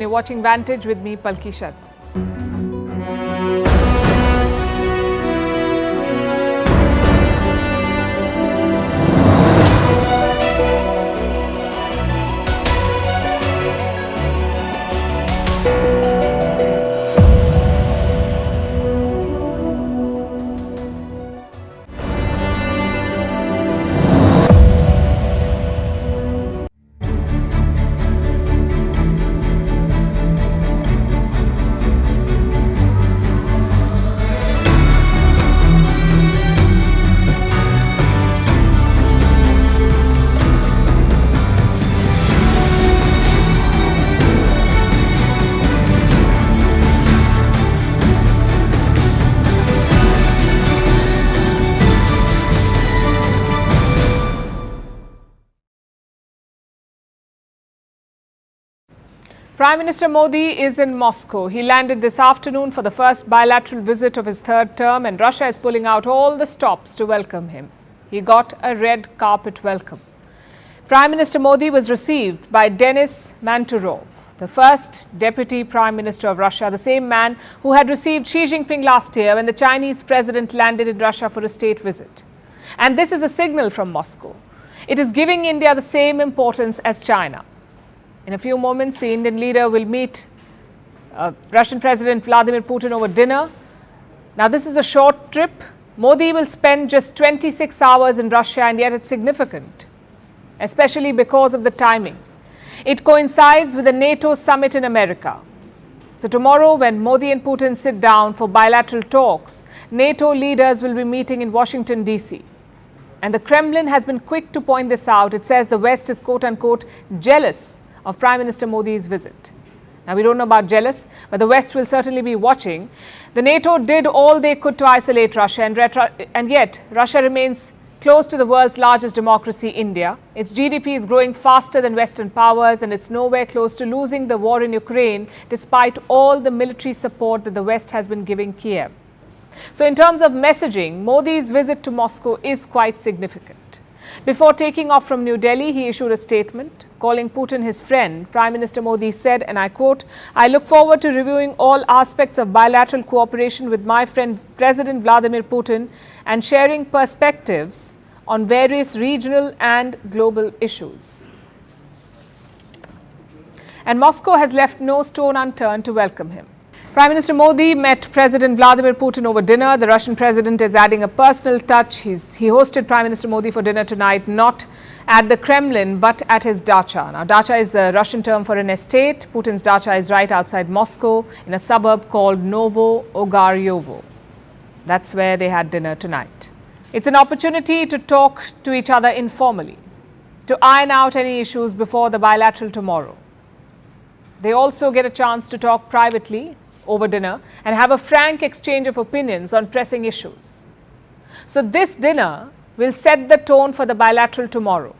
You're watching Vantage with me, Palki. Prime Minister Modi is in Moscow. He landed this afternoon for the first bilateral visit of his third term, and Russia is pulling out all the stops to welcome him. He got a red carpet welcome. Prime Minister Modi was received by Denis Manturov, the first Deputy Prime Minister of Russia, the same man who had received Xi Jinping last year when the Chinese president landed in Russia for a state visit. And this is a signal from Moscow. It is giving India the same importance as China. In a few moments, the Indian leader will meet Russian President Vladimir Putin over dinner. Now, this is a short trip. Modi will spend just 26 hours in Russia, and yet it's significant, especially because of the timing. It coincides with the NATO summit in America. So tomorrow, when Modi and Putin sit down for bilateral talks, NATO leaders will be meeting in Washington, D.C. And the Kremlin has been quick to point this out. It says the West is quote-unquote jealous of Prime Minister Modi's visit. Now, we don't know about jealous, but the West will certainly be watching. The NATO did all they could to isolate Russia, and yet Russia remains close to the world's largest democracy, India. Its GDP is growing faster than Western powers, and it's nowhere close to losing the war in Ukraine, despite all the military support that the West has been giving Kiev. So in terms of messaging, Modi's visit to Moscow is quite significant. Before taking off from New Delhi, he issued a statement. Calling Putin his friend, Prime Minister Modi said, and I quote, "I look forward to reviewing all aspects of bilateral cooperation with my friend President Vladimir Putin and sharing perspectives on various regional and global issues." And Moscow has left no stone unturned to welcome him. Prime Minister Modi met President Vladimir Putin over dinner. The Russian president is adding a personal touch. He hosted Prime Minister Modi for dinner tonight, not at the Kremlin, but at his dacha. Now, dacha is the Russian term for an estate. Putin's dacha is right outside Moscow in a suburb called Novo Ogaryovo. That's where they had dinner tonight. It's an opportunity to talk to each other informally, to iron out any issues before the bilateral tomorrow. They also get a chance to talk privately over dinner and have a frank exchange of opinions on pressing issues. So this dinner will set the tone for the bilateral tomorrow.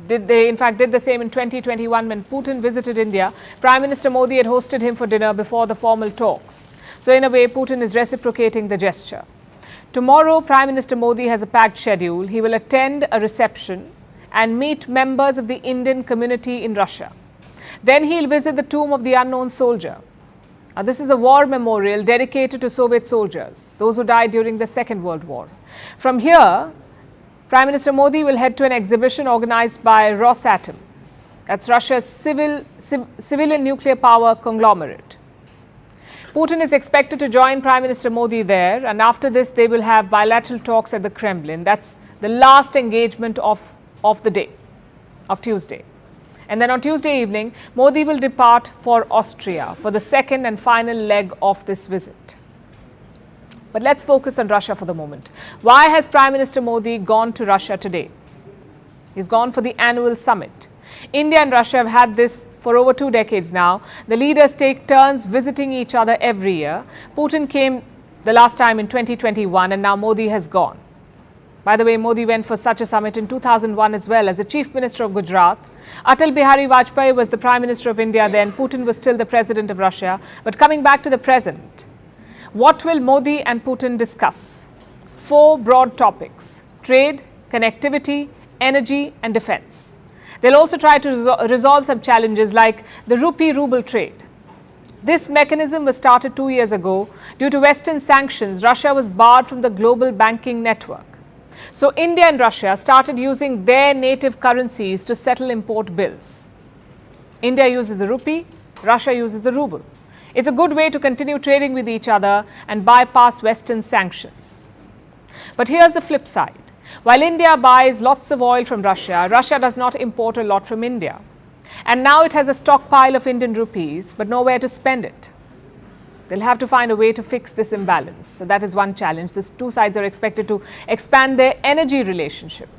They in fact did the same in 2021 when Putin visited India. Prime Minister Modi had hosted him for dinner before the formal talks. So in a way, Putin is reciprocating the gesture. Tomorrow, Prime Minister Modi has a packed schedule. He will attend a reception and meet members of the Indian community in Russia. Then he'll visit the tomb of the unknown soldier. Now, this is a war memorial dedicated to Soviet soldiers, those who died during the Second World War. From here, Prime Minister Modi will head to an exhibition organized by Rosatom. That's Russia's civilian nuclear power conglomerate. Putin is expected to join Prime Minister Modi there, and after this, they will have bilateral talks at the Kremlin. That's the last engagement of the day, of Tuesday. And then on Tuesday evening, Modi will depart for Austria for the second and final leg of this visit. But let's focus on Russia for the moment. Why has Prime Minister Modi gone to Russia today? He's gone for the annual summit. India and Russia have had this for over 2 decades now. The leaders take turns visiting each other every year. Putin came the last time in 2021, and now Modi has gone. By the way, Modi went for such a summit in 2001 as well as the Chief Minister of Gujarat. Atal Bihari Vajpayee was the Prime Minister of India then. Putin was still the President of Russia. But coming back to the present, what will Modi and Putin discuss? 4 broad topics: trade, connectivity, energy and defense. They'll also try to resolve some challenges like the rupee-ruble trade. This mechanism was started 2 years ago. Due to Western sanctions, Russia was barred from the global banking network. So India and Russia started using their native currencies to settle import bills. India uses the rupee, Russia uses the ruble. It's a good way to continue trading with each other and bypass Western sanctions. But here's the flip side. While India buys lots of oil from Russia, Russia does not import a lot from India. And now it has a stockpile of Indian rupees, but nowhere to spend it. They'll have to find a way to fix this imbalance. So that is one challenge. These two sides are expected to expand their energy relationship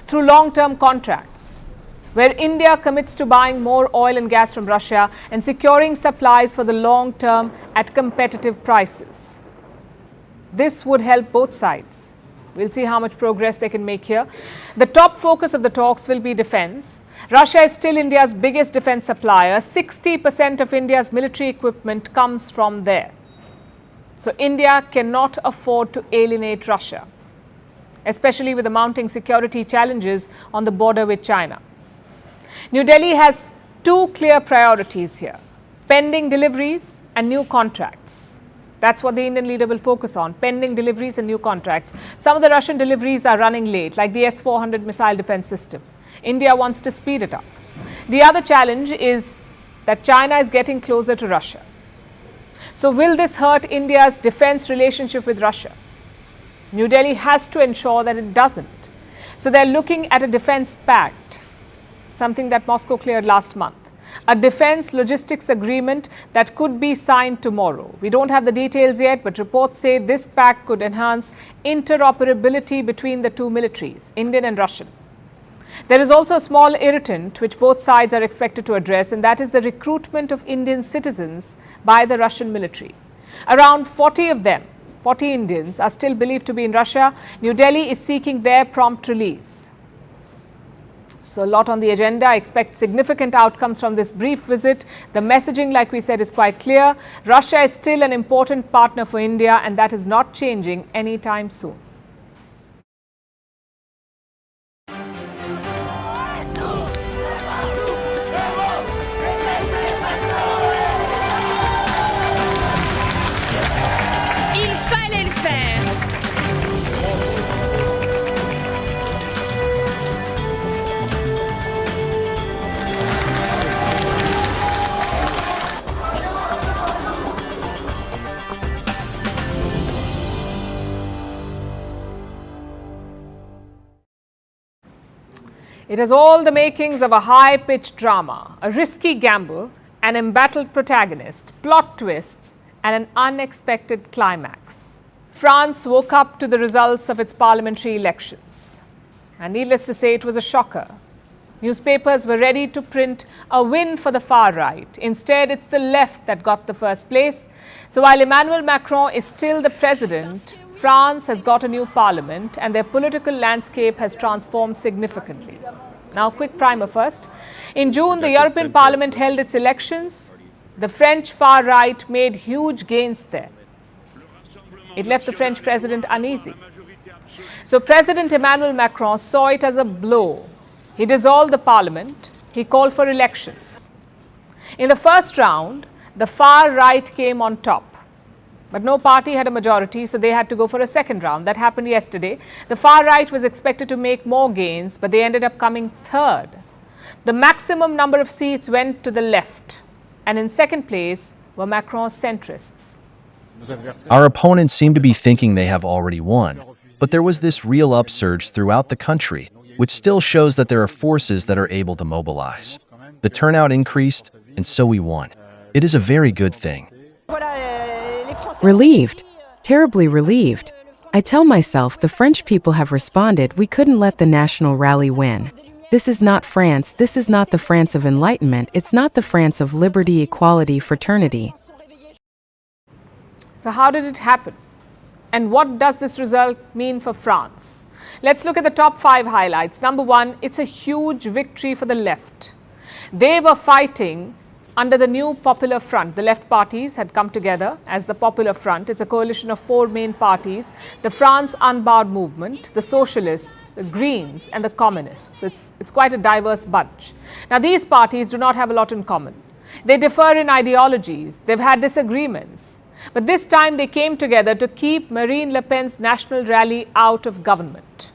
through long-term contracts, where India commits to buying more oil and gas from Russia and securing supplies for the long term at competitive prices. This would help both sides. We'll see how much progress they can make here. The top focus of the talks will be defense. Russia is still India's biggest defense supplier. 60% of India's military equipment comes from there. So India cannot afford to alienate Russia, especially with the mounting security challenges on the border with China. New Delhi has two clear priorities here: pending deliveries and new contracts. That's what the Indian leader will focus on, pending deliveries and new contracts. Some of the Russian deliveries are running late, like the S-400 missile defense system. India wants to speed it up. The other challenge is that China is getting closer to Russia. So will this hurt India's defense relationship with Russia? New Delhi has to ensure that it doesn't. So they're looking at a defense pact, something that Moscow cleared last month. A defense logistics agreement that could be signed tomorrow. We don't have the details yet, but reports say this pact could enhance interoperability between the two militaries, Indian and Russian. There is also a small irritant which both sides are expected to address, and that is the recruitment of Indian citizens by the Russian military. Around 40 of them, 40 Indians, are still believed to be in Russia. New Delhi is seeking their prompt release. So a lot on the agenda. I expect significant outcomes from this brief visit. The messaging, like we said, is quite clear. Russia is still an important partner for India, and that is not changing anytime soon. It has all the makings of a high-pitched drama, a risky gamble, an embattled protagonist, plot twists, and an unexpected climax. France woke up to the results of its parliamentary elections. And needless to say, it was a shocker. Newspapers were ready to print a win for the far right. Instead, it's the left that got the first place. So while Emmanuel Macron is still the president, France has got a new parliament and their political landscape has transformed significantly. Now, quick primer first. In June, the European Parliament held its elections. The French far right made huge gains there. It left the French president uneasy. So President Emmanuel Macron saw it as a blow. He dissolved the parliament. He called for elections. In the first round, the far right came on top. But no party had a majority, so they had to go for a second round. That happened yesterday. The far right was expected to make more gains, but they ended up coming third. The maximum number of seats went to the left. And in second place were Macron's centrists. Our opponents seem to be thinking they have already won. But there was this real upsurge throughout the country, which still shows that there are forces that are able to mobilize. The turnout increased, and so we won. It is a very good thing. Relieved. Terribly relieved. I tell myself the French people have responded. We couldn't let the national rally win. This is not France. This is not the France of enlightenment. It's not the France of liberty, equality, fraternity. So how did it happen? And what does this result mean for France? Let's look at the top 5 highlights. Number 1, it's a huge victory for the left. They were fighting under the new Popular Front. The left parties had come together as the Popular Front. It's a coalition of four main parties: the France Unbarred Movement, the Socialists, the Greens and the Communists. So it's quite a diverse bunch. Now, these parties do not have a lot in common. They differ in ideologies. They've had disagreements. But this time they came together to keep Marine Le Pen's national rally out of government.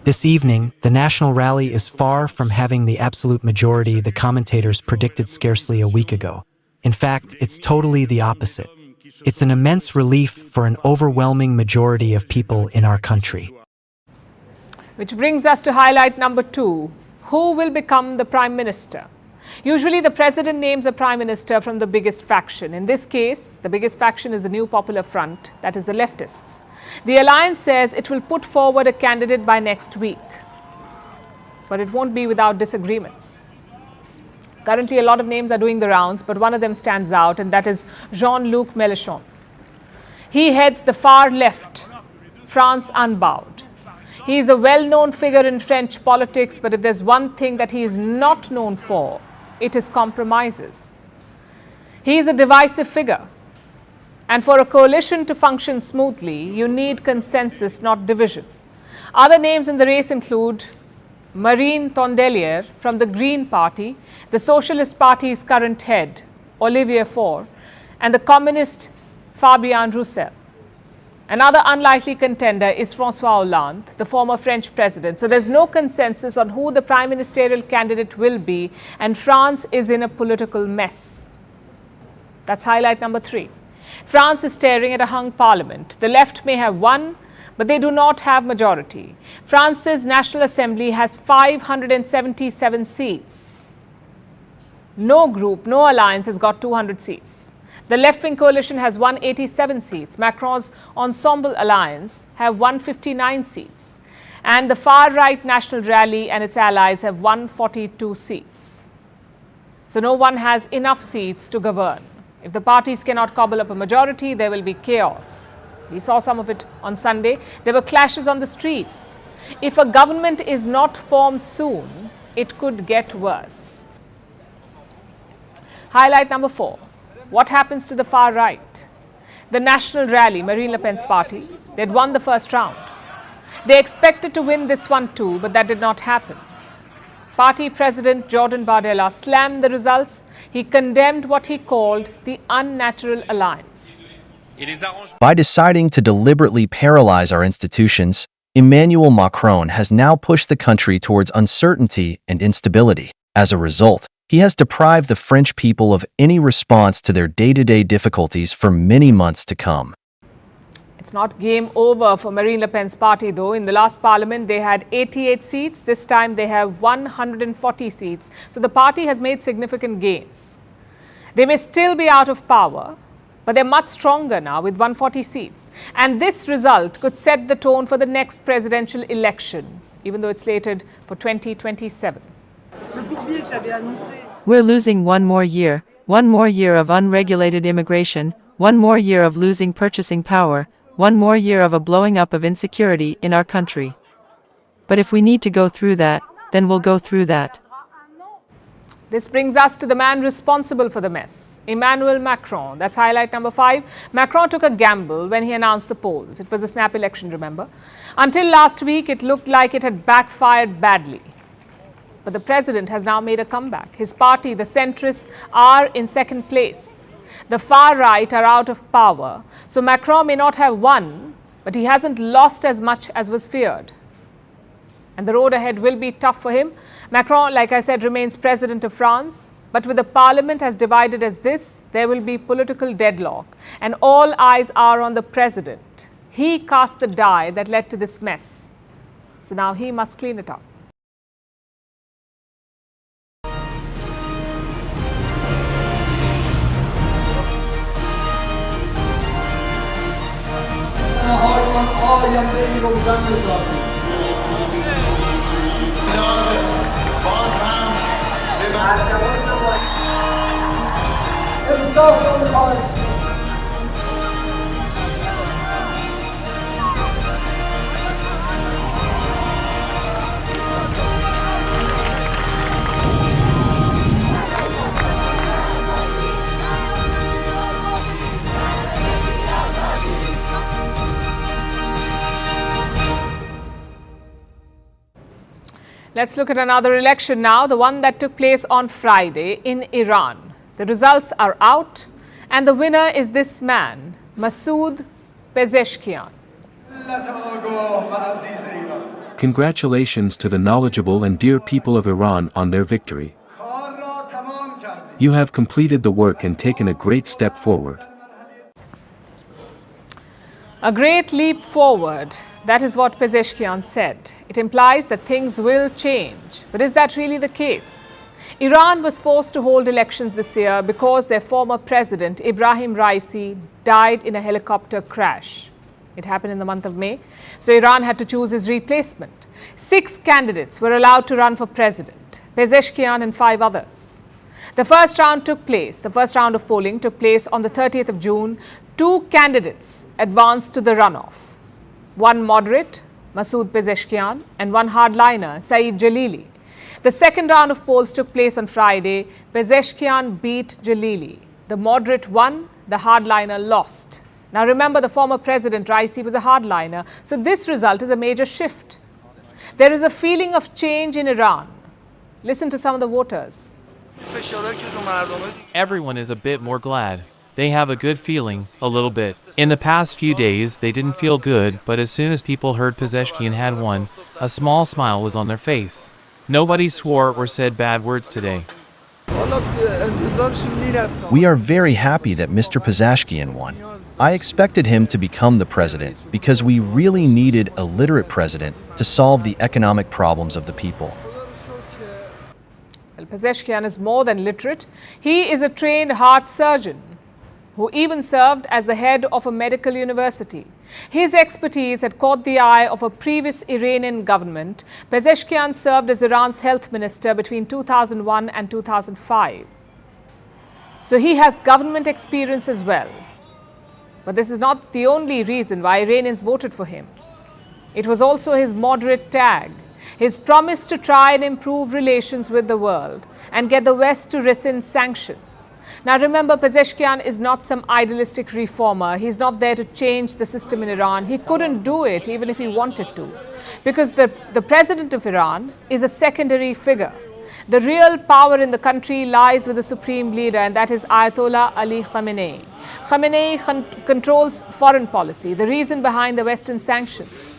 This evening, the national rally is far from having the absolute majority the commentators predicted scarcely a week ago. In fact, it's totally the opposite. It's an immense relief for an overwhelming majority of people in our country. Which brings us to highlight number 2. Who will become the Prime Minister? Usually the president names a prime minister from the biggest faction. In this case, the biggest faction is the new Popular Front, that is the leftists. The alliance says it will put forward a candidate by next week. But it won't be without disagreements. Currently, a lot of names are doing the rounds, but one of them stands out, and that is Jean-Luc Mélenchon. He heads the far left, France Unbowed. He is a well-known figure in French politics, but if there's one thing that he is not known for, it is compromises. He is a divisive figure. And for a coalition to function smoothly, you need consensus, not division. Other names in the race include Marine Tondelier from the Green Party, the Socialist Party's current head, Olivier Faure, and the Communist Fabien Roussel. Another unlikely contender is François Hollande, the former French president. So there's no consensus on who the prime ministerial candidate will be, and France is in a political mess. That's highlight number 3. France is staring at a hung parliament. The left may have won, but they do not have majority. France's National Assembly has 577 seats. No group, no alliance has got 200 seats. The left-wing coalition has 187 seats. Macron's Ensemble Alliance have 159 seats. And the far-right National Rally and its allies have 142 seats. So no one has enough seats to govern. If the parties cannot cobble up a majority, there will be chaos. We saw some of it on Sunday. There were clashes on the streets. If a government is not formed soon, it could get worse. Highlight number 4. What happens to the far right? The National Rally, Marine Le Pen's party, they'd won the first round. They expected to win this one too, but that did not happen. Party President Jordan Bardella slammed the results. He condemned what he called the unnatural alliance. By deciding to deliberately paralyze our institutions, Emmanuel Macron has now pushed the country towards uncertainty and instability. As a result, he has deprived the French people of any response to their day-to-day difficulties for many months to come. It's not game over for Marine Le Pen's party, though. In the last parliament, they had 88 seats. This time, they have 140 seats. So the party has made significant gains. They may still be out of power, but they're much stronger now with 140 seats. And this result could set the tone for the next presidential election, even though it's slated for 2027. We're losing one more year of unregulated immigration, one more year of losing purchasing power, one more year of a blowing up of insecurity in our country. But if we need to go through that, then we'll go through that. This brings us to the man responsible for the mess, Emmanuel Macron. That's highlight number 5. Macron took a gamble when he announced the polls. It was a snap election, remember? Until last week, it looked like it had backfired badly. But the president has now made a comeback. His party, the centrists, are in second place. The far right are out of power. So Macron may not have won, but he hasn't lost as much as was feared. And the road ahead will be tough for him. Macron, like I said, remains president of France. But with the parliament as divided as this, there will be political deadlock. And all eyes are on the president. He cast the die that led to this mess. So now he must clean it up. آینده روشن بسازیم. باز هم به انصاف رو می‌خوایم. Let's look at another election now, the one that took place on Friday in Iran. The results are out, and the winner is this man, Masoud Pezeshkian. Congratulations to the knowledgeable and dear people of Iran on their victory. You have completed the work and taken a great step forward. A great leap forward. That is what Pezeshkian said. It implies that things will change. But is that really the case? Iran was forced to hold elections this year because their former president, Ibrahim Raisi, died in a helicopter crash. It happened in the month of May, so Iran had to choose his replacement. 6 candidates were allowed to run for president, Pezeshkian and 5 others. The first round of polling took place on the 30th of June. 2 candidates advanced to the runoff. One moderate, Masoud Pezeshkian, and one hardliner, Saeed Jalili. The second round of polls took place on Friday. Pezeshkian beat Jalili. The moderate won, the hardliner lost. Now remember, the former president Raisi was a hardliner, so this result is a major shift. There is a feeling of change in Iran. Listen to some of the voters. Everyone is a bit more glad. They have a good feeling, a little bit. In the past few days, they didn't feel good, but as soon as people heard Pezeshkian had won, a small smile was on their face. Nobody swore or said bad words today. We are very happy that Mr. Pezeshkian won. I expected him to become the president because we really needed a literate president to solve the economic problems of the people. Well, Pezeshkian is more than literate. He is a trained heart surgeon who even served as the head of a medical university. His expertise had caught the eye of a previous Iranian government. Pezeshkian served as Iran's health minister between 2001 and 2005. So he has government experience as well. But this is not the only reason why Iranians voted for him. It was also his moderate tag, his promise to try and improve relations with the world and get the West to rescind sanctions. Now remember, Pezeshkian is not some idealistic reformer. He's not there to change the system in Iran. He couldn't do it even if he wanted to, because the president of Iran is a secondary figure. The real power in the country lies with the supreme leader, and that is Ayatollah Ali Khamenei. Khamenei controls foreign policy, the reason behind the Western sanctions.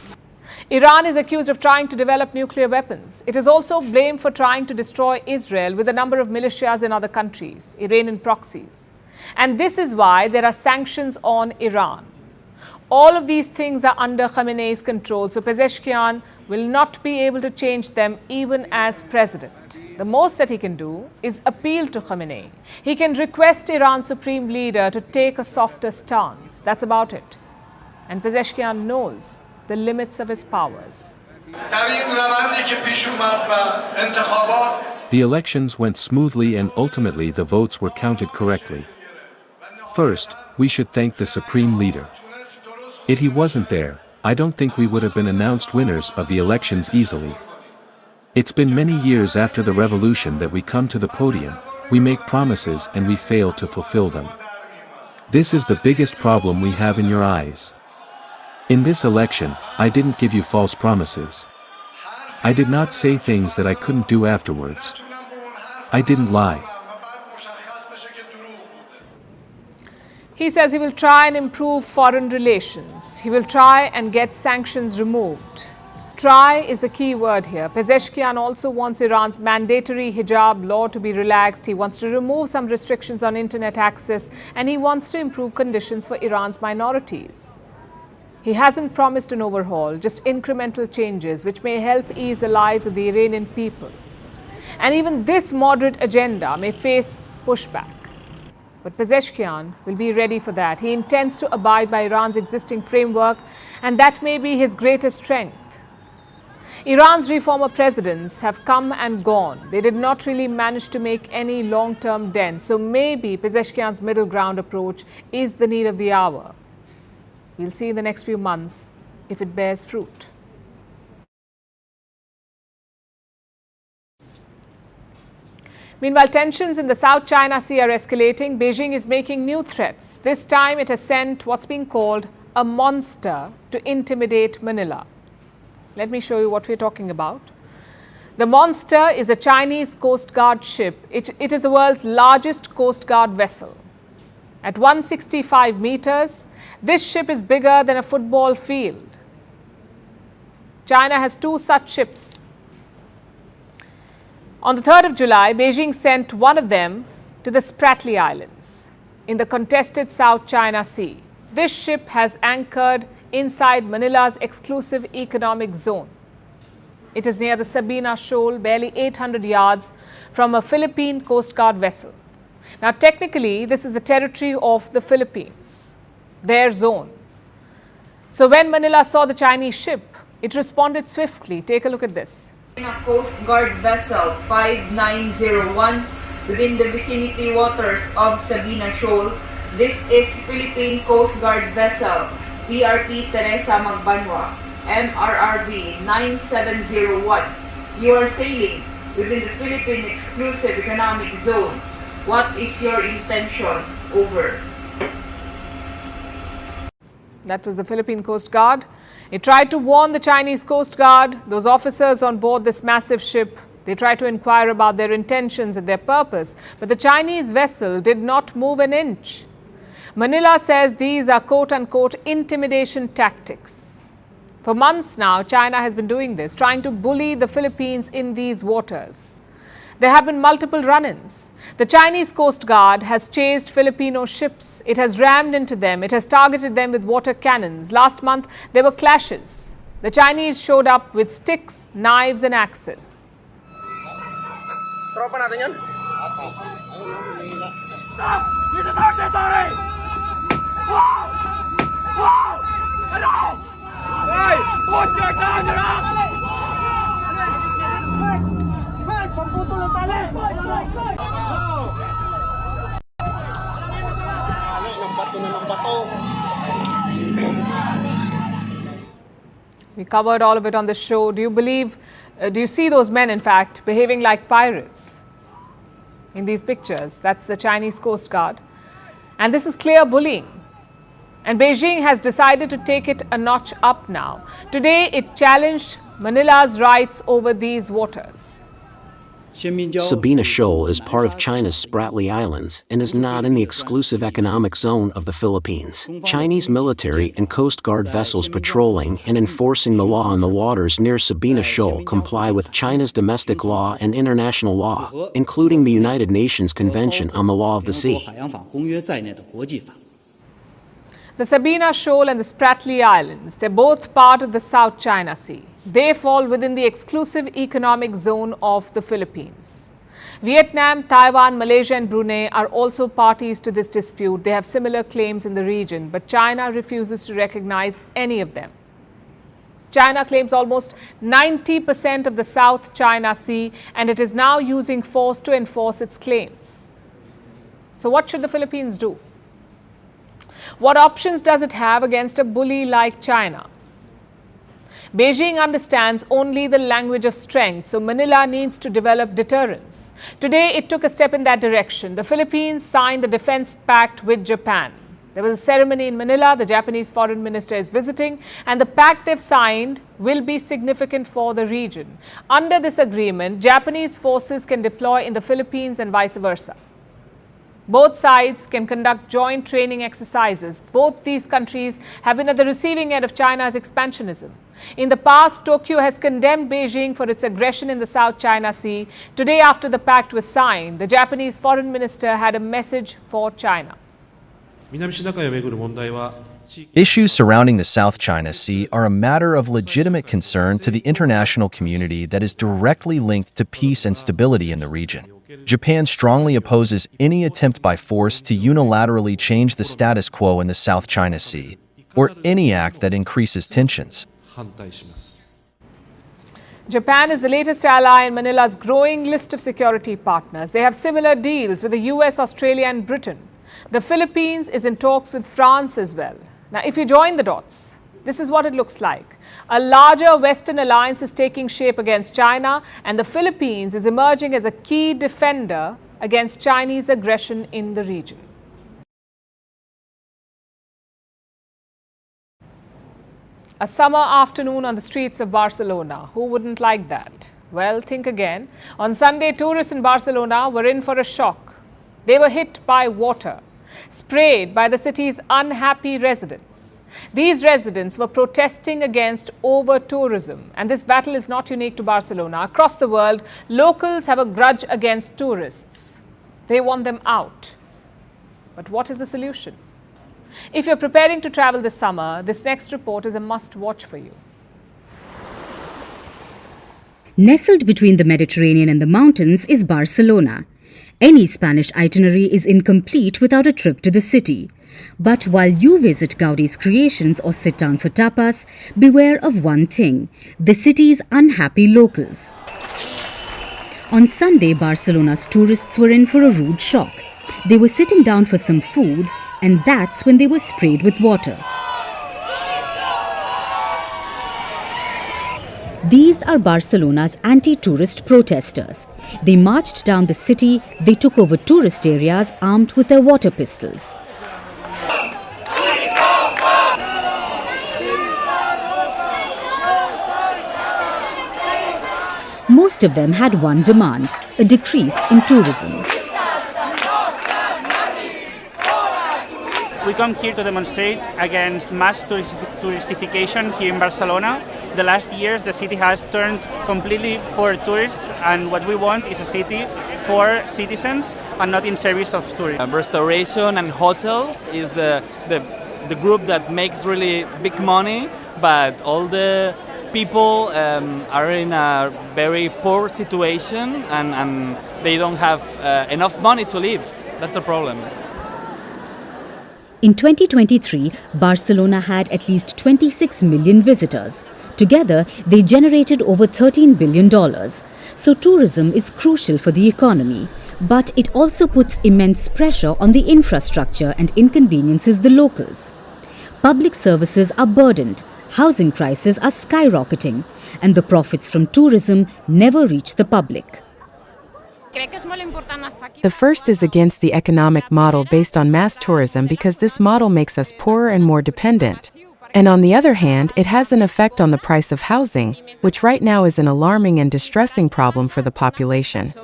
Iran is accused of trying to develop nuclear weapons. It is also blamed for trying to destroy Israel with a number of militias in other countries, Iranian proxies. And this is why there are sanctions on Iran. All of these things are under Khamenei's control, so Pezeshkian will not be able to change them even as president. The most that he can do is appeal to Khamenei. He can request Iran's supreme leader to take a softer stance. That's about it. And Pezeshkian knows the limits of his powers. The elections went smoothly and ultimately the votes were counted correctly. First, we should thank the supreme leader. If he wasn't there, I don't think we would have been announced winners of the elections easily. It's been many years after the revolution that we come to the podium, we make promises and we fail to fulfill them. This is the biggest problem we have in your eyes. In this election, I didn't give you false promises. I did not say things that I couldn't do afterwards. I didn't lie. He says he will try and improve foreign relations. He will try and get sanctions removed. Try is the key word here. Pezeshkian also wants Iran's mandatory hijab law to be relaxed. He wants to remove some restrictions on internet access, and he wants to improve conditions for Iran's minorities. He hasn't promised an overhaul, just incremental changes which may help ease the lives of the Iranian people. And even this moderate agenda may face pushback. But Pezeshkian will be ready for that. He intends to abide by Iran's existing framework, and that may be his greatest strength. Iran's reformer presidents have come and gone. They did not really manage to make any long-term dent. So maybe Pezeshkian's middle ground approach is the need of the hour. We'll see in the next few months if it bears fruit. Meanwhile, tensions in the South China Sea are escalating. Beijing is making new threats. This time it has sent what's being called a monster to intimidate Manila. Let me show you what we're talking about. The monster is a Chinese Coast Guard ship. It is the world's largest Coast Guard vessel. At 165 meters, this ship is bigger than a football field. China has 2 such ships. On the 3rd of July, Beijing sent one of them to the Spratly Islands in the contested South China Sea. This ship has anchored inside Manila's exclusive economic zone. It is near the Sabina Shoal, barely 800 yards from a Philippine Coast Guard vessel. Now, technically, this is the territory of the Philippines, their zone. So when Manila saw the Chinese ship, it responded swiftly. Take a look at this. A Coast Guard vessel 5901 within the vicinity waters of Sabina Shoal. This is Philippine Coast Guard vessel DRP Teresa Magbanwa, MRRV 9701. You are sailing within the Philippine Exclusive Economic Zone. What is your intention? Over. That was the Philippine Coast Guard. It tried to warn the Chinese Coast Guard, those officers on board this massive ship. They tried to inquire about their intentions and their purpose, but the Chinese vessel did not move an inch. Manila says these are quote-unquote intimidation tactics. For months now, China has been doing this, trying to bully the Philippines in these waters. There have been multiple run-ins. The Chinese Coast Guard has chased Filipino ships. It has rammed into them. It has targeted them with water cannons. Last month, there were clashes. The Chinese showed up with sticks, knives and axes. Tropa natin yan. Stop! This is our territory! Wow! Wow! Hello! Hey! Put your guns up! Pagputol ng tali! Tali ng bato na ng bato. We covered all of it on the show. Do you see those men, in fact, behaving like pirates in these pictures? That's the Chinese Coast Guard. And this is clear bullying. And Beijing has decided to take it a notch up now. Today, it challenged Manila's rights over these waters. Sabina Shoal is part of China's Spratly Islands and is not in the exclusive economic zone of the Philippines. Chinese military and Coast Guard vessels patrolling and enforcing the law on the waters near Sabina Shoal comply with China's domestic law and international law, including the United Nations Convention on the Law of the Sea. The Sabina Shoal and the Spratly Islands, they're both part of the South China Sea. They fall within the exclusive economic zone of the Philippines. Vietnam, Taiwan, Malaysia and Brunei are also parties to this dispute. They have similar claims in the region, but China refuses to recognize any of them. China claims almost 90% of the South China Sea, and it is now using force to enforce its claims. So what should the Philippines do? What options does it have against a bully like China? Beijing understands only the language of strength, so Manila needs to develop deterrence. Today, it took a step in that direction. The Philippines signed a defense pact with Japan. There was a ceremony in Manila. The Japanese foreign minister is visiting, and the pact they've signed will be significant for the region. Under this agreement, Japanese forces can deploy in the Philippines and vice versa. Both sides can conduct joint training exercises. Both these countries have been at the receiving end of China's expansionism. In the past, Tokyo has condemned Beijing for its aggression in the South China Sea. Today, after the pact was signed, the Japanese foreign minister had a message for China. Issues surrounding the South China Sea are a matter of legitimate concern to the international community that is directly linked to peace and stability in the region. Japan strongly opposes any attempt by force to unilaterally change the status quo in the South China Sea, or any act that increases tensions. Japan is the latest ally in Manila's growing list of security partners. They have similar deals with the US, Australia and Britain. The Philippines is in talks with France as well. Now, if you join the dots, this is what it looks like. A larger Western alliance is taking shape against China, and the Philippines is emerging as a key defender against Chinese aggression in the region. A summer afternoon on the streets of Barcelona. Who wouldn't like that? Well, think again. On Sunday, tourists in Barcelona were in for a shock. They were hit by water, sprayed by the city's unhappy residents. These residents were protesting against over-tourism, and this battle is not unique to Barcelona. Across the world, locals have a grudge against tourists. They want them out. But what is the solution? If you're preparing to travel this summer, this next report is a must-watch for you. Nestled between the Mediterranean and the mountains is Barcelona. Any Spanish itinerary is incomplete without a trip to the city. But while you visit Gaudi's creations or sit down for tapas, beware of one thing: the city's unhappy locals. On Sunday, Barcelona's tourists were in for a rude shock. They were sitting down for some food, and that's when they were sprayed with water. These are Barcelona's anti-tourist protesters. They marched down the city, they took over tourist areas armed with their water pistols. Most of them had one demand: a decrease in tourism. We come here to demonstrate against mass touristification here in Barcelona. The last years, the city has turned completely for tourists, and what we want is a city for citizens and not in service of tourists. Restoration and hotels is the group that makes really big money, but all the people are in a very poor situation, and they don't have enough money to live. That's a problem. In 2023, Barcelona had at least 26 million visitors. Together, they generated over $13 billion. So tourism is crucial for the economy. But it also puts immense pressure on the infrastructure and inconveniences the locals. Public services are burdened, housing prices are skyrocketing, and the profits from tourism never reach the public. The first is against the economic model based on mass tourism because this model makes us poorer and more dependent. And on the other hand, it has an effect on the price of housing, which right now is an alarming and distressing problem for the population.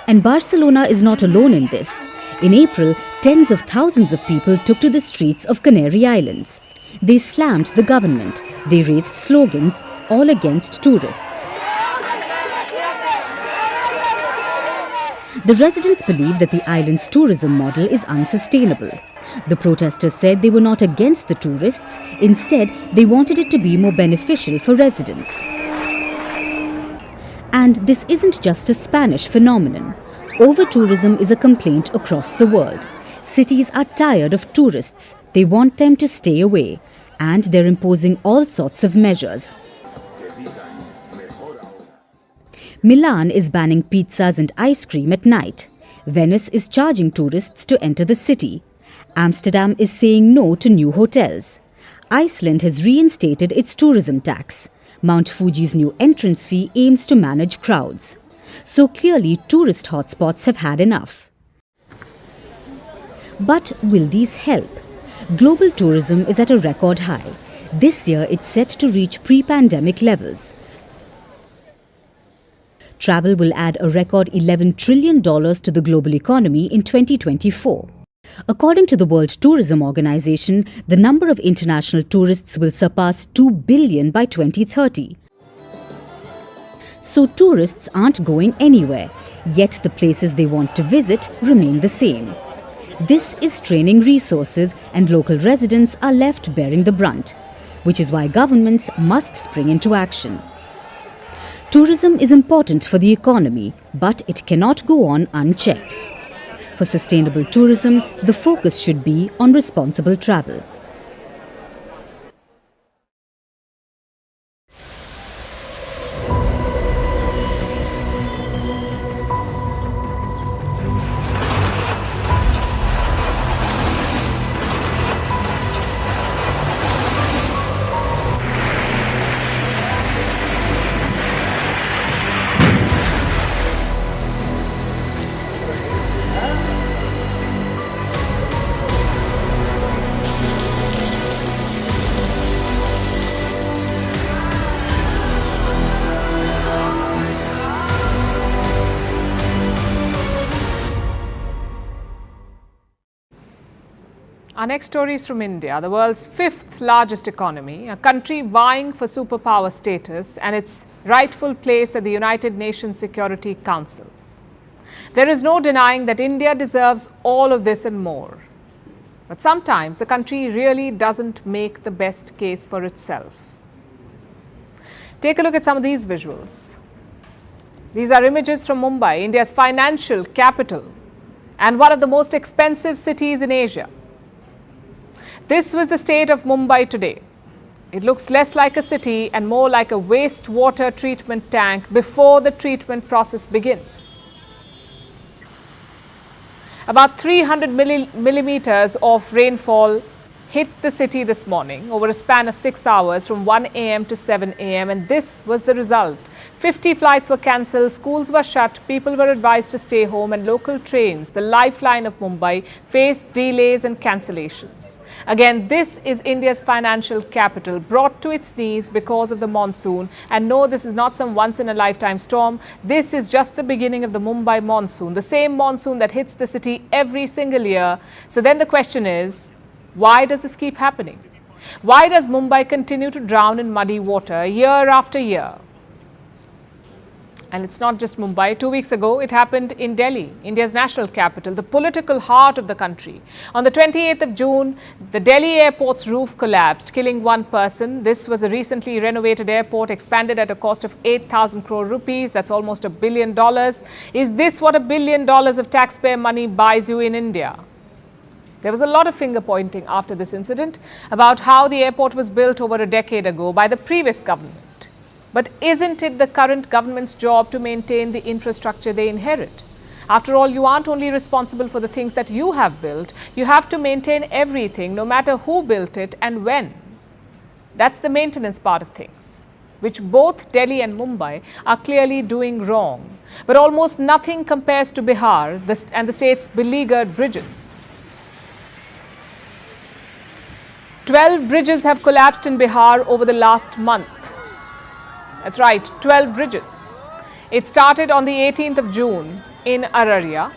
And Barcelona is not alone in this. In April, tens of thousands of people took to the streets of Canary Islands. They slammed the government. They raised slogans, all against tourists. The residents believe that the island's tourism model is unsustainable. The protesters said they were not against the tourists. Instead, they wanted it to be more beneficial for residents. And this isn't just a Spanish phenomenon. Over-tourism is a complaint across the world. Cities are tired of tourists. They want them to stay away. And they're imposing all sorts of measures. Milan is banning pizzas and ice cream at night. Venice is charging tourists to enter the city. Amsterdam is saying no to new hotels. Iceland has reinstated its tourism tax. Mount Fuji's new entrance fee aims to manage crowds. So clearly, tourist hotspots have had enough. But will these help? Global tourism is at a record high. This year, it's set to reach pre-pandemic levels. Travel will add a record $11 trillion to the global economy in 2024. According to the World Tourism Organization, the number of international tourists will surpass 2 billion by 2030. So tourists aren't going anywhere, yet the places they want to visit remain the same. This is straining resources, and local residents are left bearing the brunt, which is why governments must spring into action. Tourism is important for the economy, but it cannot go on unchecked. For sustainable tourism, the focus should be on responsible travel. Our next story is from India, the world's fifth largest economy, a country vying for superpower status and its rightful place at the United Nations Security Council. There is no denying that India deserves all of this and more. But sometimes the country really doesn't make the best case for itself. Take a look at some of these visuals. These are images from Mumbai, India's financial capital and one of the most expensive cities in Asia. This was the state of Mumbai today. It looks less like a city and more like a wastewater treatment tank before the treatment process begins. About 300 millimeters of rainfall hit the city this morning over a span of 6 hours from 1 a.m. to 7 a.m. and this was the result. 50 flights were cancelled, schools were shut, people were advised to stay home and local trains, the lifeline of Mumbai, faced delays and cancellations. Again, this is India's financial capital, brought to its knees because of the monsoon. And no, this is not some once-in-a-lifetime storm. This is just the beginning of the Mumbai monsoon, the same monsoon that hits the city every single year. So then the question is, why does this keep happening? Why does Mumbai continue to drown in muddy water year after year? And it's not just Mumbai. 2 weeks ago, it happened in Delhi, India's national capital, the political heart of the country. On the 28th of June, the Delhi airport's roof collapsed, killing one person. This was a recently renovated airport expanded at a cost of 8,000 crore rupees. That's almost $1 billion. Is this what $1 billion of taxpayer money buys you in India? There was a lot of finger pointing after this incident about how the airport was built over a decade ago by the previous government. But isn't it the current government's job to maintain the infrastructure they inherit? After all, you aren't only responsible for the things that you have built, you have to maintain everything, no matter who built it and when. That's the maintenance part of things, which both Delhi and Mumbai are clearly doing wrong. But almost nothing compares to Bihar and the state's beleaguered bridges. 12 bridges have collapsed in Bihar over the last month. That's right, 12 bridges. It started on the 18th of June in Araria.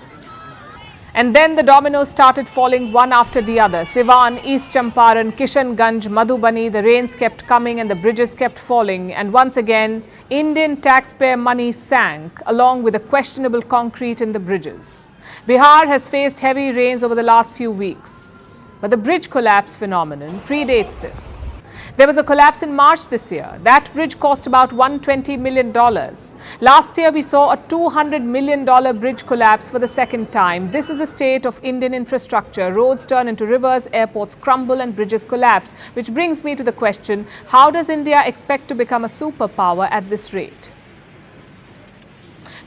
And then the dominoes started falling one after the other. Siwan, East Champaran, Kishanganj, Madhubani, the rains kept coming and the bridges kept falling. And once again, Indian taxpayer money sank along with the questionable concrete in the bridges. Bihar has faced heavy rains over the last few weeks. But the bridge collapse phenomenon predates this. There was a collapse in March this year. That bridge cost about $120 million. Last year, we saw a $200 million bridge collapse for the second time. This is the state of Indian infrastructure. Roads turn into rivers, airports crumble and bridges collapse. Which brings me to the question, how does India expect to become a superpower at this rate?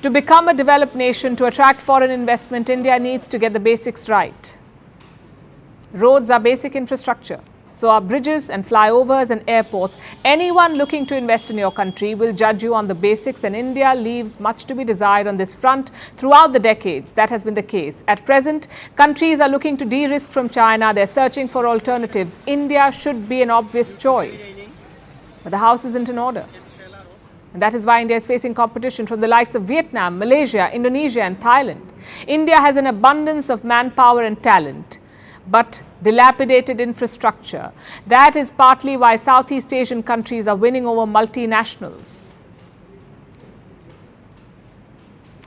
To become a developed nation, to attract foreign investment, India needs to get the basics right. Roads are basic infrastructure. So are bridges and flyovers and airports. Anyone looking to invest in your country will judge you on the basics, and India leaves much to be desired on this front. Throughout the decades, that has been the case. At present, countries are looking to de-risk from China. They're searching for alternatives. India should be an obvious choice. But the house isn't in order. And that is why India is facing competition from the likes of Vietnam, Malaysia, Indonesia and Thailand. India has an abundance of manpower and talent, but dilapidated infrastructure. That is partly why Southeast Asian countries are winning over multinationals.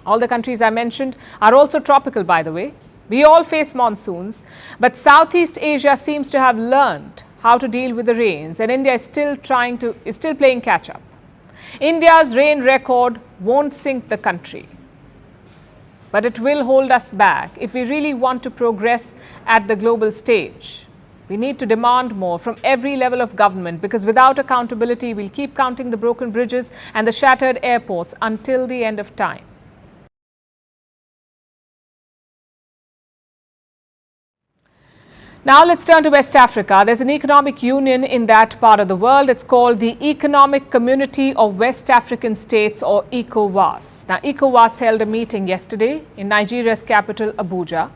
All the countries I mentioned are also tropical, by the way. We all face monsoons, but Southeast Asia seems to have learned how to deal with the rains, and India is still playing catch up. India's rain record won't sink the country, but it will hold us back if we really want to progress at the global stage. We need to demand more from every level of government, because without accountability, we'll keep counting the broken bridges and the shattered airports until the end of time. Now let's turn to West Africa. There's an economic union in that part of the world. It's called the Economic Community of West African States, or ECOWAS. Now, ECOWAS held a meeting yesterday in Nigeria's capital, Abuja,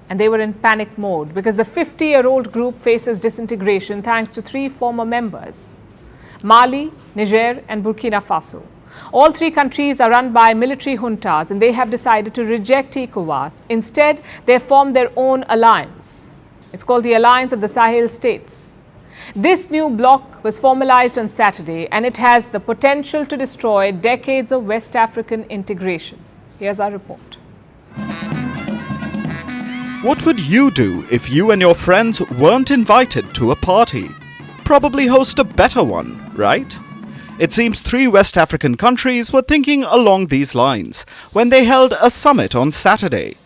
and they were in panic mode because the 50-year-old group faces disintegration thanks to 3 former members: Mali, Niger and Burkina Faso. All 3 countries are run by military juntas, and they have decided to reject ECOWAS. Instead, they formed their own alliance. It's called the Alliance of the Sahel States. This new bloc was formalized on Saturday, and it has the potential to destroy decades of West African integration. Here's our report. What would you do if you and your friends weren't invited to a party? Probably host a better one, right? It seems 3 West African countries were thinking along these lines when they held a summit on Saturday.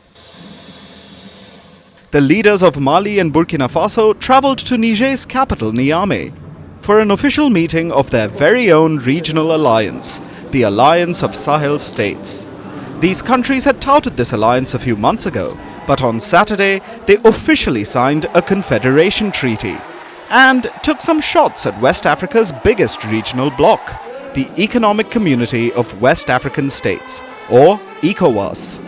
The leaders of Mali and Burkina Faso travelled to Niger's capital, Niamey, for an official meeting of their very own regional alliance, the Alliance of Sahel States. These countries had touted this alliance a few months ago, but on Saturday they officially signed a confederation treaty and took some shots at West Africa's biggest regional bloc, the Economic Community of West African States, or ECOWAS.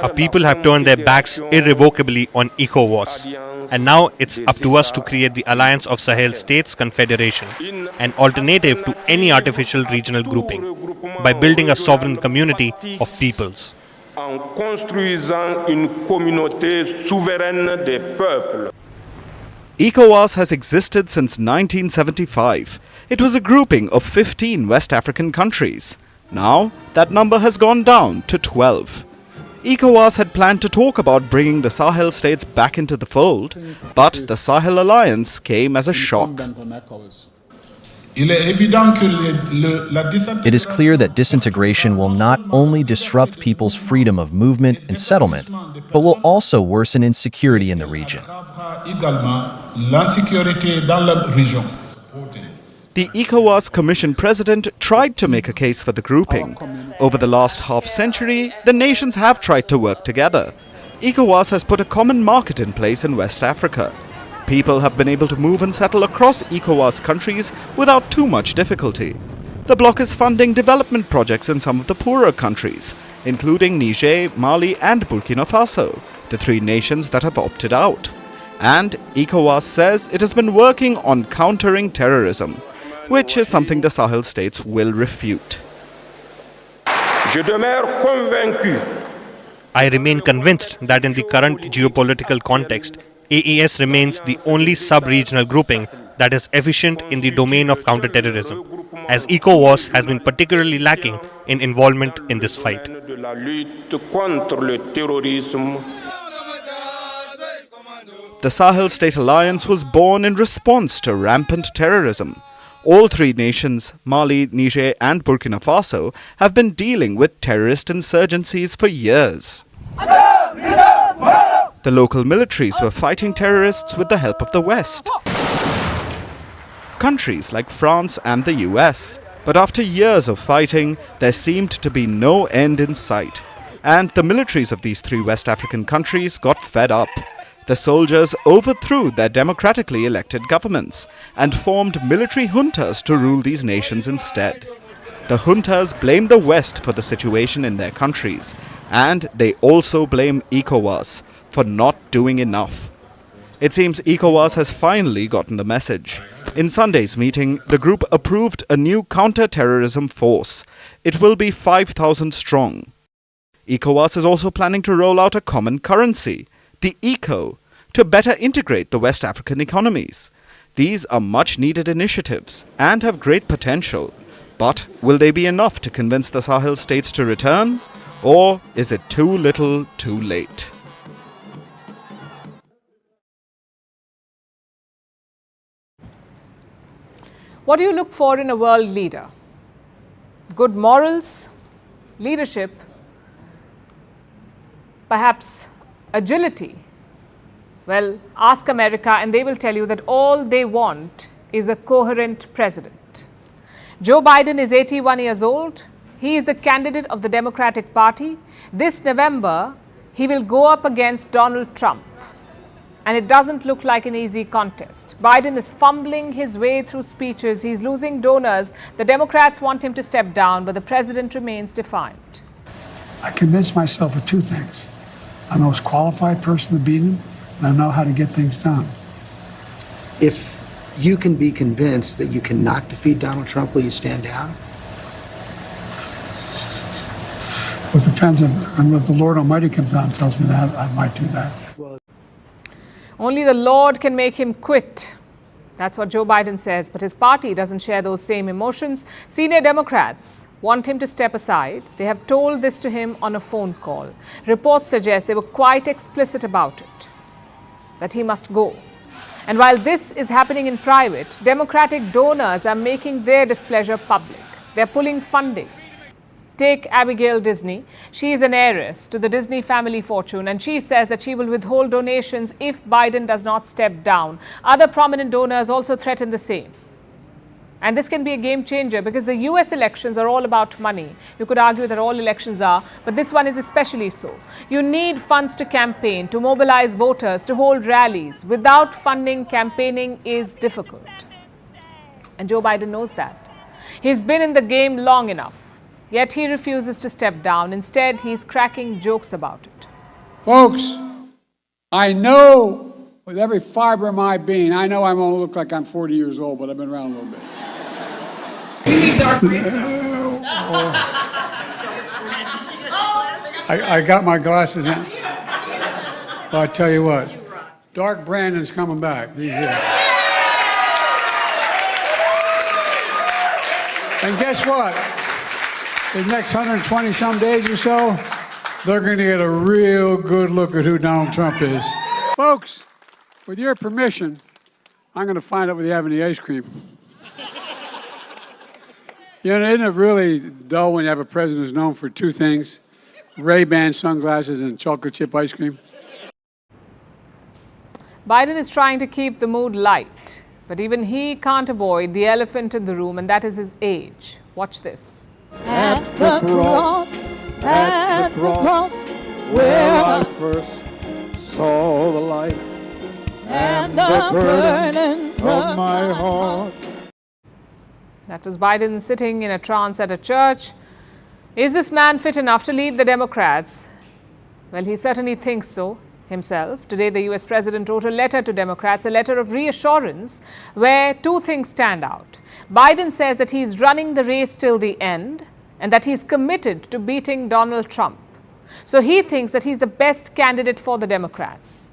Our people have turned their backs irrevocably on ECOWAS, and now it's up to us to create the Alliance of Sahel States Confederation, an alternative to any artificial regional grouping, by building a sovereign community of peoples. En construisant une communauté souveraine des peuples. ECOWAS has existed since 1975. It was a grouping of 15 West African countries. Now, that number has gone down to 12. ECOWAS had planned to talk about bringing the Sahel states back into the fold, but the Sahel Alliance came as a shock. It is clear that disintegration will not only disrupt people's freedom of movement and settlement, but will also worsen insecurity in the region. The ECOWAS Commission President tried to make a case for the grouping. Over the last half-century, the nations have tried to work together. ECOWAS has put a common market in place in West Africa. People have been able to move and settle across ECOWAS countries without too much difficulty. The bloc is funding development projects in some of the poorer countries, including Niger, Mali and Burkina Faso, the 3 nations that have opted out. And ECOWAS says it has been working on countering terrorism, which is something the Sahel states will refute. I remain convinced that in the current geopolitical context, AES remains the only sub-regional grouping that is efficient in the domain of counterterrorism, as ECOWAS has been particularly lacking in involvement in this fight. The Sahel State Alliance was born in response to rampant terrorism. All 3 nations, Mali, Niger and Burkina Faso, have been dealing with terrorist insurgencies for years. The local militaries were fighting terrorists with the help of the West. Countries like France and the US. But after years of fighting, there seemed to be no end in sight. And the militaries of these 3 West African countries got fed up. The soldiers overthrew their democratically elected governments and formed military juntas to rule these nations instead. The juntas blame the West for the situation in their countries, and they also blame ECOWAS for not doing enough. It seems ECOWAS has finally gotten the message. In Sunday's meeting, the group approved a new counter-terrorism force. It will be 5,000 strong. ECOWAS is also planning to roll out a common currency, the ECO, to better integrate the West African economies. These are much-needed initiatives and have great potential. But will they be enough to convince the Sahel states to return? Or is it too little, too late? What do you look for in a world leader? Good morals, leadership, perhaps agility? Well, ask America and they will tell you that all they want is a coherent president. Joe Biden is 81 years old. He is the candidate of the Democratic Party. This November, he will go up against Donald Trump. And it doesn't look like an easy contest. Biden is fumbling his way through speeches. He's losing donors. The Democrats want him to step down, but the president remains defiant. I convinced myself of 2 things. I'm the most qualified person to beat him, and I know how to get things done. If you can be convinced that you cannot defeat Donald Trump, will you stand down? With the depends if the Lord Almighty comes down and tells me that, I might do that. Only the Lord can make him quit. That's what Joe Biden says, but his party doesn't share those same emotions. Senior Democrats want him to step aside. They have told this to him on a phone call. Reports suggest they were quite explicit about it, that he must go. And while this is happening in private, Democratic donors are making their displeasure public. They're pulling funding. Take Abigail Disney. She is an heiress to the Disney family fortune, and she says that she will withhold donations if Biden does not step down. Other prominent donors also threaten the same. And this can be a game changer because the US elections are all about money. You could argue that all elections are, but this one is especially so. You need funds to campaign, to mobilize voters, to hold rallies. Without funding, campaigning is difficult. And Joe Biden knows that. He's been in the game long enough. Yet he refuses to step down. Instead, he's cracking jokes about it. Folks, I know with every fiber of my being, I know I won't look like I'm 40 years old, but I've been around a little bit. I got my glasses in. But I tell you what, Dark Brandon's coming back. He's here. And guess what? The next 120 some days or so, they're going to get a real good look at who Donald Trump is. Folks, with your permission, I'm going to find out whether you have any ice cream. You know, isn't it really dull when you have a president who's known for two things, Ray-Ban sunglasses and chocolate chip ice cream? Biden is trying to keep the mood light, but even he can't avoid the elephant in the room, and that is his age. Watch this. At the cross, where I first saw the light and the burdens of my heart. That was Biden sitting in a trance at a church. Is this man fit enough to lead the Democrats? Well, he certainly thinks so himself. Today, the US president wrote a letter to Democrats, a letter of reassurance, where two things stand out. Biden says that he's running the race till the end and that he's committed to beating Donald Trump. So he thinks that he's the best candidate for the Democrats.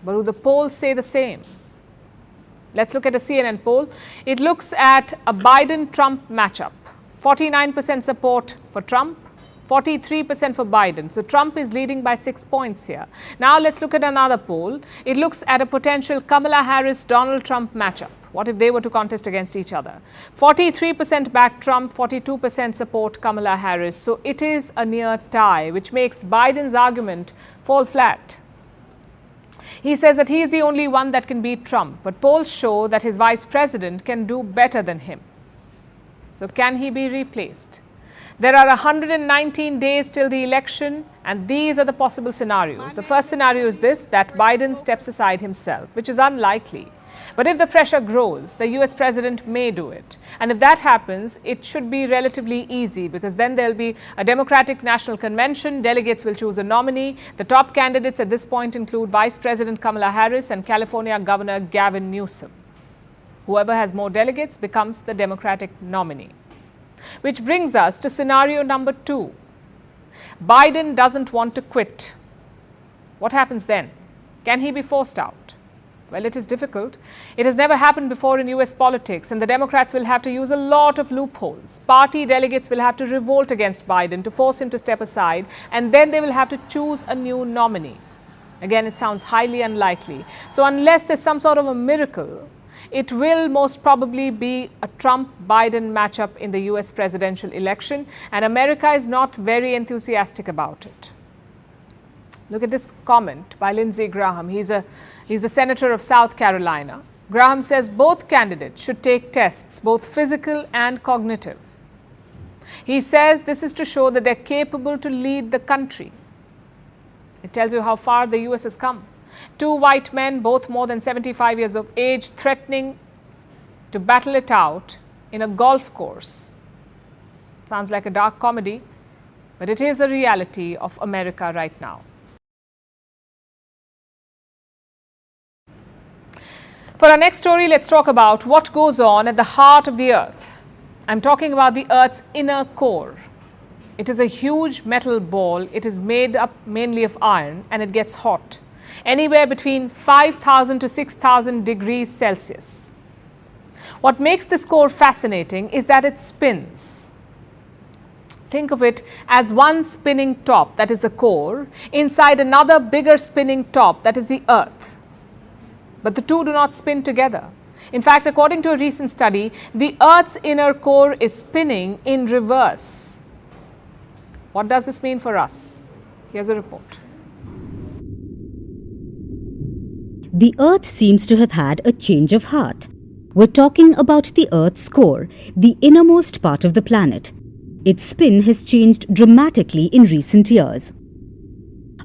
But do the polls say the same? Let's look at a CNN poll. It looks at a Biden-Trump matchup. 49% support for Trump, 43% for Biden. So Trump is leading by 6 points here. Now let's look at another poll. It looks at a potential Kamala Harris-Donald Trump matchup. What if they were to contest against each other? 43% back Trump, 42% support Kamala Harris. So it is a near tie, which makes Biden's argument fall flat. He says that he is the only one that can beat Trump, but polls show that his vice president can do better than him. So can he be replaced? There are 119 days till the election, and these are the possible scenarios. The first scenario is this, that Biden steps aside himself, which is unlikely. But if the pressure grows, the US president may do it. And if that happens, it should be relatively easy because then there'll be a Democratic National Convention. Delegates will choose a nominee. The top candidates at this point include Vice President Kamala Harris and California Governor Gavin Newsom. Whoever has more delegates becomes the Democratic nominee. Which brings us to scenario number 2. Biden doesn't want to quit. What happens then? Can he be forced out? Well, it is difficult. It has never happened before in US politics, and the Democrats will have to use a lot of loopholes. Party delegates will have to revolt against Biden to force him to step aside, and then they will have to choose a new nominee. Again, it sounds highly unlikely. So unless there's some sort of a miracle, it will most probably be a Trump-Biden matchup in the US presidential election, and America is not very enthusiastic about it. Look at this comment by Lindsey Graham. He's the senator of South Carolina. Graham says both candidates should take tests, both physical and cognitive. He says this is to show that they're capable to lead the country. It tells you how far the US has come. 2 white men, both more than 75 years of age, threatening to battle it out in a golf course. Sounds like a dark comedy, but it is a reality of America right now. For our next story, let's talk about what goes on at the heart of the Earth. I'm talking about the Earth's inner core. It is a huge metal ball. It is made up mainly of iron and it gets hot, anywhere between 5,000 to 6,000 degrees Celsius. What makes this core fascinating is that it spins. Think of it as one spinning top, that is the core, inside another bigger spinning top, that is the Earth. But the two do not spin together. In fact, according to a recent study, the Earth's inner core is spinning in reverse. What does this mean for us? Here's a report. The Earth seems to have had a change of heart. We're talking about the Earth's core, the innermost part of the planet. Its spin has changed dramatically in recent years.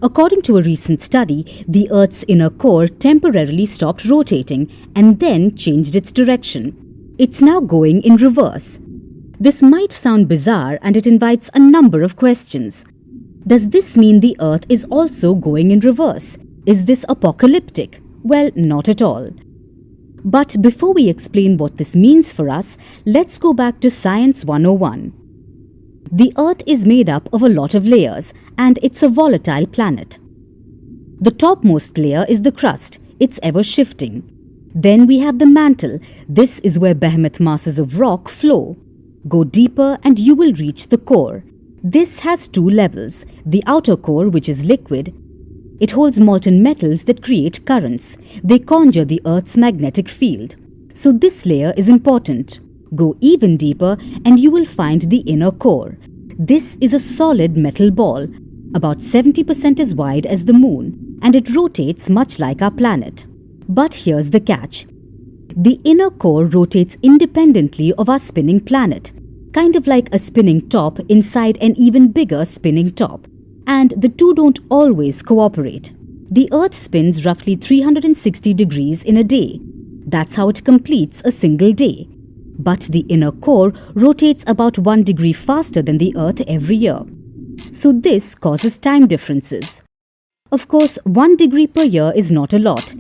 According to a recent study, the Earth's inner core temporarily stopped rotating and then changed its direction. It's now going in reverse. This might sound bizarre and it invites a number of questions. Does this mean the Earth is also going in reverse? Is this apocalyptic? Well, not at all. But before we explain what this means for us, let's go back to Science 101. The Earth is made up of a lot of layers, and it's a volatile planet. The topmost layer is the crust. It's ever shifting. Then we have the mantle. This is where behemoth masses of rock flow. Go deeper and you will reach the core. This has two levels. The outer core, which is liquid, it holds molten metals that create currents. They conjure the Earth's magnetic field. So this layer is important. Go even deeper and you will find the inner core. This is a solid metal ball. About 70% as wide as the moon, and it rotates much like our planet. But here's the catch. The inner core rotates independently of our spinning planet, kind of like a spinning top inside an even bigger spinning top. And the two don't always cooperate. The Earth spins roughly 360 degrees in a day. That's how it completes a single day. But the inner core rotates about 1 degree faster than the Earth every year. So this causes time differences. Of course, 1 degree per year is not a lot.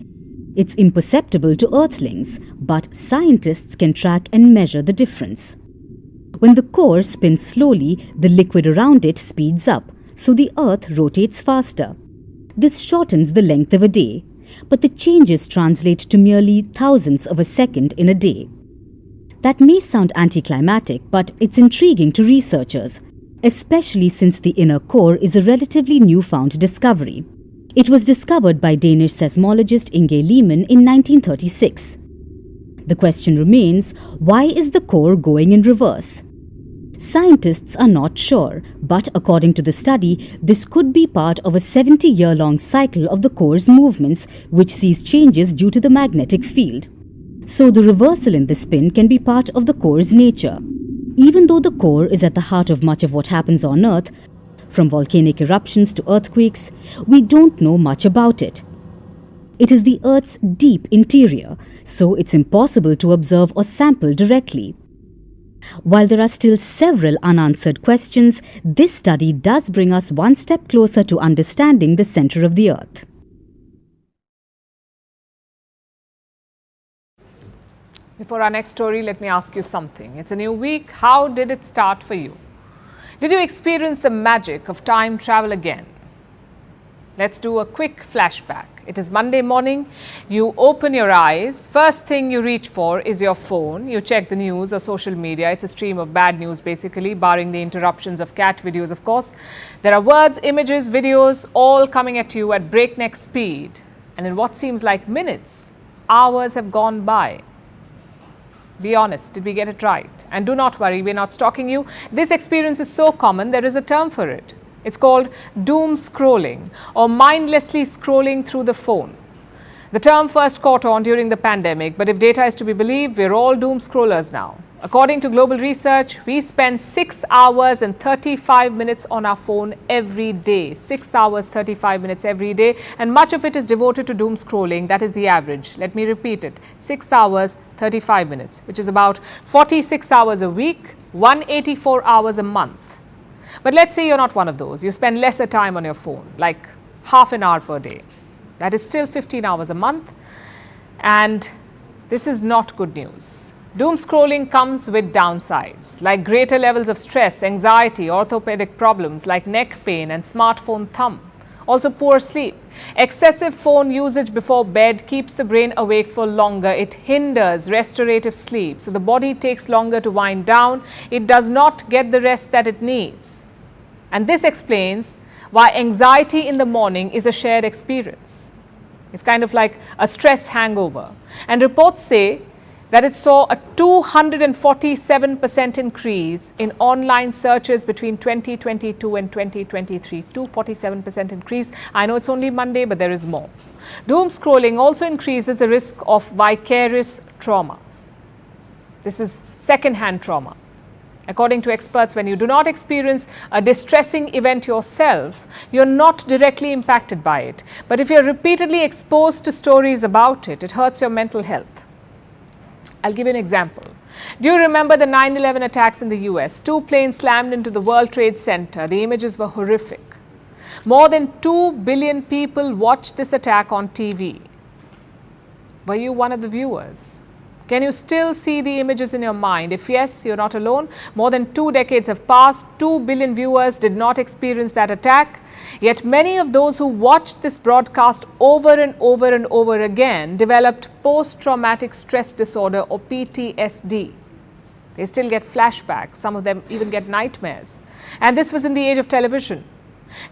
It's imperceptible to Earthlings, but scientists can track and measure the difference. When the core spins slowly, the liquid around it speeds up, so the Earth rotates faster. This shortens the length of a day, but the changes translate to merely thousandths of a second in a day. That may sound anticlimactic, but it's intriguing to researchers, especially since the inner core is a relatively newfound discovery. It was discovered by Danish seismologist Inge Lehmann in 1936. The question remains, why is the core going in reverse? Scientists are not sure, but according to the study, this could be part of a 70-year-long cycle of the core's movements, which sees changes due to the magnetic field. So the reversal in the spin can be part of the core's nature. Even though the core is at the heart of much of what happens on Earth, from volcanic eruptions to earthquakes, we don't know much about it. It is the Earth's deep interior, so it's impossible to observe or sample directly. While there are still several unanswered questions, this study does bring us one step closer to understanding the center of the Earth. Before our next story, let me ask you something. It's a new week. How did it start for you? Did you experience the magic of time travel again? Let's do a quick flashback. It is Monday morning. You open your eyes. First thing you reach for is your phone. You check the news or social media. It's a stream of bad news, basically, barring the interruptions of cat videos, of course. There are words, images, videos, all coming at you at breakneck speed. And in what seems like minutes, hours have gone by. Be honest, did we get it right? And do not worry, we're not stalking you. This experience is so common, there is a term for it. It's called doom scrolling or mindlessly scrolling through the phone. The term first caught on during the pandemic, but if data is to be believed, we're all doom scrollers now. According to global research, we spend 6 hours and 35 minutes on our phone every day. 6 hours, 35 minutes every day, and much of it is devoted to doom scrolling. That is the average. Let me repeat it. 6 hours, 35 minutes, which is about 46 hours a week, 184 hours a month. But let's say you're not one of those. You spend lesser time on your phone, like half an hour per day. That is still 15 hours a month. And this is not good news. Doom scrolling comes with downsides, like greater levels of stress, anxiety, orthopedic problems like neck pain and smartphone thumb. Also poor sleep. Excessive phone usage before bed keeps the brain awake for longer. It hinders restorative sleep, so the body takes longer to wind down. It does not get the rest that it needs. And this explains why anxiety in the morning is a shared experience. It's kind of like a stress hangover. And reports say that it saw a 247% increase in online searches between 2022 and 2023. 247% increase. I know it's only Monday, but there is more. Doom scrolling also increases the risk of vicarious trauma. This is second-hand trauma. According to experts, when you do not experience a distressing event yourself, you're not directly impacted by it. But if you're repeatedly exposed to stories about it, it hurts your mental health. I'll give you an example. Do you remember the 9/11 attacks in the US? 2 planes slammed into the World Trade Center. The images were horrific. More than 2 billion people watched this attack on TV. Were you one of the viewers? Can you still see the images in your mind? If yes, you're not alone. More than 2 decades have passed. 2 billion viewers did not experience that attack. Yet many of those who watched this broadcast over and over and over again developed post-traumatic stress disorder or PTSD. They still get flashbacks. Some of them even get nightmares. And this was in the age of television.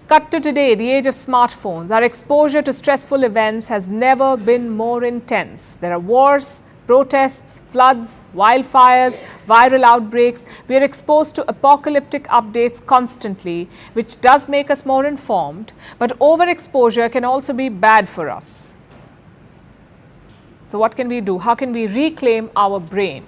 Cut to today, the age of smartphones. Our exposure to stressful events has never been more intense. There are wars, protests, floods, wildfires, viral outbreaks. We are exposed to apocalyptic updates constantly, which does make us more informed, but overexposure can also be bad for us. So what can we do? How can we reclaim our brain?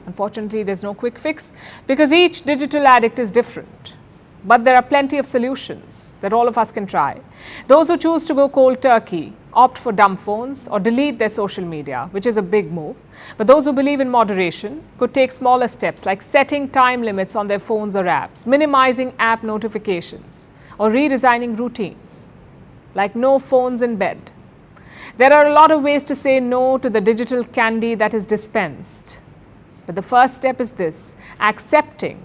Unfortunately, there's no quick fix because each digital addict is different. But there are plenty of solutions that all of us can try. Those who choose to go cold turkey, opt for dumb phones or delete their social media, which is a big move. But those who believe in moderation could take smaller steps like setting time limits on their phones or apps, minimizing app notifications, or redesigning routines, like no phones in bed. There are a lot of ways to say no to the digital candy that is dispensed. But the first step is this: accepting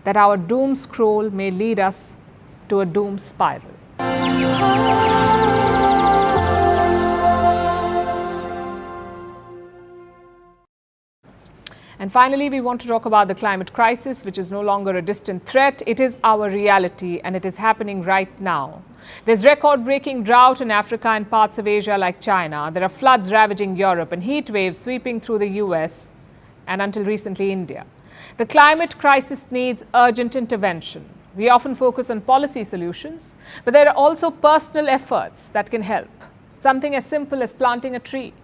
that our doom scroll may lead us to a doom spiral. And finally, we want to talk about the climate crisis, which is no longer a distant threat. It is our reality, and it is happening right now. There's record-breaking drought in Africa and parts of Asia like China. There are floods ravaging Europe and heat waves sweeping through the US and until recently India. The climate crisis needs urgent intervention. We often focus on policy solutions, but there are also personal efforts that can help. Something as simple as planting a tree.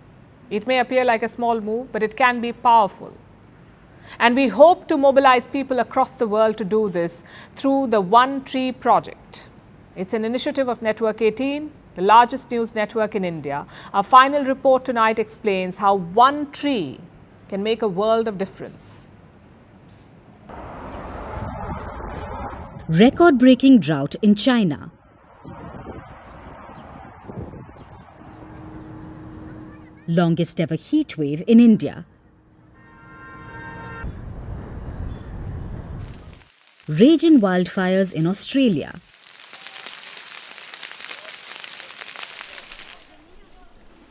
It may appear like a small move, but it can be powerful. And we hope to mobilize people across the world to do this through the One Tree Project. It's an initiative of Network 18, the largest news network in India. Our final report tonight explains how one tree can make a world of difference. Record-breaking drought in China. Longest ever heat wave in India. Raging wildfires in Australia.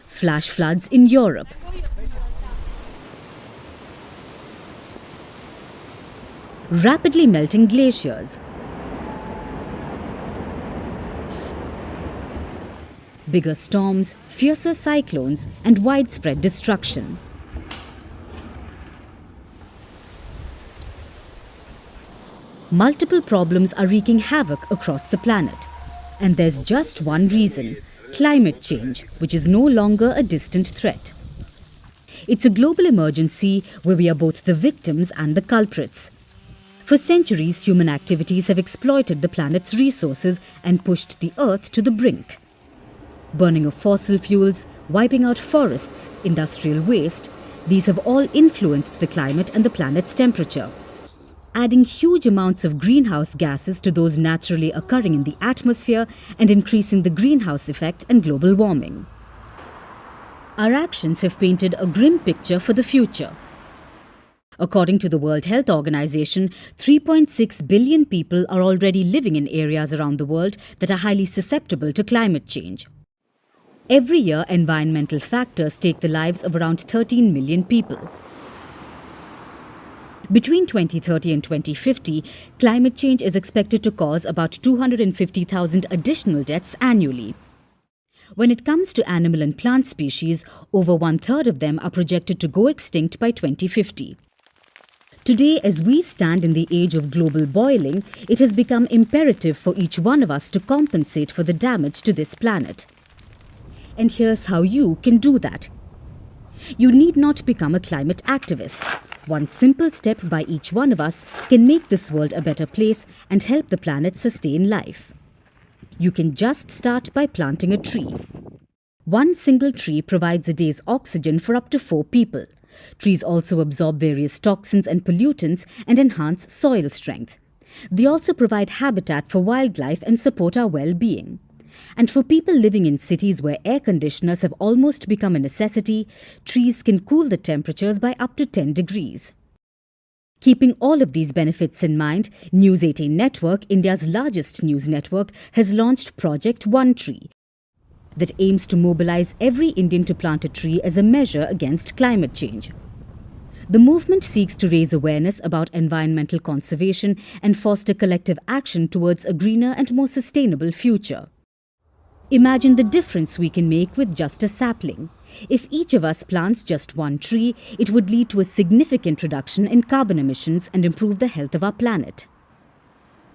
Flash floods in Europe. Rapidly melting glaciers. Bigger storms, fiercer cyclones, and widespread destruction. Multiple problems are wreaking havoc across the planet. And there's just one reason: climate change, which is no longer a distant threat. It's a global emergency where we are both the victims and the culprits. For centuries, human activities have exploited the planet's resources and pushed the Earth to the brink. Burning of fossil fuels, wiping out forests, industrial waste, these have all influenced the climate and the planet's temperature, adding huge amounts of greenhouse gases to those naturally occurring in the atmosphere and increasing the greenhouse effect and global warming. Our actions have painted a grim picture for the future, According to the World Health Organization, 3.6 billion people are already living in areas around the world that are highly susceptible to climate change. Every year, environmental factors take the lives of around 13 million people. Between 2030 and 2050, climate change is expected to cause about 250,000 additional deaths annually. When it comes to animal and plant species, over 1/3 of them are projected to go extinct by 2050. Today, as we stand in the age of global boiling, it has become imperative for each one of us to compensate for the damage to this planet. And here's how you can do that. You need not become a climate activist. One simple step by each one of us can make this world a better place and help the planet sustain life. You can just start by planting a tree. One single tree provides a day's oxygen for up to 4 people. Trees also absorb various toxins and pollutants and enhance soil strength. They also provide habitat for wildlife and support our well-being. And for people living in cities where air conditioners have almost become a necessity, trees can cool the temperatures by up to 10 degrees. Keeping all of these benefits in mind, News 18 Network, India's largest news network, has launched Project One Tree that aims to mobilize every Indian to plant a tree as a measure against climate change. The movement seeks to raise awareness about environmental conservation and foster collective action towards a greener and more sustainable future. Imagine the difference we can make with just a sapling. If each of us plants just one tree, it would lead to a significant reduction in carbon emissions and improve the health of our planet.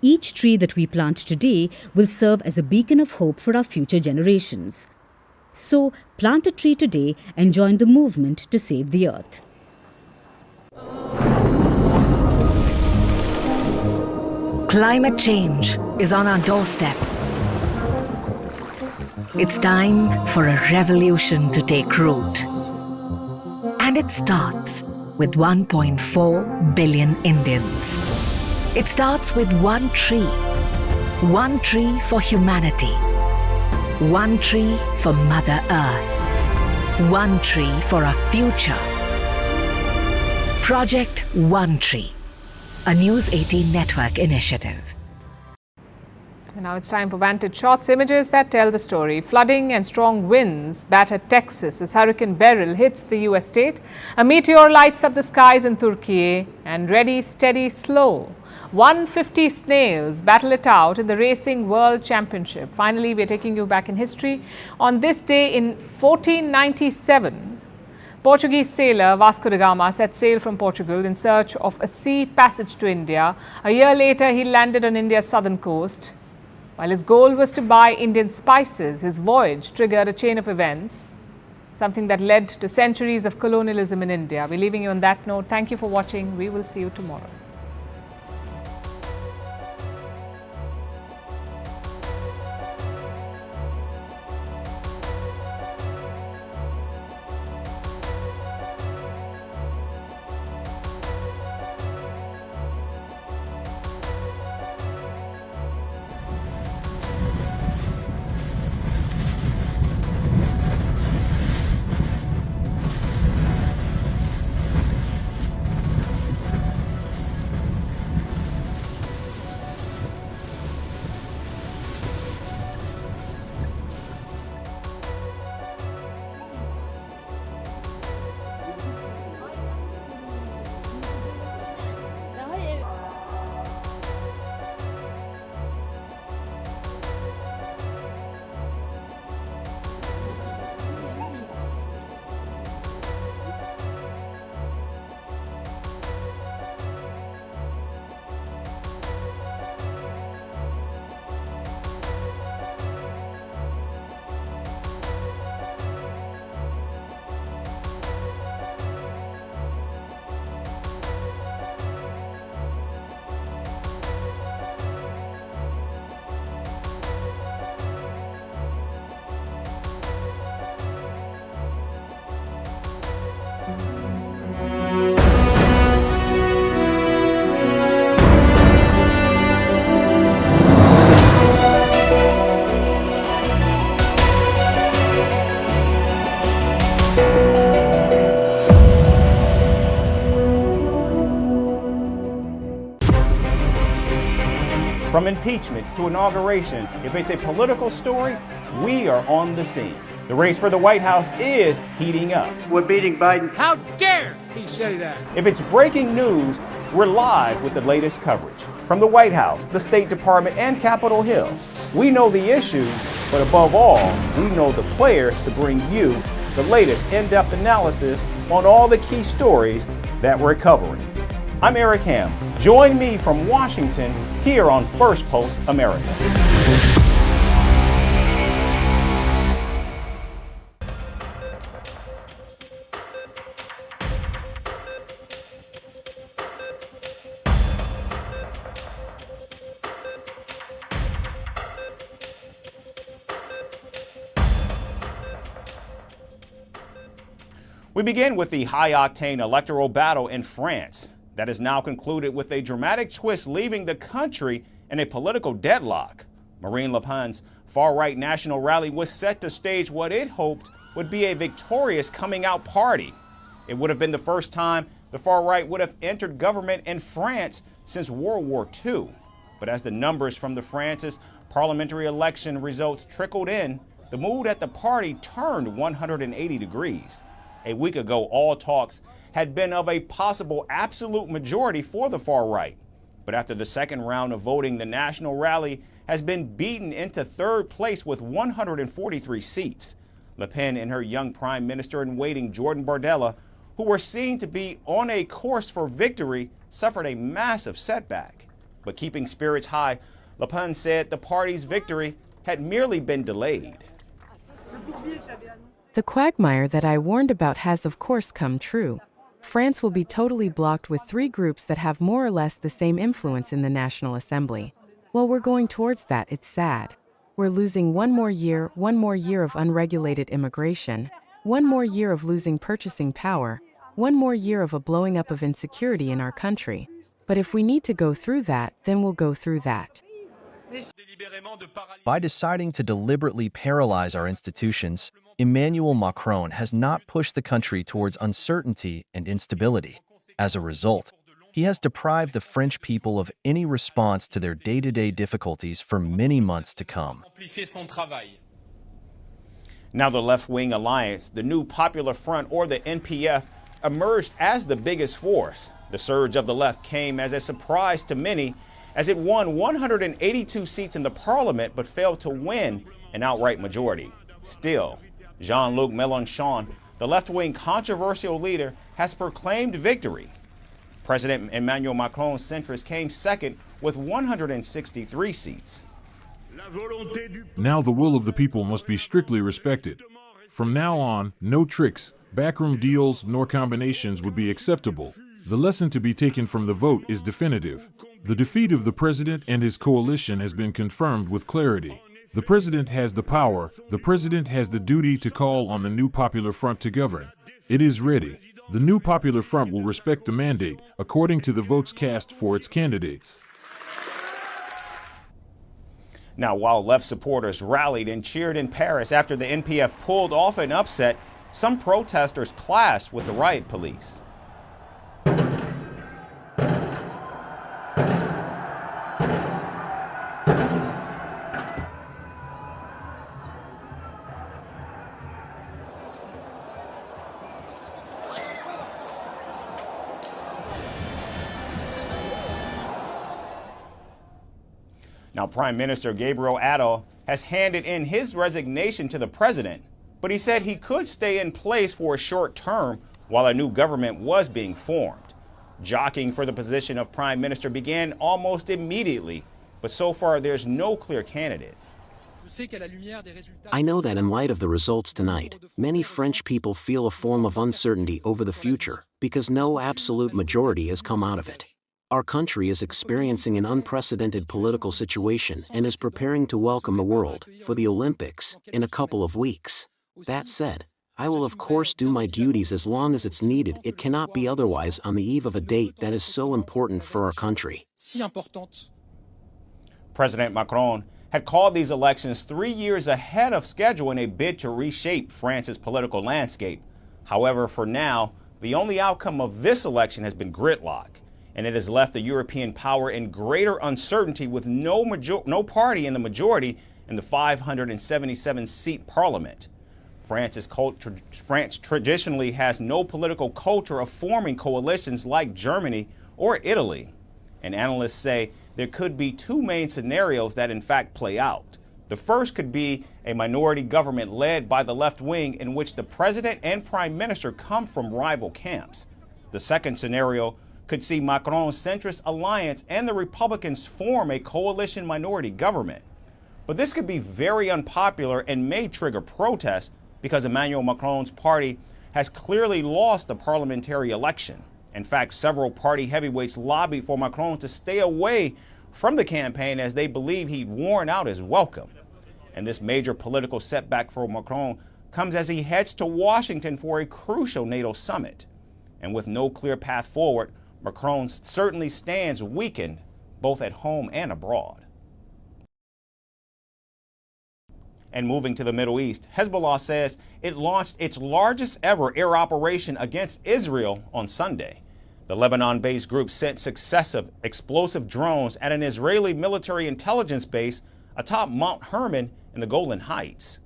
Each tree that we plant today will serve as a beacon of hope for our future generations. So, plant a tree today and join the movement to save the earth. Climate change is on our doorstep. It's time for a revolution to take root. And it starts with 1.4 billion Indians. It starts with one tree. One tree for humanity. One tree for Mother Earth. One tree for our future. Project One Tree, a News 18 Network initiative. And now it's time for Vantage Shots, images that tell the story. Flooding and strong winds batter Texas as Hurricane Beryl hits the US state. A meteor lights up the skies in Turkey, and ready, steady, slow. 150 snails battle it out in the Racing World Championship. Finally, we're taking you back in history. On this day in 1497, Portuguese sailor Vasco da Gama set sail from Portugal in search of a sea passage to India. A year later, he landed on India's southern coast. While his goal was to buy Indian spices, his voyage triggered a chain of events, something that led to centuries of colonialism in India. We're leaving you on that note. Thank you for watching. We will see you tomorrow. From impeachments to inaugurations, if it's a political story, we are on the scene. The race for the White House is heating up. We're beating Biden. How dare he say that? If it's breaking news, we're live with the latest coverage. From the White House, the State Department, and Capitol Hill, we know the issues, but above all, we know the players to bring you the latest in-depth analysis on all the key stories that we're covering. I'm Eric Ham. Join me from Washington here on Firstpost America. We begin with the high-octane electoral battle in France that is now concluded with a dramatic twist leaving the country in a political deadlock. Marine Le Pen's far-right national rally was set to stage what it hoped would be a victorious coming-out party. It would have been the first time the far-right would have entered government in France since World War II. But as the numbers from the France's parliamentary election results trickled in, the mood at the party turned 180 degrees. A week ago, all talks had been of a possible absolute majority for the far right. But after the second round of voting, the national rally has been beaten into third place with 143 seats. Le Pen and her young prime minister in waiting, Jordan Bardella, who were seen to be on a course for victory, suffered a massive setback. But keeping spirits high, Le Pen said the party's victory had merely been delayed. The quagmire that I warned about has of course come true. France will be totally blocked with three groups that have more or less the same influence in the National Assembly. Well, we're going towards that, it's sad. We're losing one more year of unregulated immigration, one more year of losing purchasing power, one more year of a blowing up of insecurity in our country. But if we need to go through that, then we'll go through that. By deciding to deliberately paralyze our institutions, Emmanuel Macron has not pushed the country towards uncertainty and instability. As a result, he has deprived the French people of any response to their day-to-day difficulties for many months to come. Now the left-wing alliance, the New Popular Front, or the NPF, emerged as the biggest force. The surge of the left came as a surprise to many, as it won 182 seats in the parliament but failed to win an outright majority. Still, Jean-Luc Mélenchon, the left-wing controversial leader, has proclaimed victory. President Emmanuel Macron's centrist came second with 163 seats. Now the will of the people must be strictly respected. From now on, no tricks, backroom deals, nor combinations would be acceptable. The lesson to be taken from the vote is definitive. The defeat of the president and his coalition has been confirmed with clarity. The president has the power, the president has the duty to call on the New Popular Front to govern. It is ready. The New Popular Front will respect the mandate according to the votes cast for its candidates. Now, while left supporters rallied and cheered in Paris after the NPF pulled off an upset, some protesters clashed with the riot police. Now, Prime Minister Gabriel Attal has handed in his resignation to the president, but he said he could stay in place for a short term while a new government was being formed. Jockeying for the position of prime minister began almost immediately, but so far there's no clear candidate. I know that in light of the results tonight, many French people feel a form of uncertainty over the future because no absolute majority has come out of it. Our country is experiencing an unprecedented political situation and is preparing to welcome the world for the Olympics in a couple of weeks. That said, I will of course do my duties as long as it's needed. It cannot be otherwise on the eve of a date that is so important for our country. President Macron had called these elections 3 years ahead of schedule in a bid to reshape France's political landscape. However, for now, the only outcome of this election has been gridlock. and it has left the European power in greater uncertainty with no party in the majority in the 577-seat parliament. France traditionally has no political culture of forming coalitions like Germany or Italy, and analysts say there could be two main scenarios that in fact play out. The first could be a minority government led by the left wing in which the president and prime minister come from rival camps. The second scenario could see Macron's centrist alliance and the Republicans form a coalition minority government. But this could be very unpopular and may trigger protests because Emmanuel Macron's party has clearly lost the parliamentary election. In fact, several party heavyweights lobbied for Macron to stay away from the campaign as they believe he'd worn out his welcome. And this major political setback for Macron comes as he heads to Washington for a crucial NATO summit. And with no clear path forward, Macron certainly stands weakened both at home and abroad. And moving to the Middle East, Hezbollah says it launched its largest ever air operation against Israel on Sunday. The Lebanon-based group sent successive explosive drones at an Israeli military intelligence base atop Mount Hermon in the Golan Heights.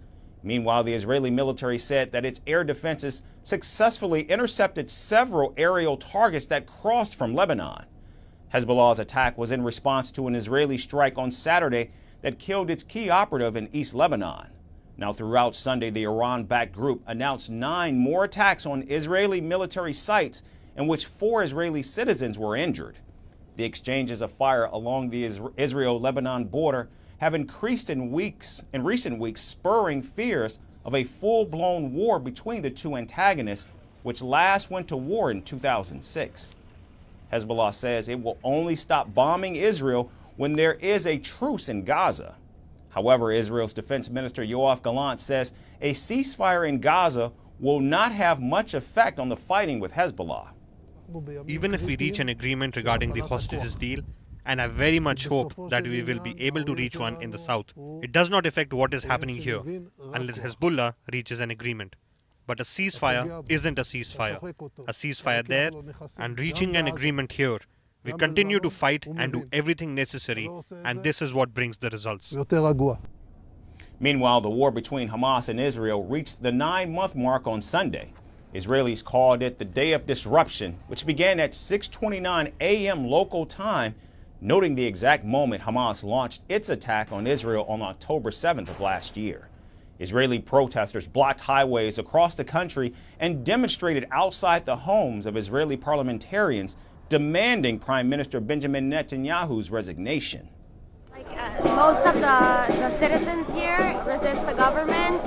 Meanwhile, the Israeli military said that its air defenses successfully intercepted several aerial targets that crossed from Lebanon. Hezbollah's attack was in response to an Israeli strike on Saturday that killed its key operative in East Lebanon. Now, throughout Sunday, the Iran-backed group announced 9 more attacks on Israeli military sites in which 4 Israeli citizens were injured. The exchanges of fire along the Israel-Lebanon border have increased in recent weeks, spurring fears of a full-blown war between the two antagonists, which last went to war in 2006. Hezbollah says it will only stop bombing Israel when there is a truce in Gaza. However, Israel's Defense Minister Yoav Gallant says a ceasefire in Gaza will not have much effect on the fighting with Hezbollah. Even if we reach an agreement regarding the hostages deal, and I very much hope that we will be able to reach one in the south, it does not affect what is happening here, unless Hezbollah reaches an agreement. But a ceasefire isn't a ceasefire. A ceasefire there, and reaching an agreement here. We continue to fight and do everything necessary, and this is what brings the results. Meanwhile, the war between Hamas and Israel reached the 9-month mark on Sunday. Israelis called it the Day of Disruption, which began at 6:29 a.m. local time, noting the exact moment Hamas launched its attack on Israel on October 7th of last year. Israeli protesters blocked highways across the country and demonstrated outside the homes of Israeli parliamentarians, demanding Prime Minister Benjamin Netanyahu's resignation. Most of the citizens here resist the government,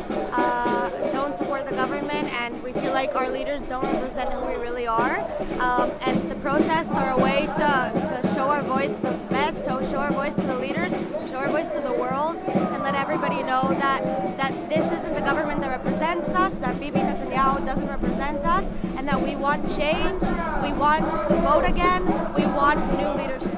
don't support the government, and we feel like our leaders don't represent who we really are. And the protests are a way to show our voice the best, to show our voice to the leaders, show our voice to the world, and let everybody know that this isn't the government that represents us, that Bibi Netanyahu doesn't represent us, and that we want change, we want to vote again, we want new leadership.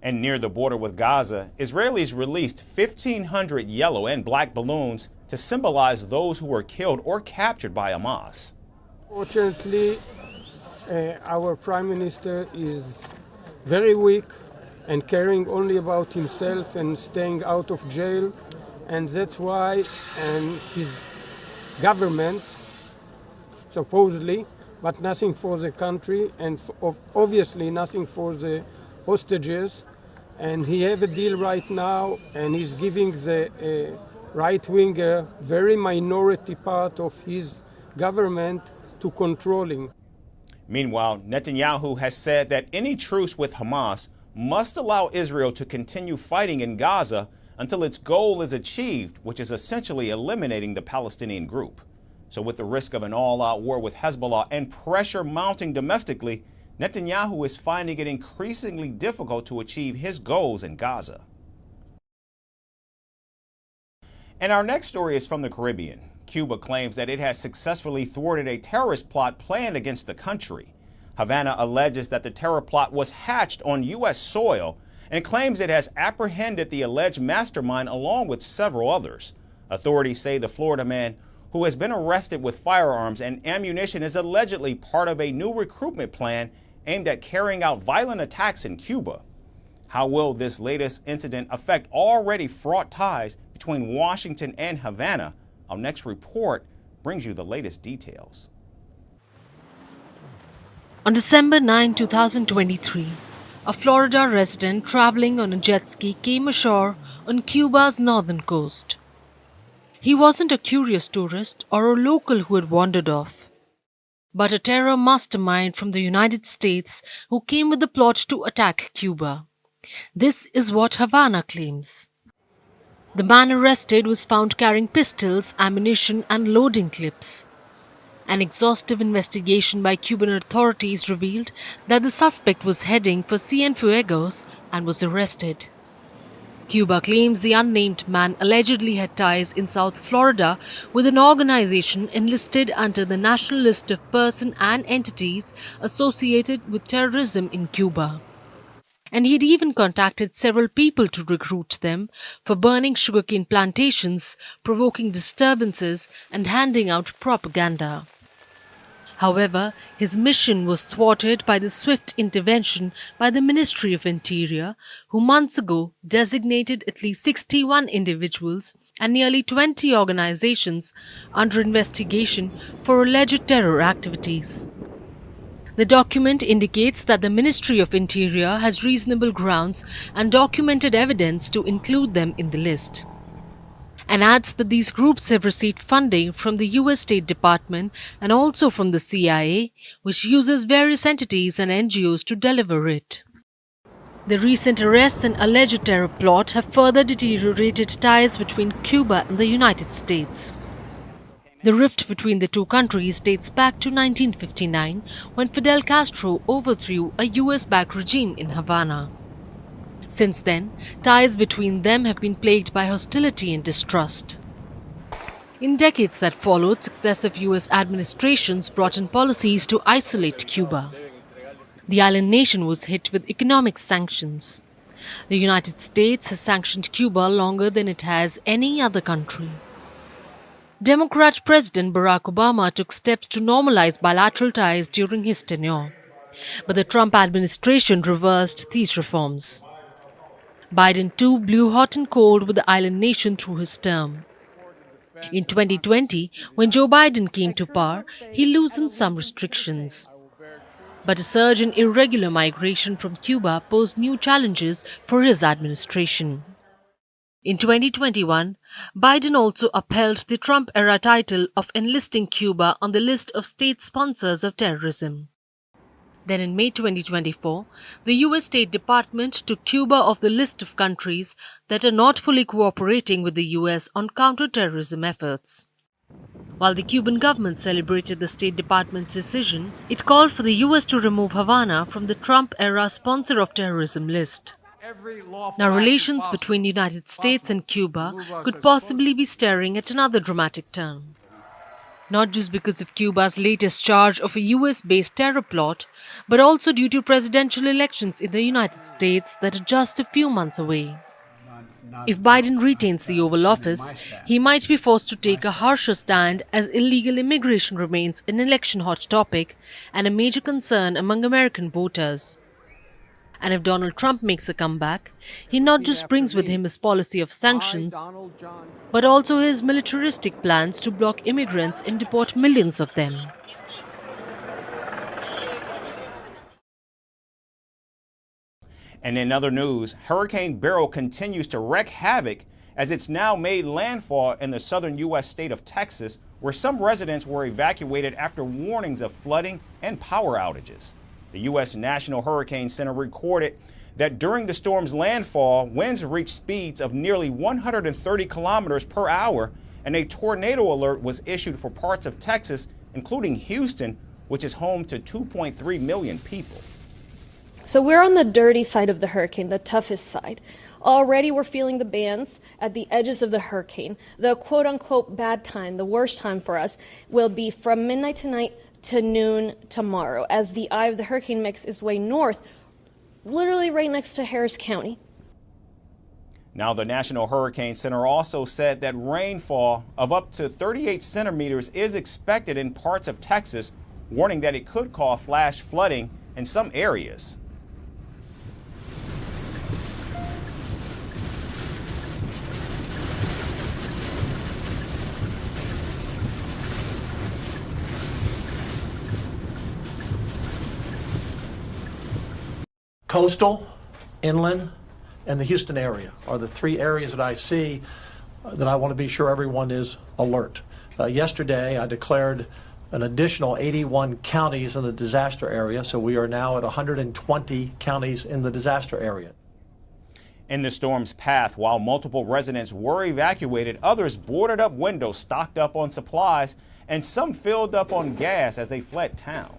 And near the border with Gaza, Israelis released 1,500 yellow and black balloons to symbolize those who were killed or captured by Hamas. Fortunately, our Prime Minister is very weak and caring only about himself and staying out of jail, and that's why his government, supposedly, but nothing for the country and obviously nothing for the hostages. And he have a deal right now, and he's giving the right-winger, very minority part of his government to controlling. Meanwhile, Netanyahu has said that any truce with Hamas must allow Israel to continue fighting in Gaza until its goal is achieved, which is essentially eliminating the Palestinian group. So with the risk of an all-out war with Hezbollah and pressure mounting domestically, Netanyahu is finding it increasingly difficult to achieve his goals in Gaza. And our next story is from the Caribbean. Cuba claims that it has successfully thwarted a terrorist plot planned against the country. Havana alleges that the terror plot was hatched on U.S. soil and claims it has apprehended the alleged mastermind along with several others. Authorities say the Florida man, who has been arrested with firearms and ammunition, is allegedly part of a new recruitment plan aimed at carrying out violent attacks in Cuba. How will this latest incident affect already fraught ties between Washington and Havana? Our next report brings you the latest details. On December 9, 2023, a Florida resident traveling on a jet ski came ashore on Cuba's northern coast. He wasn't a curious tourist or a local who had wandered off, but a terror mastermind from the United States who came with the plot to attack Cuba. This is what Havana claims. The man arrested was found carrying pistols, ammunition, and loading clips. An exhaustive investigation by Cuban authorities revealed that the suspect was heading for Cienfuegos and was arrested. Cuba claims the unnamed man allegedly had ties in South Florida with an organization enlisted under the National List of Persons and Entities Associated with Terrorism in Cuba. And he had even contacted several people to recruit them for burning sugarcane plantations, provoking disturbances, and handing out propaganda. However, his mission was thwarted by the swift intervention by the Ministry of Interior, who months ago designated at least 61 individuals and nearly 20 organizations under investigation for alleged terror activities. The document indicates that the Ministry of Interior has reasonable grounds and documented evidence to include them in the list, and adds that these groups have received funding from the US State Department and also from the CIA, which uses various entities and NGOs to deliver it. The recent arrests and alleged terror plot have further deteriorated ties between Cuba and the United States. The rift between the two countries dates back to 1959, when Fidel Castro overthrew a US-backed regime in Havana. Since then, ties between them have been plagued by hostility and distrust. In decades that followed, successive US administrations brought in policies to isolate Cuba. The island nation was hit with economic sanctions. The United States has sanctioned Cuba longer than it has any other country. Democrat President Barack Obama took steps to normalize bilateral ties during his tenure, but the Trump administration reversed these reforms. Biden too blew hot and cold with the island nation through his term. In 2020, when Joe Biden came to power, he loosened some restrictions. But a surge in irregular migration from Cuba posed new challenges for his administration. In 2021, Biden also upheld the Trump-era title of enlisting Cuba on the list of state sponsors of terrorism. Then in May 2024, the US State Department took Cuba off the list of countries that are not fully cooperating with the US on counter-terrorism efforts. While the Cuban government celebrated the State Department's decision, it called for the US to remove Havana from the Trump-era sponsor of terrorism list. Now, relations between the United States and Cuba could possibly be staring at another dramatic turn. Not just because of Cuba's latest charge of a US-based terror plot, but also due to presidential elections in the United States that are just a few months away. If Biden retains the Oval Office, he might be forced to take a harsher stand as illegal immigration remains an election hot topic and a major concern among American voters. And if Donald Trump makes a comeback, he not just brings with him his policy of sanctions, but also his militaristic plans to block immigrants and deport millions of them. And in other news, Hurricane Beryl continues to wreak havoc as it's now made landfall in the southern U.S. state of Texas, where some residents were evacuated after warnings of flooding and power outages. The U.S. National Hurricane Center recorded that during the storm's landfall, winds reached speeds of nearly 130 kilometers per hour, and a tornado alert was issued for parts of Texas, including Houston, which is home to 2.3 million people. So we're on the dirty side of the hurricane, the toughest side. Already we're feeling the bands at the edges of the hurricane. The quote-unquote bad time, the worst time for us, will be from midnight tonight to noon tomorrow, as the eye of the hurricane makes its way north, literally right next to Harris County. Now, the National Hurricane Center also said that rainfall of up to 38 centimeters is expected in parts of Texas, warning that it could cause flash flooding in some areas. Coastal, inland, and the Houston area are the three areas that I see that I want to be sure everyone is alert. Yesterday, I declared an additional 81 counties in the disaster area, so we are now at 120 counties in the disaster area. In the storm's path, while multiple residents were evacuated, others boarded up windows, stocked up on supplies, and some filled up on gas as they fled town.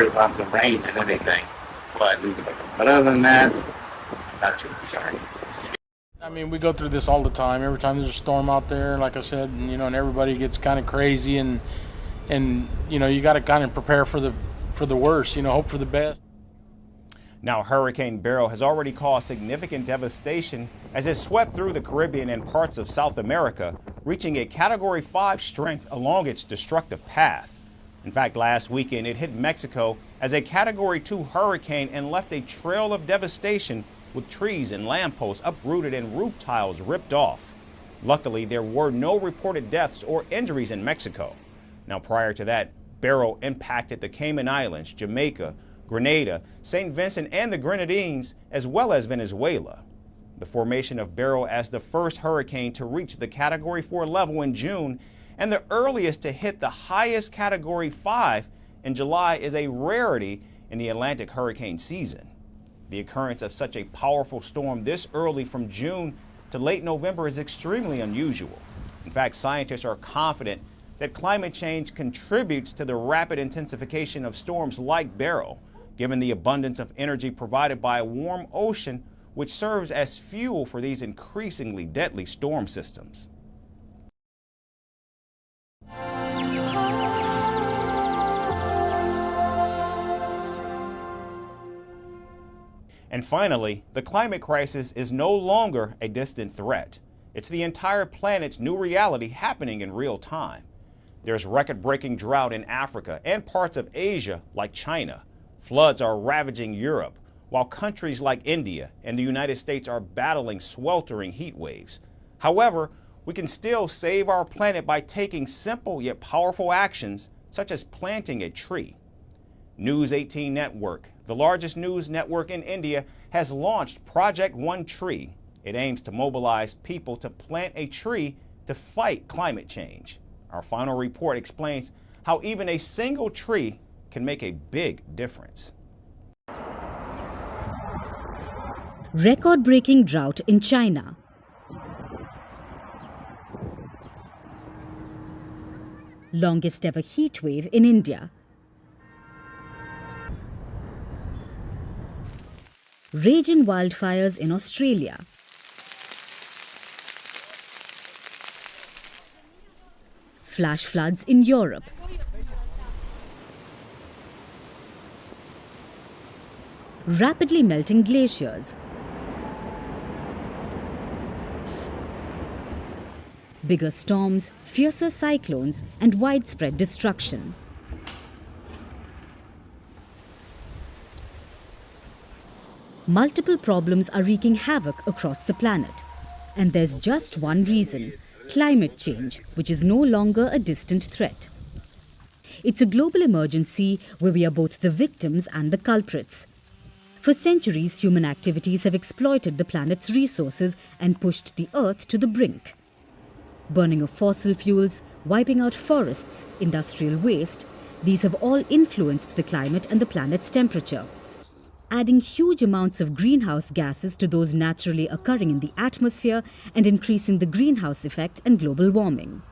About the rain and anything, flood. But other than that, not too concerned. I mean, we go through this all the time. Every time there's a storm out there, like I said, and everybody gets kind of crazy, and you got to kind of prepare for the worst. Hope for the best. Now, Hurricane Beryl has already caused significant devastation as it swept through the Caribbean and parts of South America, reaching a Category 5 strength along its destructive path. In fact, last weekend, it hit Mexico as a Category 2 hurricane and left a trail of devastation with trees and lampposts uprooted and roof tiles ripped off. Luckily, there were no reported deaths or injuries in Mexico. Now, prior to that, Beryl impacted the Cayman Islands, Jamaica, Grenada, St. Vincent and the Grenadines, as well as Venezuela. The formation of Beryl as the first hurricane to reach the Category 4 level in June and the earliest to hit the highest Category 5 in July is a rarity in the Atlantic hurricane season. The occurrence of such a powerful storm this early from June to late November is extremely unusual. In fact, scientists are confident that climate change contributes to the rapid intensification of storms like Beryl, given the abundance of energy provided by a warm ocean, which serves as fuel for these increasingly deadly storm systems. And finally, the climate crisis is no longer a distant threat. It's the entire planet's new reality happening in real time. There's record-breaking drought in Africa and parts of Asia like China. Floods are ravaging Europe, while countries like India and the United States are battling sweltering heat waves. However, we can still save our planet by taking simple yet powerful actions, such as planting a tree. News 18 Network, the largest news network in India, has launched Project One Tree. It aims to mobilize people to plant a tree to fight climate change. Our final report explains how even a single tree can make a big difference. Record-breaking drought in China. Longest ever heat wave in India. Raging wildfires in Australia. Flash floods in Europe. Rapidly melting glaciers. Bigger storms, fiercer cyclones, and widespread destruction. Multiple problems are wreaking havoc across the planet. And there's just one reason: climate change, which is no longer a distant threat. It's a global emergency where we are both the victims and the culprits. For centuries, human activities have exploited the planet's resources and pushed the Earth to the brink. Burning of fossil fuels, wiping out forests, industrial waste, these have all influenced the climate and the planet's temperature, adding huge amounts of greenhouse gases to those naturally occurring in the atmosphere and increasing the greenhouse effect and global warming.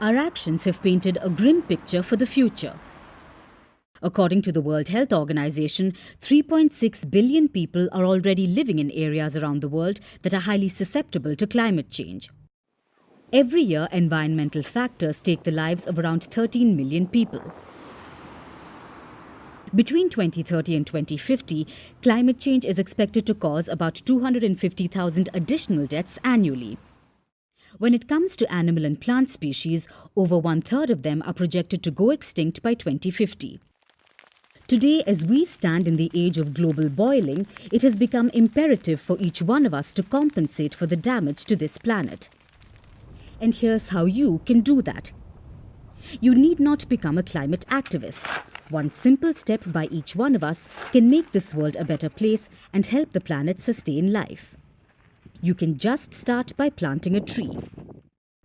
Our actions have painted a grim picture for the future. According to the World Health Organization, 3.6 billion people are already living in areas around the world that are highly susceptible to climate change. Every year, environmental factors take the lives of around 13 million people. Between 2030 and 2050, climate change is expected to cause about 250,000 additional deaths annually. When it comes to animal and plant species, over one-third of them are projected to go extinct by 2050. Today, as we stand in the age of global boiling, it has become imperative for each one of us to compensate for the damage to this planet. And here's how you can do that. You need not become a climate activist. One simple step by each one of us can make this world a better place and help the planet sustain life. You can just start by planting a tree.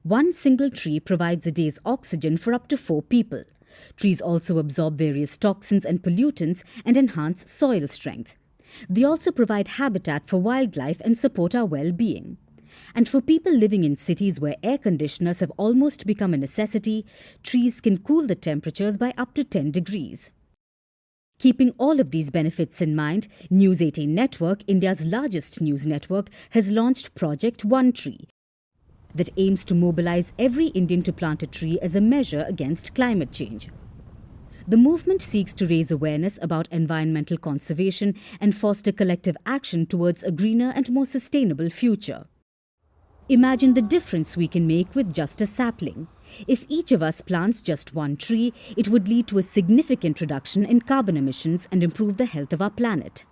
One single tree provides a day's oxygen for up to 4 people. Trees also absorb various toxins and pollutants and enhance soil strength. They also provide habitat for wildlife and support our well-being. And for people living in cities where air conditioners have almost become a necessity, trees can cool the temperatures by up to 10 degrees. Keeping all of these benefits in mind, News 18 Network, India's largest news network, has launched Project One Tree that aims to mobilize every Indian to plant a tree as a measure against climate change. The movement seeks to raise awareness about environmental conservation and foster collective action towards a greener and more sustainable future. Imagine the difference we can make with just a sapling. If each of us plants just one tree, it would lead to a significant reduction in carbon emissions and improve the health of our planet.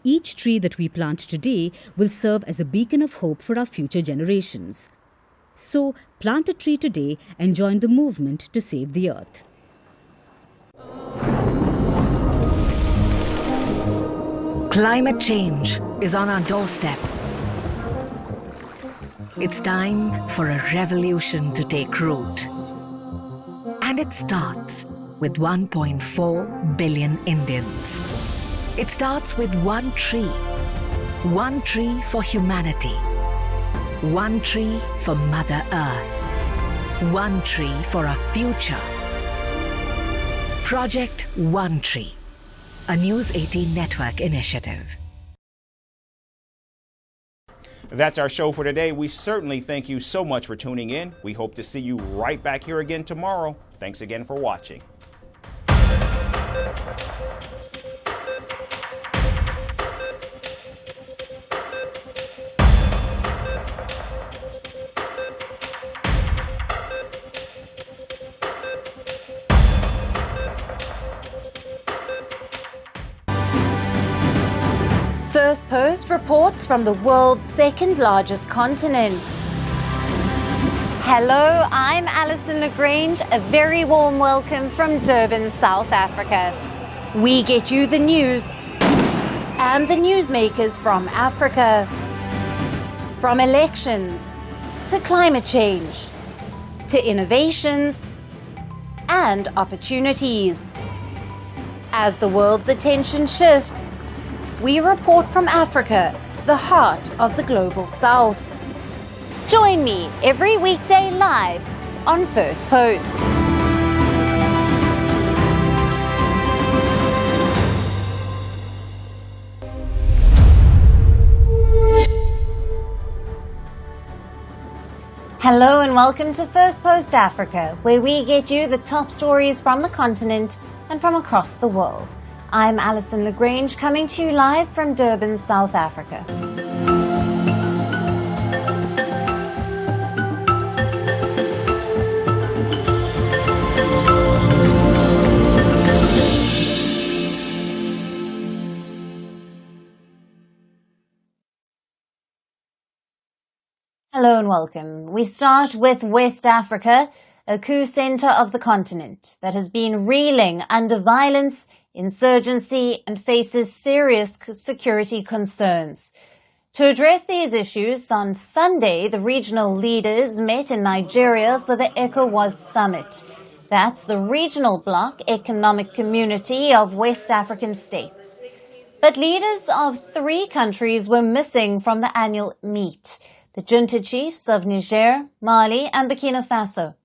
Each tree that we plant today will serve as a beacon of hope for our future generations. So, plant a tree today and join the movement to save the earth. Climate change is on our doorstep. It's time for a revolution to take root. And it starts with 1.4 billion Indians. It starts with one tree for humanity, one tree for Mother Earth, one tree for our future. Project One Tree, a News 18 Network initiative. That's our show for today. We certainly thank you so much for tuning in. We hope to see you right back here again tomorrow. Thanks again for watching. Firstpost reports from the world's second largest continent. Hello, I'm Alison LaGrange. A very warm welcome from Durban, South Africa. We get you the news and the newsmakers from Africa. From elections to climate change to innovations and opportunities. As the world's attention shifts, we report from Africa, the heart of the global south. Join me every weekday live on Firstpost. Hello and welcome to Firstpost Africa, where we get you the top stories from the continent and from across the world. I'm Alison LaGrange, coming to you live from Durban, South Africa. Hello and welcome. We start with West Africa, a coup centre of the continent that has been reeling under violence, insurgency and faces serious security concerns. To address these issues, on Sunday, the regional leaders met in Nigeria for the ECOWAS Summit. That's the regional bloc economic community of West African states. But leaders of 3 countries were missing from the annual meet: the junta chiefs of Niger, Mali and Burkina Faso.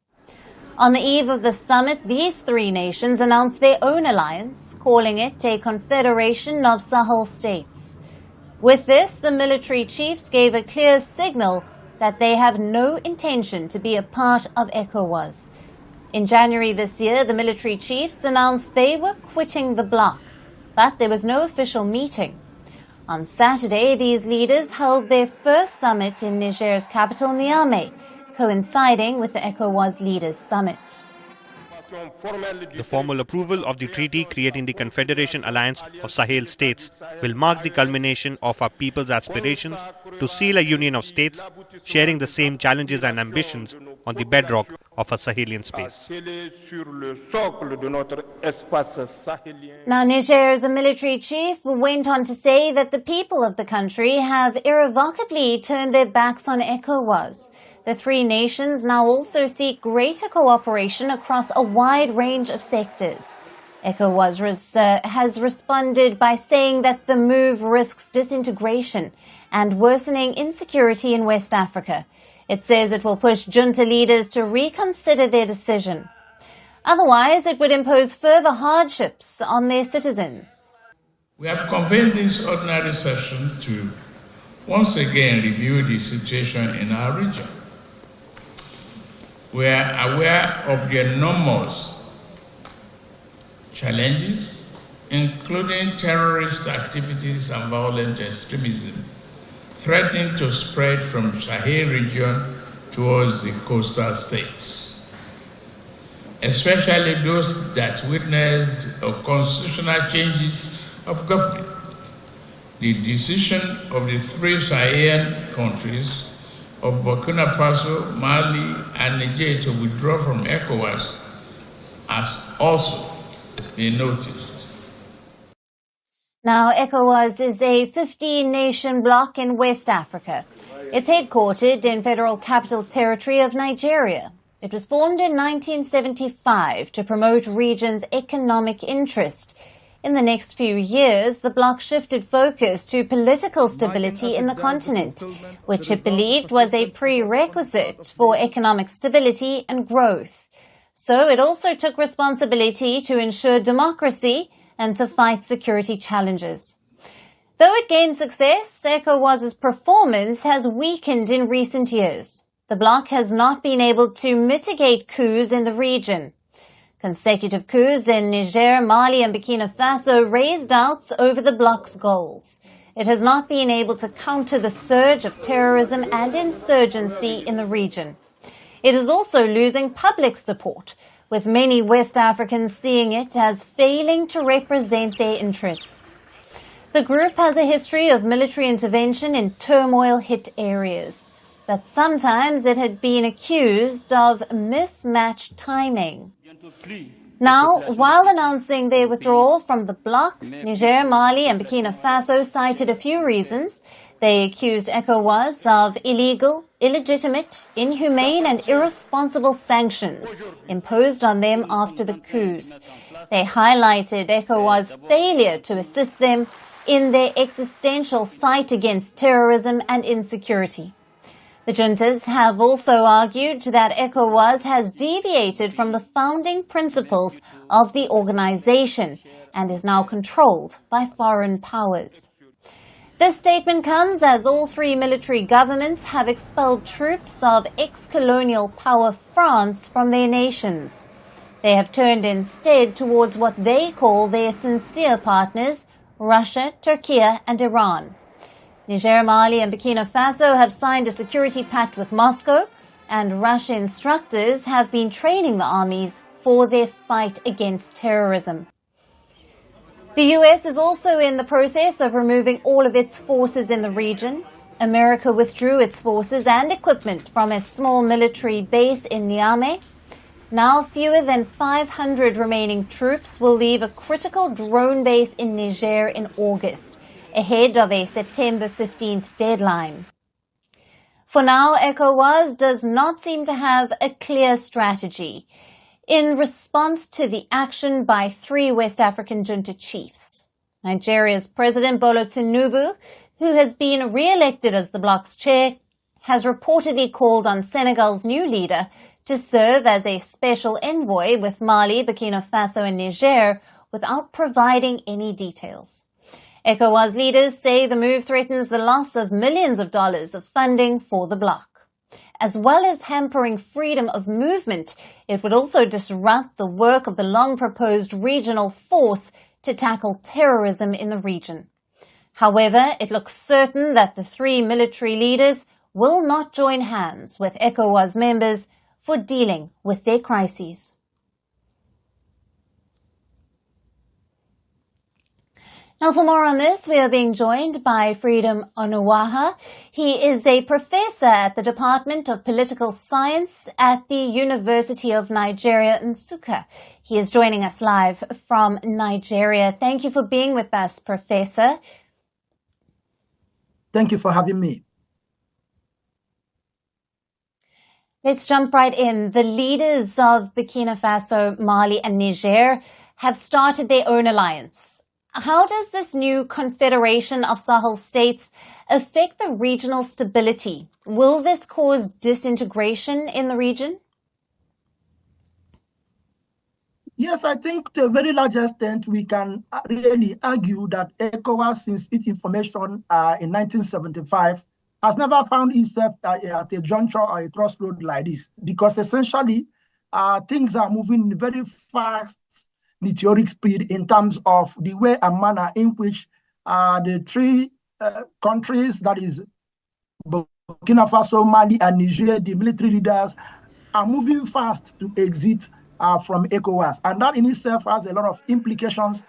On the eve of the summit, these three nations announced their own alliance, calling it a confederation of Sahel states. With this, the military chiefs gave a clear signal that they have no intention to be a part of ECOWAS. In January this year, the military chiefs announced they were quitting the bloc, but there was no official meeting. On Saturday, these leaders held their first summit in Niger's capital, Niamey, coinciding with the ECOWAS Leaders Summit. The formal approval of the treaty creating the Confederation Alliance of Sahel states will mark the culmination of our people's aspirations to seal a union of states sharing the same challenges and ambitions on the bedrock of a Sahelian space. Now, Niger's military chief went on to say that the people of the country have irrevocably turned their backs on ECOWAS. The three nations now also seek greater cooperation across a wide range of sectors. ECOWAS has responded by saying that the move risks disintegration and worsening insecurity in West Africa. It says it will push junta leaders to reconsider their decision. Otherwise, it would impose further hardships on their citizens. We have convened this ordinary session to once again review the situation in our region. We are aware of the enormous challenges, including terrorist activities and violent extremism, threatening to spread from Sahel region towards the coastal states, especially those that witnessed constitutional changes of government. The decision of the three Sahel countries of Burkina Faso, Mali, and Niger to withdraw from ECOWAS has also been noticed. Now, ECOWAS is a 15-nation bloc in West Africa. It's headquartered in Federal Capital Territory of Nigeria. It was formed in 1975 to promote region's economic interest. In the next few years, the bloc shifted focus to political stability in the continent, which it believed was a prerequisite for economic stability and growth. So it also took responsibility to ensure democracy and to fight security challenges. Though it gained success, ECOWAS's performance has weakened in recent years. The bloc has not been able to mitigate coups in the region. Consecutive coups in Niger, Mali and Burkina Faso raised doubts over the bloc's goals. It has not been able to counter the surge of terrorism and insurgency in the region. It is also losing public support, with many West Africans seeing it as failing to represent their interests. The group has a history of military intervention in turmoil-hit areas, but sometimes it had been accused of mismatched timing. Now, while announcing their withdrawal from the bloc, Niger, Mali and Burkina Faso cited a few reasons. They accused ECOWAS of illegal, illegitimate, inhumane and irresponsible sanctions imposed on them after the coups. They highlighted ECOWAS' failure to assist them in their existential fight against terrorism and insecurity. The juntas have also argued that ECOWAS has deviated from the founding principles of the organization and is now controlled by foreign powers. This statement comes as all three military governments have expelled troops of ex-colonial power France from their nations. They have turned instead towards what they call their sincere partners, Russia, Turkey and Iran. Niger, Mali and Burkina Faso have signed a security pact with Moscow, and Russian instructors have been training the armies for their fight against terrorism. The US is also in the process of removing all of its forces in the region. America withdrew its forces and equipment from a small military base in Niamey. Now fewer than 500 remaining troops will leave a critical drone base in Niger in August, ahead of a September 15th deadline. For now, ECOWAS does not seem to have a clear strategy in response to the action by three West African junta chiefs. Nigeria's President Bola Tinubu, who has been re-elected as the bloc's chair, has reportedly called on Senegal's new leader to serve as a special envoy with Mali, Burkina Faso and Niger without providing any details. ECOWAS leaders say the move threatens the loss of millions of dollars of funding for the bloc. As well as hampering freedom of movement, it would also disrupt the work of the long-proposed regional force to tackle terrorism in the region. However, it looks certain that the three military leaders will not join hands with ECOWAS members for dealing with their crises. Now, for more on this, we are being joined by Freedom Onuwaha. He is a professor at the Department of Political Science at the University of Nigeria, Nsukka. He is joining us live from Nigeria. Thank you for being with us, Professor. Thank you for having me. Let's jump right in. The leaders of Burkina Faso, Mali and Niger have started their own alliance. How does this new confederation of Sahel states affect the regional stability? Will this cause disintegration in the region? Yes, I think to a very large extent we can really argue that ECOWAS, since its formation in 1975, has never found itself at a juncture or a crossroad like this, because essentially things are moving very fast, meteoric speed in terms of the way and manner in which the three countries, that is Burkina Faso, Mali, and Niger, the military leaders are moving fast to exit from ECOWAS. And that in itself has a lot of implications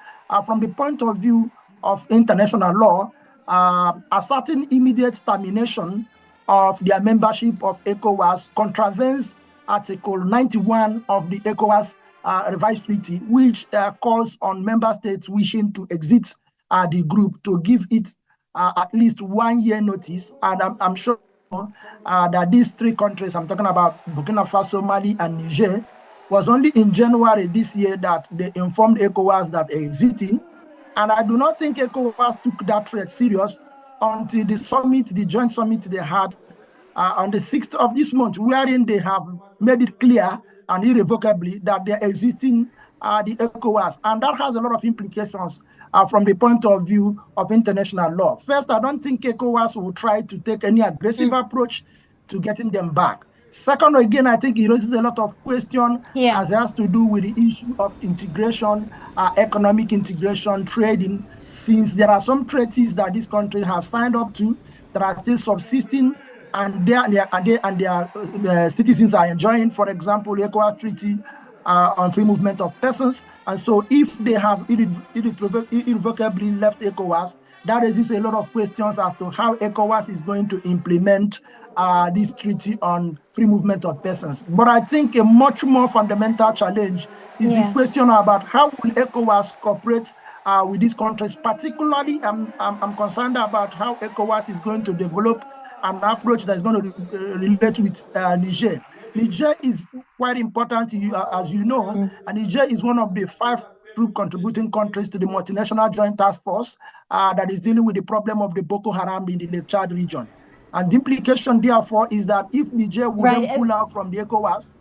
from the point of view of international law. A certain immediate termination of their membership of ECOWAS contravenes Article 91 of the ECOWAS revised treaty, which calls on member states wishing to exit the group to give it at least 1 year notice. And I'm sure that these three countries, I'm talking about Burkina Faso, Mali, and Niger, was only in January this year that they informed ECOWAS that they're exiting. And I do not think ECOWAS took that threat serious until the summit, the joint summit they had on the 6th of this month, wherein they have made it clear and irrevocably that they're exiting the ECOWAS. And that has a lot of implications from the point of view of international law. First, I don't think ECOWAS will try to take any aggressive approach to getting them back. Second, again, I think it raises a lot of questions as it has to do with the issue of integration, economic integration, trading, since there are some treaties that this country have signed up to that are still subsisting, and their citizens are enjoying. For example, the ECOWAS Treaty on Free Movement of Persons. And so if they have irrevocably left ECOWAS, that raises a lot of questions as to how ECOWAS is going to implement this treaty on free movement of persons. But I think a much more fundamental challenge is the question about how will ECOWAS cooperate with these countries. Particularly, I'm concerned about how ECOWAS is going to develop an approach that's going to relate with Niger. Niger is quite important, as you know, and Niger is one of the 5 troop contributing countries to the multinational joint task force that is dealing with the problem of the Boko Haram in the Chad region. And the implication, therefore, is that if Niger would then pull out from the ECOWAS...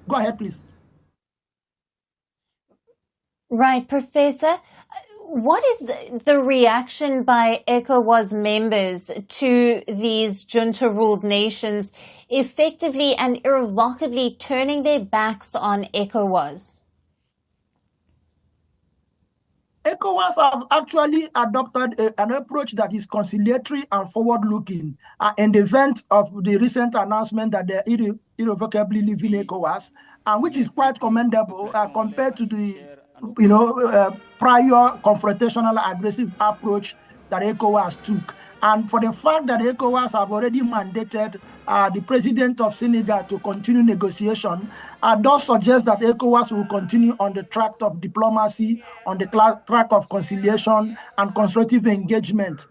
Go ahead, please. Right, Professor. What is the reaction by ECOWAS members to these junta-ruled nations effectively and irrevocably turning their backs on ECOWAS? ECOWAS have actually adopted an approach that is conciliatory and forward-looking in the event of the recent announcement that they're irrevocably leaving ECOWAS, and which is quite commendable compared to the prior confrontational aggressive approach that ECOWAS took. And for the fact that ECOWAS have already mandated the president of Senegal to continue negotiation, does suggest that ECOWAS will continue on the track of diplomacy, on the track of conciliation and constructive engagement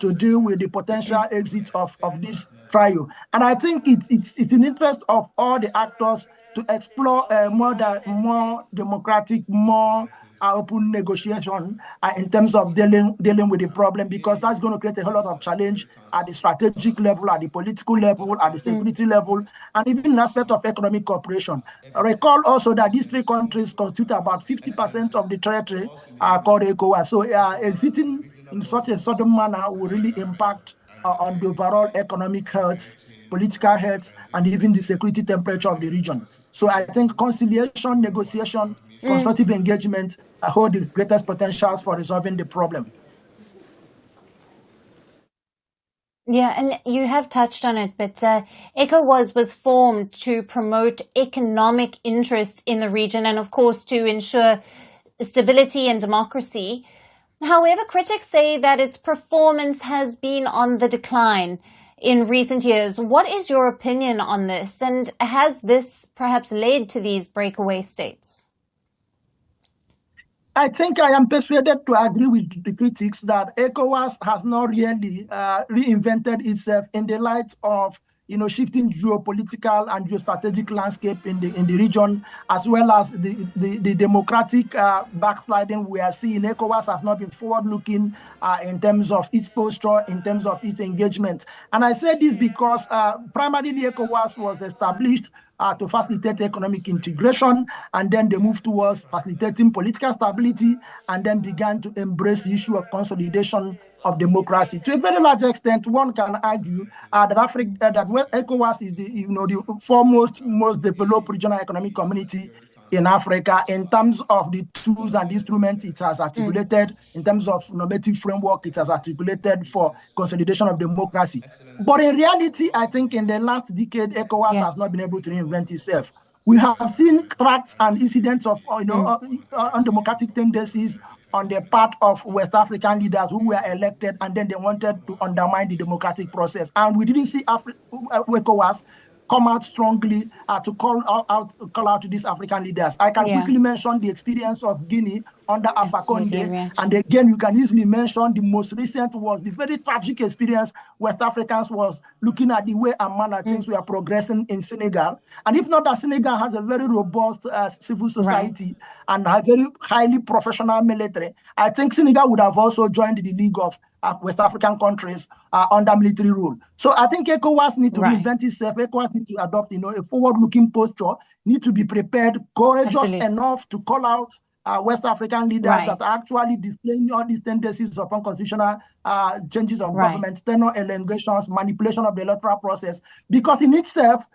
to deal with the potential exit of these trial. And I think it's in the interest of all the actors to explore more democratic, more open negotiation in terms of dealing with the problem, because that's going to create a whole lot of challenge at the strategic level, at the political level, at the security level, and even in aspect of economic cooperation. Recall also that these three countries constitute about 50% of the territory called ECOWAS. So exiting in such a sudden manner will really impact on the overall economic health, political health, and even the security temperature of the region. So I think conciliation, negotiation, constructive engagement hold the greatest potentials for resolving the problem. Yeah, and you have touched on it, but ECOWAS was formed to promote economic interests in the region and, of course, to ensure stability and democracy. However, critics say that its performance has been on the decline in recent years. What is your opinion on this, and has this perhaps led to these breakaway states? I think I am persuaded to agree with the critics that ECOWAS has not really reinvented itself in the light of shifting geopolitical and geostrategic landscape in the region, as well as the democratic backsliding we are seeing. ECOWAS has not been forward-looking in terms of its posture, in terms of its engagement. And I say this because primarily ECOWAS was established to facilitate economic integration, and then they moved towards facilitating political stability, and then began to embrace the issue of consolidation of democracy. To a very large extent, one can argue that ECOWAS is the foremost, most developed regional economic community in Africa in terms of the tools and instruments it has articulated, in terms of normative framework it has articulated for consolidation of democracy. But in reality, I think in the last decade, ECOWAS has not been able to reinvent itself. We have seen cracks and incidents of undemocratic tendencies on the part of West African leaders who were elected, and then they wanted to undermine the democratic process. And we didn't see ECOWAS come out strongly to call out to these African leaders. I can quickly mention the experience of Guinea under Alpha Conde, and again, you can easily mention the most recent was the very tragic experience West Africans was looking at the way and manner things were progressing in Senegal. And if not that Senegal has a very robust civil society and a very highly professional military, I think Senegal would have also joined the League of West African countries under military rule. So I think ECOWAS need to reinvent itself. ECOWAS need to adopt, a forward-looking posture, need to be prepared, courageous enough to call out West African leaders that are actually displaying all these tendencies of unconstitutional changes of government, tenor elongations, manipulation of the electoral process, because in itself,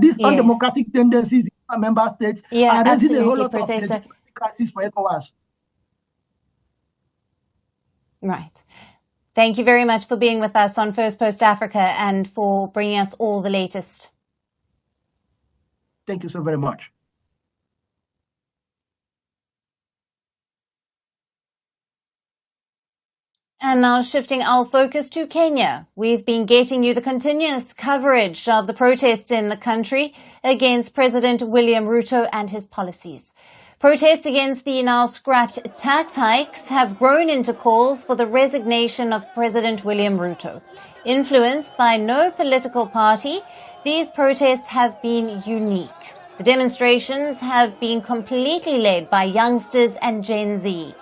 these undemocratic tendencies in member states are raising a whole lot of legitimacy crisis for ECOWAS. Right. Thank you very much for being with us on Firstpost Africa and for bringing us all the latest. Thank you so very much. And now shifting our focus to Kenya. We've been getting you the continuous coverage of the protests in the country against President William Ruto and his policies. Protests against the now scrapped tax hikes have grown into calls for the resignation of President William Ruto. Influenced by no political party, these protests have been unique. The demonstrations have been completely led by youngsters and Gen Z.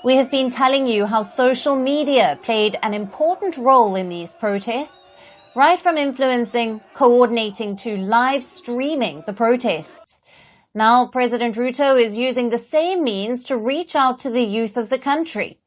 We have been telling you how social media played an important role in these protests, right from influencing, coordinating to live streaming the protests. Now, President Ruto is using the same means to reach out to the youth of the country.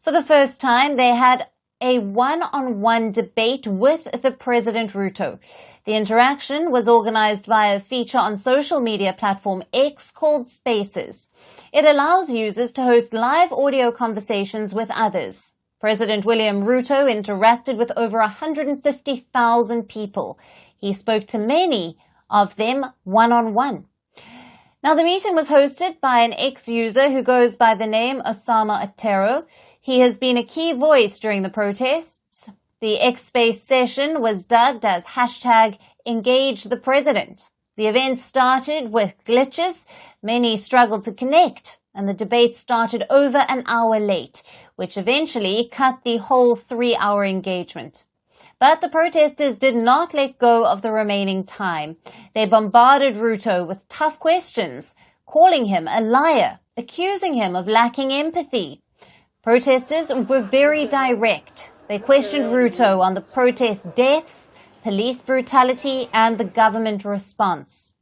For the first time, they had a one-on-one debate with the President Ruto. The interaction was organized via a feature on social media platform X called Spaces. It allows users to host live audio conversations with others. President William Ruto interacted with over 150,000 people. He spoke to many of them one-on-one. Now, the meeting was hosted by an ex-user who goes by the name Osama Atero. He has been a key voice during the protests. The X-Space session was dubbed as #EngageThePresident. The event started with glitches. Many struggled to connect, and the debate started over an hour late, which eventually cut the whole 3-hour engagement. But the protesters did not let go of the remaining time. They bombarded Ruto with tough questions, calling him a liar, accusing him of lacking empathy. Protesters were very direct. They questioned Ruto on the protest deaths, police brutality, and the government response.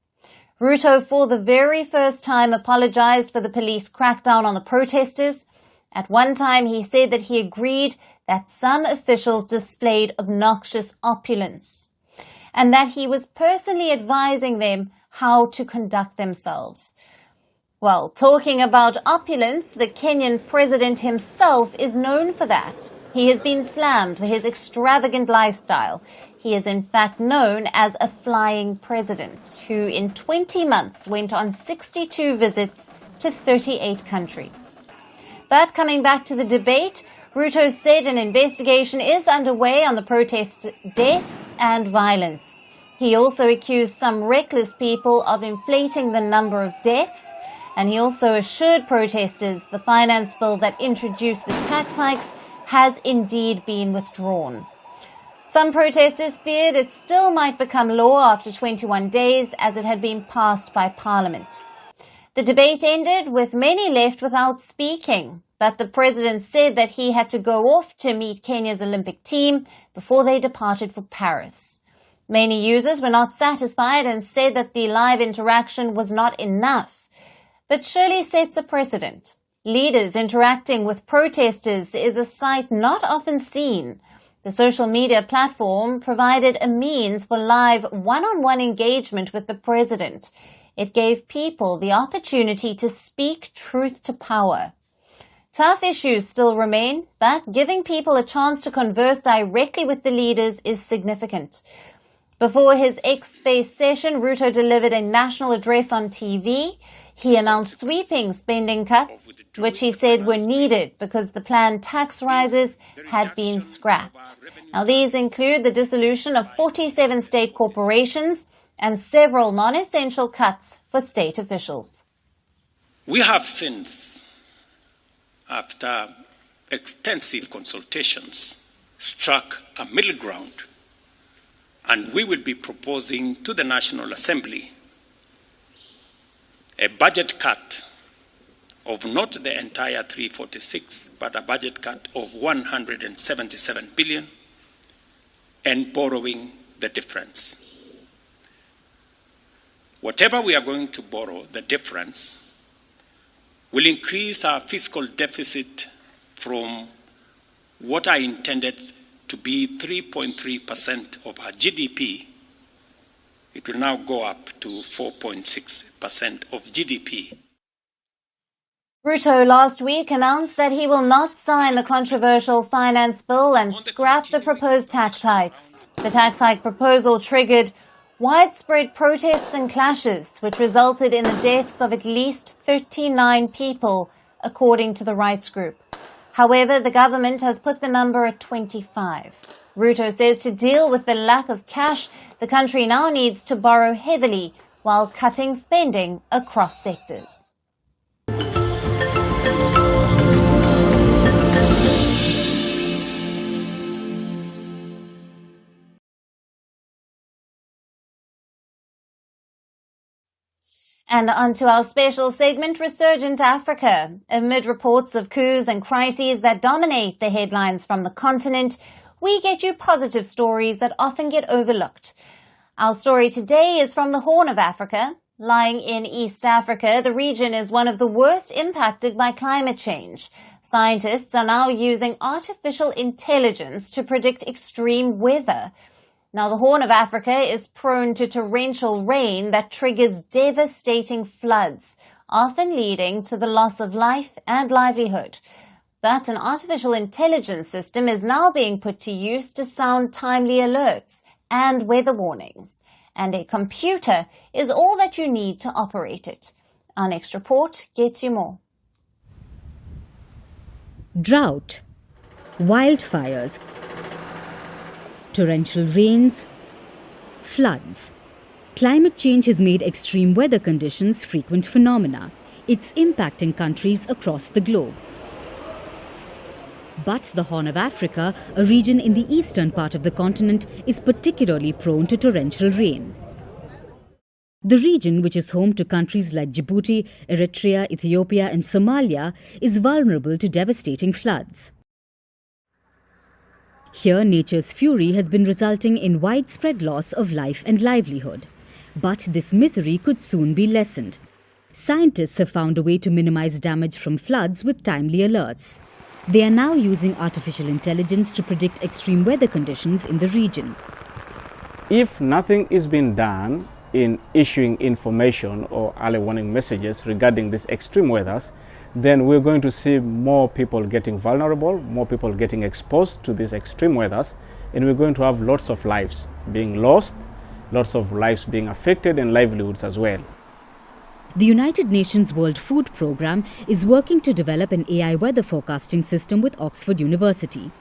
Ruto, for the very first time, apologized for the police crackdown on the protesters. At one time, he said that he agreed that some officials displayed obnoxious opulence and that he was personally advising them how to conduct themselves. Well, talking about opulence, the Kenyan president himself is known for that. He has been slammed for his extravagant lifestyle. He is in fact known as a flying president who in 20 months went on 62 visits to 38 countries. But coming back to the debate, Ruto said an investigation is underway on the protest deaths and violence. He also accused some reckless people of inflating the number of deaths, and he also assured protesters the finance bill that introduced the tax hikes has indeed been withdrawn. Some protesters feared it still might become law after 21 days as it had been passed by Parliament. The debate ended with many left without speaking, but the president said that he had to go off to meet Kenya's Olympic team before they departed for Paris. Many users were not satisfied and said that the live interaction was not enough, but surely sets a precedent. Leaders interacting with protesters is a sight not often seen. The social media platform provided a means for live one-on-one engagement with the president. It gave people the opportunity to speak truth to power. Tough issues still remain, but giving people a chance to converse directly with the leaders is significant. Before his X-Space session, Ruto delivered a national address on TV. He announced sweeping spending cuts, which he said were needed because the planned tax rises had been scrapped. Now, these include the dissolution of 47 state corporations and several non-essential cuts for state officials. We have since, after extensive consultations, struck a middle ground, and we will be proposing to the National Assembly a budget cut of not the entire 346, but a budget cut of 177 billion and borrowing the difference. Whatever we are going to borrow, the difference, will increase our fiscal deficit from what I intended to be 3.3% of our GDP. It will now go up to 4.6% of GDP. Ruto last week announced that he will not sign the controversial finance bill and scrap the proposed tax hikes. The tax hike proposal triggered widespread protests and clashes, which resulted in the deaths of at least 39 people, according to the rights group. However, the government has put the number at 25. Ruto says to deal with the lack of cash, the country now needs to borrow heavily while cutting spending across sectors. And onto our special segment, Resurgent Africa. Amid reports of coups and crises that dominate the headlines from the continent, we get you positive stories that often get overlooked. Our story today is from the Horn of Africa. Lying in East Africa, the region is one of the worst impacted by climate change. Scientists are now using artificial intelligence to predict extreme weather. Now, the Horn of Africa is prone to torrential rain that triggers devastating floods, often leading to the loss of life and livelihood. But an artificial intelligence system is now being put to use to sound timely alerts and weather warnings. And a computer is all that you need to operate it. Our next report gets you more. Drought, wildfires, torrential rains, floods. Climate change has made extreme weather conditions frequent phenomena. It's impacting countries across the globe. But the Horn of Africa, a region in the eastern part of the continent, is particularly prone to torrential rain. The region, which is home to countries like Djibouti, Eritrea, Ethiopia and Somalia, is vulnerable to devastating floods. Here, nature's fury has been resulting in widespread loss of life and livelihood. But this misery could soon be lessened. Scientists have found a way to minimize damage from floods with timely alerts. They are now using artificial intelligence to predict extreme weather conditions in the region. If nothing is being done in issuing information or early warning messages regarding these extreme weathers, then we're going to see more people getting vulnerable, more people getting exposed to these extreme weathers, and we're going to have lots of lives being lost, lots of lives being affected, and livelihoods as well. The United Nations World Food Programme is working to develop an AI weather forecasting system with Oxford University.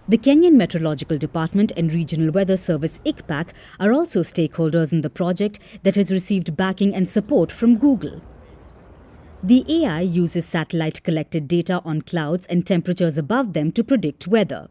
The Kenyan Meteorological Department and Regional Weather Service ICPAC are also stakeholders in the project that has received backing and support from Google. The AI uses satellite-collected data on clouds and temperatures above them to predict weather.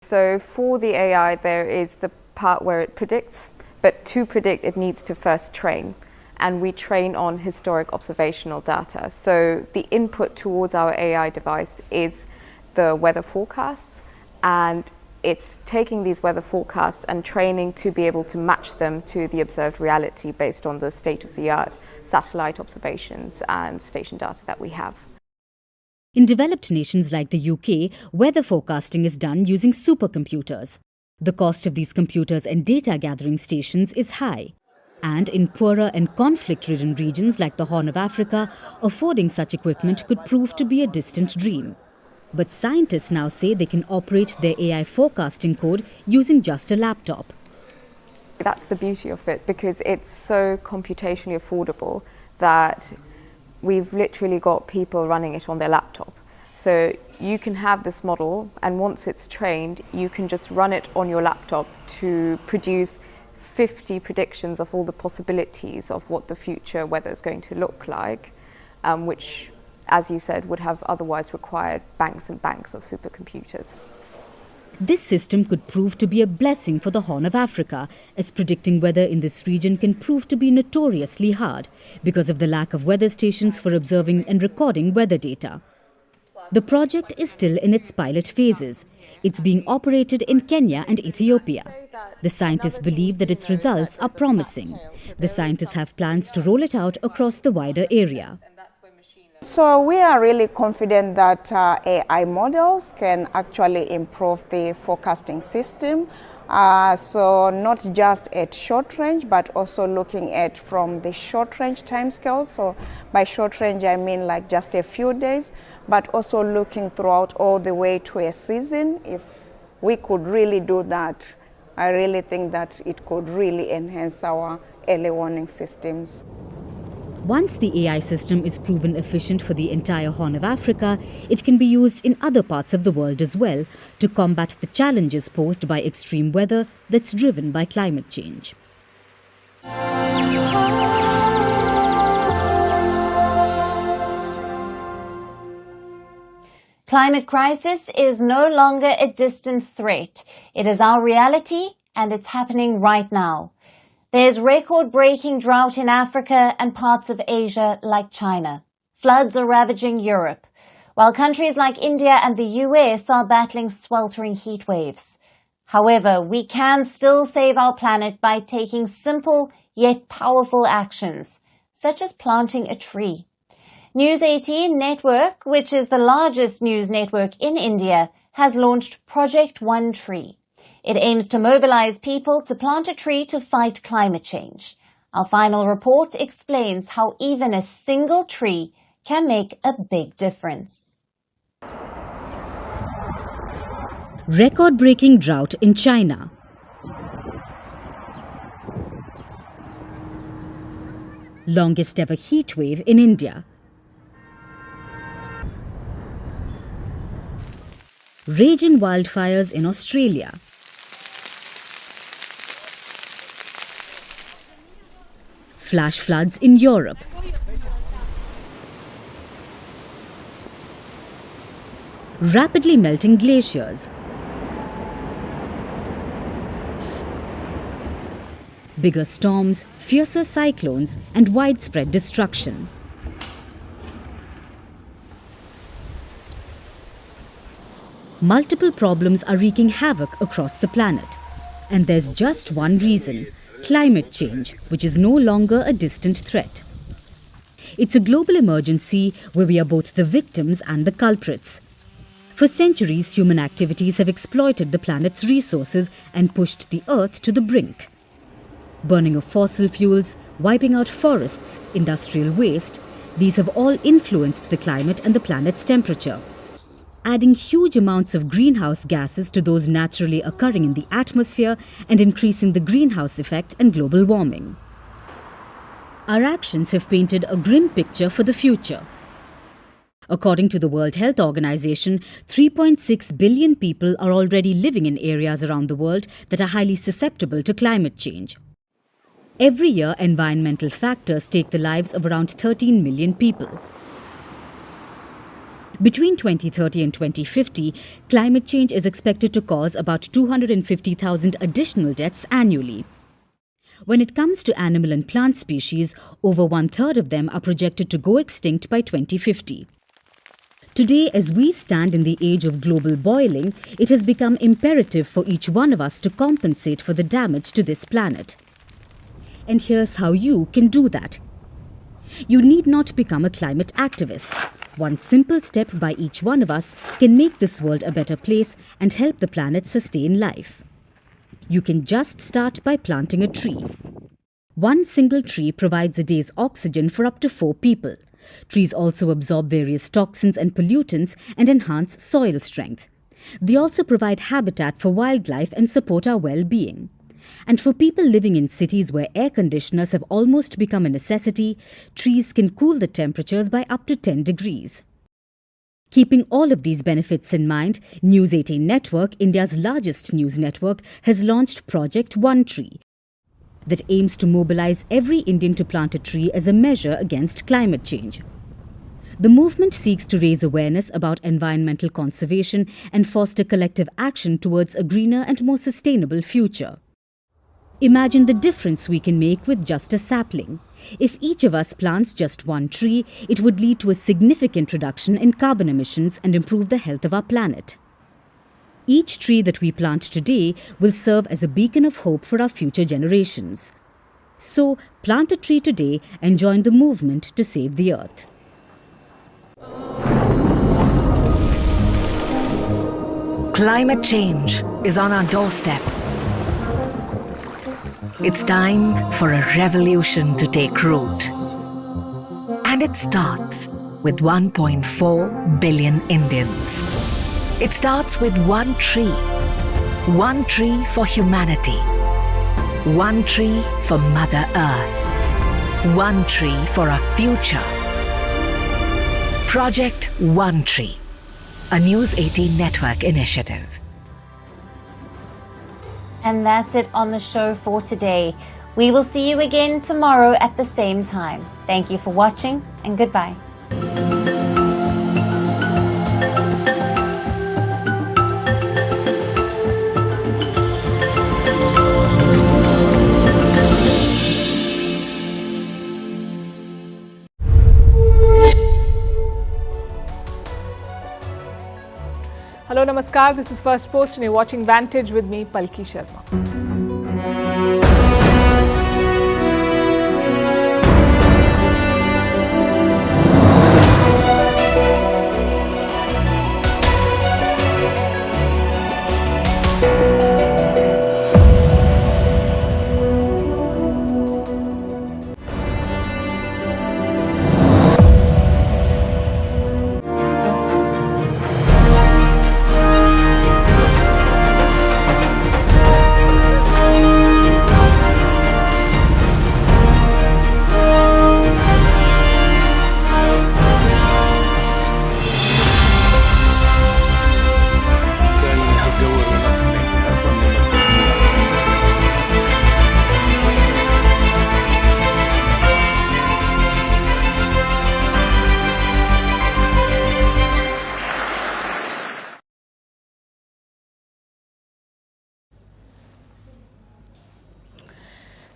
So for the AI, there is the part where it predicts, but to predict, it needs to first train. And we train on historic observational data. So the input towards our AI device is the weather forecasts, and it's taking these weather forecasts and training to be able to match them to the observed reality based on the state-of-the-art satellite observations and station data that we have. In developed nations like the UK, weather forecasting is done using supercomputers. The cost of these computers and data gathering stations is high. And in poorer and conflict-ridden regions like the Horn of Africa, affording such equipment could prove to be a distant dream. But scientists now say they can operate their AI forecasting code using just a laptop. That's the beauty of it, because it's so computationally affordable that we've literally got people running it on their laptop. So you can have this model, and once it's trained, you can just run it on your laptop to produce 50 predictions of all the possibilities of what the future weather is going to look like, which, as you said, would have otherwise required banks and banks of supercomputers. This system could prove to be a blessing for the Horn of Africa, as predicting weather in this region can prove to be notoriously hard because of the lack of weather stations for observing and recording weather data. The project is still in its pilot phases. It's being operated in Kenya and Ethiopia. The scientists believe that its results are promising. The scientists have plans to roll it out across the wider area. So we are really confident that AI models can actually improve the forecasting system. So not just at short range, but also looking at from the short range timescales. So by short range, I mean like just a few days, but also looking throughout all the way to a season. If we could really do that, I really think that it could really enhance our early warning systems. Once the AI system is proven efficient for the entire Horn of Africa, it can be used in other parts of the world as well to combat the challenges posed by extreme weather that's driven by climate change. Climate crisis is no longer a distant threat. It is our reality, and it's happening right now. There's record-breaking drought in Africa and parts of Asia like China. Floods are ravaging Europe, while countries like India and the US are battling sweltering heat waves. However, we can still save our planet by taking simple yet powerful actions, such as planting a tree. News 18 Network, which is the largest news network in India, has launched Project One Tree. It aims to mobilize people to plant a tree to fight climate change. Our final report explains how even a single tree can make a big difference. Record-breaking drought in China. Longest ever heat wave in India. Raging wildfires in Australia. Flash floods in Europe. rapidly melting glaciers, bigger storms, fiercer cyclones, and widespread destruction. Multiple problems are wreaking havoc across the planet. And there's just one reason: climate change, which is no longer a distant threat. It's a global emergency where we are both the victims and the culprits. For centuries, human activities have exploited the planet's resources and pushed the Earth to the brink. Burning of fossil fuels, wiping out forests, industrial waste, these have all influenced the climate and the planet's temperature, adding huge amounts of greenhouse gases to those naturally occurring in the atmosphere and increasing the greenhouse effect and global warming. Our actions have painted a grim picture for the future. According to the World Health Organization, 3.6 billion people are already living in areas around the world that are highly susceptible to climate change. Every year, environmental factors take the lives of around 13 million people. Between 2030 and 2050, climate change is expected to cause about 250,000 additional deaths annually. When it comes to animal and plant species, over 1/3 of them are projected to go extinct by 2050. Today, as we stand in the age of global boiling, it has become imperative for each one of us to compensate for the damage to this planet. And here's how you can do that. You need not become a climate activist. One simple step by each one of us can make this world a better place and help the planet sustain life. You can just start by planting a tree. One single tree provides a day's oxygen for up to 4 people. Trees also absorb various toxins and pollutants and enhance soil strength. They also provide habitat for wildlife and support our well-being. And for people living in cities where air conditioners have almost become a necessity, trees can cool the temperatures by up to 10 degrees. Keeping all of these benefits in mind, News 18 Network, India's largest news network, has launched Project One Tree that aims to mobilize every Indian to plant a tree as a measure against climate change. The movement seeks to raise awareness about environmental conservation and foster collective action towards a greener and more sustainable future. Imagine the difference we can make with just a sapling. If each of us plants just one tree, it would lead to a significant reduction in carbon emissions and improve the health of our planet. Each tree that we plant today will serve as a beacon of hope for our future generations. So, plant a tree today and join the movement to save the Earth. Climate change is on our doorstep. It's time for a revolution to take root. And it starts with 1.4 billion Indians. It starts with one tree. One tree for humanity. One tree for Mother Earth. One tree for our future. Project One Tree, a News 18 Network initiative. And that's it on the show for today. We will see you again tomorrow at the same time. Thank you for watching and goodbye. Hello, Namaskar. This is Firstpost and you're watching Vantage with me, Palki Sharma.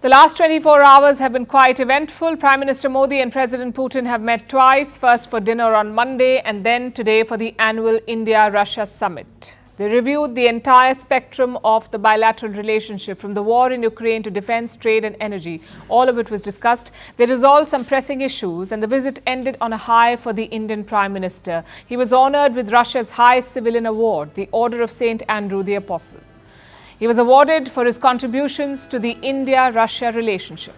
The last 24 hours have been quite eventful. Prime Minister Modi and President Putin have met twice, first for dinner on Monday and then today for the annual India-Russia summit. They reviewed the entire spectrum of the bilateral relationship, from the war in Ukraine to defense, trade and energy. All of it was discussed. They resolved some pressing issues, and the visit ended on a high for the Indian Prime Minister. He was honoured with Russia's highest civilian award, the Order of St. Andrew the Apostle. He was awarded for his contributions to the India-Russia relationship.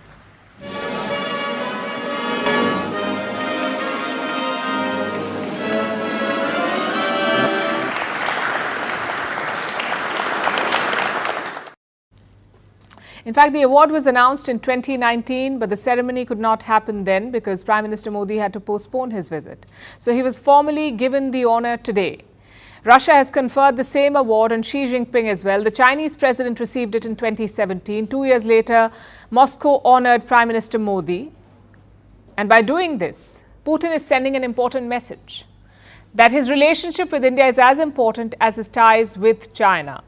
In fact, the award was announced in 2019, but the ceremony could not happen then because Prime Minister Modi had to postpone his visit. So he was formally given the honour today. Russia has conferred the same award on Xi Jinping as well. The Chinese president received it in 2017. 2 years later, Moscow honoured Prime Minister Modi. And by doing this, Putin is sending an important message that his relationship with India is as important as his ties with China.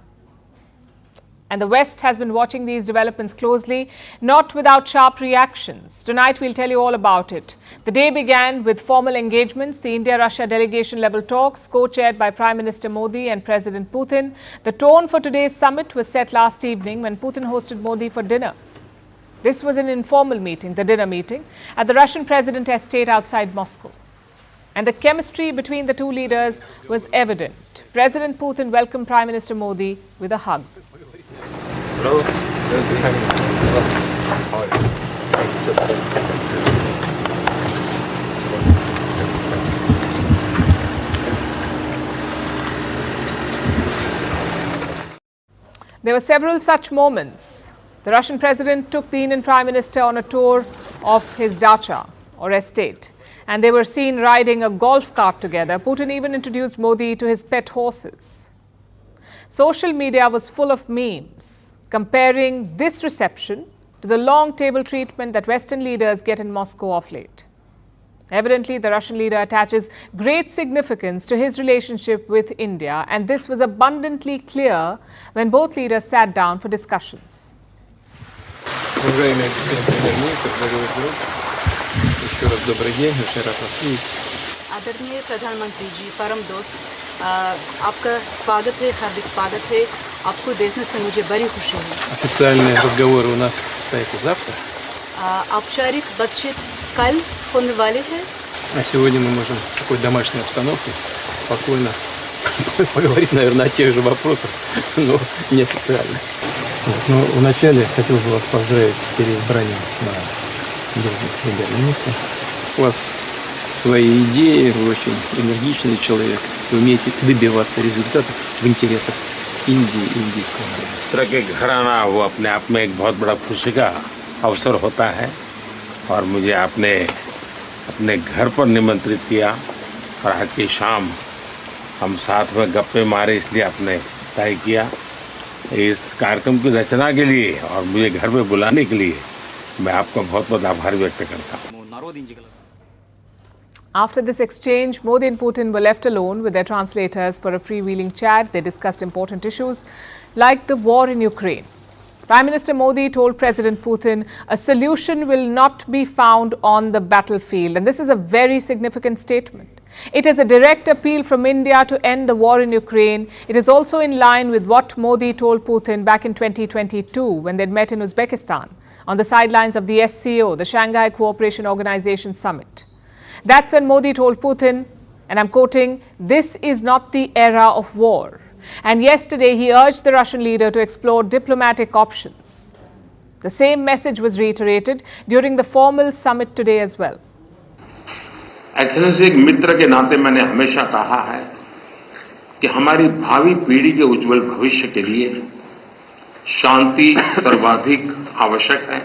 And the West has been watching these developments closely, not without sharp reactions. Tonight, we'll tell you all about it. The day began with formal engagements, the India-Russia delegation-level talks, co-chaired by Prime Minister Modi and President Putin. The tone for today's summit was set last evening when Putin hosted Modi for dinner. This was an informal meeting, the dinner meeting, at the Russian president estate outside Moscow. And the chemistry between the two leaders was evident. President Putin welcomed Prime Minister Modi with a hug. Hello. There were several such moments. The Russian president took the Indian Prime Minister on a tour of his dacha or estate, and they were seen riding a golf cart together. Putin even introduced Modi to his pet horses. Social media was full of memes comparing this reception to the long table treatment that Western leaders get in Moscow of late. Evidently, the Russian leader attaches great significance to his relationship with India, and this was abundantly clear when both leaders sat down for discussions. आदरणीय प्रधानमंत्री जी, परम दोस्त, आपका स्वागत है, हार्दिक स्वागत है। आपको देखने से मुझे बड़ी खुशी है। Официальные разговоры у нас состоятся завтра. औपचारिक बातचीत कल होने वाली है। А сегодня мы можем в такой домашней обстановке спокойно поговорить, наверное, о тех же вопросах, но неофициально. Но вначале хотел бы вас поздравить с переизбранием на должность премьер-министра. У вас свои идеи, вы очень энергичный человек, вы умеете добиваться результатов в интересах Индии и индийского народа. तरह के घर आना वो अपने आप में एक बहुत बड़ा खुशी का अवसर होता है, और मुझे आपने अपने घर पर निमंत्रित किया और आज की शाम हम साथ में गप्पे मारे, इसलिए आपने तय किया। इस कार्यक्रम की रचना के लिए और मुझे घर पे बुलाने के लिए मैं आपका बहुत बहुत आभार व्यक्त करता हूँ। After this exchange, Modi and Putin were left alone with their translators for a freewheeling chat. They discussed important issues like the war in Ukraine. Prime Minister Modi told President Putin a solution will not be found on the battlefield. And this is a very significant statement. It is a direct appeal from India to end the war in Ukraine. It is also in line with what Modi told Putin back in 2022 when they met in Uzbekistan on the sidelines of the SCO, the Shanghai Cooperation Organization Summit. That's when Modi told Putin, and I'm quoting, "This is not the era of war." And yesterday he urged the Russian leader to explore diplomatic options. The same message was reiterated during the formal summit today as well. Excellency, एक मित्र के नाते मैंने हमेशा कहा है कि हमारी भावी पीढ़ी के उज्जवल भविष्य के लिए शांति सर्वाधिक आवश्यक है,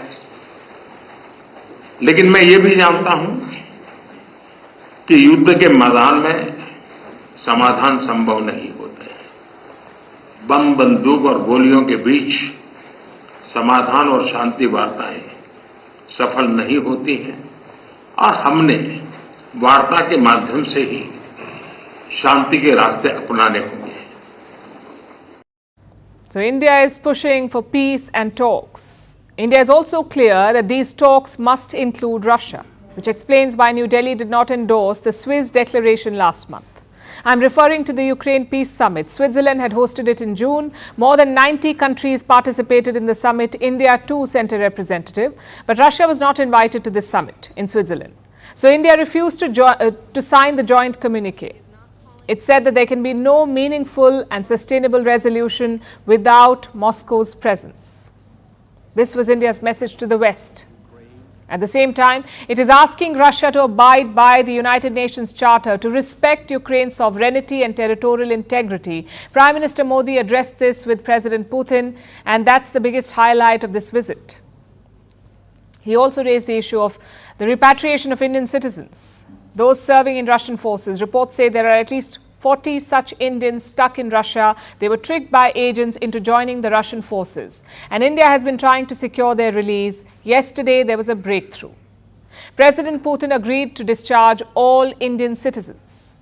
लेकिन मैं ये भी जानता हूं कि युद्ध के मैदान में समाधान संभव नहीं होते। बम, बंदूक और गोलियों के बीच समाधान और शांति वार्ताएं सफल नहीं होती हैं, और हमने वार्ता के माध्यम से ही शांति के रास्ते अपनाने होंगे। So India is pushing for peace and talks. India is also clear that these talks must include Russia, which explains why New Delhi did not endorse the Swiss declaration last month. I'm referring to the Ukraine Peace Summit. Switzerland had hosted it in June. More than 90 countries participated in the summit. India too sent a representative, but Russia was not invited to this summit in Switzerland. So India refused to sign the joint communique. It said that there can be no meaningful and sustainable resolution without Moscow's presence. This was India's message to the West. At the same time, it is asking Russia to abide by the United Nations Charter, to respect Ukraine's sovereignty and territorial integrity. Prime Minister Modi addressed this with President Putin, and that's the biggest highlight of this visit. He also raised the issue of the repatriation of Indian citizens, those serving in Russian forces. Reports say there are at least 40 such Indians stuck in Russia. They were tricked by agents into joining the Russian forces. And India has been trying to secure their release. Yesterday, there was a breakthrough. President Putin agreed to discharge all Indian citizens.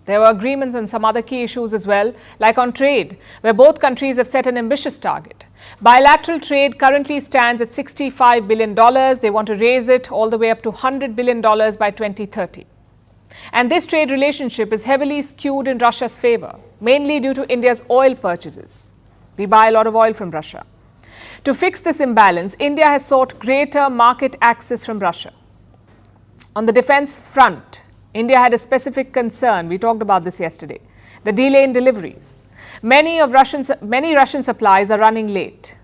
There were agreements on some other key issues as well, like on trade, where both countries have set an ambitious target. Bilateral trade currently stands at $65 billion. They want to raise it all the way up to $100 billion by 2030. And this trade relationship is heavily skewed in Russia's favor, mainly due to India's oil purchases. We buy a lot of oil from Russia. To fix this imbalance, India has sought greater market access from Russia. On the defense front, India had a specific concern. We talked about this yesterday. The delay in deliveries. Many Russian supplies are running late.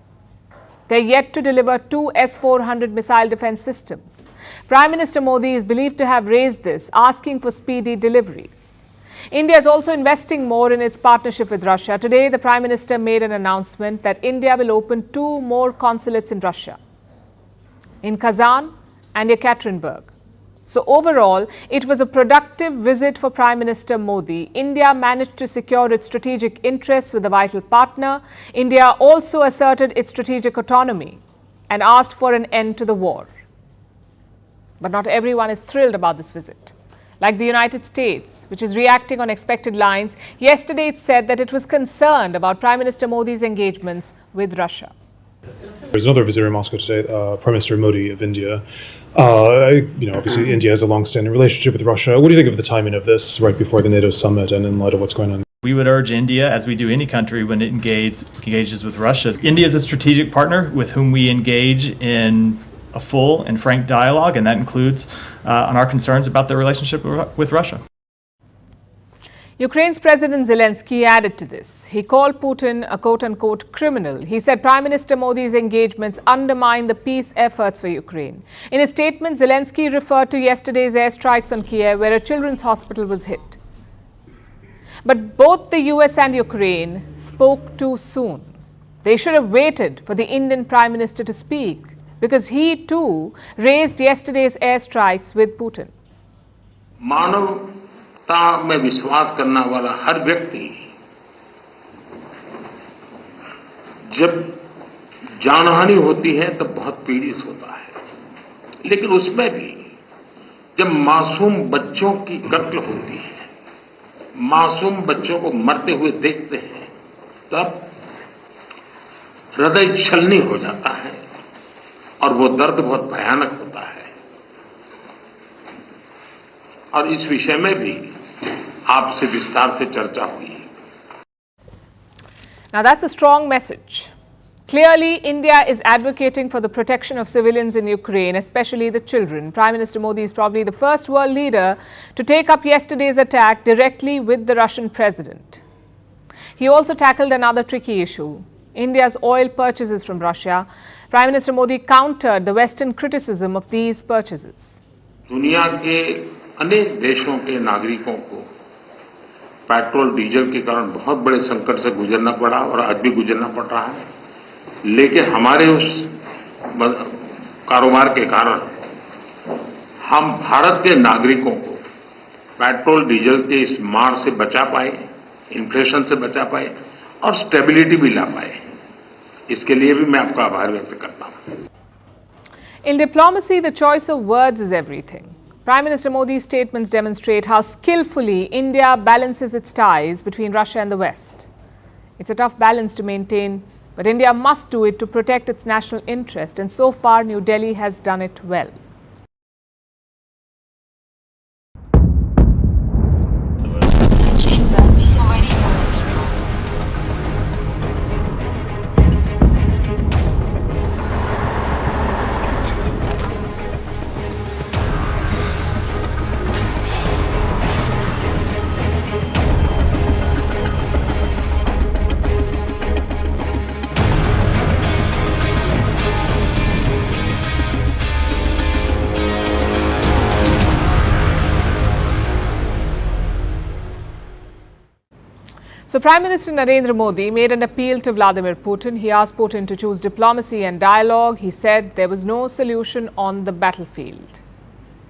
They're yet to deliver 2 S-400 missile defense systems. Prime Minister Modi is believed to have raised this, asking for speedy deliveries. India is also investing more in its partnership with Russia. Today, the Prime Minister made an announcement that India will open 2 more consulates in Russia, in Kazan and Yekaterinburg. So overall, it was a productive visit for Prime Minister Modi. India managed to secure its strategic interests with a vital partner. India also asserted its strategic autonomy and asked for an end to the war. But not everyone is thrilled about this visit. Like the United States, which is reacting on expected lines, yesterday it said that it was concerned about Prime Minister Modi's engagements with Russia. There's another visitor in Moscow today, Prime Minister Modi of India. Obviously India has a long-standing relationship with Russia. What do you think of the timing of this right before the NATO summit and in light of what's going on? We would urge India, as we do any country when it engages with Russia. India is a strategic partner with whom we engage in a full and frank dialogue, and that includes on our concerns about their relationship with Russia. Ukraine's President Zelensky added to this. He called Putin a quote-unquote criminal. He said Prime Minister Modi's engagements undermine the peace efforts for Ukraine. In a statement, Zelensky referred to yesterday's airstrikes on Kiev, where a children's hospital was hit. But both the US and Ukraine spoke too soon. They should have waited for the Indian Prime Minister to speak, because he too raised yesterday's airstrikes with Putin. में विश्वास करने वाला हर व्यक्ति जब जानहानि होती है तो बहुत पीड़ित होता है, लेकिन उसमें भी जब मासूम बच्चों की कत्ल होती है, मासूम बच्चों को मरते हुए देखते हैं, तब हृदय छलनी हो जाता है और वो दर्द बहुत भयानक होता है। और इस विषय में भी आपसे विस्तार से चर्चा हुई। Now that's a strong message. Clearly, India is advocating for the protection of civilians in Ukraine, especially the children. Prime Minister Modi is probably the first world leader to take up yesterday's attack directly with the Russian president. He also tackled another tricky issue, India's oil purchases from Russia. Prime Minister Modi countered the Western criticism of these purchases. दुनिया के अनेक देशों के नागरिकों को petrol diesel के कारण बहुत बड़े संकट से गुजरना पड़ा और आज भी गुजरना पड़ रहा है, लेकिन हमारे उस कारोबार के कारण हम भारत के नागरिकों को पेट्रोल डीजल के इस मार से बचा पाए, इन्फ्लेशन से बचा पाए और स्टेबिलिटी भी ला पाए। इसके लिए भी मैं आपका आभार व्यक्त करता हूं। In diplomacy, the choice of words is everything. Prime Minister Modi's statements demonstrate how skillfully India balances its ties between Russia and the West. It's a tough balance to maintain But India must do it to protect its national interest, and so far New Delhi has done it well. So Prime Minister Narendra Modi made an appeal to Vladimir Putin. He asked Putin to choose diplomacy and dialogue. He said there was no solution on the battlefield.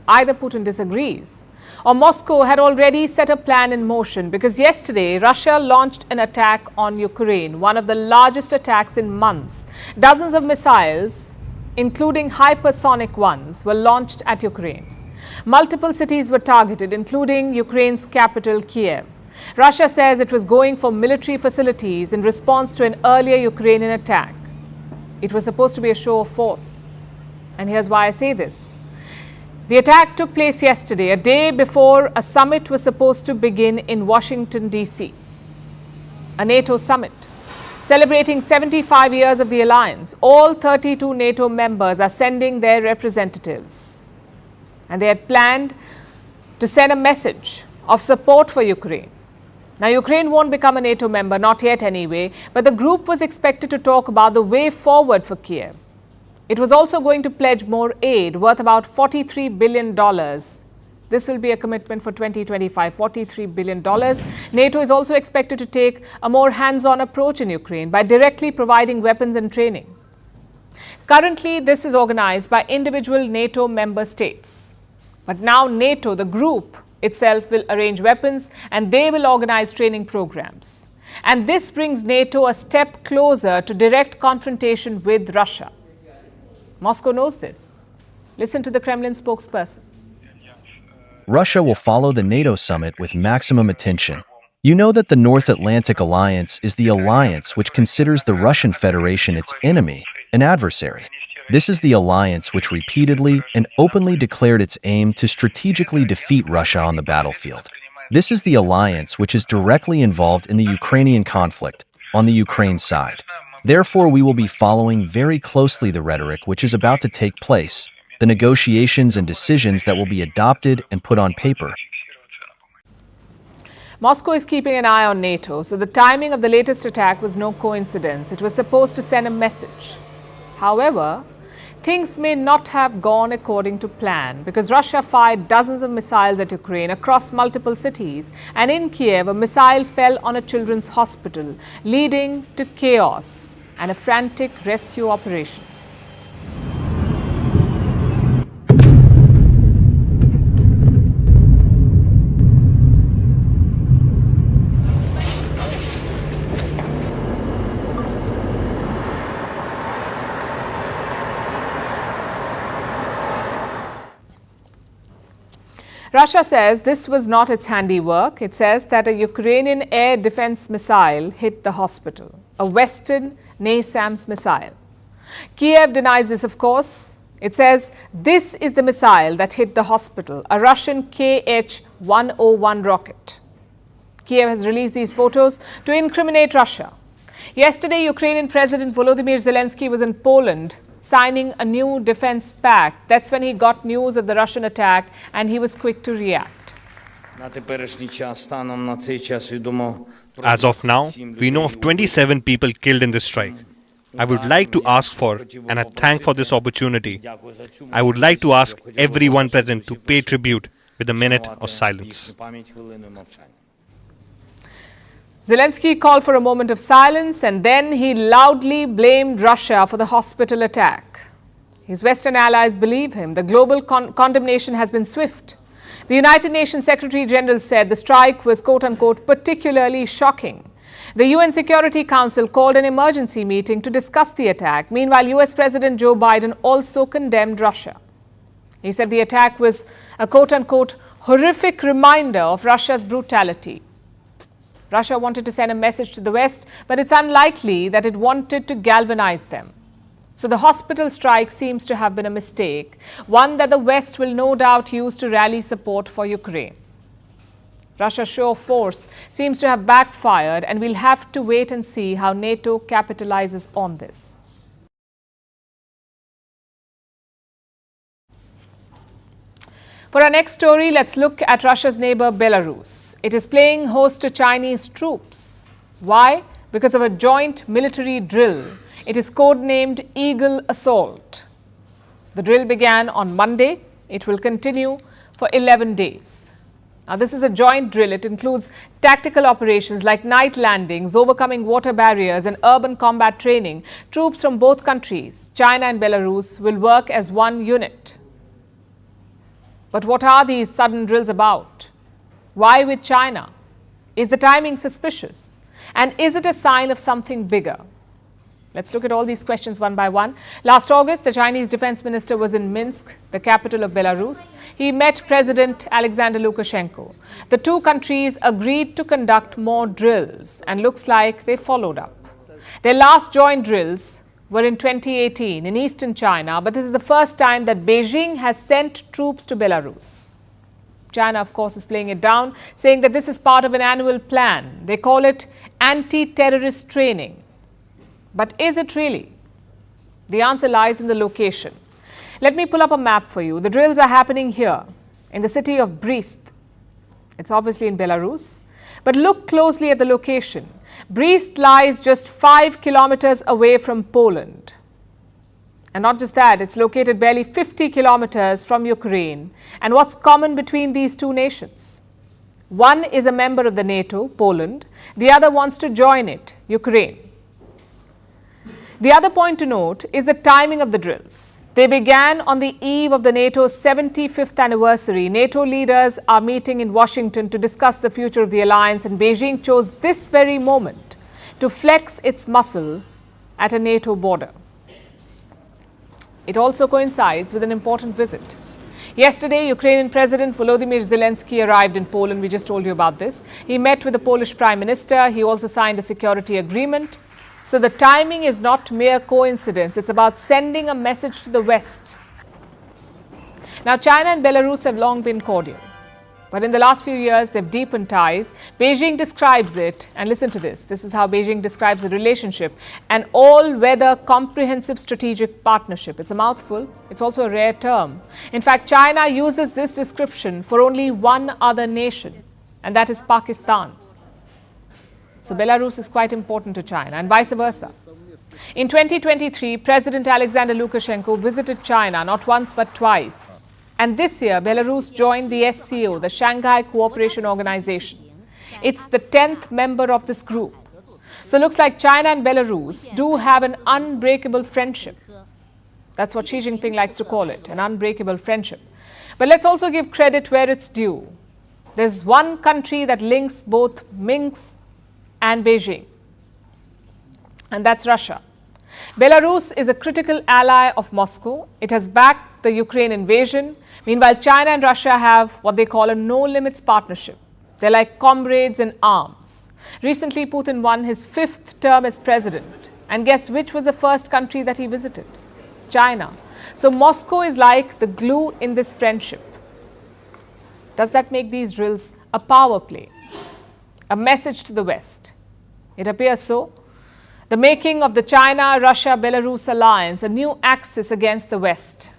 Either Putin disagrees or Moscow had already set a plan in motion, because yesterday Russia launched an attack on Ukraine, one of the largest attacks in months. Dozens of missiles, including hypersonic ones, were launched at Ukraine. Multiple cities were targeted, including Ukraine's capital, Kiev. Russia says it was going for military facilities in response to an earlier Ukrainian attack. It was supposed to be a show of force. And here's why I say this. The attack took place yesterday, a day before a summit was supposed to begin in Washington, D.C. A NATO summit. Celebrating 75 years of the alliance, all 32 NATO members are sending their representatives. And they had planned to send a message of support for Ukraine. Now, Ukraine won't become a NATO member, not yet anyway, but the group was expected to talk about the way forward for Kiev. It was also going to pledge more aid worth about $43 billion. This will be a commitment for 2025, $43 billion. NATO is also expected to take a more hands-on approach in Ukraine by directly providing weapons and training. Currently, this is organized by individual NATO member states. But now NATO, the group itself, will arrange weapons and they will organize training programs. And this brings NATO a step closer to direct confrontation with Russia. Moscow knows this. Listen to the Kremlin spokesperson. Russia will follow the NATO summit with maximum attention. You know that the North Atlantic Alliance is the alliance which considers the Russian Federation its enemy, an adversary. This is the alliance which repeatedly and openly declared its aim to strategically defeat Russia on the battlefield. This is the alliance which is directly involved in the Ukrainian conflict, on the Ukraine side. Therefore, we will be following very closely the rhetoric which is about to take place, the negotiations and decisions that will be adopted and put on paper. Moscow is keeping an eye on NATO, so the timing of the latest attack was no coincidence. It was supposed to send a message. However, things may not have gone according to plan, because Russia fired dozens of missiles at Ukraine across multiple cities, and in Kiev a missile fell on a children's hospital, leading to chaos and a frantic rescue operation. Russia says this was not its handiwork. It says that a Ukrainian air defense missile hit the hospital, a Western NASAMS missile. Kiev denies this, of course. It says this is the missile that hit the hospital, a Russian Kh-101 rocket. Kiev has released these photos to incriminate Russia. Yesterday, Ukrainian President Volodymyr Zelensky was in Poland signing a new defense pact. That's when he got news of the Russian attack and he was quick to react. As of now, we know of 27 people killed in this strike. I would like to ask for, and I thank for this opportunity, I would like to ask everyone present to pay tribute with a minute of silence. Zelensky called for a moment of silence and then he loudly blamed Russia for the hospital attack. His Western allies believe him. The global condemnation has been swift. The United Nations Secretary General said the strike was, quote-unquote, particularly shocking. The UN Security Council called an emergency meeting to discuss the attack. Meanwhile, US President Joe Biden also condemned Russia. He said the attack was a, quote-unquote, horrific reminder of Russia's brutality. Russia wanted to send a message to the West, but it's unlikely that it wanted to galvanize them. So the hospital strike seems to have been a mistake, one that the West will no doubt use to rally support for Ukraine. Russia's show of force seems to have backfired, and we'll have to wait and see how NATO capitalizes on this. For our next story, let's look at Russia's neighbor Belarus. It is playing host to Chinese troops. Why? Because of a joint military drill. It is codenamed Eagle Assault. The drill began on Monday. It will continue for 11 days. Now, this is a joint drill. It includes tactical operations like night landings, overcoming water barriers, and urban combat training. Troops from both countries, China and Belarus, will work as one unit. But what are these sudden drills about? Why with China? Is the timing suspicious? And is it a sign of something bigger? Let's look at all these questions one by one. Last August, the Chinese defense minister was in Minsk, the capital of Belarus. He met President Alexander Lukashenko. The two countries agreed to conduct more drills, and looks like they followed up. Their last joint drills were in 2018 in eastern China, but this is the first time that Beijing has sent troops to Belarus. China, of course, is playing it down, saying that this is part of an annual plan. They call it anti-terrorist training. But is it really? The answer lies in the location. Let me pull up a map for you. The drills are happening here in the city of Brest. It's obviously in Belarus. But look closely at the location. Brest lies just 5 kilometers away from Poland. And not just that, it's located barely 50 kilometers from Ukraine. And what's common between these two nations? One is a member of the NATO, Poland. The other wants to join it, Ukraine. The other point to note is the timing of the drills. They began on the eve of the NATO's 75th anniversary. NATO leaders are meeting in Washington to discuss the future of the alliance, and Beijing chose this very moment to flex its muscle at a NATO border. It also coincides with an important visit. Yesterday, Ukrainian President Volodymyr Zelensky arrived in Poland. We just told you about this. He met with the Polish Prime Minister. He also signed a security agreement. So the timing is not mere coincidence. It's about sending a message to the West. Now, China and Belarus have long been cordial. But in the last few years, they've deepened ties. Beijing describes it, and listen to this. This is how Beijing describes the relationship: an all-weather comprehensive strategic partnership. It's a mouthful. It's also a rare term. In fact, China uses this description for only one other nation, and that is Pakistan. So Belarus is quite important to China, and vice versa. In 2023, President Alexander Lukashenko visited China not once but twice. And this year, Belarus joined the SCO, the Shanghai Cooperation Organization. It's the 10th member of this group. So it looks like China and Belarus do have an unbreakable friendship. That's what Xi Jinping likes to call it, an unbreakable friendship. But let's also give credit where it's due. There's one country that links both Minsk and Beijing, and that's Russia. Belarus is a critical ally of Moscow. It has backed the Ukraine invasion. Meanwhile, China and Russia have what they call a no-limits partnership. They're like comrades in arms. Recently, Putin won his 5th term as president. And guess which was the first country that he visited? China. So Moscow is like the glue in this friendship. Does that make these drills a power play? A message to the West? It appears so. The making of the China-Russia-Belarus alliance, a new axis against the West.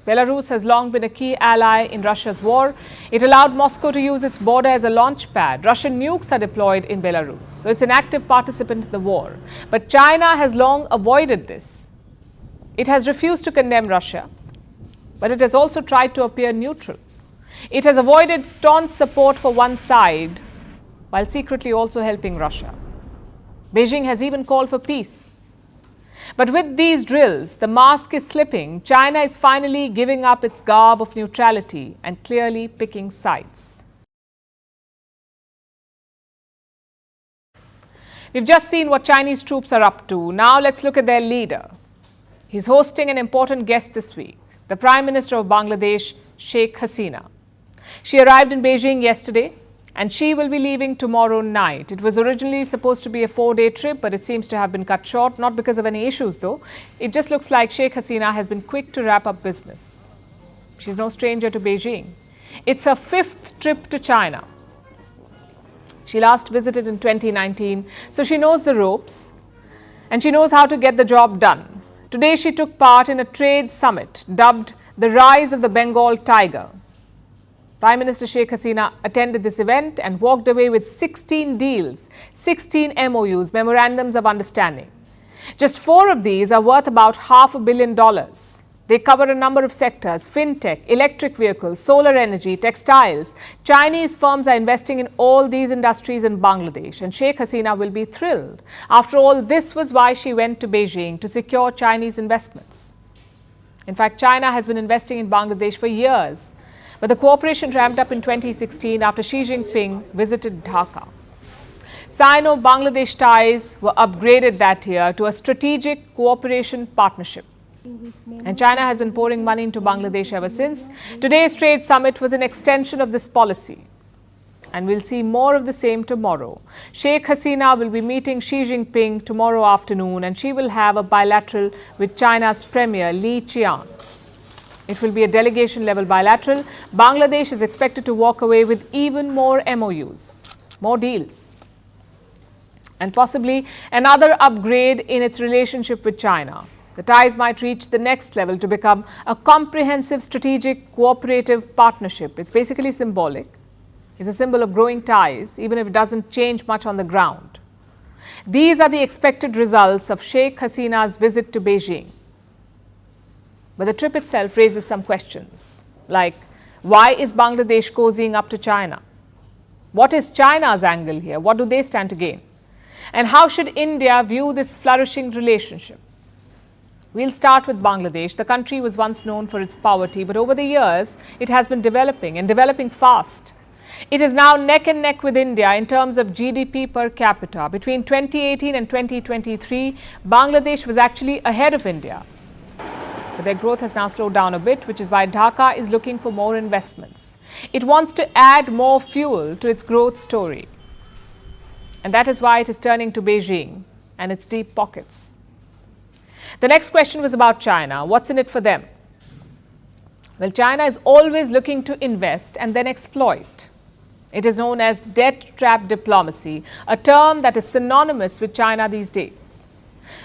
Belarus has long been a key ally in Russia's war. It allowed Moscow to use its border as a launch pad. Russian nukes are deployed in Belarus, so it's an active participant in the war. But China has long avoided this. It has refused to condemn Russia, but it has also tried to appear neutral. It has avoided staunch support for one side, while secretly also helping Russia. Beijing has even called for peace. But with these drills, the mask is slipping. China is finally giving up its garb of neutrality and clearly picking sides. We've just seen what Chinese troops are up to. Now let's look at their leader. He's hosting an important guest this week, the Prime Minister of Bangladesh, Sheikh Hasina. She arrived in Beijing yesterday. and she will be leaving tomorrow night. It was originally supposed to be a 4-day trip, but it seems to have been cut short, not because of any issues though. It just looks like Sheikh Hasina has been quick to wrap up business. She's no stranger to Beijing. It's her 5th trip to China. She last visited in 2019, so she knows the ropes and she knows how to get the job done. Today she took part in a trade summit dubbed the Rise of the Bengal Tiger. Prime Minister Sheikh Hasina attended this event and walked away with 16 deals, 16 MOUs, memorandums of understanding. Just 4 of these are worth about $500 million. They cover a number of sectors: fintech, electric vehicles, solar energy, textiles. Chinese firms are investing in all these industries in Bangladesh, and Sheikh Hasina will be thrilled. After all, this was why she went to Beijing, to secure Chinese investments. In fact, China has been investing in Bangladesh for years, but the cooperation ramped up in 2016 after Xi Jinping visited Dhaka. Sino-Bangladesh ties were upgraded that year to a strategic cooperation partnership. And China has been pouring money into Bangladesh ever since. Today's trade summit was an extension of this policy. And we'll see more of the same tomorrow. Sheikh Hasina will be meeting Xi Jinping tomorrow afternoon, and she will have a bilateral with China's Premier Li Qiang. It will be a delegation-level bilateral. Bangladesh is expected to walk away with even more MOUs, more deals, and possibly another upgrade in its relationship with China. The ties might reach the next level to become a comprehensive strategic cooperative partnership. It's basically symbolic. It's a symbol of growing ties, even if it doesn't change much on the ground. These are the expected results of Sheikh Hasina's visit to Beijing. But the trip itself raises some questions, like why is Bangladesh cozying up to China? What is China's angle here? What do they stand to gain? And how should India view this flourishing relationship? We'll start with Bangladesh. The country was once known for its poverty, but over the years, it has been developing and developing fast. It is now neck and neck with India in terms of GDP per capita. Between 2018 and 2023, Bangladesh was actually ahead of India. But their growth has now slowed down a bit, which is why Dhaka is looking for more investments. It wants to add more fuel to its growth story. And that is why it is turning to Beijing and its deep pockets. The next question was about China. What's in it for them? Well, China is always looking to invest and then exploit. It is known as debt trap diplomacy, a term that is synonymous with China these days.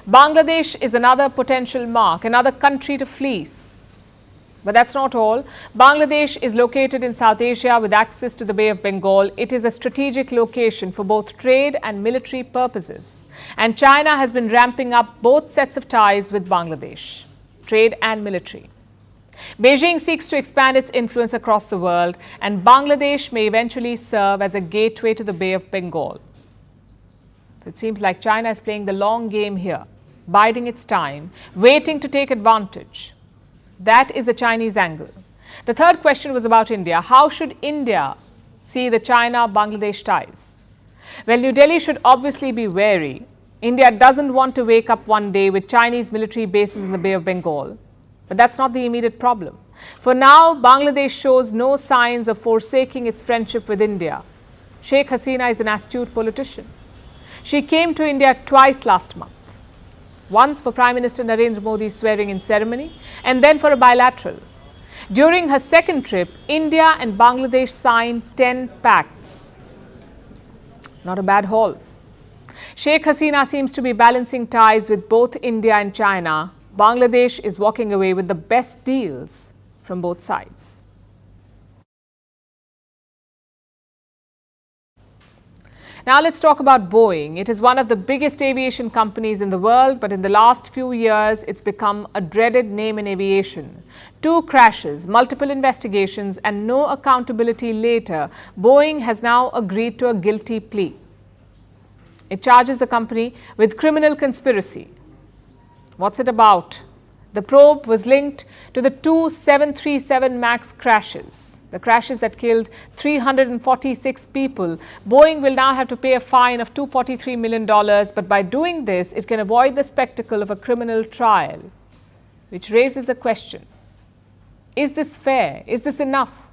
Bangladesh is another potential mark, another country to fleece. But that's not all. Bangladesh is located in South Asia with access to the Bay of Bengal. It is a strategic location for both trade and military purposes. And China has been ramping up both sets of ties with Bangladesh, trade and military. Beijing seeks to expand its influence across the world, and Bangladesh may eventually serve as a gateway to the Bay of Bengal. It seems like China is playing the long game here, biding its time, waiting to take advantage. That is the Chinese angle. The third question was about India. How should India see the China-Bangladesh ties? Well, New Delhi should obviously be wary. India doesn't want to wake up one day with Chinese military bases in the Bay of Bengal. But that's not the immediate problem. For now, Bangladesh shows no signs of forsaking its friendship with India. Sheikh Hasina is an astute politician. She came to India twice last month. Once for Prime Minister Narendra Modi's swearing-in ceremony, and then for a bilateral. During her second trip, India and Bangladesh signed 10 pacts. Not a bad haul. Sheikh Hasina seems to be balancing ties with both India and China. Bangladesh is walking away with the best deals from both sides. Now let's talk about Boeing. It is one of the biggest aviation companies in the world, but in the last few years, it's become a dreaded name in aviation. 2 crashes, multiple investigations, and no accountability later, Boeing has now agreed to a guilty plea. It charges the company with criminal conspiracy. What's it about? The probe was linked to the 2 737 MAX crashes, the crashes that killed 346 people. Boeing will now have to pay a fine of $243 million, but by doing this, it can avoid the spectacle of a criminal trial, which raises the question, is this fair? Is this enough?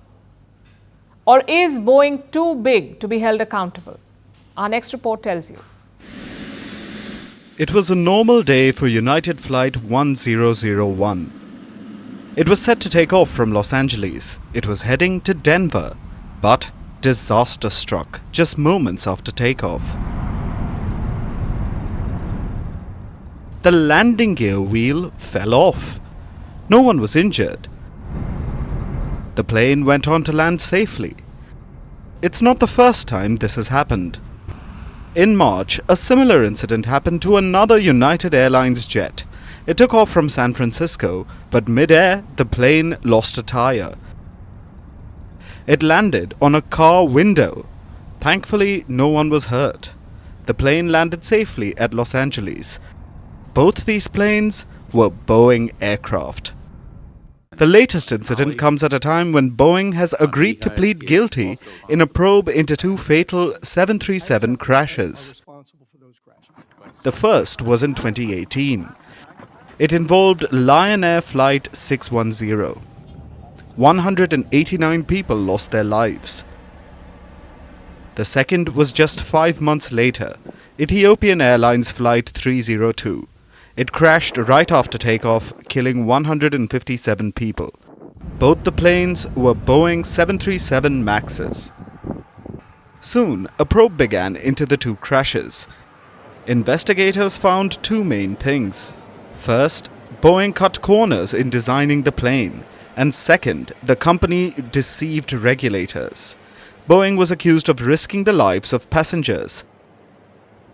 Or is Boeing too big to be held accountable? Our next report tells you. It was a normal day for United Flight 1001. It was set to take off from Los Angeles. It was heading to Denver. But disaster struck just moments after takeoff. The landing gear wheel fell off. No one was injured. The plane went on to land safely. It's not the first time this has happened. In March, a similar incident happened to another United Airlines jet. It took off from San Francisco, but mid-air, the plane lost a tire. It landed on a car window. Thankfully, no one was hurt. The plane landed safely at Los Angeles. Both these planes were Boeing aircraft. The latest incident comes at a time when Boeing has agreed to plead guilty in a probe into two fatal 737 crashes. The first was in 2018. It involved Lion Air Flight 610. 189 people lost their lives. The second was just 5 months later, Ethiopian Airlines Flight 302. It crashed right after takeoff, killing 157 people. Both the planes were Boeing 737 Maxes. Soon, a probe began into the two crashes. Investigators found two main things. First, Boeing cut corners in designing the plane. And second, the company deceived regulators. Boeing was accused of risking the lives of passengers.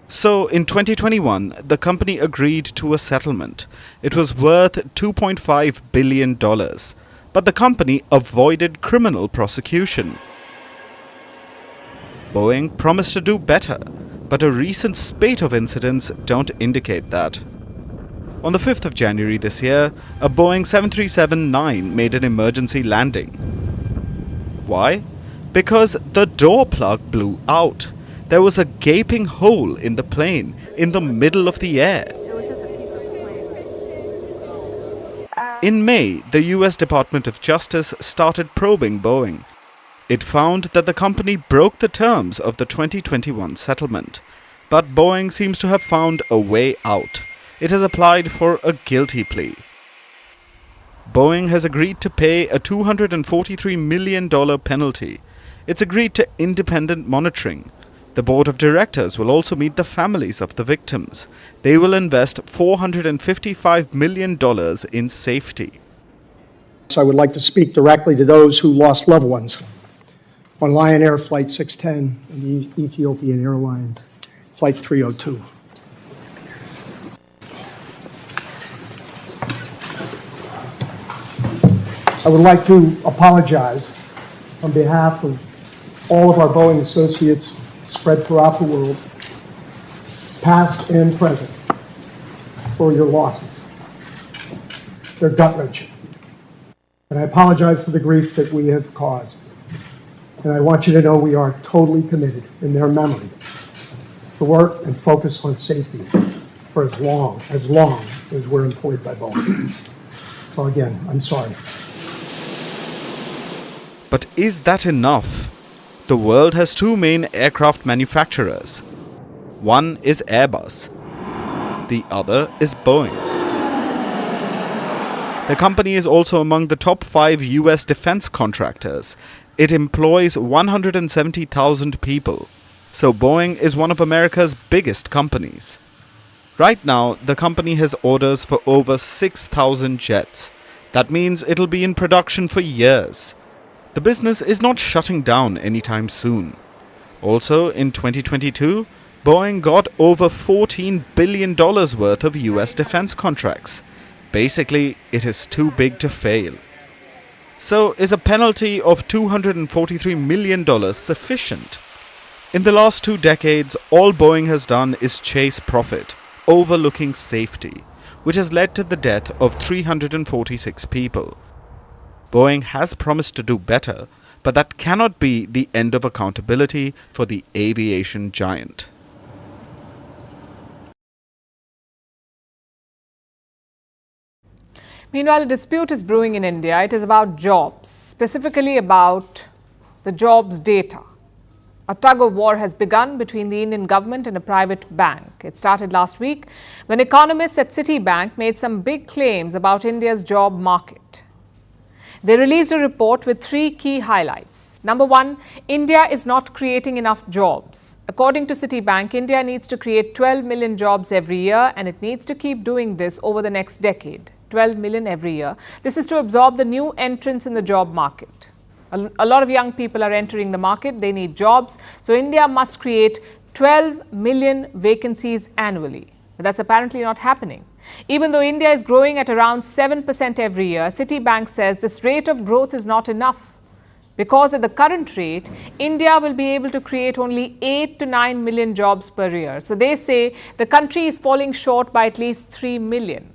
So, in 2021, the company agreed to a settlement. It was worth $2.5 billion. But the company avoided criminal prosecution. Boeing promised to do better, but a recent spate of incidents don't indicate that. On the 5th of January this year, a Boeing 737-9 made an emergency landing. Why? Because the door plug blew out. There was a gaping hole in the plane, in the middle of the air. In May, the US Department of Justice started probing Boeing. It found that the company broke the terms of the 2021 settlement. But Boeing seems to have found a way out. It has applied for a guilty plea. Boeing has agreed to pay a $243 million penalty. It's agreed to independent monitoring. The board of directors will also meet the families of the victims. They will invest $455 million in safety. I would like to speak directly to those who lost loved ones on Lion Air Flight 610 and the Ethiopian Airlines Flight 302. I would like to apologize on behalf of all of our Boeing associates spread throughout the world, past and present, for your losses. They're gut-wrenching. And I apologize for the grief that we have caused. And I want you to know we are totally committed in their memory to work and focus on safety for as long as we're employed by Boeing. So again, I'm sorry. But is that enough? The world has two main aircraft manufacturers. One is Airbus. The other is Boeing. The company is also among the top 5 US defense contractors. It employs 170,000 people. So Boeing is one of America's biggest companies. Right now, the company has orders for over 6,000 jets. That means it'll be in production for years. The business is not shutting down anytime soon. Also, in 2022, Boeing got over $14 billion worth of US defense contracts. Basically, it is too big to fail. So, is a penalty of $243 million sufficient? In the last 2 decades, all Boeing has done is chase profit, overlooking safety, which has led to the death of 346 people. Boeing has promised to do better, but that cannot be the end of accountability for the aviation giant. Meanwhile, a dispute is brewing in India. It is about jobs, specifically about the jobs data. A tug of war has begun between the Indian government and a private bank. It started last week when economists at Citibank made some big claims about India's job market. They released a report with 3 key highlights. Number 1, India is not creating enough jobs. According to Citibank, India needs to create 12 million jobs every year, and it needs to keep doing this over the next decade. 12 million every year. This is to absorb the new entrants in the job market. A lot of young people are entering the market. They need jobs. So India must create 12 million vacancies annually. But that's apparently not happening. Even though India is growing at around 7% every year, Citibank says this rate of growth is not enough. Because at the current rate, India will be able to create only 8 to 9 million jobs per year. So they say the country is falling short by at least 3 million.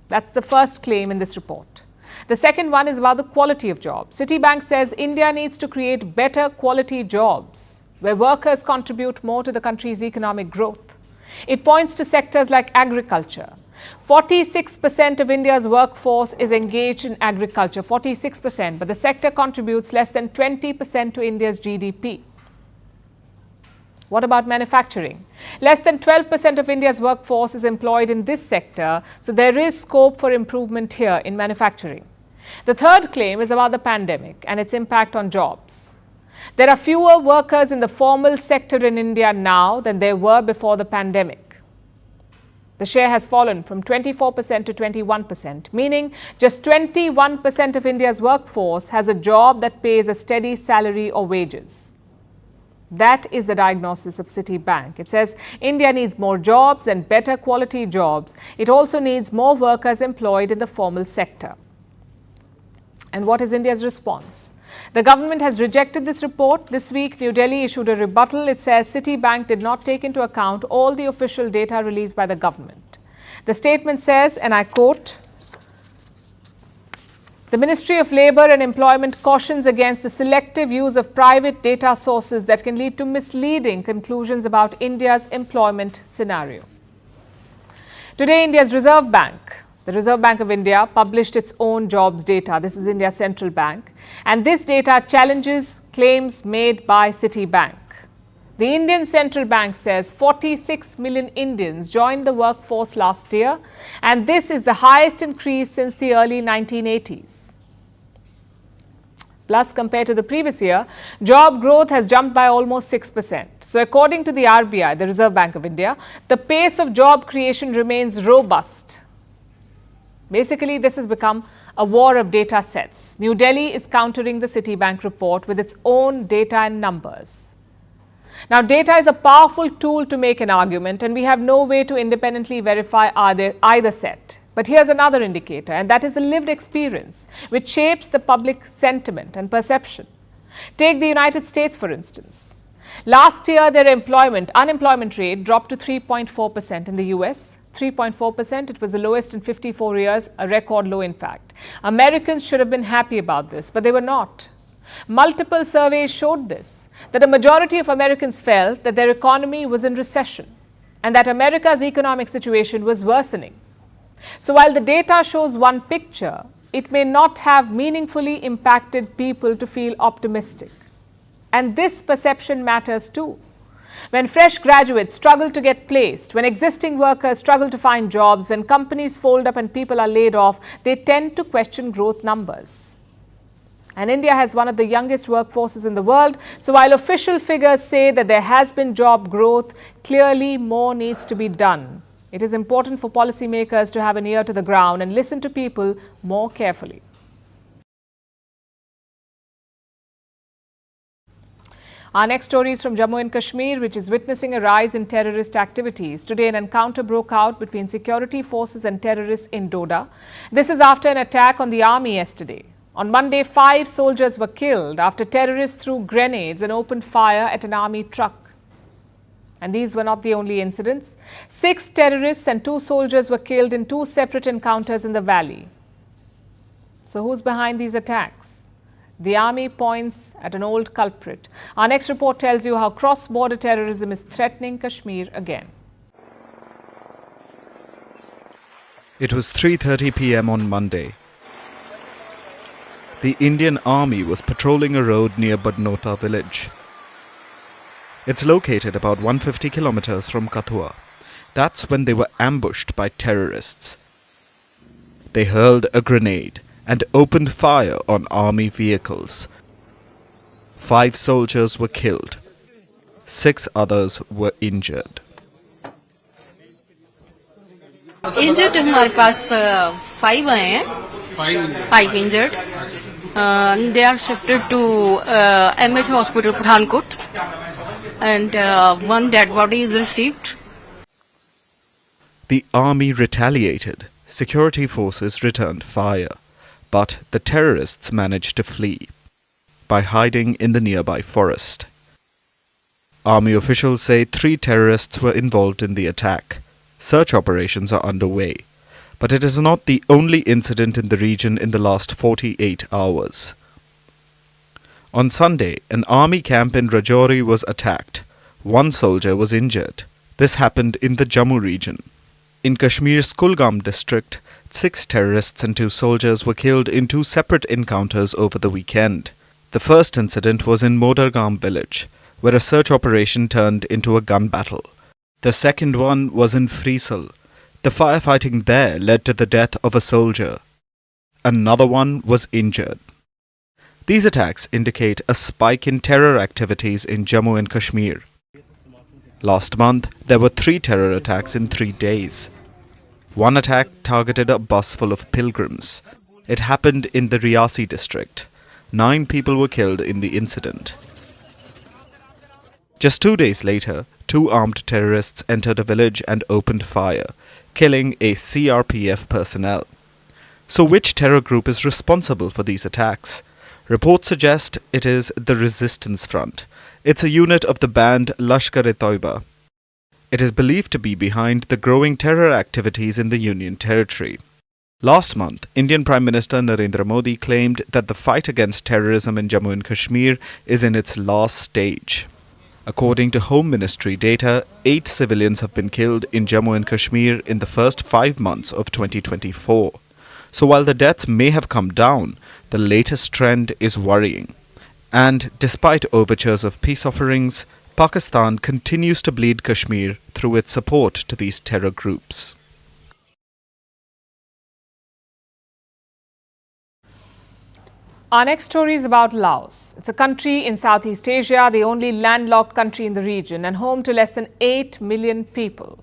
That's the first claim in this report. The second one is about the quality of jobs. Citibank says India needs to create better quality jobs where workers contribute more to the country's economic growth. It points to sectors like agriculture. 46% of India's workforce is engaged in agriculture, 46%, but the sector contributes less than 20% to India's GDP. What about manufacturing? Less than 12% of India's workforce is employed in this sector, so there is scope for improvement here in manufacturing. The third claim is about the pandemic and its impact on jobs. There are fewer workers in the formal sector in India now than there were before the pandemic. The share has fallen from 24% to 21%, meaning just 21% of India's workforce has a job that pays a steady salary or wages. That is the diagnosis of Citibank. It says India needs more jobs and better quality jobs. It also needs more workers employed in the formal sector. And what is India's response? The government has rejected this report. This week, New Delhi issued a rebuttal. It says Citibank did not take into account all the official data released by the government. The statement says, and I quote, "The Ministry of Labour and Employment cautions against the selective use of private data sources that can lead to misleading conclusions about India's employment scenario." Today, India's Reserve Bank, the Reserve Bank of India, published its own jobs data. This is India's central bank. And this data challenges claims made by Citibank. The Indian Central Bank says 46 million Indians joined the workforce last year, and this is the highest increase since the early 1980s. Plus, compared to the previous year, job growth has jumped by almost 6%. So according to the RBI, the Reserve Bank of India, the pace of job creation remains robust. Basically, this has become a war of data sets. New Delhi is countering the Citibank report with its own data and numbers. Now, data is a powerful tool to make an argument, and we have no way to independently verify either set. But here's another indicator, and that is the lived experience, which shapes the public sentiment and perception. Take the United States, for instance. Last year, their unemployment rate dropped to 3.4%. In the US, 3.4%. It was the lowest in 54 years, a record low, in fact. Americans should have been happy about this, but they were not. Multiple surveys showed this, that a majority of Americans felt that their economy was in recession and that America's economic situation was worsening. So while the data shows one picture, it may not have meaningfully impacted people to feel optimistic. And this perception matters too. When fresh graduates struggle to get placed, when existing workers struggle to find jobs, when companies fold up and people are laid off, they tend to question growth numbers. And India has one of the youngest workforces in the world. So while official figures say that there has been job growth, clearly more needs to be done. It is important for policymakers to have an ear to the ground and listen to people more carefully. Our next story is from Jammu and Kashmir, which is witnessing a rise in terrorist activities. Today, an encounter broke out between security forces and terrorists in Doda. This is after an attack on the army yesterday. On Monday, 5 soldiers were killed after terrorists threw grenades and opened fire at an army truck. And these were not the only incidents. 6 terrorists and 2 soldiers were killed in 2 separate encounters in the valley. So who's behind these attacks? The army points at an old culprit. Our next report tells you how cross-border terrorism is threatening Kashmir again. It was 3:30 p.m. on Monday. the Indian Army was patrolling a road near Badnota village. It's located about 150 kilometers from Kathua. That's when they were ambushed by terrorists. They hurled a grenade and opened fire on army vehicles. 5 soldiers were killed. 6 others were injured. Injured हमारे पास 5 आए हैं, 5 injured. They are shifted to MH Hospital Pathankot, and 1 dead body is received. The army retaliated. Security forces returned fire, but the terrorists managed to flee by hiding in the nearby forest. Army officials say 3 terrorists were involved in the attack. Search operations are underway, but it is not the only incident in the region in the last 48 hours. On Sunday, an army camp in Rajouri was attacked. 1 soldier was injured. This happened in the Jammu region. In Kashmir's Kulgam district, 6 terrorists and 2 soldiers were killed in 2 separate encounters over the weekend. The first incident was in Modargam village, where a search operation turned into a gun battle. The second one was in Frisal. The firefighting there led to the death of a soldier. Another one was injured. These attacks indicate a spike in terror activities in Jammu and Kashmir. Last month, there were 3 terror attacks in 3 days. One attack targeted a bus full of pilgrims. It happened in the Riyasi district. 9 people were killed in the incident. Just 2 days later, 2 armed terrorists entered a village and opened fire, killing a CRPF personnel. So which terror group is responsible for these attacks? Reports suggest it is the Resistance Front. It's a unit of the banned Lashkar-e-Toiba. It is believed to be behind the growing terror activities in the Union territory. Last month, Indian Prime Minister Narendra Modi claimed that the fight against terrorism in Jammu and Kashmir is in its last stage. According to Home Ministry data, 8 civilians have been killed in Jammu and Kashmir in the first 5 months of 2024. So while the deaths may have come down, the latest trend is worrying. And despite overtures of peace offerings, Pakistan continues to bleed Kashmir through its support to these terror groups. Our next story is about Laos. It's a country in Southeast Asia, the only landlocked country in the region and home to less than 8 million people.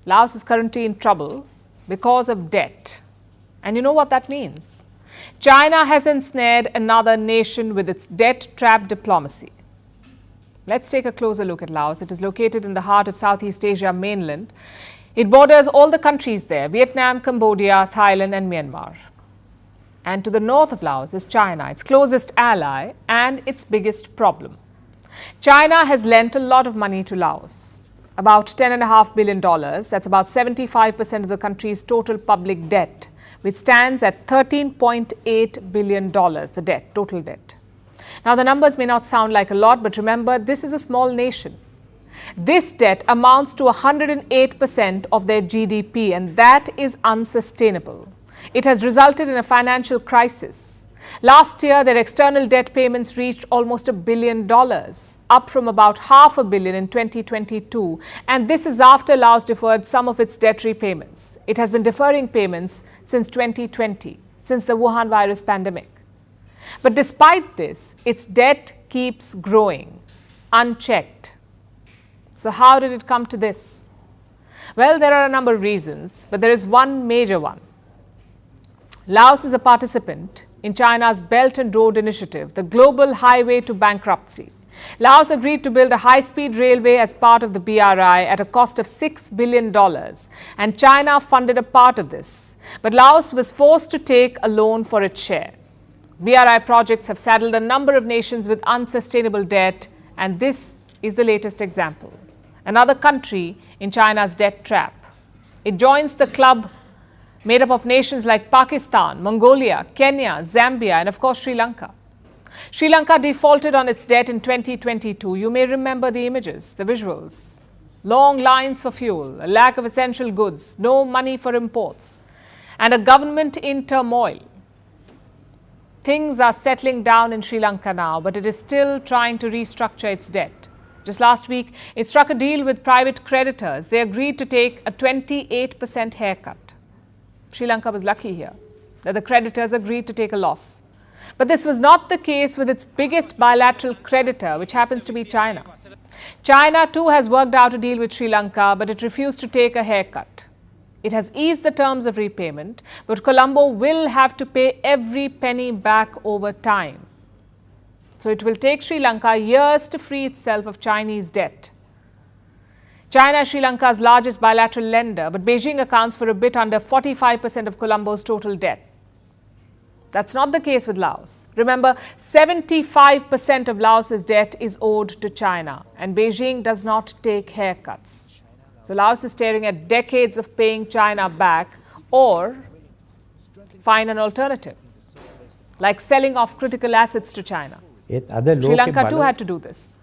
Laos is currently in trouble because of debt. And you know what that means? China has ensnared another nation with its debt-trap diplomacy. Let's take a closer look at Laos. It is located in the heart of Southeast Asia mainland. It borders all the countries there: Vietnam, Cambodia, Thailand and Myanmar. And to the north of Laos is China, its closest ally and its biggest problem. China has lent a lot of money to Laos, about $10.5 billion. That's about 75% of the country's total public debt, which stands at $13.8 billion, the debt, total debt. Now, the numbers may not sound like a lot, but remember, this is a small nation. This debt amounts to 108% of their GDP, and that is unsustainable. It has resulted in a financial crisis. Last year, their external debt payments reached almost $1 billion, up from about $500 million in 2022. And this is after Laos deferred some of its debt repayments. It has been deferring payments since 2020, since the Wuhan virus pandemic. But despite this, its debt keeps growing, unchecked. So how did it come to this? Well, there are a number of reasons, but there is one major one. Laos is a participant in China's Belt and Road Initiative, the global highway to bankruptcy. Laos agreed to build a high-speed railway as part of the BRI at a cost of $6 billion, and China funded a part of this. But Laos was forced to take a loan for its share. BRI projects have saddled a number of nations with unsustainable debt, and this is the latest example. Another country in China's debt trap. It joins the club made up of nations like Pakistan, Mongolia, Kenya, Zambia, and of course Sri Lanka. Sri Lanka defaulted on its debt in 2022. You may remember the images, the visuals. Long lines for fuel, a lack of essential goods, no money for imports, and a government in turmoil. Things are settling down in Sri Lanka now, but it is still trying to restructure its debt. Just last week, it struck a deal with private creditors. They agreed to take a 28% haircut. Sri Lanka was lucky here that the creditors agreed to take a loss. But this was not the case with its biggest bilateral creditor, which happens to be China. China too has worked out a deal with Sri Lanka, but it refused to take a haircut. It has eased the terms of repayment, but Colombo will have to pay every penny back over time. So it will take Sri Lanka years to free itself of Chinese debt. China is Sri Lanka's largest bilateral lender, but Beijing accounts for a bit under 45% of Colombo's total debt. That's not the case with Laos. Remember, 75% of Laos's debt is owed to China, and Beijing does not take haircuts. So Laos is staring at decades of paying China back or find an alternative, like selling off critical assets to China. Sri Lanka too had to do this.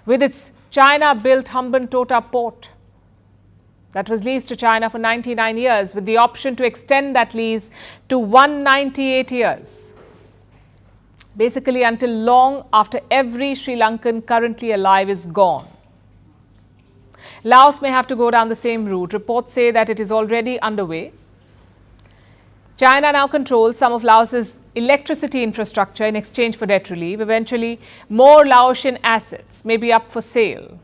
With its China-built Hambantota port that was leased to China for 99 years with the option to extend that lease to 198 years. Basically until long after every Sri Lankan currently alive is gone. Laos may have to go down the same route. Reports say that it is already underway. China now controls some of Laos's electricity infrastructure in exchange for debt relief. Eventually, more Laotian assets may be up for sale.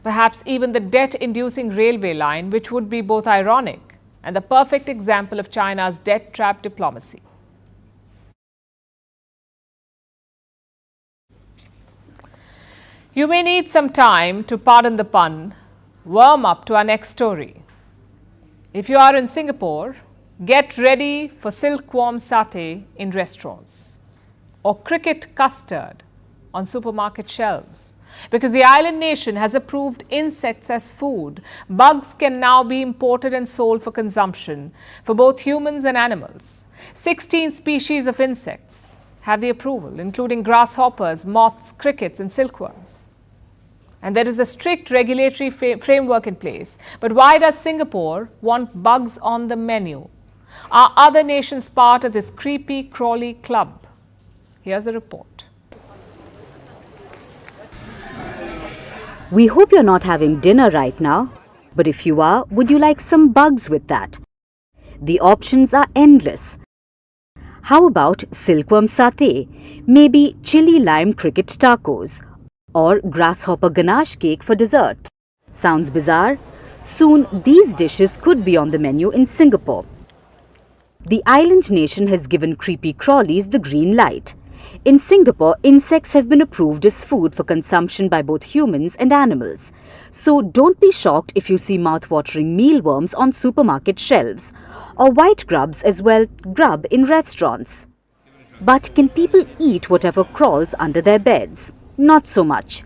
Perhaps even the debt-inducing railway line, which would be both ironic and the perfect example of China's debt trap diplomacy. You may need some time to, pardon the pun, warm up to our next story. If you are in Singapore, get ready for silkworm satay in restaurants or cricket custard on supermarket shelves. Because the island nation has approved insects as food, bugs can now be imported and sold for consumption for both humans and animals. 16 species of insects have the approval, including grasshoppers, moths, crickets and silkworms. And there is a strict regulatory framework in place. But why does Singapore want bugs on the menu? Are other nations part of this creepy, crawly club? Here's a report. We hope you're not having dinner right now, but if you are, would you like some bugs with that? The options are endless. How about silkworm satay, maybe chili lime cricket tacos, or grasshopper ganache cake for dessert? Sounds bizarre? Soon these dishes could be on the menu in Singapore. The island nation has given creepy crawlies the green light. In Singapore, insects have been approved as food for consumption by both humans and animals. So don't be shocked if you see mouth-watering mealworms on supermarket shelves, or white grubs as well, grub in restaurants. But can people eat whatever crawls under their beds? Not so much.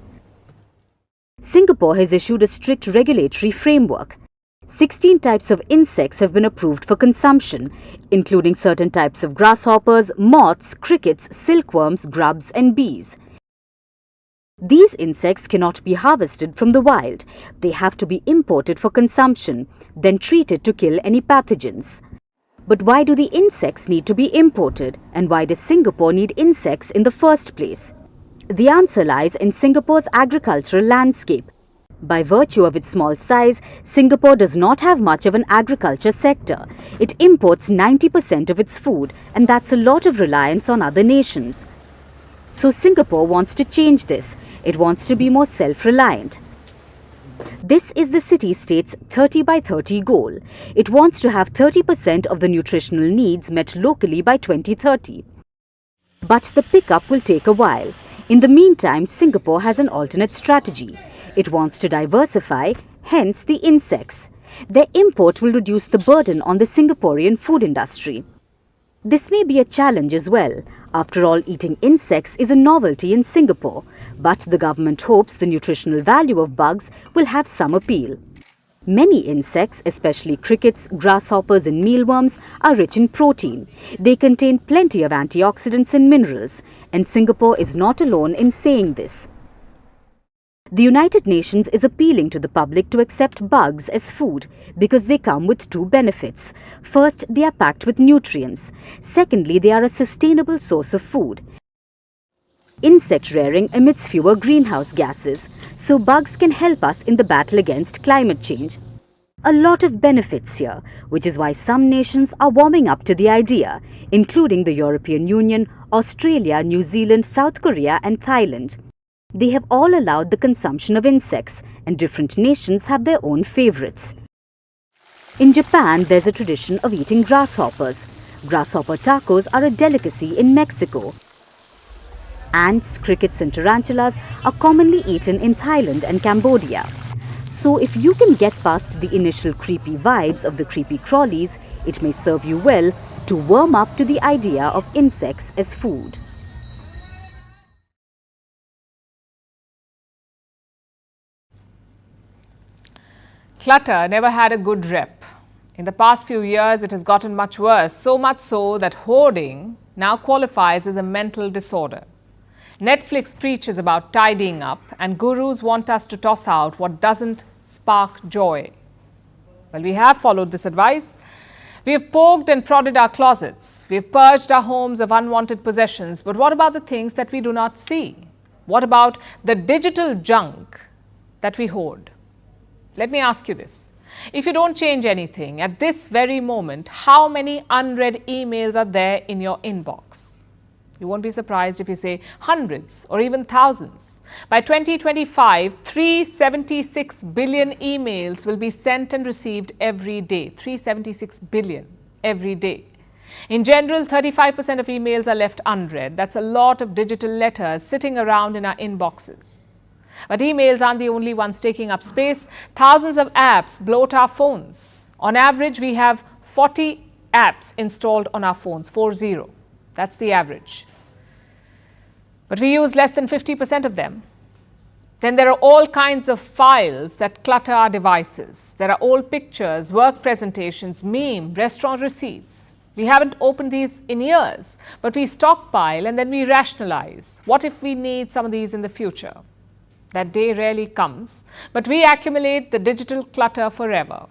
Singapore has issued a strict regulatory framework. 16 types of insects have been approved for consumption, including certain types of grasshoppers, moths, crickets, silkworms, grubs and bees. These insects cannot be harvested from the wild. They have to be imported for consumption, then treated to kill any pathogens. But why do the insects need to be imported, and why does Singapore need insects in the first place? The answer lies in Singapore's agricultural landscape. By virtue of its small size, Singapore does not have much of an agriculture sector. It imports 90% of its food, and that's a lot of reliance on other nations. So Singapore wants to change this. It wants to be more self-reliant. This is the city-state's 30 by 30 goal. It wants to have 30% of the nutritional needs met locally by 2030. But the pickup will take a while. In the meantime, Singapore has an alternate strategy. It wants to diversify, hence the insects. Their import will reduce the burden on the Singaporean food industry. This may be a challenge as well. After all, eating insects is a novelty in Singapore, but the government hopes the nutritional value of bugs will have some appeal. Many insects, especially crickets, grasshoppers and mealworms, are rich in protein. They contain plenty of antioxidants and minerals, and Singapore is not alone in saying this. The United Nations is appealing to the public to accept bugs as food because they come with two benefits. First, they are packed with nutrients. Secondly, they are a sustainable source of food. Insect rearing emits fewer greenhouse gases, so bugs can help us in the battle against climate change. A lot of benefits here, which is why some nations are warming up to the idea, including the European Union, Australia, New Zealand, South Korea and Thailand. They have all allowed the consumption of insects, and different nations have their own favorites. In Japan, there's a tradition of eating grasshoppers. Grasshopper tacos are a delicacy in Mexico. Ants, crickets and tarantulas are commonly eaten in Thailand and Cambodia. So if you can get past the initial creepy vibes of the creepy crawlies, it may serve you well to warm up to the idea of insects as food. Clutter never had a good rep. In the past few years, it has gotten much worse, so much so that hoarding now qualifies as a mental disorder. Netflix preaches about tidying up, and gurus want us to toss out what doesn't spark joy. Well, we have followed this advice. We have poked and prodded our closets. We have purged our homes of unwanted possessions. But what about the things that we do not see? What about the digital junk that we hoard? Let me ask you this. If you don't change anything at this very moment, how many unread emails are there in your inbox? You won't be surprised if you say hundreds or even thousands. By 2025, 376 billion emails will be sent and received every day. 376 billion every day. In general, 35% of emails are left unread. That's a lot of digital letters sitting around in our inboxes. But emails aren't the only ones taking up space. Thousands of apps bloat our phones. On average, we have 40 apps installed on our phones, 40. That's the average. But we use less than 50% of them. Then there are all kinds of files that clutter our devices. There are old pictures, work presentations, meme, restaurant receipts. We haven't opened these in years, but we stockpile and then we rationalize. What if we need some of these in the future? That day rarely comes, but we accumulate the digital clutter forever.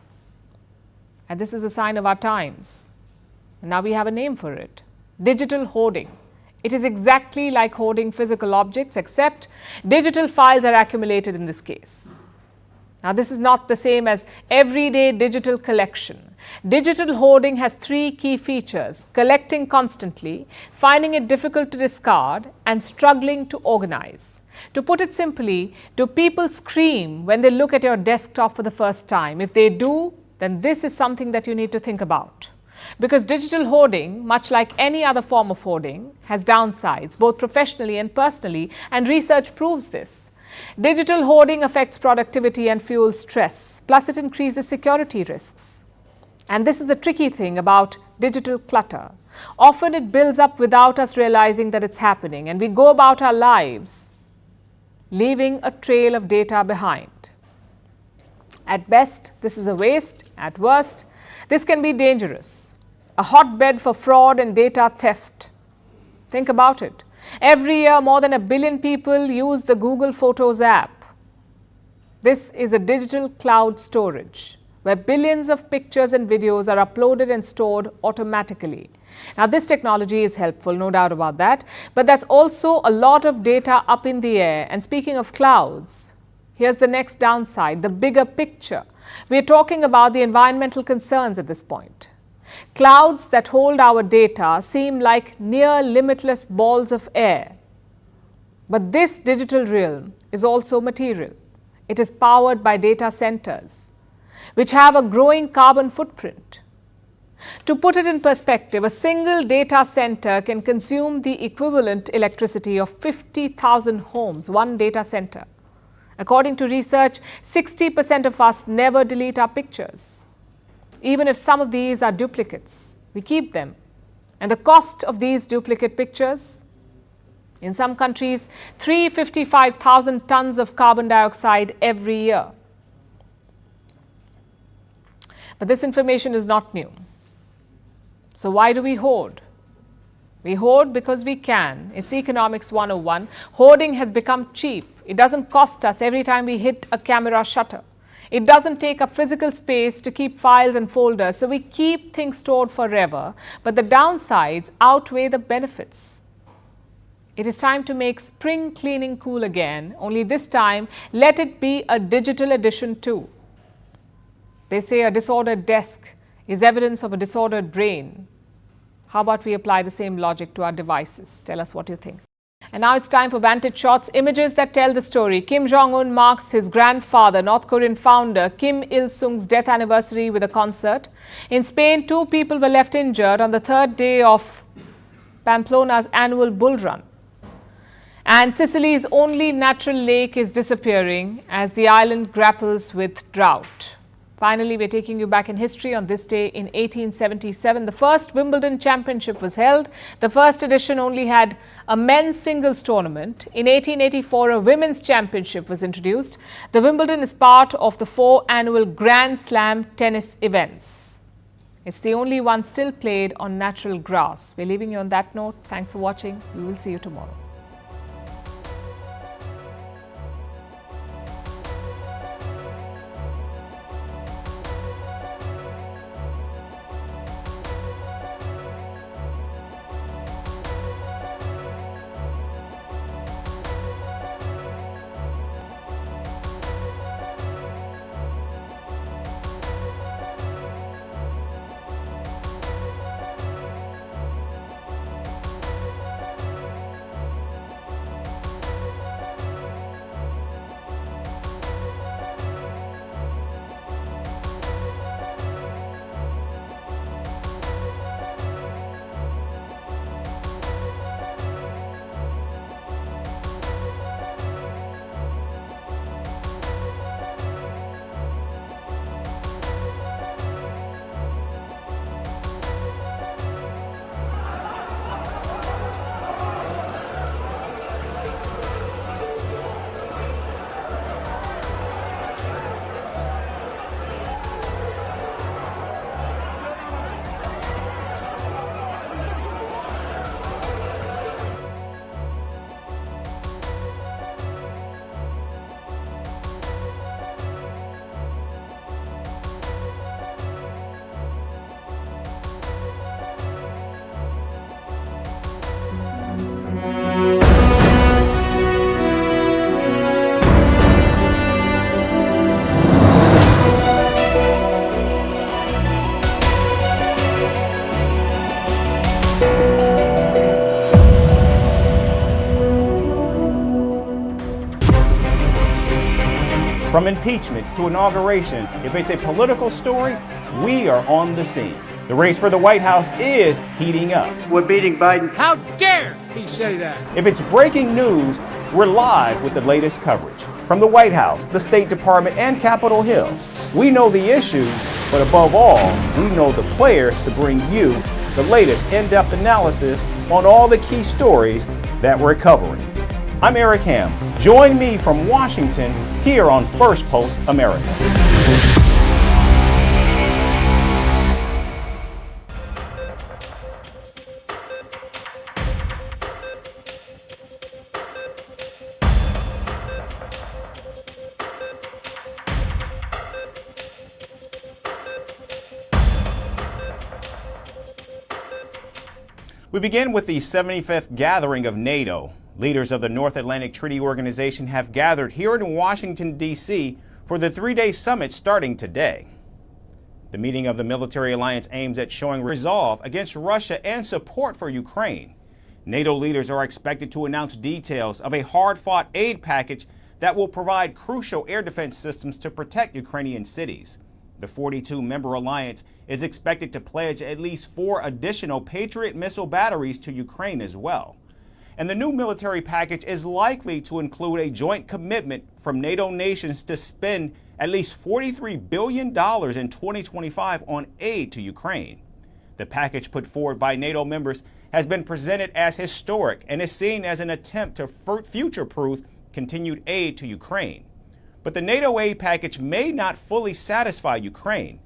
And this is a sign of our times. And now we have a name for it: digital hoarding. It is exactly like hoarding physical objects, except digital files are accumulated in this case. Now, this is not the same as everyday digital collection. Digital hoarding has three key features: collecting constantly, finding it difficult to discard, and struggling to organize. To put it simply, do people scream when they look at your desktop for the first time? If they do, then this is something that you need to think about. Because digital hoarding, much like any other form of hoarding, has downsides, both professionally and personally, and research proves this. Digital hoarding affects productivity and fuels stress, plus it increases security risks. And this is the tricky thing about digital clutter. Often it builds up without us realizing that it's happening, and we go about our lives leaving a trail of data behind. At best, this is a waste. At worst, this can be dangerous, a hotbed for fraud and data theft. Think about it. Every year, more than 1 billion people use the Google Photos app. This is a digital cloud storage where billions of pictures and videos are uploaded and stored automatically. Now, this technology is helpful, no doubt about that, but that's also a lot of data up in the air. And speaking of clouds, here's the next downside, the bigger picture. We're talking about the environmental concerns at this point. Clouds that hold our data seem like near limitless balls of air. But this digital realm is also material. It is powered by data centers, which have a growing carbon footprint. To put it in perspective, a single data center can consume the equivalent electricity of 50,000 homes, one data center. According to research, 60% of us never delete our pictures. Even if some of these are duplicates, we keep them. And the cost of these duplicate pictures? In some countries, 355,000 tons of carbon dioxide every year. But this information is not new. So why do we hoard? We hoard because we can. It's Economics 101. Hoarding has become cheap. It doesn't cost us every time we hit a camera shutter. It doesn't take up physical space to keep files and folders, so we keep things stored forever. But the downsides outweigh the benefits. It is time to make spring cleaning cool again, only this time let it be a digital edition too. They say a disordered desk is evidence of a disordered brain. How about we apply the same logic to our devices? Tell us what you think. And now it's time for Vantage Shots, images that tell the story. Kim Jong-un marks his grandfather, North Korean founder Kim Il-sung's death anniversary with a concert. In Spain, 2 people were left injured on the 3rd day of Pamplona's annual bull run. And Sicily's only natural lake is disappearing as the island grapples with drought. Finally, we're taking you back in history. On this day in 1877, the first Wimbledon championship was held. The first edition only had a men's singles tournament. In 1884, a women's championship was introduced. The Wimbledon is part of the 4 annual Grand Slam tennis events. It's the only one still played on natural grass. We're leaving you on that note. Thanks for watching. We will see you tomorrow. From impeachments to inaugurations, if it's a political story, we are on the scene. The race for the White House is heating up. We're beating Biden. How dare he say that? If it's breaking news, we're live with the latest coverage. From the White House, the State Department, and Capitol Hill, we know the issues, but above all, we know the players to bring you the latest in-depth analysis on all the key stories that we're covering. I'm Eric Ham. Join me from Washington here on Firstpost America. We begin with the 75th gathering of NATO. Leaders of the North Atlantic Treaty Organization have gathered here in Washington, D.C. for the 3-day summit starting today. The meeting of the military alliance aims at showing resolve against Russia and support for Ukraine. NATO leaders are expected to announce details of a hard-fought aid package that will provide crucial air defense systems to protect Ukrainian cities. The 42-member alliance is expected to pledge at least 4 additional Patriot missile batteries to Ukraine as well. And the new military package is likely to include a joint commitment from NATO nations to spend at least $43 billion in 2025 on aid to Ukraine. The package put forward by NATO members has been presented as historic and is seen as an attempt to future-proof continued aid to Ukraine. But the NATO aid package may not fully satisfy Ukraine.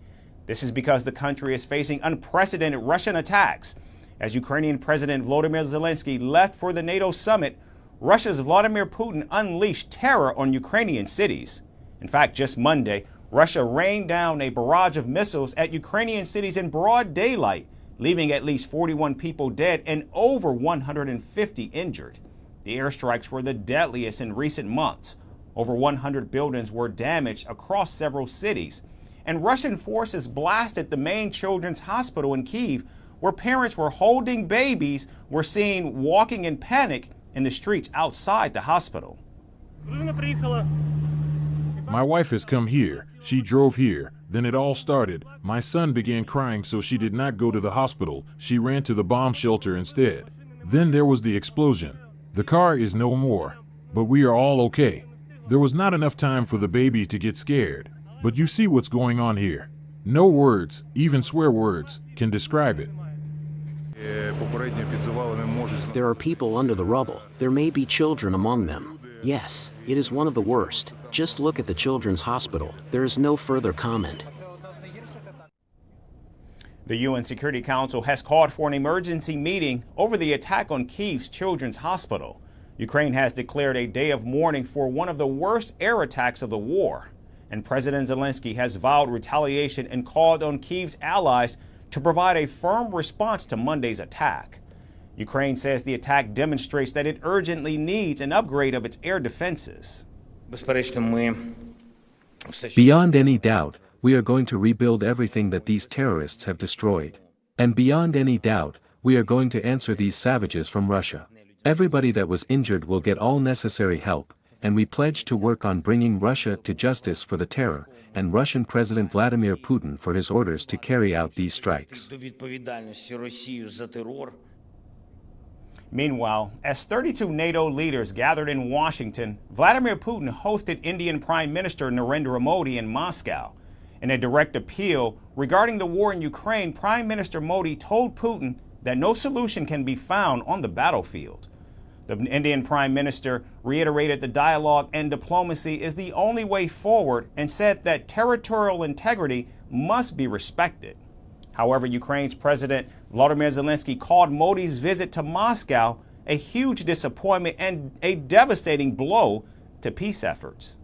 This is because the country is facing unprecedented Russian attacks As Ukrainian President Volodymyr Zelensky left for the NATO summit, Russia's Vladimir Putin unleashed terror on Ukrainian cities. In fact, just Monday, Russia rained down a barrage of missiles at Ukrainian cities in broad daylight, leaving at least 41 people dead and over 150 injured. The airstrikes were the deadliest in recent months. Over 100 buildings were damaged across several cities. And Russian forces blasted the main children's hospital in Kyiv, where parents were holding babies were seen walking in panic in the streets outside the hospital. My wife has come here. She drove here. Then it all started. My son began crying, so she did not go to the hospital. She ran to the bomb shelter instead. Then there was the explosion. The car is no more, but we are all okay. There was not enough time for the baby to get scared. But you see what's going on here. No words, even swear words, can describe it. There are people under the rubble. There may be children among them. Yes, it is one of the worst. Just look at the children's hospital. There is no further comment. The UN Security Council has called for an emergency meeting over the attack on Kyiv's children's hospital. Ukraine has declared a day of mourning for one of the worst air attacks of the war. And President Zelensky has vowed retaliation and called on Kyiv's allies to provide a firm response to Monday's attack. Ukraine says the attack demonstrates that it urgently needs an upgrade of its air defenses. Beyond any doubt, we are going to rebuild everything that these terrorists have destroyed. And beyond any doubt, we are going to answer these savages from Russia. Everybody that was injured will get all necessary help, and we pledge to work on bringing Russia to justice for the terror, and Russian President Vladimir Putin for his orders to carry out these strikes. Meanwhile, as 32 NATO leaders gathered in Washington, Vladimir Putin hosted Indian Prime Minister Narendra Modi in Moscow. In a direct appeal regarding the war in Ukraine, Prime Minister Modi told Putin that no solution can be found on the battlefield. The Indian Prime Minister reiterated the dialogue and diplomacy is the only way forward and said that territorial integrity must be respected. However, Ukraine's President Volodymyr Zelensky called Modi's visit to Moscow a huge disappointment and a devastating blow to peace efforts.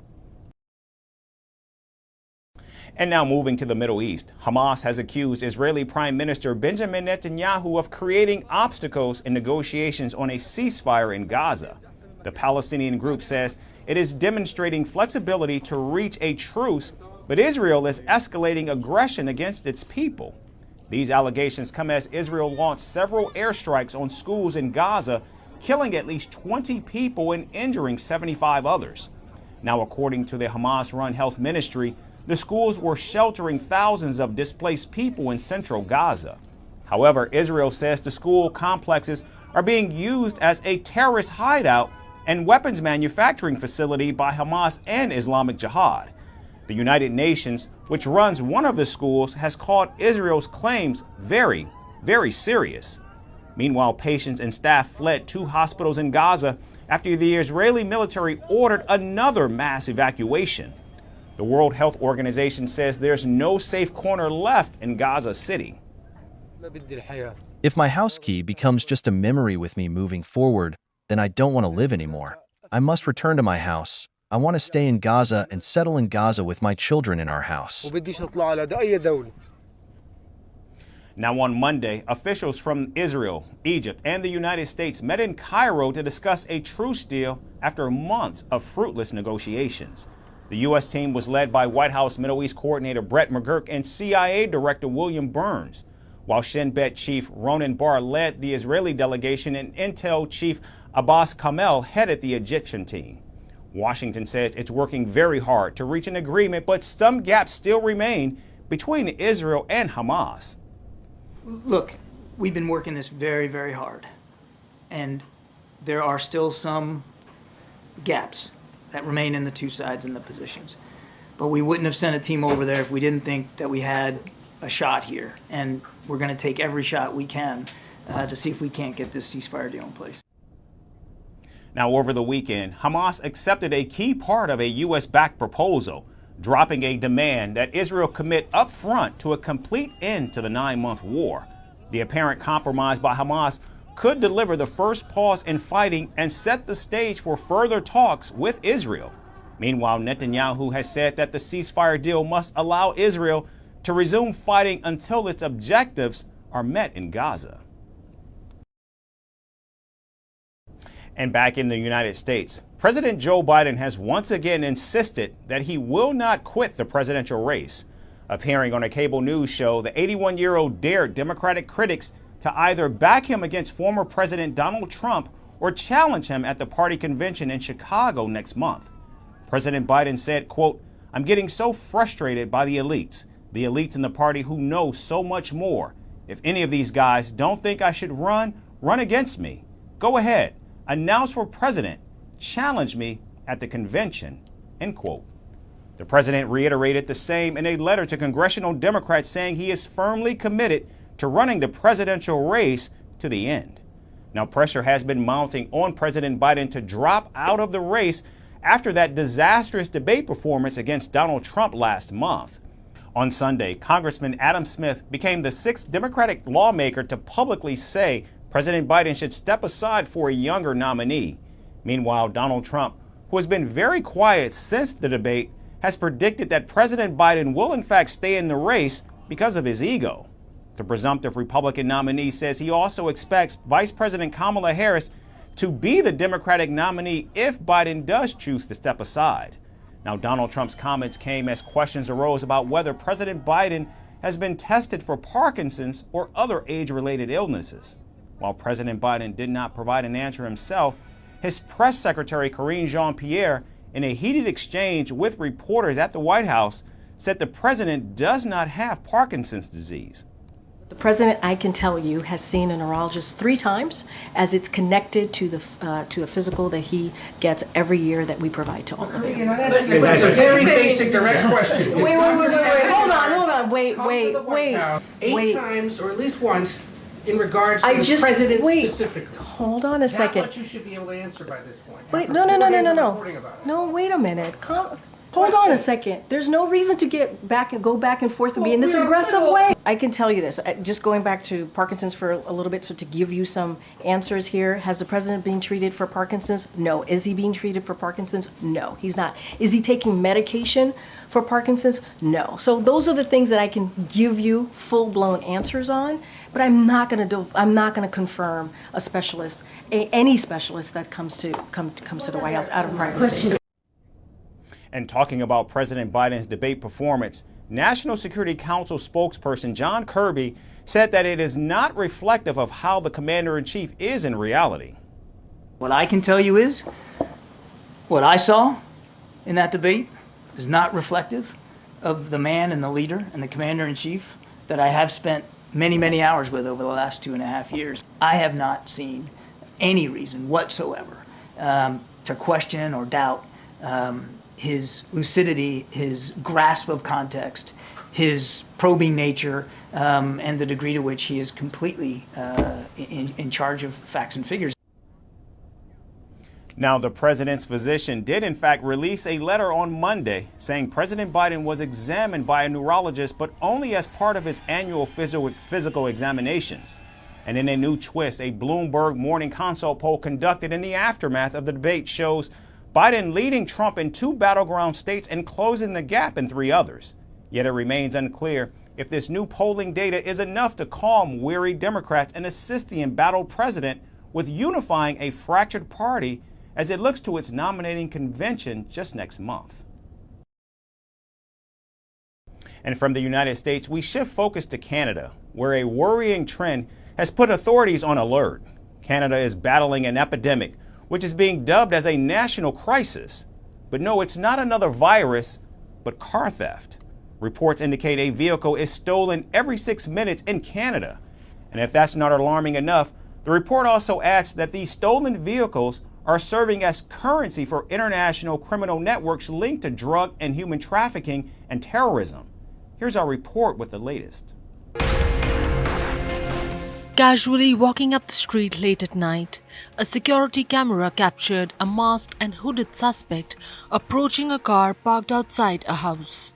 And now moving to the Middle East, Hamas has accused Israeli Prime Minister Benjamin Netanyahu of creating obstacles in negotiations on a ceasefire in Gaza. The Palestinian group says it is demonstrating flexibility to reach a truce, but Israel is escalating aggression against its people. These allegations come as Israel launched several airstrikes on schools in Gaza, killing at least 20 people and injuring 75 others. Now, according to the Hamas-run health ministry, the schools were sheltering thousands of displaced people in central Gaza. However, Israel says the school complexes are being used as a terrorist hideout and weapons manufacturing facility by Hamas and Islamic Jihad. The United Nations, which runs one of the schools, has called Israel's claims very, very serious. Meanwhile, patients and staff fled 2 hospitals in Gaza after the Israeli military ordered another mass evacuation. The World Health Organization says there's no safe corner left in Gaza City. If my house key becomes just a memory with me moving forward, then I don't want to live anymore. I must return to my house. I want to stay in Gaza and settle in Gaza with my children in our house. Now on Monday, officials from Israel, Egypt, and the United States met in Cairo to discuss a truce deal after months of fruitless negotiations. The U.S. team was led by White House Middle East Coordinator Brett McGurk and CIA Director William Burns, while Shin Bet Chief Ronan Bar led the Israeli delegation and Intel Chief Abbas Kamel headed the Egyptian team. Washington says it's working very hard to reach an agreement, but some gaps still remain between Israel and Hamas. Look, we've been working this very, very hard, and there are still some gaps that remain in the two sides and the positions. But we wouldn't have sent a team over there if we didn't think that we had a shot here, and we're going to take every shot we can to see if we can't get this ceasefire deal in place. Now, over the weekend, Hamas accepted a key part of a U.S.-backed proposal, dropping a demand that Israel commit up front to a complete end to the 9-month war. The apparent compromise by Hamas could deliver the first pause in fighting and set the stage for further talks with Israel. Meanwhile, Netanyahu has said that the ceasefire deal must allow Israel to resume fighting until its objectives are met in Gaza. And back in the United States, President Joe Biden has once again insisted that he will not quit the presidential race. Appearing on a cable news show, the 81-year-old dared Democratic critics to either back him against former President Donald Trump or challenge him at the party convention in Chicago next month. President Biden said, quote, "I'm getting so frustrated by the elites in the party who know so much more. If any of these guys don't think I should run against me. Go ahead, announce for president, challenge me at the convention," end quote. The president reiterated the same in a letter to congressional Democrats, saying he is firmly committed to running the presidential race to the end. Now, pressure has been mounting on President Biden to drop out of the race after that disastrous debate performance against Donald Trump last month. On Sunday, Congressman Adam Smith became the 6th Democratic lawmaker to publicly say President Biden should step aside for a younger nominee. Meanwhile, Donald Trump, who has been very quiet since the debate, has predicted that President Biden will in fact stay in the race because of his ego. The presumptive Republican nominee says he also expects Vice President Kamala Harris to be the Democratic nominee if Biden does choose to step aside. Now, Donald Trump's comments came as questions arose about whether President Biden has been tested for Parkinson's or other age-related illnesses. While President Biden did not provide an answer himself, his press secretary, Karine Jean-Pierre, in a heated exchange with reporters at the White House, said the president does not have Parkinson's disease. The president, I can tell you, has seen a neurologist 3 times, as it's connected to a physical that he gets every year that we provide to all of you. That's a very basic, direct question. Wait. Hold on. Wait. 8 times, or at least once, in regards to the president specifically. Hold on a second. Not what you should be able to answer by this point. Wait, no. No, wait a minute. Hold on a second. There's no reason to go back and forth and be in this aggressive way. I can tell you this, just going back to Parkinson's for a little bit, so to give you some answers here. Has the president been treated for Parkinson's? No. Is he being treated for Parkinson's? No, he's not. Is he taking medication for Parkinson's? No. So those are the things that I can give you full-blown answers on, but I'm not going to confirm a specialist, any specialist that comes to the White House out of privacy. And talking about President Biden's debate performance, National Security Council spokesperson John Kirby said that it is not reflective of how the commander-in-chief is in reality. What I can tell you is, what I saw in that debate is not reflective of the man and the leader and the commander-in-chief that I have spent many, many hours with over the last 2.5 years. I have not seen any reason whatsoever to question or doubt his lucidity, his grasp of context, his probing nature, and the degree to which he is completely in charge of facts and figures. Now, the president's physician did in fact release a letter on Monday saying President Biden was examined by a neurologist, but only as part of his annual physical examinations. And in a new twist, a Bloomberg Morning Consult poll conducted in the aftermath of the debate shows Biden leading Trump in 2 battleground states and closing the gap in 3 others. Yet it remains unclear if this new polling data is enough to calm weary Democrats and assist the embattled president with unifying a fractured party as it looks to its nominating convention just next month. And from the United States, we shift focus to Canada, where a worrying trend has put authorities on alert. Canada is battling an epidemic, which is being dubbed as a national crisis. But no, it's not another virus, but car theft. Reports indicate a vehicle is stolen every 6 minutes in Canada. And if that's not alarming enough, the report also adds that these stolen vehicles are serving as currency for international criminal networks linked to drug and human trafficking and terrorism. Here's our report with the latest. Casually walking up the street late at night, a security camera captured a masked and hooded suspect approaching a car parked outside a house.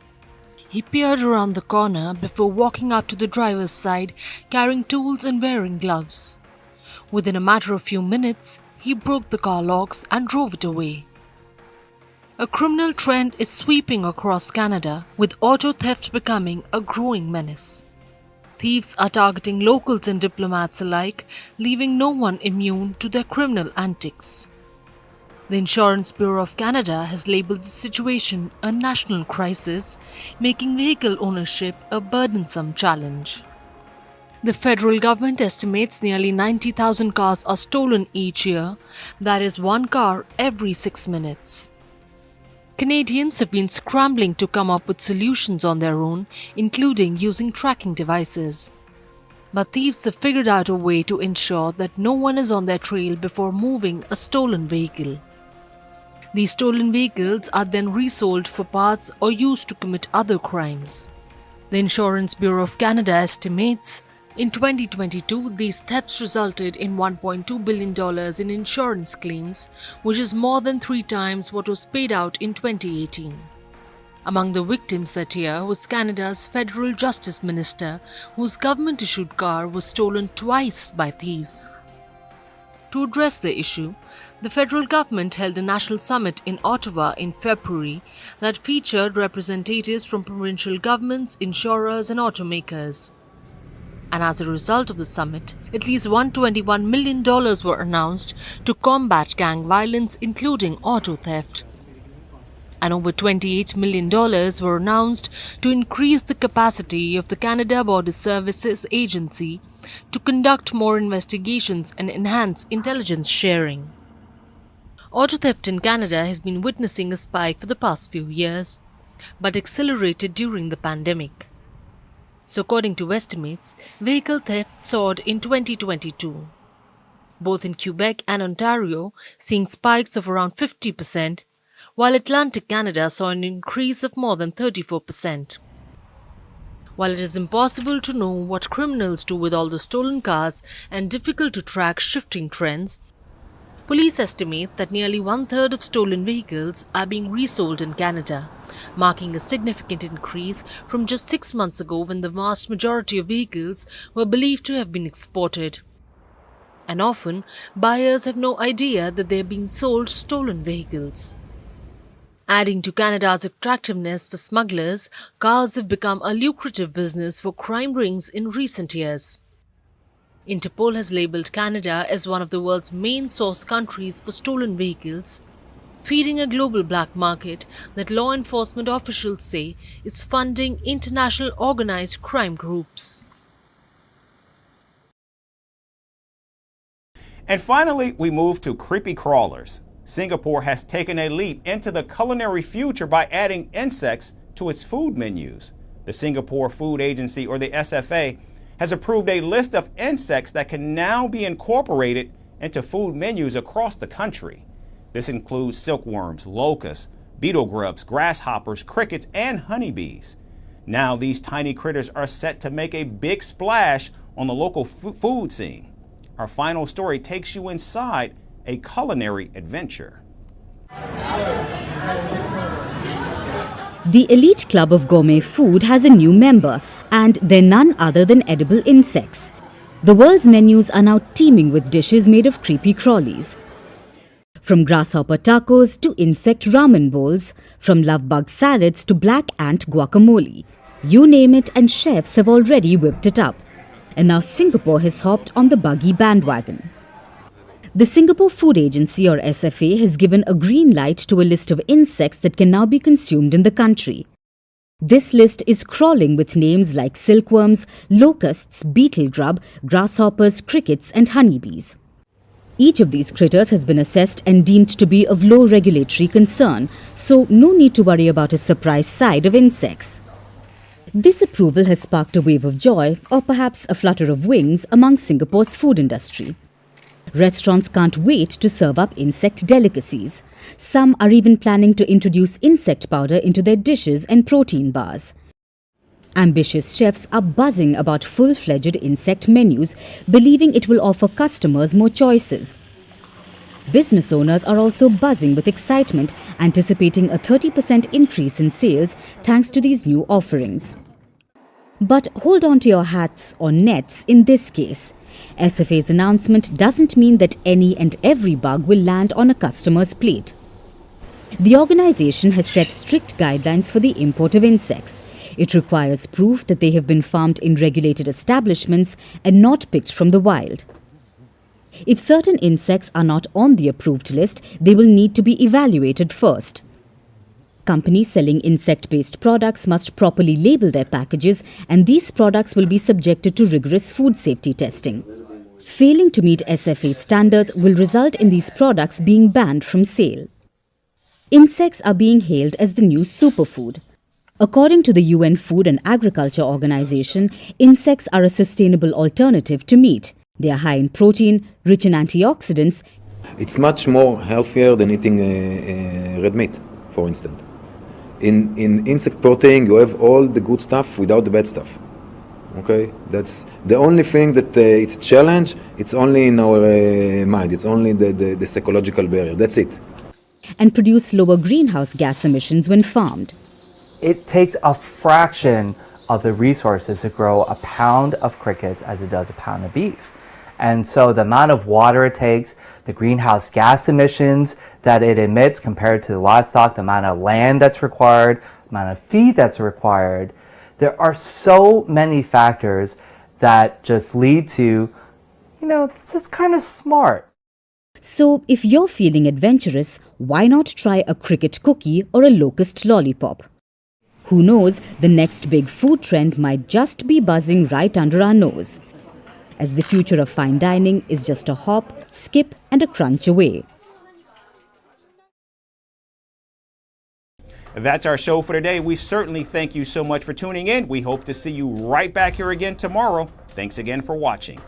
He peered around the corner before walking up to the driver's side, carrying tools and wearing gloves. Within a matter of few minutes, he broke the car locks and drove it away. A criminal trend is sweeping across Canada, with auto theft becoming a growing menace. Thieves are targeting locals and diplomats alike, leaving no one immune to their criminal antics. The Insurance Bureau of Canada has labelled the situation a national crisis, making vehicle ownership a burdensome challenge. The federal government estimates nearly 90,000 cars are stolen each year, that is one car every 6 minutes. Canadians have been scrambling to come up with solutions on their own, including using tracking devices. But thieves have figured out a way to ensure that no one is on their trail before moving a stolen vehicle. These stolen vehicles are then resold for parts or used to commit other crimes. The Insurance Bureau of Canada estimates in 2022, these thefts resulted in $1.2 billion in insurance claims, which is more than 3 times what was paid out in 2018. Among the victims that year was Canada's Federal Justice Minister, whose government-issued car was stolen twice by thieves. To address the issue, the federal government held a national summit in Ottawa in February that featured representatives from provincial governments, insurers and automakers. And as a result of the summit, at least $121 million were announced to combat gang violence, including auto theft. And over $28 million were announced to increase the capacity of the Canada Border Services Agency to conduct more investigations and enhance intelligence sharing. Auto theft in Canada has been witnessing a spike for the past few years, but accelerated during the pandemic. So according to estimates, vehicle theft soared in 2022. Both in Quebec and Ontario, seeing spikes of around 50%, while Atlantic Canada saw an increase of more than 34%. While it is impossible to know what criminals do with all the stolen cars and difficult to track shifting trends, police estimate that nearly 1/3 of stolen vehicles are being resold in Canada, marking a significant increase from just 6 months ago when the vast majority of vehicles were believed to have been exported. And often, buyers have no idea that they are being sold stolen vehicles. Adding to Canada's attractiveness for smugglers, cars have become a lucrative business for crime rings in recent years. Interpol has labelled Canada as one of the world's main source countries for stolen vehicles, feeding a global black market that law enforcement officials say is funding international organized crime groups. And finally, we move to creepy crawlers. Singapore has taken a leap into the culinary future by adding insects to its food menus. The Singapore Food Agency, or the SFA, has approved a list of insects that can now be incorporated into food menus across the country. This includes silkworms, locusts, beetle grubs, grasshoppers, crickets, and honeybees. Now these tiny critters are set to make a big splash on the local food scene. Our final story takes you inside a culinary adventure. The elite club of gourmet food has a new member, and they're none other than edible insects. The world's menus are now teeming with dishes made of creepy crawlies. From grasshopper tacos to insect ramen bowls, from love bug salads to black ant guacamole. You name it, and chefs have already whipped it up. And now Singapore has hopped on the buggy bandwagon. The Singapore Food Agency, or SFA, has given a green light to a list of insects that can now be consumed in the country. This list is crawling with names like silkworms, locusts, beetle grub, grasshoppers, crickets, and honeybees. Each of these critters has been assessed and deemed to be of low regulatory concern, so no need to worry about a surprise side of insects. This approval has sparked a wave of joy, or perhaps a flutter of wings, among Singapore's food industry. Restaurants can't wait to serve up insect delicacies. Some are even planning to introduce insect powder into their dishes and protein bars. Ambitious chefs are buzzing about full-fledged insect menus, believing it will offer customers more choices. Business owners are also buzzing with excitement, anticipating a 30% increase in sales thanks to these new offerings. But hold on to your hats or nets in this case. SFA's announcement doesn't mean that any and every bug will land on a customer's plate. The organization has set strict guidelines for the import of insects. It requires proof that they have been farmed in regulated establishments and not picked from the wild. If certain insects are not on the approved list, they will need to be evaluated first. Companies selling insect-based products must properly label their packages, and these products will be subjected to rigorous food safety testing. Failing to meet SFA standards will result in these products being banned from sale. Insects are being hailed as the new superfood. According to the UN Food and Agriculture Organization, insects are a sustainable alternative to meat. They are high in protein, rich in antioxidants. It's much more healthier than eating red meat, for instance. In insect protein, you have all the good stuff without the bad stuff. Okay, that's the only thing that it's a challenge. It's only in our mind. It's only the psychological barrier. That's it. And produce lower greenhouse gas emissions when farmed. It takes a fraction of the resources to grow a pound of crickets as it does a pound of beef. And so the amount of water it takes, the greenhouse gas emissions that it emits compared to the livestock, the amount of land that's required, the amount of feed that's required, there are so many factors that just lead to, this is kind of smart. So if you're feeling adventurous, why not try a cricket cookie or a locust lollipop? Who knows, the next big food trend might just be buzzing right under our nose, as the future of fine dining is just a hop, skip and a crunch away. That's our show for today. We certainly thank you so much for tuning in. We hope to see you right back here again tomorrow. Thanks again for watching.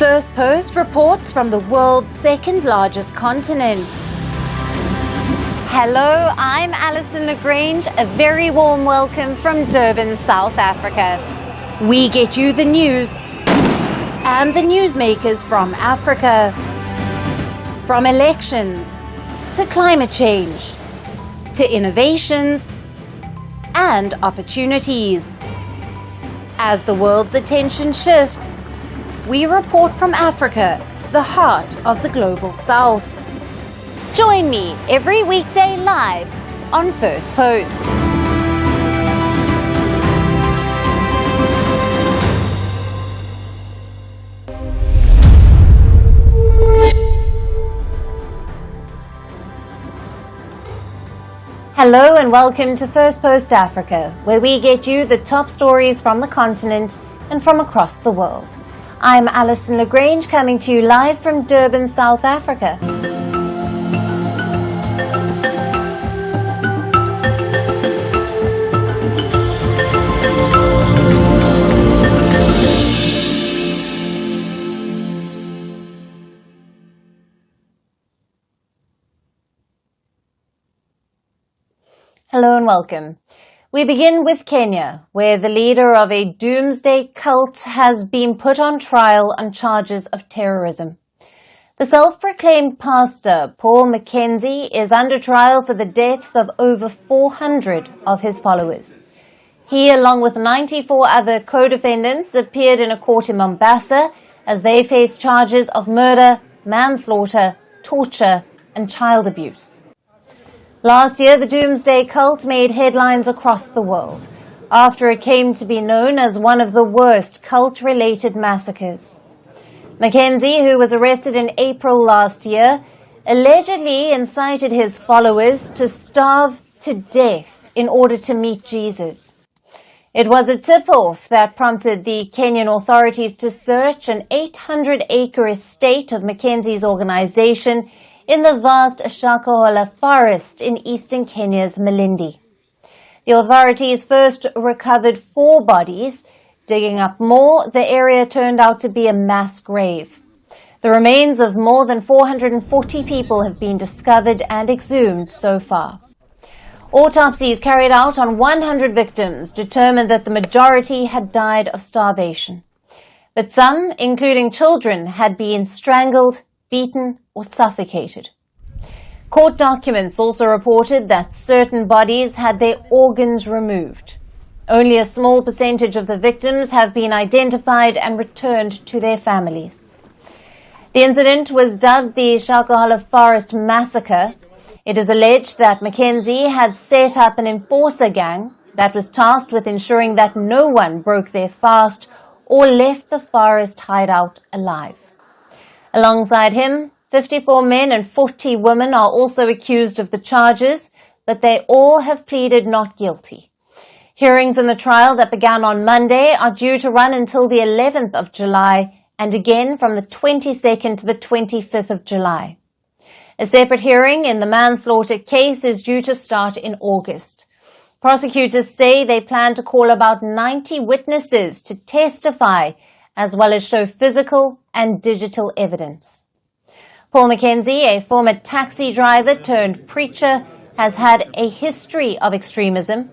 Firstpost reports from the world's second largest continent. Hello, I'm Alison Lagrange. A very warm welcome from Durban, South Africa. We get you the news and the newsmakers from Africa. From elections to climate change to innovations and opportunities. As the world's attention shifts, we report from Africa, the heart of the global south. Join me every weekday live on First Post. Hello and welcome to First Post Africa, where we get you the top stories from the continent and from across the world. I'm Alison Lagrange, coming to you live from Durban, South Africa. Hello and welcome. We begin with Kenya, where the leader of a doomsday cult has been put on trial on charges of terrorism. The self-proclaimed pastor, Paul Mackenzie, is under trial for the deaths of over 400 of his followers. He, along with 94 other co-defendants, appeared in a court in Mombasa as they face charges of murder, manslaughter, torture, and child abuse. Last year, the Doomsday Cult made headlines across the world after it came to be known as one of the worst cult-related massacres. Mackenzie, who was arrested in April last year, allegedly incited his followers to starve to death in order to meet Jesus. It was a tip-off that prompted the Kenyan authorities to search an 800-acre estate of Mackenzie's organization in the vast Shakahola forest in eastern Kenya's Malindi. The authorities first recovered 4 bodies, digging up more, the area turned out to be a mass grave. The remains of more than 440 people have been discovered and exhumed so far. Autopsies carried out on 100 victims determined that the majority had died of starvation. But some, including children, had been strangled, beaten, or suffocated. Court documents also reported that certain bodies had their organs removed. Only a small percentage of the victims have been identified and returned to their families. The incident was dubbed the Shakahala Forest Massacre. It is alleged that Mackenzie had set up an enforcer gang that was tasked with ensuring that no one broke their fast or left the forest hideout alive. Alongside him, 54 men and 40 women are also accused of the charges, but they all have pleaded not guilty. Hearings in the trial that began on Monday are due to run until the 11th of July and again from the 22nd to the 25th of July. A separate hearing in the manslaughter case is due to start in August. Prosecutors say they plan to call about 90 witnesses to testify, as well as show physical and digital evidence. Paul Mackenzie, a former taxi driver turned preacher, has had a history of extremism.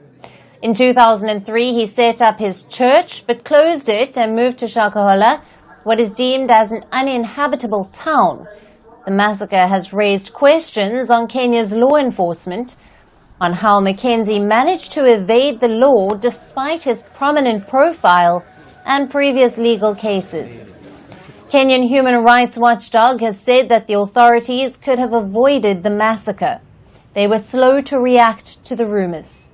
In 2003, he set up his church but closed it and moved to Shakahola, what is deemed as an uninhabitable town. The massacre has raised questions on Kenya's law enforcement, on how Mackenzie managed to evade the law despite his prominent profile and previous legal cases. Kenyan human rights watchdog has said that the authorities could have avoided the massacre. They were slow to react to the rumors.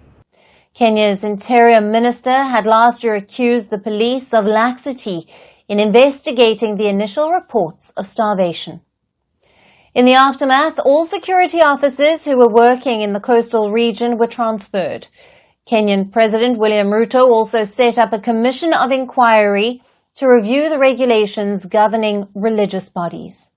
Kenya's Interior Minister had last year accused the police of laxity in investigating the initial reports of starvation. In the aftermath, all security officers who were working in the coastal region were transferred. Kenyan President William Ruto also set up a commission of inquiry to review the regulations governing religious bodies.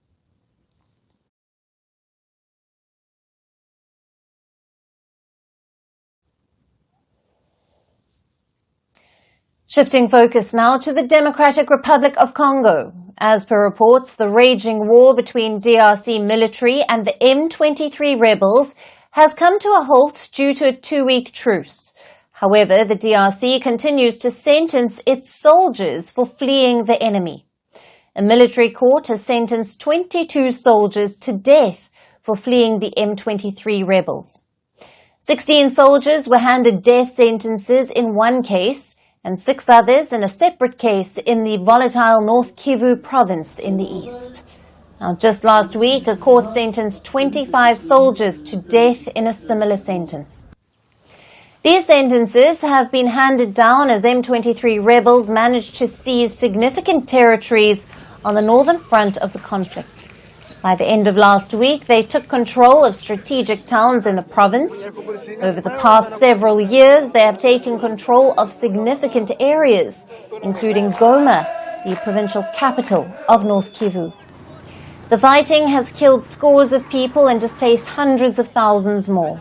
Shifting focus now to the Democratic Republic of Congo. As per reports, the raging war between DRC military and the M23 rebels has come to a halt due to a 2-week truce. However, the DRC continues to sentence its soldiers for fleeing the enemy. A military court has sentenced 22 soldiers to death for fleeing the M23 rebels. 16 soldiers were handed death sentences in one case, and 6 others in a separate case in the volatile North Kivu province in the east. Now, just last week, a court sentenced 25 soldiers to death in a similar sentence. These sentences have been handed down as M23 rebels managed to seize significant territories on the northern front of the conflict. By the end of last week, they took control of strategic towns in the province. Over the past several years, they have taken control of significant areas, including Goma, the provincial capital of North Kivu. The fighting has killed scores of people and displaced hundreds of thousands more.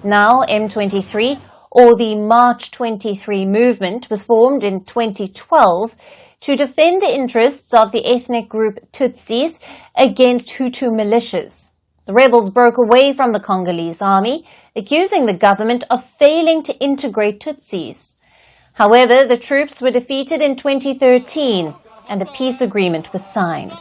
Now, M23, or the March 23 movement, was formed in 2012 to defend the interests of the ethnic group Tutsis against Hutu militias. The rebels broke away from the Congolese army, accusing the government of failing to integrate Tutsis. However, the troops were defeated in 2013 and a peace agreement was signed.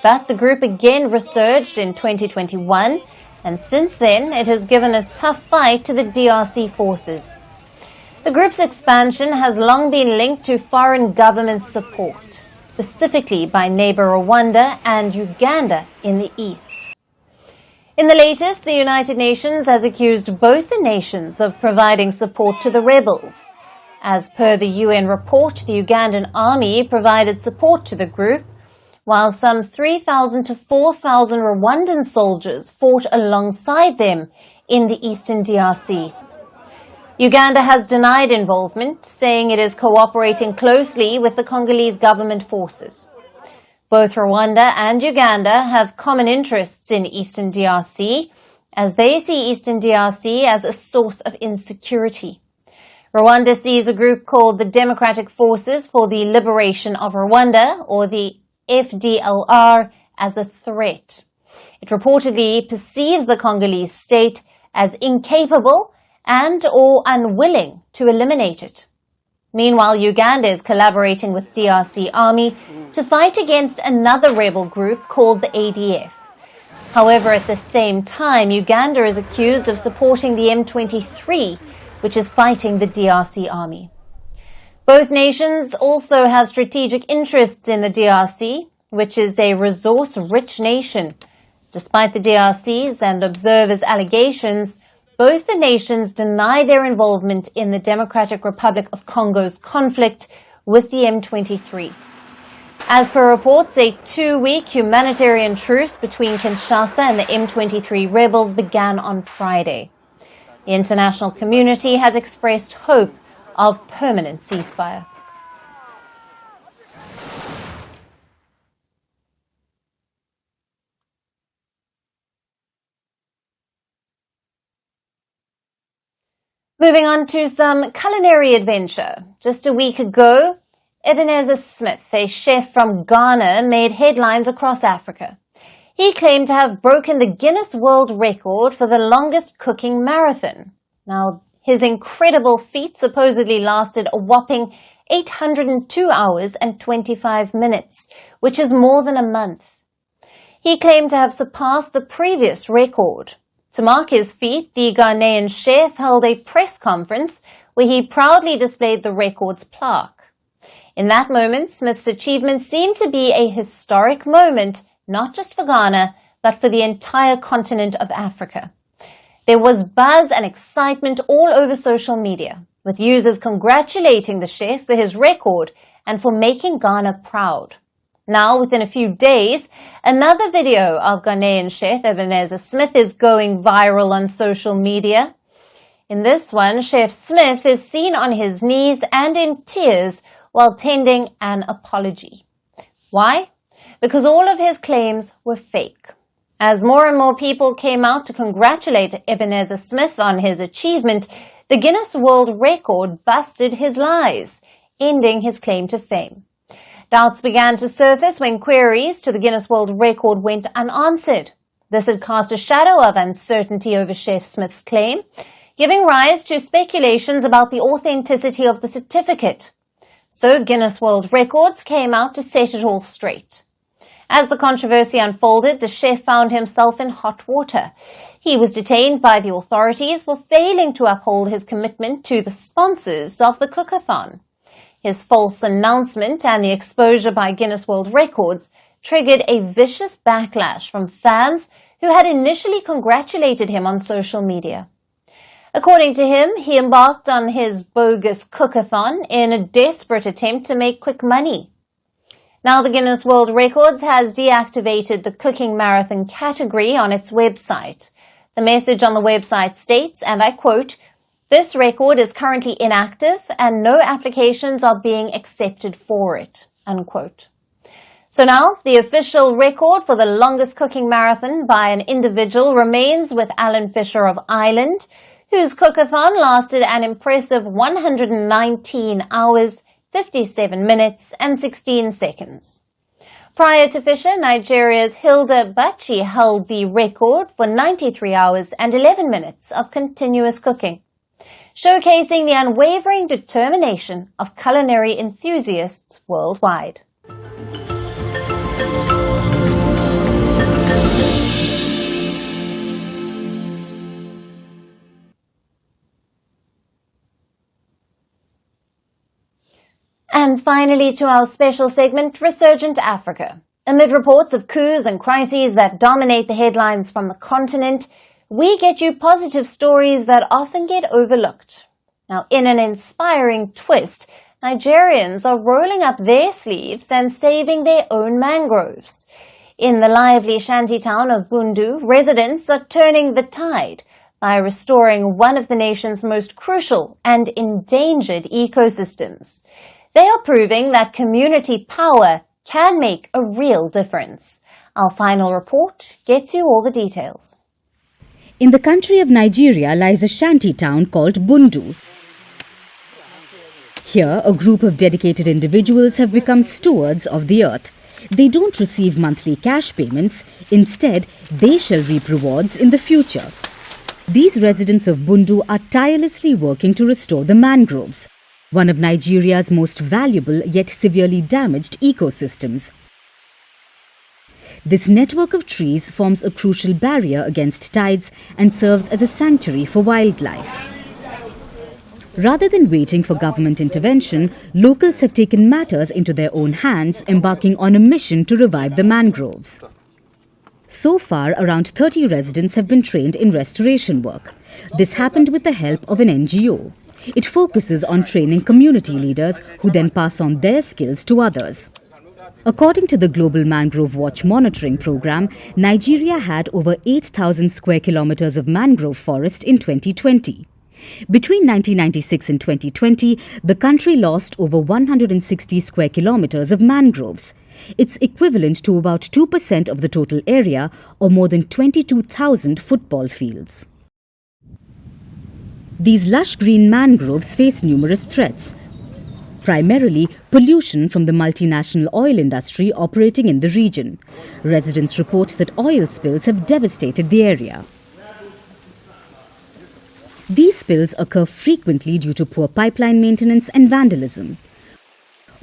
But the group again resurged in 2021, and since then it has given a tough fight to the DRC forces. The group's expansion has long been linked to foreign government support, specifically by neighbor Rwanda and Uganda in the east. In the latest, the United Nations has accused both the nations of providing support to the rebels. As per the UN report, the Ugandan army provided support to the group, while some 3,000 to 4,000 Rwandan soldiers fought alongside them in the eastern DRC. Uganda has denied involvement, saying it is cooperating closely with the Congolese government forces. Both Rwanda and Uganda have common interests in eastern DRC, as they see eastern DRC as a source of insecurity. Rwanda sees a group called the Democratic Forces for the Liberation of Rwanda, or the FDLR, as a threat. It reportedly perceives the Congolese state as incapable and or unwilling to eliminate it. Meanwhile, Uganda is collaborating with DRC Army to fight against another rebel group called the ADF. However, at the same time, Uganda is accused of supporting the M23, which is fighting the DRC Army. Both nations also have strategic interests in the DRC, which is a resource-rich nation. Despite the DRC's and observers' allegations, both the nations deny their involvement in the Democratic Republic of Congo's conflict with the M23. As per reports, a 2-week humanitarian truce between Kinshasa and the M23 rebels began on Friday. The international community has expressed hope of permanent ceasefire. Moving on to some culinary adventure. Just a week ago, Ebenezer Smith, a chef from Ghana, made headlines across Africa. He claimed to have broken the Guinness World Record for the longest cooking marathon. Now, his incredible feat supposedly lasted a whopping 802 hours and 25 minutes, which is more than a month. He claimed to have surpassed the previous record. To mark his feat, the Ghanaian chef held a press conference where he proudly displayed the record's plaque. In that moment, Smith's achievement seemed to be a historic moment, not just for Ghana, but for the entire continent of Africa. There was buzz and excitement all over social media, with users congratulating the chef for his record and for making Ghana proud. Now, within a few days, another video of Ghanaian chef Ebenezer Smith is going viral on social media. In this one, Chef Smith is seen on his knees and in tears while tending an apology. Why? Because all of his claims were fake. As more and more people came out to congratulate Ebenezer Smith on his achievement, the Guinness World Record busted his lies, ending his claim to fame. Doubts began to surface when queries to the Guinness World Record went unanswered. This had cast a shadow of uncertainty over Chef Smith's claim, giving rise to speculations about the authenticity of the certificate. So Guinness World Records came out to set it all straight. As the controversy unfolded, the chef found himself in hot water. He was detained by the authorities for failing to uphold his commitment to the sponsors of the cookathon. His false announcement and the exposure by Guinness World Records triggered a vicious backlash from fans who had initially congratulated him on social media. According to him, he embarked on his bogus cookathon in a desperate attempt to make quick money. Now, the Guinness World Records has deactivated the cooking marathon category on its website. The message on the website states, and I quote, "This record is currently inactive and no applications are being accepted for it," unquote. So now, the official record for the longest cooking marathon by an individual remains with Alan Fisher of Ireland, whose cookathon lasted an impressive 119 hours, 57 minutes and 16 seconds. Prior to Fisher, Nigeria's Hilda Bachi held the record for 93 hours and 11 minutes of continuous cooking, showcasing the unwavering determination of culinary enthusiasts worldwide. And finally, to our special segment, Resurgent Africa. Amid reports of coups and crises that dominate the headlines from the continent, we get you positive stories that often get overlooked. Now, in an inspiring twist, Nigerians are rolling up their sleeves and saving their own mangroves. In the lively shanty town of Bundu, residents are turning the tide by restoring one of the nation's most crucial and endangered ecosystems. They are proving that community power can make a real difference. Our final report gets you all the details. In the country of Nigeria lies a shanty town called Bundu. Here, a group of dedicated individuals have become stewards of the earth. They don't receive monthly cash payments. Instead, they shall reap rewards in the future. These residents of Bundu are tirelessly working to restore the mangroves, one of Nigeria's most valuable yet severely damaged ecosystems. This network of trees forms a crucial barrier against tides and serves as a sanctuary for wildlife. Rather than waiting for government intervention, locals have taken matters into their own hands, embarking on a mission to revive the mangroves. So far, around 30 residents have been trained in restoration work. This happened with the help of an NGO. It focuses on training community leaders who then pass on their skills to others. According to the Global Mangrove Watch Monitoring Program, Nigeria had over 8,000 square kilometers of mangrove forest in 2020. Between 1996 and 2020, the country lost over 160 square kilometers of mangroves. It's equivalent to about 2% of the total area, or more than 22,000 football fields. These lush green mangroves face numerous threats. Primarily, pollution from the multinational oil industry operating in the region. Residents report that oil spills have devastated the area. These spills occur frequently due to poor pipeline maintenance and vandalism.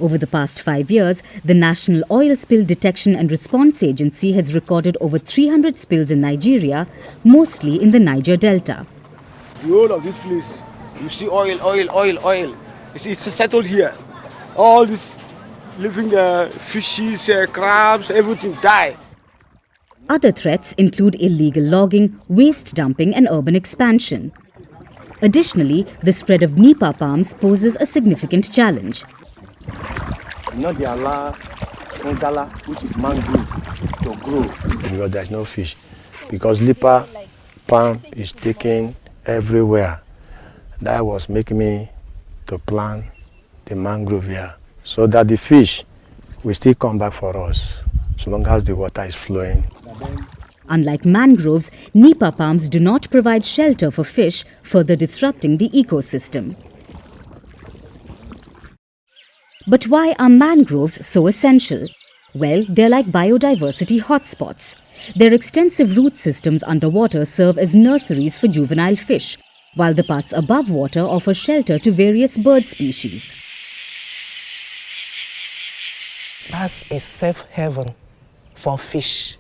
Over the past 5 years, the National Oil Spill Detection and Response Agency has recorded over 300 spills in Nigeria, mostly in the Niger Delta. The whole of this place, you see oil. It's settled here. All these living fishes, crabs, everything die. Other threats include illegal logging, waste dumping and urban expansion. Additionally, the spread of nipa palms poses a significant challenge. Not the ngala, which is mangrove, to grow. Because there's no fish. Because nipa palm is taken everywhere. That was making me to plant the mangrove here, so that the fish will still come back for us, so long as the water is flowing. Unlike mangroves, nipa palms do not provide shelter for fish, further disrupting the ecosystem. But why are mangroves so essential? Well, they're like biodiversity hotspots. Their extensive root systems underwater serve as nurseries for juvenile fish, while the parts above water offer shelter to various bird species. That's a safe haven for fish.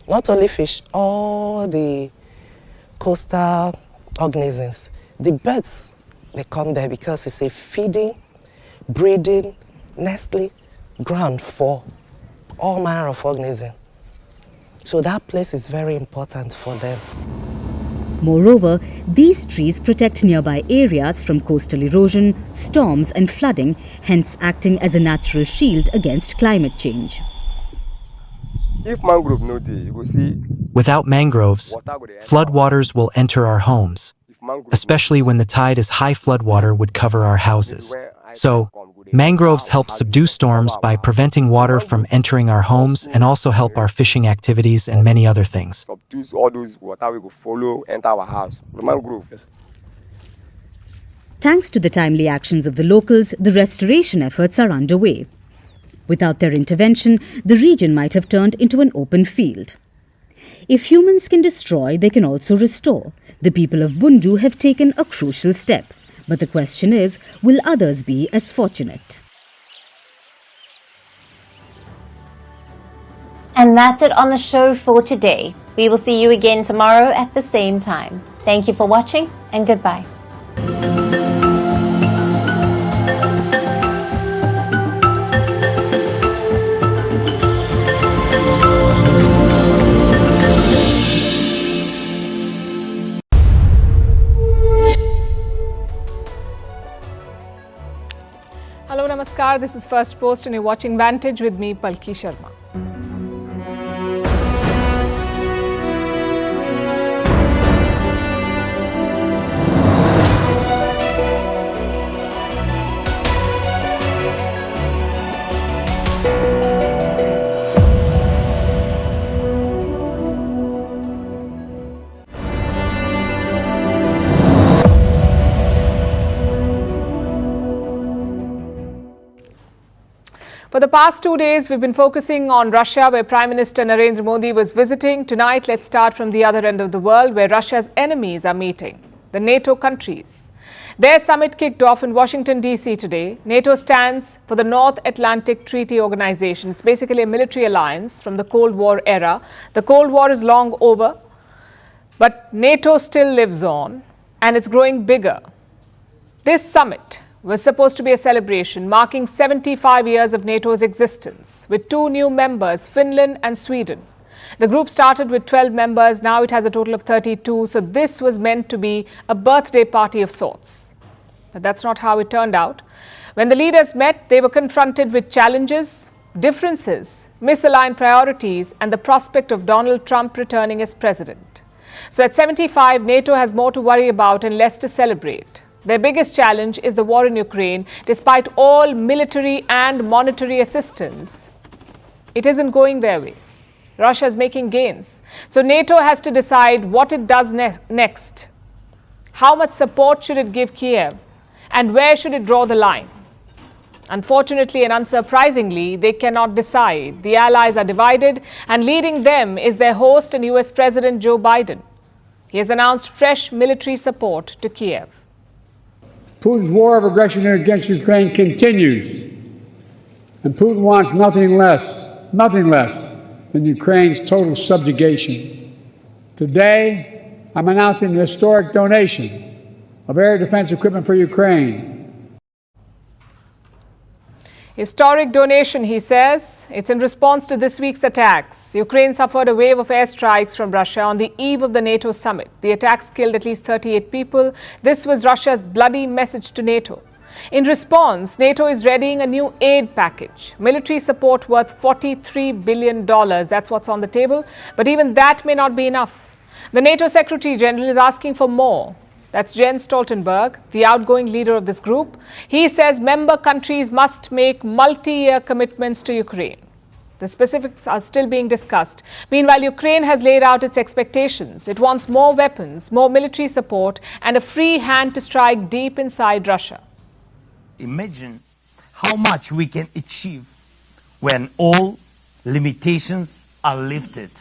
Not only fish, all the coastal organisms. The birds, they come there because it's a feeding, breeding, nesting ground for all manner of organisms. So that place is very important for them. Moreover, these trees protect nearby areas from coastal erosion, storms and flooding, hence acting as a natural shield against climate change. If mangrove no dey, you go see. Without mangroves, floodwaters will enter our homes, especially when the tide is high. Floodwater would cover our houses. So, mangroves help subdue storms by preventing water from entering our homes and also help our fishing activities and many other things. Subdues all those water we go follow enter our house. The mangrove. Thanks to the timely actions of the locals, the restoration efforts are underway. Without their intervention, the region might have turned into an open field. If humans can destroy, they can also restore. The people of Bundu have taken a crucial step. But the question is, will others be as fortunate? And that's it on the show for today. We will see you again tomorrow at the same time. Thank you for watching and goodbye. Hello, Namaskar. This is Firstpost and you're watching Vantage with me, Palki Sharma. For the past 2 days, we've been focusing on Russia, where Prime Minister Narendra Modi was visiting. Tonight, let's start from the other end of the world, where Russia's enemies are meeting, the NATO countries. Their summit kicked off in Washington, D.C. today. NATO stands for the North Atlantic Treaty Organization. It's basically a military alliance from the Cold War era. The Cold War is long over, but NATO still lives on, and it's growing bigger. This summit was supposed to be a celebration marking 75 years of NATO's existence, with 2 new members, Finland and Sweden. The group started with 12 members, now it has a total of 32, so this was meant to be a birthday party of sorts. But that's not how it turned out. When the leaders met, they were confronted with challenges, differences, misaligned priorities, and the prospect of Donald Trump returning as president. So at 75, NATO has more to worry about and less to celebrate. Their biggest challenge is the war in Ukraine. Despite all military and monetary assistance, it isn't going their way. Russia is making gains. So NATO has to decide what it does next. How much support should it give Kiev? And where should it draw the line? Unfortunately and unsurprisingly, they cannot decide. The allies are divided, and leading them is their host and US President Joe Biden. He has announced fresh military support to Kiev. Putin's war of aggression against Ukraine continues, and Putin wants nothing less than Ukraine's total subjugation. Today, I'm announcing the historic donation of air defense equipment for Ukraine. Historic donation, he says. It's in response to this week's attacks. Ukraine suffered a wave of airstrikes from Russia on the eve of the NATO summit. The attacks killed at least 38 people. This was Russia's bloody message to NATO. In response, NATO is readying a new aid package. Military support worth $43 billion. That's what's on the table. But even that may not be enough. The NATO Secretary General is asking for more. That's Jens Stoltenberg, the outgoing leader of this group. He says member countries must make multi-year commitments to Ukraine. The specifics are still being discussed. Meanwhile, Ukraine has laid out its expectations. It wants more weapons, more military support, and a free hand to strike deep inside Russia. Imagine how much we can achieve when all limitations are lifted.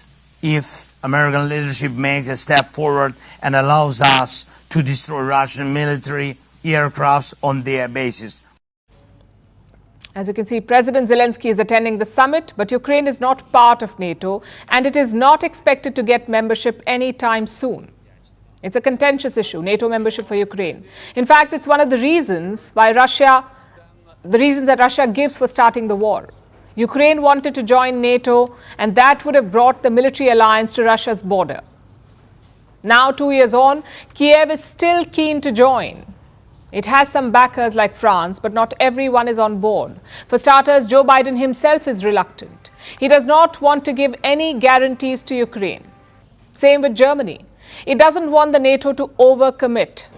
If American leadership makes a step forward and allows us to destroy Russian military aircrafts on their bases. As you can see, President Zelensky is attending the summit, but Ukraine is not part of NATO, and it is not expected to get membership anytime soon. It's a contentious issue, NATO membership for Ukraine. In fact, it's one of the reasons that Russia gives for starting the war. Ukraine wanted to join NATO, and that would have brought the military alliance to Russia's border. Now, 2 years on, Kiev is still keen to join. It has some backers like France, but not everyone is on board. For starters, Joe Biden himself is reluctant. He does not want to give any guarantees to Ukraine. Same with Germany. It doesn't want the NATO to overcommit.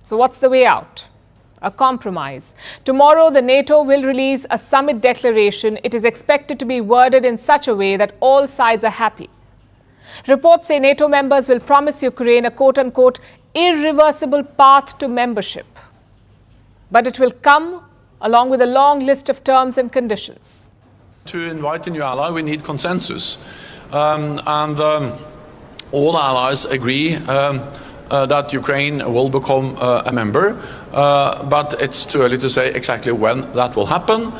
So what's the way out? A compromise. Tomorrow, the NATO will release a summit declaration. It is expected to be worded in such a way that all sides are happy. Reports say NATO members will promise Ukraine a quote-unquote irreversible path to membership. But it will come along with a long list of terms and conditions. To invite a new ally, we need consensus. All allies agree that Ukraine will become a member, but it's too early to say exactly when that will happen.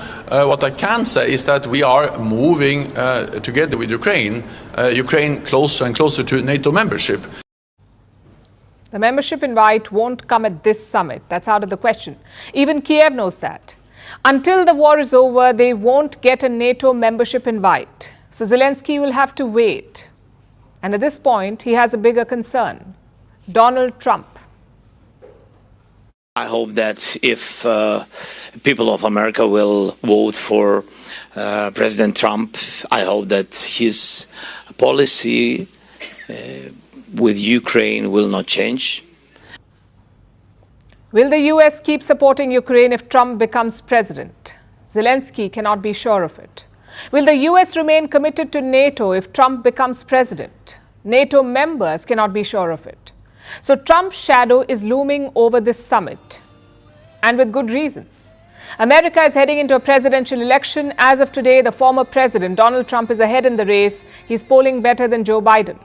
What I can say is that we are moving together with Ukraine closer and closer to NATO membership. The membership invite won't come at this summit. That's out of the question. Even Kiev knows that. Until the war is over, they won't get a NATO membership invite. So Zelensky will have to wait. And at this point, he has a bigger concern. Donald Trump. I hope that if people of America will vote for President Trump, I hope that his policy with Ukraine will not change. Will the US keep supporting Ukraine if Trump becomes president? Zelensky cannot be sure of it. Will the US remain committed to NATO if Trump becomes president? NATO members cannot be sure of it. So Trump's shadow is looming over this summit, and with good reasons. America is heading into a presidential election. As of today, the former president, Donald Trump, is ahead in the race. He's polling better than Joe Biden.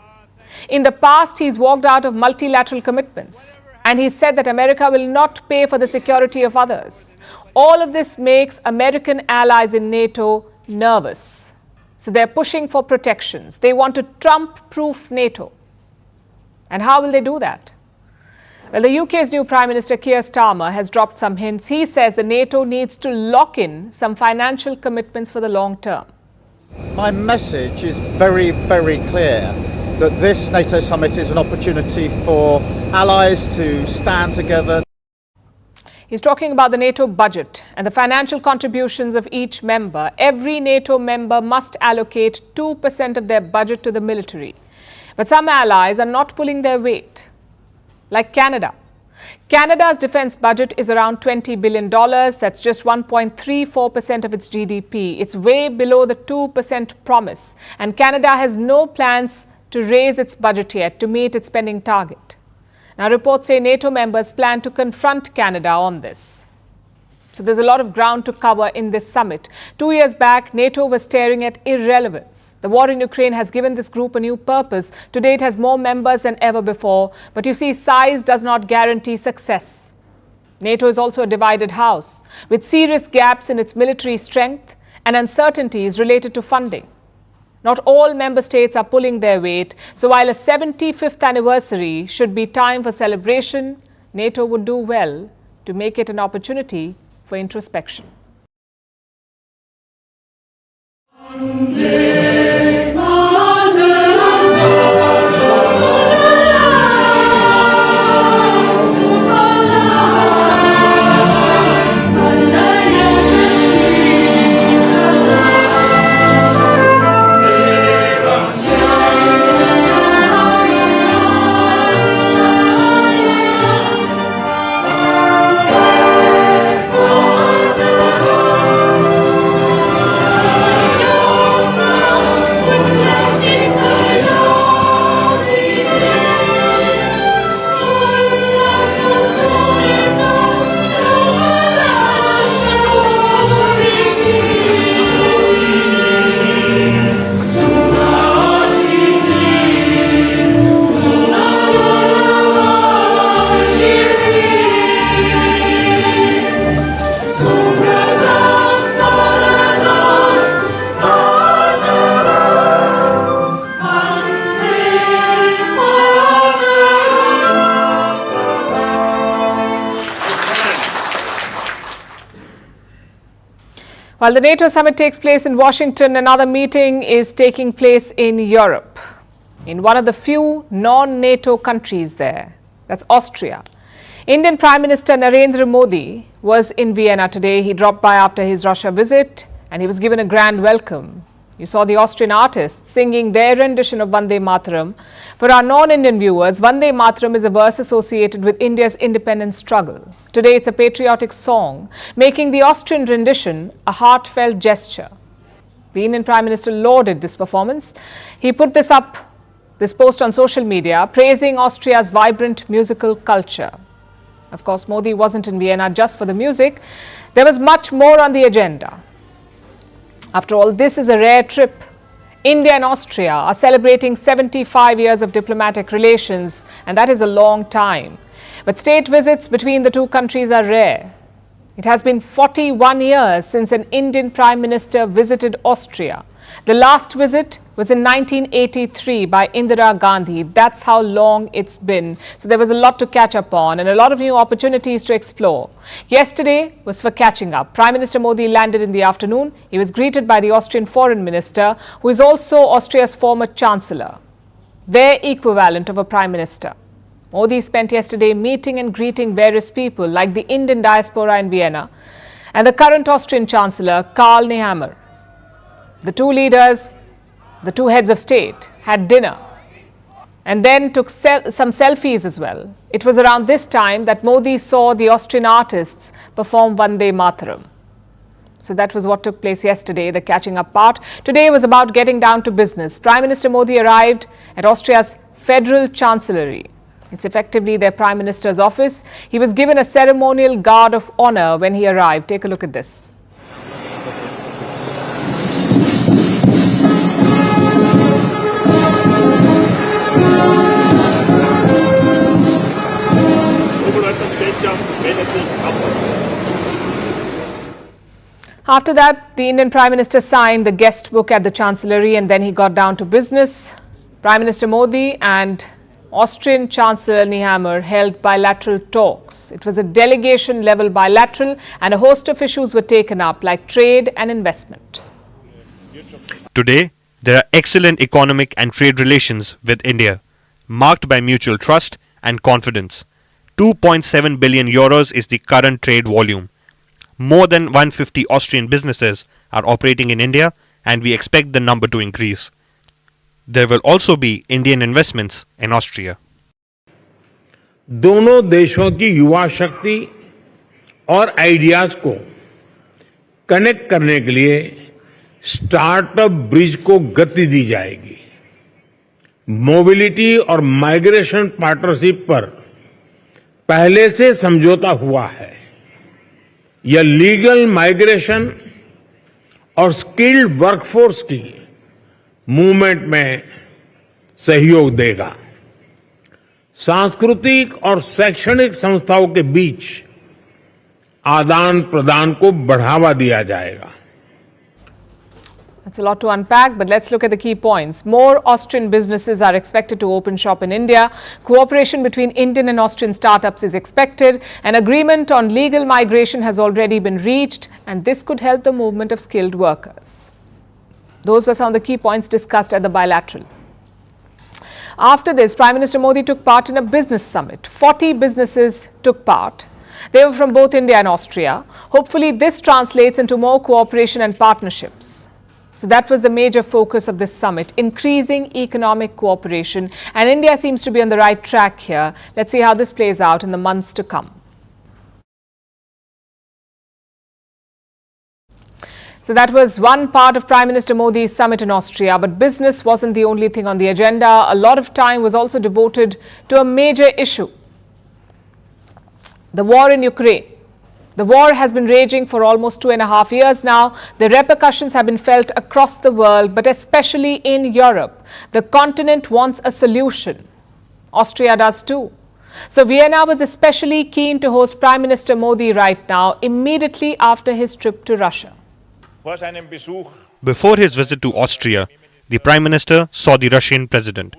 In the past, he's walked out of multilateral commitments, and he said that America will not pay for the security of others. All of this makes American allies in NATO nervous. So they're pushing for protections. They want to Trump-proof NATO. And how will they do that? Well, the UK's new Prime Minister Keir Starmer has dropped some hints. He says the NATO needs to lock in some financial commitments for the long term. My message is very, very clear that this NATO summit is an opportunity for allies to stand together. He's talking about the NATO budget and the financial contributions of each member. Every NATO member must allocate 2% of their budget to the military. But some allies are not pulling their weight, like Canada. Canada's defense budget is around $20 billion. That's just 1.34% of its GDP. It's way below the 2% promise. And Canada has no plans to raise its budget yet to meet its spending target. Now, reports say NATO members plan to confront Canada on this. So there's a lot of ground to cover in this summit. 2 years back, NATO was staring at irrelevance. The war in Ukraine has given this group a new purpose. Today, it has more members than ever before. But you see, size does not guarantee success. NATO is also a divided house, with serious gaps in its military strength and uncertainties related to funding. Not all member states are pulling their weight, so while a 75th anniversary should be time for celebration, NATO would do well to make it an opportunity for introspection. While the NATO summit takes place in Washington, another meeting is taking place in Europe, in one of the few non-NATO countries there. That's Austria. Indian Prime Minister Narendra Modi was in Vienna today. He dropped by after his Russia visit and he was given a grand welcome. You saw the Austrian artists singing their rendition of Vande Mataram. For our non-Indian viewers, Vande Mataram is a verse associated with India's independence struggle. Today, it's a patriotic song, making the Austrian rendition a heartfelt gesture. The Indian Prime Minister lauded this performance. He put this post on social media, praising Austria's vibrant musical culture. Of course, Modi wasn't in Vienna just for the music. There was much more on the agenda. After all, this is a rare trip. India and Austria are celebrating 75 years of diplomatic relations, and that is a long time. But state visits between the two countries are rare. It has been 41 years since an Indian Prime Minister visited Austria. The last visit was in 1983 by Indira Gandhi. That's how long it's been. So there was a lot to catch up on and a lot of new opportunities to explore. Yesterday was for catching up. Prime Minister Modi landed in the afternoon. He was greeted by the Austrian Foreign Minister, who is also Austria's former Chancellor, their equivalent of a Prime Minister. Modi spent yesterday meeting and greeting various people like the Indian diaspora in Vienna and the current Austrian Chancellor, Karl Nehammer. The two leaders, the two heads of state, had dinner and then took some selfies as well. It was around this time that Modi saw the Austrian artists perform Vande Mataram. So that was what took place yesterday, the catching up part. Today was about getting down to business. Prime Minister Modi arrived at Austria's Federal Chancellery. It's effectively their Prime Minister's office. He was given a ceremonial guard of honor when he arrived. Take a look at this. After that, the Indian Prime Minister signed the guest book at the Chancellery and then he got down to business. Prime Minister Modi and Austrian Chancellor Nehammer held bilateral talks. It was a delegation-level bilateral and a host of issues were taken up like trade and investment. Today, there are excellent economic and trade relations with India, marked by mutual trust and confidence. 2.7 billion euros is the current trade volume. More than 150 Austrian businesses are operating in India and we expect the number to increase. There will also be Indian investments in Austria. दोनों देशों की युवा शक्ति और ideas को connect करने के लिए स्टार्टअप ब्रिज को गति दी जाएगी। मोबिलिटी और माइग्रेशन पार्टनरशिप पर पहले से समझौता हुआ है। यह लीगल माइग्रेशन और स्किल्ड वर्कफोर्स की मूवमेंट में सहयोग देगा। सांस्कृतिक और शैक्षणिक संस्थाओं के बीच आदान प्रदान को बढ़ावा दिया जाएगा। That's a lot to unpack, but let's look at the key points. More Austrian businesses are expected to open shop in India. Cooperation between Indian and Austrian startups is expected. An agreement on legal migration has already been reached, and this could help the movement of skilled workers. Those were some of the key points discussed at the bilateral. After this, Prime Minister Modi took part in a business summit. 40 businesses took part. They were from both India and Austria. Hopefully, this translates into more cooperation and partnerships. So that was the major focus of this summit, increasing economic cooperation. And India seems to be on the right track here. Let's see how this plays out in the months to come. So that was one part of Prime Minister Modi's summit in Austria, but business wasn't the only thing on the agenda. A lot of time was also devoted to a major issue, the war in Ukraine. The war has been raging for almost 2.5 years now. The repercussions have been felt across the world, but especially in Europe. The continent wants a solution. Austria does too. So Vienna was especially keen to host Prime Minister Modi right now, immediately after his trip to Russia. Before his visit to Austria, the Prime Minister saw the Russian President.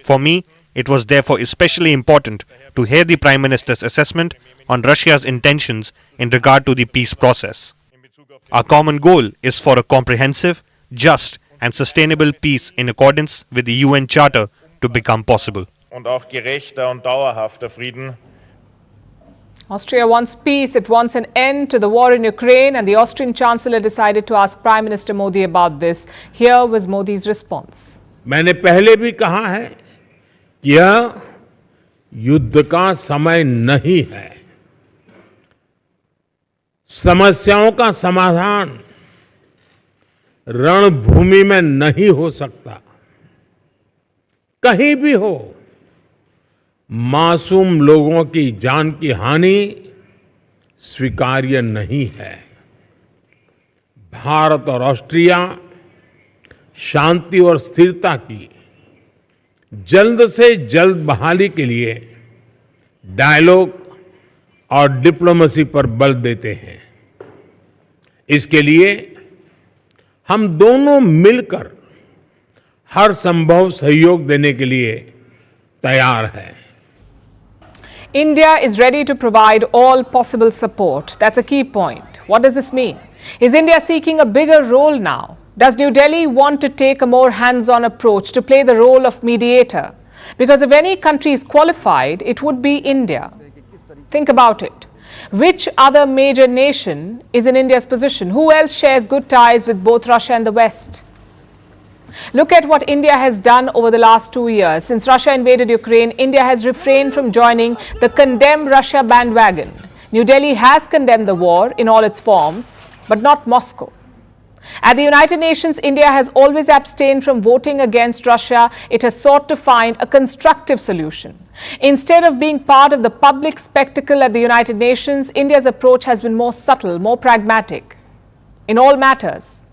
For me, it was therefore especially important to hear the Prime Minister's assessment on Russia's intentions in regard to the peace process. Our common goal is for a comprehensive, just and sustainable peace in accordance with the UN Charter to become possible. Austria wants peace. It wants an end to the war in Ukraine, and the Austrian Chancellor decided to ask Prime Minister Modi about this. Here was Modi's response. मैंने पहले भी कहा है कि यह युद्ध का समय नहीं है। समस्याओं का समाधान रणभूमि में नहीं हो सकता। कहीं भी हो, मासूम लोगों की जान की हानि स्वीकार्य नहीं है। भारत और ऑस्ट्रिया शांति और स्थिरता की जल्द से जल्द बहाली के लिए डायलॉग और डिप्लोमेसी पर बल देते हैं। इसके लिए हम दोनों मिलकर हर संभव सहयोग देने के लिए तैयार हैं। India is ready to provide all possible support. That's a key point. What does this mean? Is India seeking a bigger role now? Does New Delhi want to take a more hands-on approach to play the role of mediator? Because if any country is qualified, it would be India. Think about it. Which other major nation is in India's position? Who else shares good ties with both Russia and the West? Look at what India has done over the last 2 years. Since Russia invaded Ukraine, India has refrained from joining the Condemn Russia bandwagon. New Delhi has condemned the war in all its forms, but not Moscow. At the United Nations, India has always abstained from voting against Russia. It has sought to find a constructive solution. Instead of being part of the public spectacle at the United Nations, India's approach has been more subtle, more pragmatic. In all matters,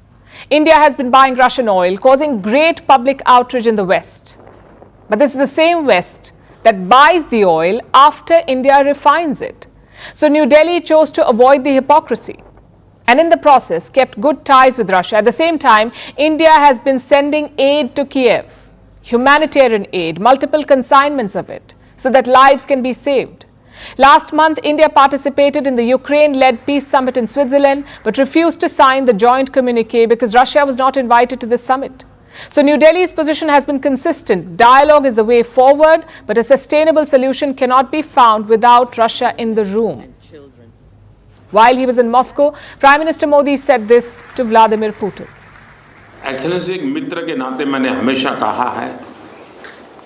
India has been buying Russian oil, causing great public outrage in the West. But this is the same West that buys the oil after India refines it. So New Delhi chose to avoid the hypocrisy, and in the process kept good ties with Russia. At the same time, India has been sending aid to Kiev, humanitarian aid, multiple consignments of it, so that lives can be saved. Last month, India participated in the Ukraine-led peace summit in Switzerland, but refused to sign the joint communique because Russia was not invited to this summit. So New Delhi's position has been consistent. Dialogue is the way forward, but a sustainable solution cannot be found without Russia in the room. While he was in Moscow, Prime Minister Modi said this to Vladimir Putin. Excellency, एक मित्र के नाते मैंने हमेशा कहा है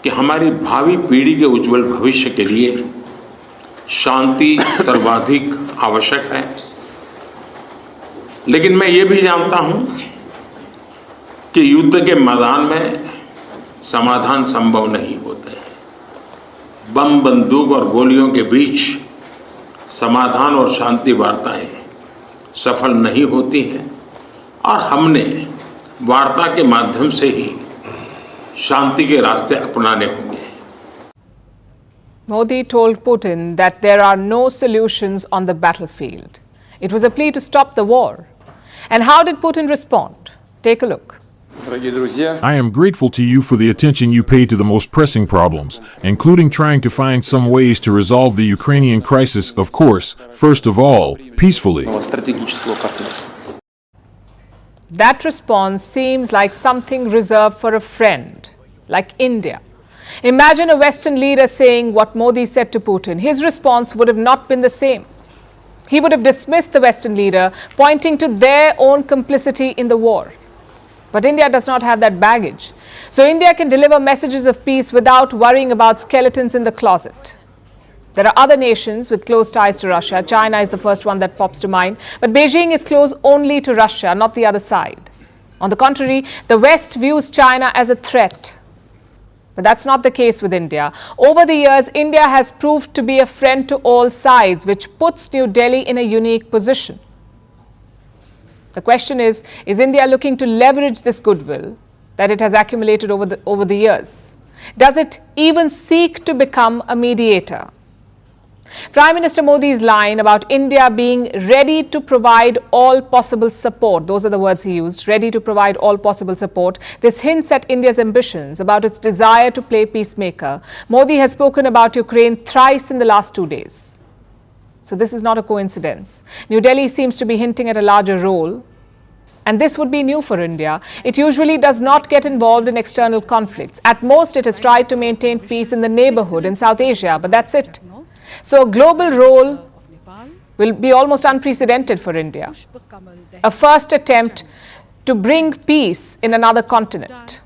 कि हमारी भावी पीढ़ी के उज्जवल भविष्य के लिए शांति सर्वाधिक आवश्यक है। लेकिन मैं ये भी जानता हूं कि युद्ध के मैदान में समाधान संभव नहीं होते। बम, बंदूक और गोलियों के बीच समाधान और शांति वार्ताएं सफल नहीं होती हैं, और हमने वार्ता के माध्यम से ही शांति के रास्ते अपनाने होंगे। Modi told Putin that there are no solutions on the battlefield. It was a plea to stop the war. And how did Putin respond? Take a look. I am grateful to you for the attention you pay to the most pressing problems, including trying to find some ways to resolve the Ukrainian crisis, of course, first of all, peacefully. That response seems like something reserved for a friend, like India. Imagine a Western leader saying what Modi said to Putin. His response would have not been the same. He would have dismissed the Western leader, pointing to their own complicity in the war. But India does not have that baggage. So India can deliver messages of peace without worrying about skeletons in the closet. There are other nations with close ties to Russia. China is the first one that pops to mind. But Beijing is close only to Russia, not the other side. On the contrary, the West views China as a threat. But that's not the case with India. Over the years, India has proved to be a friend to all sides, which puts New Delhi in a unique position. The question is India looking to leverage this goodwill that it has accumulated over the years? Does it even seek to become a mediator? Prime Minister Modi's line about India being ready to provide all possible support, those are the words he used, ready to provide all possible support. This hints at India's ambitions, about its desire to play peacemaker. Modi has spoken about Ukraine thrice in the last 2 days. So this is not a coincidence. New Delhi seems to be hinting at a larger role. And this would be new for India. It usually does not get involved in external conflicts. At most, it has tried to maintain peace in the neighborhood in South Asia, but that's it. So a global role will be almost unprecedented for India. A first attempt to bring peace in another continent.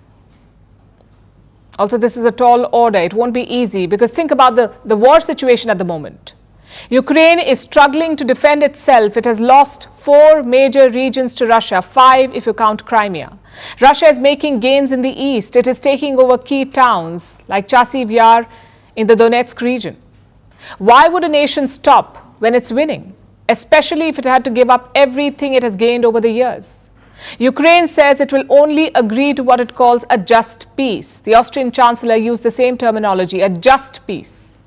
Also, this is a tall order. It won't be easy because think about the war situation at the moment. Ukraine is struggling to defend itself. It has lost 4 major regions to Russia, 5 if you count Crimea. Russia is making gains in the east. It is taking over key towns like Chasiv Yar in the Donetsk region. Why would a nation stop when it's winning, especially if it had to give up everything it has gained over the years? Ukraine says it will only agree to what it calls a just peace. The Austrian Chancellor used the same terminology, a just peace.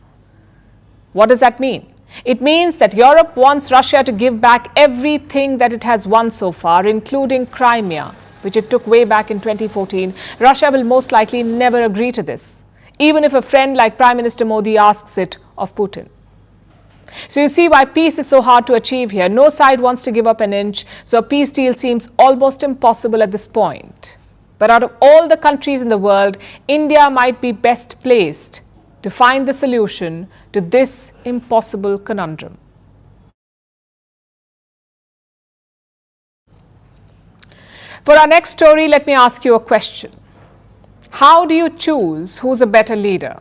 What does that mean? It means that Europe wants Russia to give back everything that it has won so far, including Crimea, which it took way back in 2014. Russia will most likely never agree to this, even if a friend like Prime Minister Modi asks it of Putin. So you see why peace is so hard to achieve here. No side wants to give up an inch, so a peace deal seems almost impossible at this point. But out of all the countries in the world, India might be best placed to find the solution to this impossible conundrum. For our next story, let me ask you a question. How do you choose who's a better leader?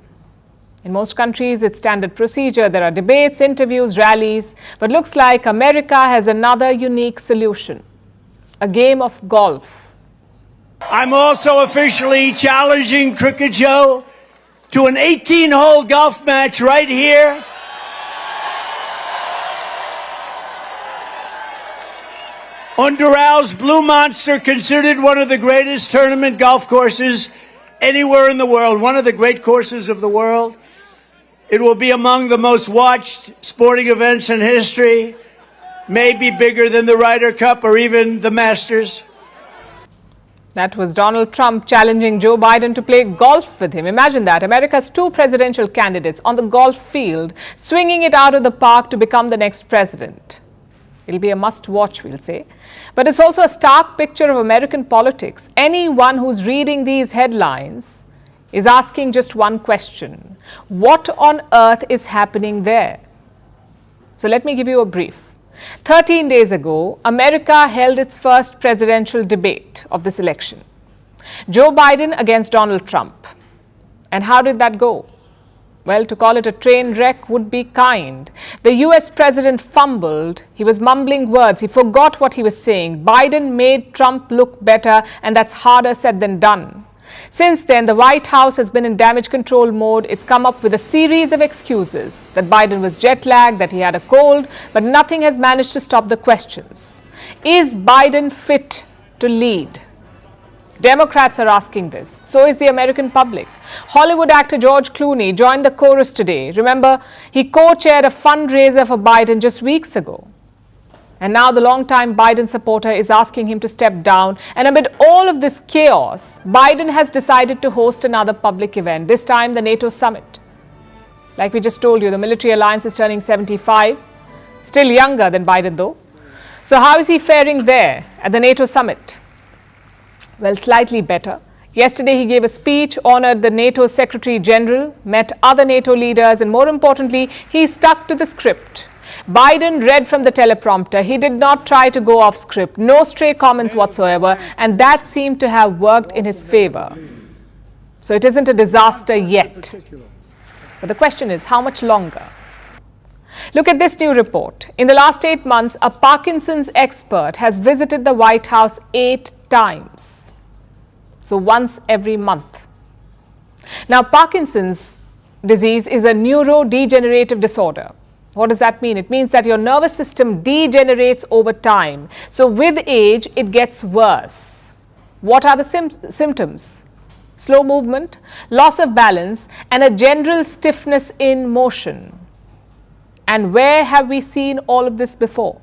In most countries, it's standard procedure. There are debates, interviews, rallies. But looks like America has another unique solution. a game of golf. I'm also officially challenging Cricket Joe to an 18-hole golf match right here. Underal's Blue Monster, considered one of the greatest tournament golf courses anywhere in the world, one of the great courses of the world. It will be among the most watched sporting events in history, maybe bigger than the Ryder Cup or even the Masters. That was Donald Trump challenging Joe Biden to play golf with him. Imagine that, America's two presidential candidates on the golf field, swinging it out of the park to become the next president. It'll be a must-watch, we'll say. But it's also a stark picture of American politics. Anyone who's reading these headlines is asking just one question. What on earth is happening there? So let me give you a brief. 13 days ago, America held its first presidential debate of this election. Joe Biden against Donald Trump. And how did that go? Well, to call it a train wreck would be kind. The US president fumbled. He was mumbling words. He forgot what he was saying. Biden made Trump look better, and that's harder said than done. Since then, the White House has been in damage control mode. It's come up with a series of excuses that Biden was jet lagged, that he had a cold, but nothing has managed to stop the questions. Is Biden fit to lead? Democrats are asking this. So is the American public. Hollywood actor George Clooney joined the chorus today. Remember, he co-chaired a fundraiser for Biden just weeks ago. And now the longtime Biden supporter is asking him to step down. And amid all of this chaos, Biden has decided to host another public event, this time the NATO summit. Like we just told you, the military alliance is turning 75, still younger than Biden though. So how is he faring there at the NATO summit? Well, slightly better. Yesterday, he gave a speech, honored the NATO Secretary General, met other NATO leaders, and more importantly, he stuck to the script. Biden read from the teleprompter. He did not try to go off script. No stray comments whatsoever, and that seemed to have worked in his favor. So it isn't a disaster yet. But the question is, how much longer? Look at this new report. In the last 8 months, a Parkinson's expert has visited the White House 8 times. So once every month. Now, Parkinson's disease is a neurodegenerative disorder. What does that mean? It means that your nervous system degenerates over time. So with age, it gets worse. What are the symptoms? Slow movement, loss of balance, and a general stiffness in motion. And where have we seen all of this before?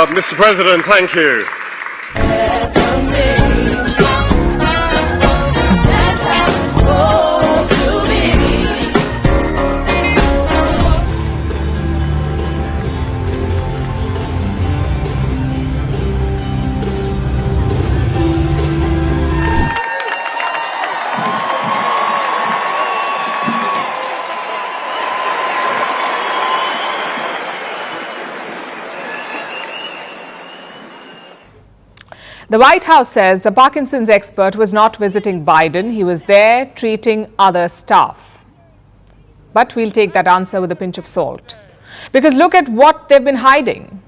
Mr. President, thank you. The White House says the Parkinson's expert was not visiting Biden. He was there treating other staff. But we'll take that answer with a pinch of salt. Because look at what they've been hiding.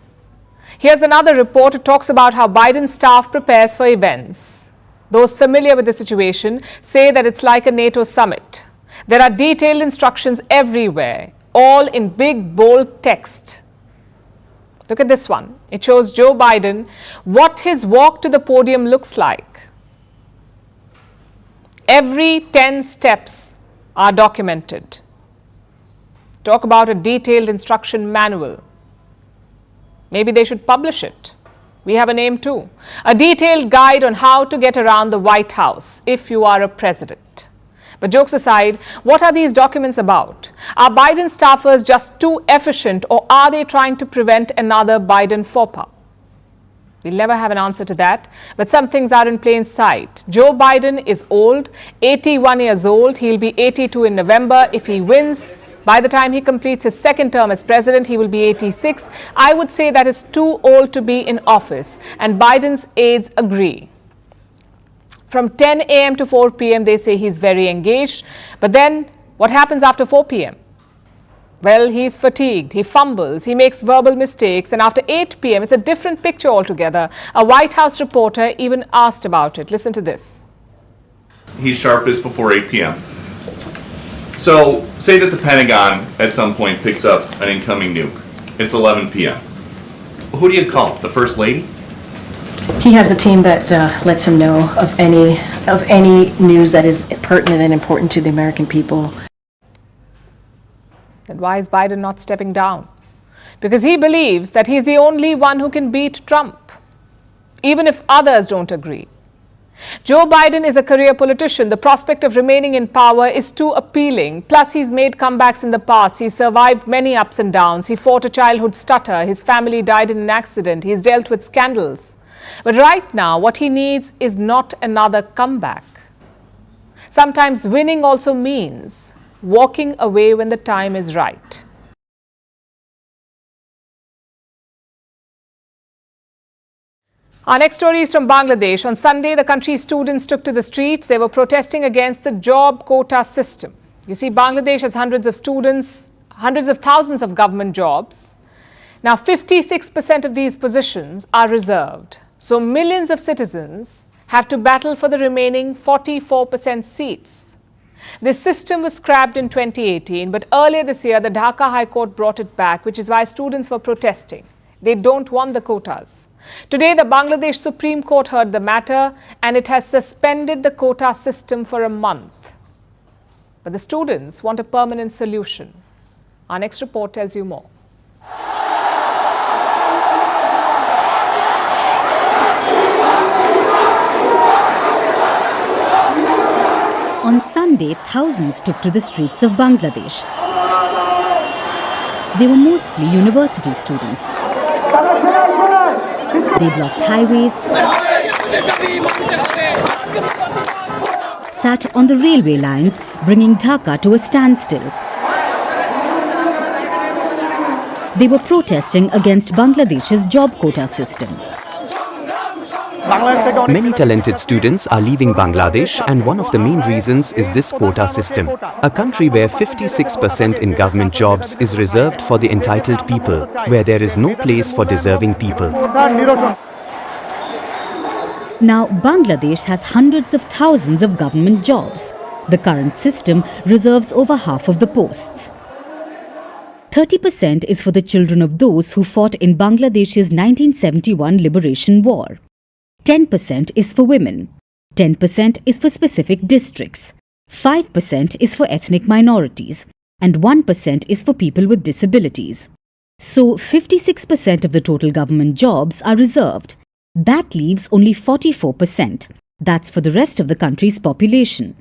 Here's another report. It talks about how Biden's staff prepares for events. Those familiar with the situation say that it's like a NATO summit. There are detailed instructions everywhere, all in big, bold text. Look at this one. It shows Joe Biden what his walk to the podium looks like. Every 10 steps are documented. Talk about a detailed instruction manual. Maybe they should publish it. We have a name too. A detailed guide on how to get around the White House if you are a president. But jokes aside, what are these documents about? Are Biden staffers just too efficient, or are they trying to prevent another Biden faux pas? We'll never have an answer to that, but some things are in plain sight. Joe Biden is old, 81 years old. He'll be 82 in November. If he wins, By the time he completes his second term as president, he will be 86. I would say that is too old to be in office, and Biden's aides agree. From 10 a.m. to 4 p.m., they say he's very engaged. But then what happens after 4 p.m.? Well, he's fatigued, he fumbles, he makes verbal mistakes, and after 8 p.m., it's a different picture altogether. A White House reporter even asked about it. Listen to this. He's sharpest before 8 p.m. So, say that the Pentagon at some point picks up an incoming nuke. It's 11 p.m. Who do you call? The First Lady? He has a team that lets him know of any news that is pertinent and important to the American people. Then why is Biden not stepping down? Because he believes that he's the only one who can beat Trump, even if others don't agree. Joe Biden is a career politician. The prospect of remaining in power is too appealing. Plus, he's made comebacks in the past. He survived many ups and downs. He fought a childhood stutter. His family died in an accident. He's dealt with scandals. But right now, what he needs is not another comeback. Sometimes winning also means walking away when the time is right. Our next story is from Bangladesh. On Sunday, the country's students took to the streets. They were protesting against the job quota system. You see, Bangladesh has hundreds of students, hundreds of thousands of government jobs. Now, 56% of these positions are reserved. So millions of citizens have to battle for the remaining 44% seats. This system was scrapped in 2018, but earlier this year, the Dhaka High Court brought it back, which is why students were protesting. They don't want the quotas. Today, the Bangladesh Supreme Court heard the matter, and it has suspended the quota system for a month. But the students want a permanent solution. Our next report tells you more. On Sunday, thousands took to the streets of Bangladesh. They were mostly university students. They blocked highways, sat on the railway lines, bringing Dhaka to a standstill. They were protesting against Bangladesh's job quota system. Many talented students are leaving Bangladesh, and one of the main reasons is this quota system. A country where 56% in government jobs is reserved for the entitled people, where there is no place for deserving people. Now, Bangladesh has hundreds of thousands of government jobs. The current system reserves over half of the posts. 30% is for the children of those who fought in Bangladesh's 1971 Liberation War. 10% is for women, 10% is for specific districts, 5% is for ethnic minorities, and 1% is for people with disabilities. So 56% of the total government jobs are reserved. That leaves only 44%. That's for the rest of the country's population.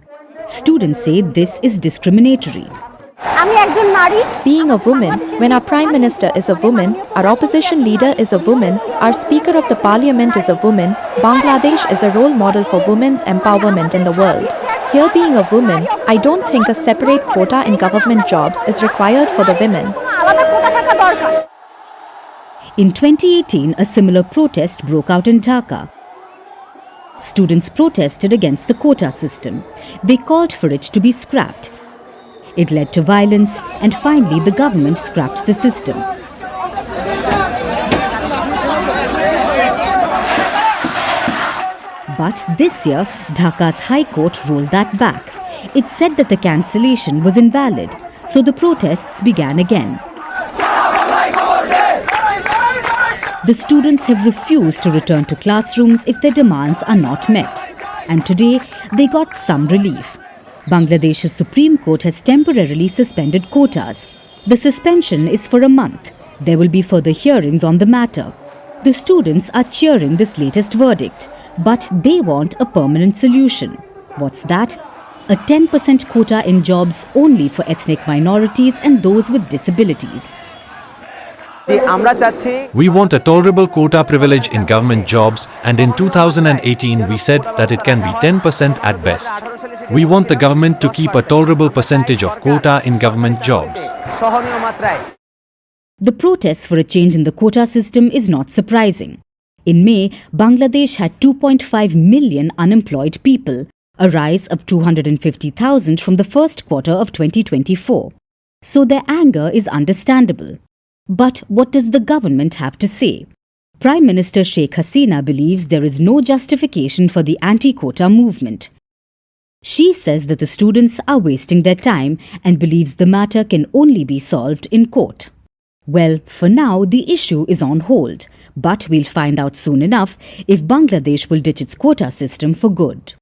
Students say this is discriminatory. Being a woman, when our Prime Minister is a woman, our opposition leader is a woman, our Speaker of the Parliament is a woman, Bangladesh is a role model for women's empowerment in the world. Here being a woman, I don't think a separate quota in government jobs is required for the women. In 2018, a similar protest broke out in Dhaka. Students protested against the quota system. They called for it to be scrapped. It led to violence, and finally the government scrapped the system. But this year, Dhaka's High Court rolled that back. It said that the cancellation was invalid, so the protests began again. The students have refused to return to classrooms if their demands are not met. And today, they got some relief. Bangladesh's Supreme Court has temporarily suspended quotas. The suspension is for a month. There will be further hearings on the matter. The students are cheering this latest verdict, but they want a permanent solution. What's that? A 10% quota in jobs only for ethnic minorities and those with disabilities. We want a tolerable quota privilege in government jobs, and in 2018 we said that it can be 10% at best. We want the government to keep a tolerable percentage of quota in government jobs. The protests for a change in the quota system is not surprising. In May, Bangladesh had 2.5 million unemployed people, a rise of 250,000 from the first quarter of 2024. So their anger is understandable. But what does the government have to say? Prime Minister Sheikh Hasina believes there is no justification for the anti-quota movement. She says that the students are wasting their time and believes the matter can only be solved in court. Well, for now, the issue is on hold, but we'll find out soon enough if Bangladesh will ditch its quota system for good.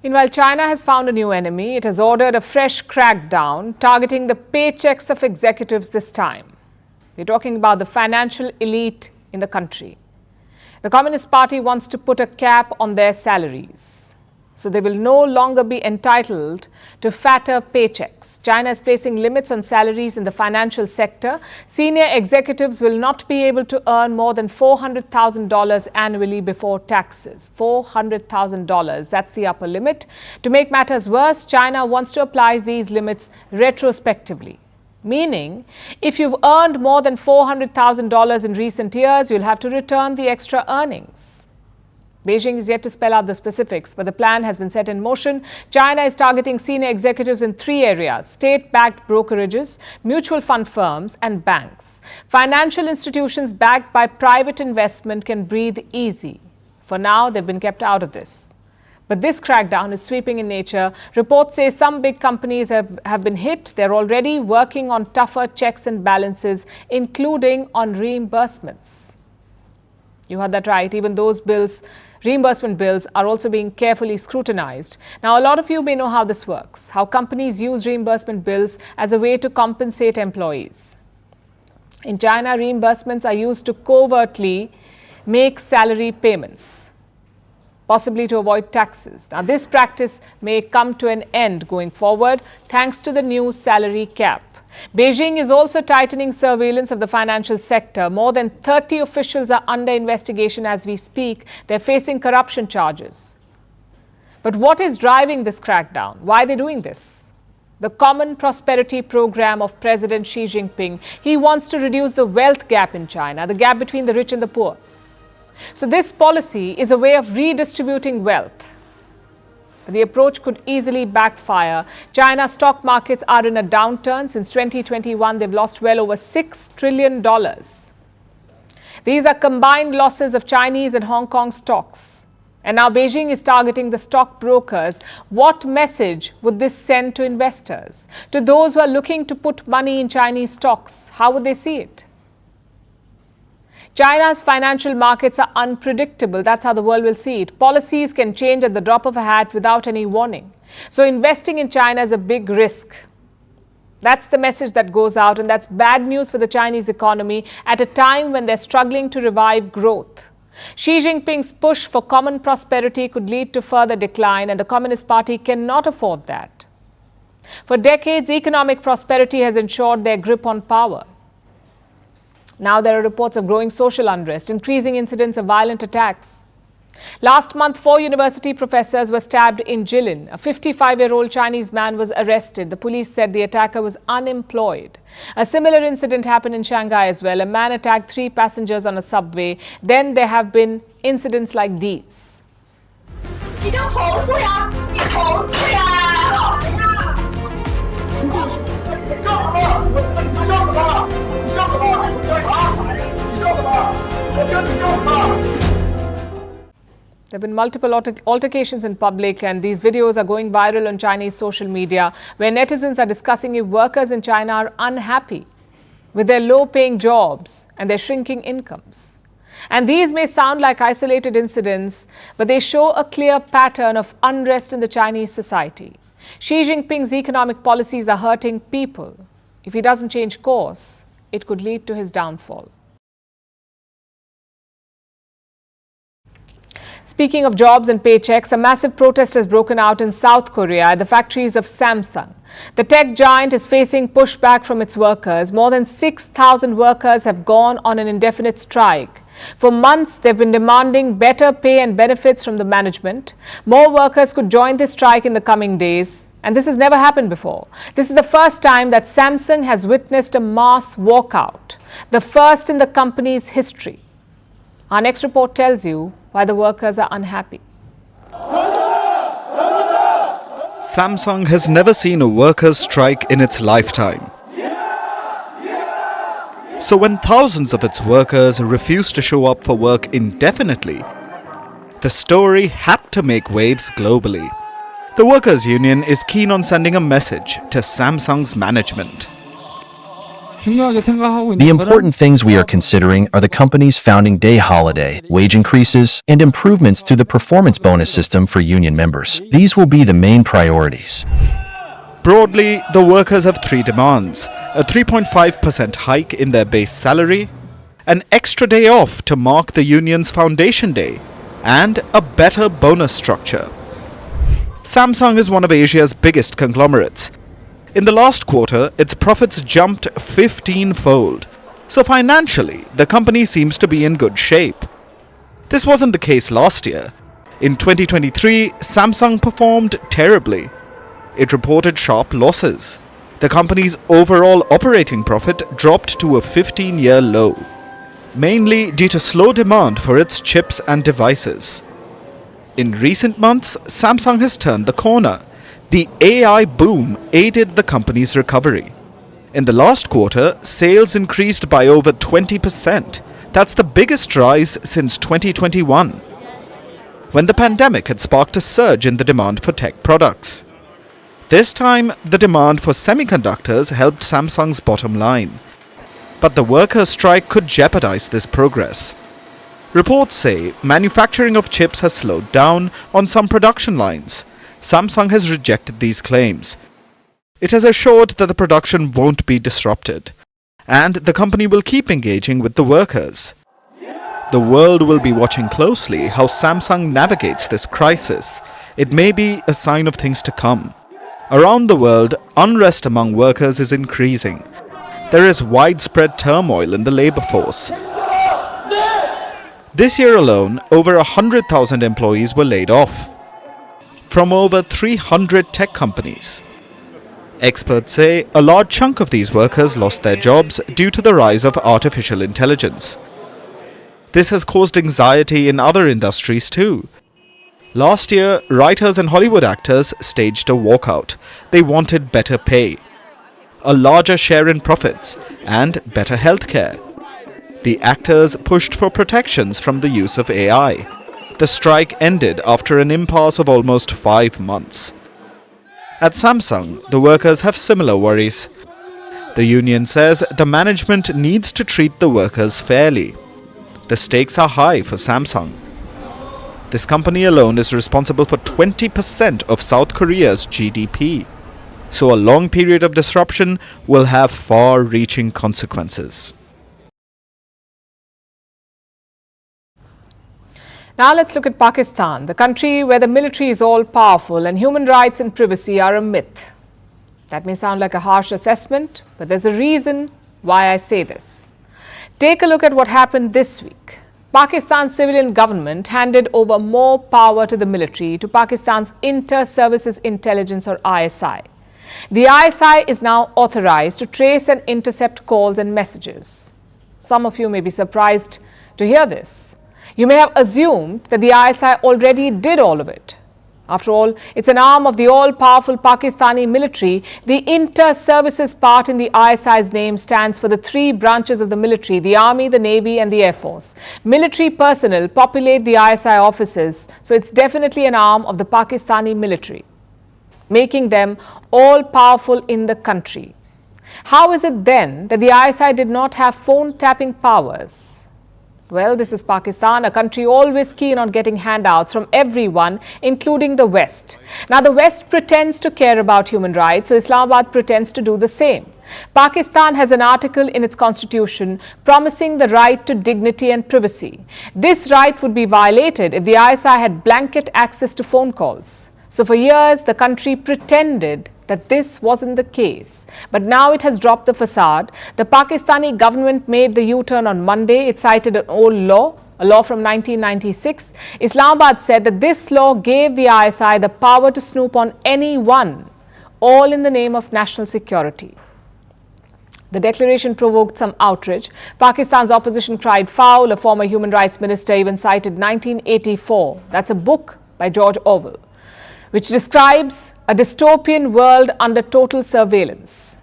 Meanwhile, China has found a new enemy. It has ordered a fresh crackdown targeting the paychecks of executives this time. We're talking about the financial elite in the country. The Communist Party wants to put a cap on their salaries, so they will no longer be entitled to fatter paychecks. China is placing limits on salaries in the financial sector. Senior executives will not be able to earn more than $400,000 annually before taxes. $400,000, that's the upper limit. To make matters worse, China wants to apply these limits retrospectively. Meaning, if you've earned more than $400,000 in recent years, you'll have to return the extra earnings. Beijing is yet to spell out the specifics, but the plan has been set in motion. China is targeting senior executives in 3 areas: state-backed brokerages, mutual fund firms, and banks. Financial institutions backed by private investment can breathe easy. For now, they've been kept out of this. But this crackdown is sweeping in nature. Reports say some big companies have been hit. They're already working on tougher checks and balances, including on reimbursements. You heard that right. Even those bills, reimbursement bills, are also being carefully scrutinized. Now, a lot of you may know how this works, how companies use reimbursement bills as a way to compensate employees. In China, reimbursements are used to covertly make salary payments, possibly to avoid taxes. Now, this practice may come to an end going forward thanks to the new salary cap. Beijing is also tightening surveillance of the financial sector. More than 30 officials are under investigation as we speak. They're facing corruption charges. But what is driving this crackdown? Why are they doing this? The Common Prosperity Program of President Xi Jinping. He wants to reduce the wealth gap in China, the gap between the rich and the poor. So this policy is a way of redistributing wealth. The approach could easily backfire. China's stock markets are in a downturn. Since 2021, they've lost well over $6 trillion. These are combined losses of Chinese and Hong Kong stocks. And now Beijing is targeting the stockbrokers. What message would this send to investors? To those who are looking to put money in Chinese stocks, how would they see it? China's financial markets are unpredictable. That's how the world will see it. Policies can change at the drop of a hat without any warning. So investing in China is a big risk. That's the message that goes out, and that's bad news for the Chinese economy at a time when they're struggling to revive growth. Xi Jinping's push for common prosperity could lead to further decline, and the Communist Party cannot afford that. For decades, economic prosperity has ensured their grip on power. Now there are reports of growing social unrest, increasing incidents of violent attacks. Last month, 4 university professors were stabbed in Jilin. A 55-year-old Chinese man was arrested. The police said the attacker was unemployed. A similar incident happened in Shanghai as well. A man attacked 3 passengers on a subway. Then there have been incidents like these. There have been multiple altercations in public, and these videos are going viral on Chinese social media, where netizens are discussing if workers in China are unhappy with their low-paying jobs and their shrinking incomes. And these may sound like isolated incidents, but they show a clear pattern of unrest in the Chinese society. Xi Jinping's economic policies are hurting people. If he doesn't change course, it could lead to his downfall. Speaking of jobs and paychecks, a massive protest has broken out in South Korea at the factories of Samsung. The tech giant is facing pushback from its workers. More than 6,000 workers have gone on an indefinite strike. For months, they've been demanding better pay and benefits from the management. More workers could join this strike in the coming days. And this has never happened before. This is the first time that Samsung has witnessed a mass walkout, the first in the company's history. Our next report tells you why the workers are unhappy. Samsung has never seen a workers' strike in its lifetime. So when thousands of its workers refused to show up for work indefinitely, the story had to make waves globally. The workers' union is keen on sending a message to Samsung's management. The important things we are considering are the company's founding day holiday, wage increases, and improvements to the performance bonus system for union members. These will be the main priorities. Broadly, the workers have three demands: a 3.5% hike in their base salary, an extra day off to mark the union's foundation day, and a better bonus structure. Samsung is one of Asia's biggest conglomerates. In the last quarter, its profits jumped 15-fold. So financially, the company seems to be in good shape. This wasn't the case last year. In 2023, Samsung performed terribly. It reported sharp losses. The company's overall operating profit dropped to a 15-year low, mainly due to slow demand for its chips and devices. In recent months, Samsung has turned the corner. The AI boom aided the company's recovery. In the last quarter, sales increased by over 20%. That's the biggest rise since 2021, when the pandemic had sparked a surge in the demand for tech products. This time, the demand for semiconductors helped Samsung's bottom line. But the workers' strike could jeopardize this progress. Reports say manufacturing of chips has slowed down on some production lines. Samsung has rejected these claims. It has assured that the production won't be disrupted, and the company will keep engaging with the workers. The world will be watching closely how Samsung navigates this crisis. It may be a sign of things to come. Around the world, unrest among workers is increasing. There is widespread turmoil in the labor force. This year alone, over 100,000 employees were laid off from over 300 tech companies. Experts say a large chunk of these workers lost their jobs due to the rise of artificial intelligence. This has caused anxiety in other industries too. Last year, writers and Hollywood actors staged a walkout. They wanted better pay, a larger share in profits, and better healthcare. The actors pushed for protections from the use of AI. The strike ended after an impasse of almost 5 months. At Samsung, the workers have similar worries. The union says the management needs to treat the workers fairly. The stakes are high for Samsung. This company alone is responsible for 20% of South Korea's GDP. So a long period of disruption will have far-reaching consequences. Now let's look at Pakistan, the country where the military is all-powerful and human rights and privacy are a myth. That may sound like a harsh assessment, but there's a reason why I say this. Take a look at what happened this week. Pakistan's civilian government handed over more power to the military to Pakistan's Inter-Services Intelligence, or ISI. The ISI is now authorized to trace and intercept calls and messages. Some of you may be surprised to hear this. You may have assumed that the ISI already did all of it. After all, it's an arm of the all-powerful Pakistani military. The inter-services part in the ISI's name stands for the 3 branches of the military: the Army, the Navy and the Air Force. Military personnel populate the ISI offices, so it's definitely an arm of the Pakistani military, making them all-powerful in the country. How is it then that the ISI did not have phone-tapping powers? Well, this is Pakistan, a country always keen on getting handouts from everyone, including the West. Now, the West pretends to care about human rights, so Islamabad pretends to do the same. Pakistan has an article in its constitution promising the right to dignity and privacy. This right would be violated if the ISI had blanket access to phone calls. So for years, the country pretended that this wasn't the case. But now it has dropped the facade. The Pakistani government made the U-turn on Monday. It cited an old law, a law from 1996. Islamabad said that this law gave the ISI the power to snoop on anyone, all in the name of national security. The declaration provoked some outrage. Pakistan's opposition cried foul. A former human rights minister even cited 1984. That's a book by George Orwell, which describes a dystopian world under total surveillance.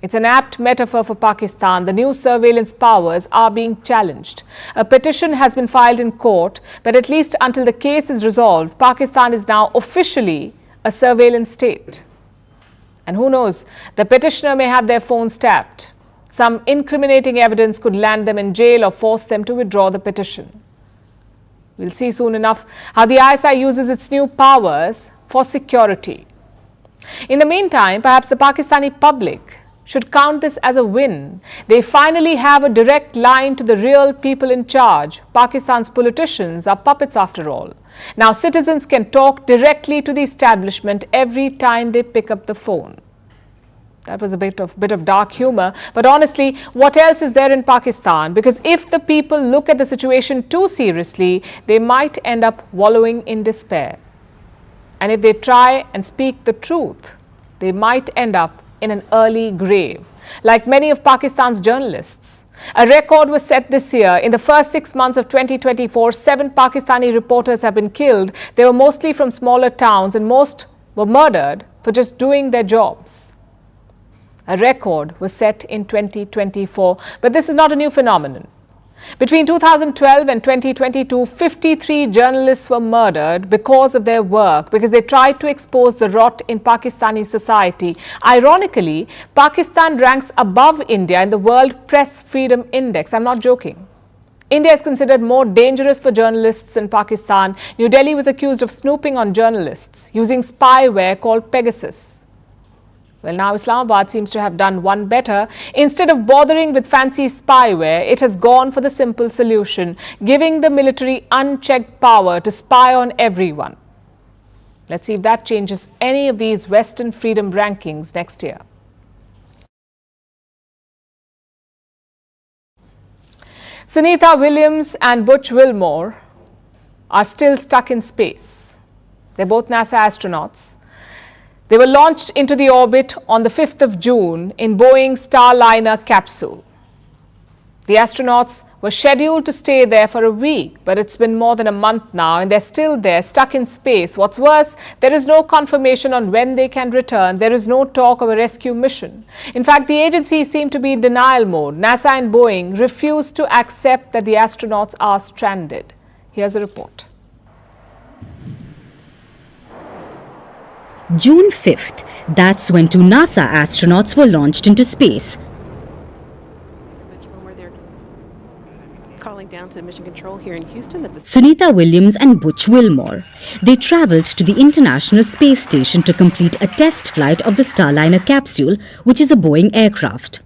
It's an apt metaphor for Pakistan. The new surveillance powers are being challenged. A petition has been filed in court, but at least until the case is resolved, Pakistan is now officially a surveillance state. And who knows, the petitioner may have their phones tapped. Some incriminating evidence could land them in jail or force them to withdraw the petition. We'll see soon enough how the ISI uses its new powers for security. In the meantime, perhaps the Pakistani public should count this as a win. They finally have a direct line to the real people in charge. Pakistan's politicians are puppets after all. Now citizens can talk directly to the establishment every time they pick up the phone. That was a bit of dark humor, but honestly, what else is there in Pakistan? Because if the people look at the situation too seriously, they might end up wallowing in despair. And if they try and speak the truth, they might end up in an early grave, like many of Pakistan's journalists. A record was set this year. In the first 6 months of 2024, 7 Pakistani reporters have been killed. They were mostly from smaller towns and most were murdered for just doing their jobs. A record was set in 2024, but this is not a new phenomenon. Between 2012 and 2022, 53 journalists were murdered because of their work, because they tried to expose the rot in Pakistani society. Ironically, Pakistan ranks above India in the World Press Freedom Index. I'm not joking. India is considered more dangerous for journalists than Pakistan. New Delhi was accused of snooping on journalists using spyware called Pegasus. Well, now Islamabad seems to have done one better. Instead of bothering with fancy spyware, it has gone for the simple solution, giving the military unchecked power to spy on everyone. Let's see if that changes any of these Western freedom rankings next year. Sunita Williams and Butch Wilmore are still stuck in space. They're both NASA astronauts. They were launched into the orbit on the 5th of June in Boeing's Starliner capsule. The astronauts were scheduled to stay there for a week, but it's been more than a month now and they're still there, stuck in space. What's worse, there is no confirmation on when they can return. There is no talk of a rescue mission. In fact, the agency seemed to be in denial mode. NASA and Boeing refused to accept that the astronauts are stranded. Here's a report. June 5th, that's when 2 NASA astronauts were launched into space. Calling down to Mission Control here in Houston. Sunita Williams and Butch Wilmore. They travelled to the International Space Station to complete a test flight of the Starliner capsule, which is a Boeing aircraft.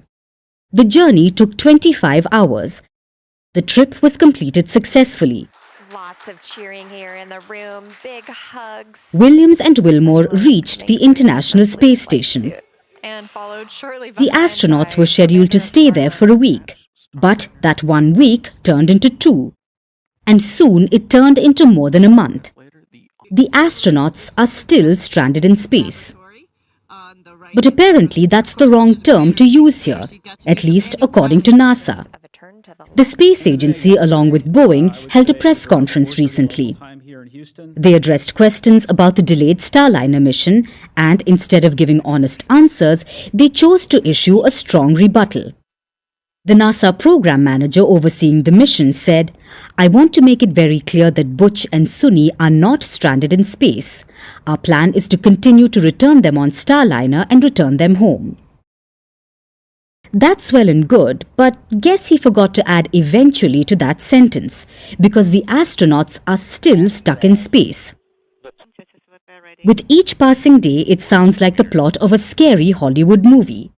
The journey took 25 hours. The trip was completed successfully. Lots of cheering here in the room, big hugs. Williams and Wilmore reached the International Space Station. And followed shortly The astronauts were scheduled to stay there for a week, but that 1 week turned into 2, and soon it turned into more than a month. The astronauts are still stranded in space. But apparently that's the wrong term to use here, at least according to NASA. The space agency, along with Boeing, held a press conference recently. They addressed questions about the delayed Starliner mission, and instead of giving honest answers, they chose to issue a strong rebuttal. The NASA program manager overseeing the mission said, "I want to make it very clear that Butch and Suni are not stranded in space. Our plan is to continue to return them on Starliner and return them home." That's well and good, but guess he forgot to add eventually to that sentence, because the astronauts are still stuck in space. With each passing day, it sounds like the plot of a scary Hollywood movie.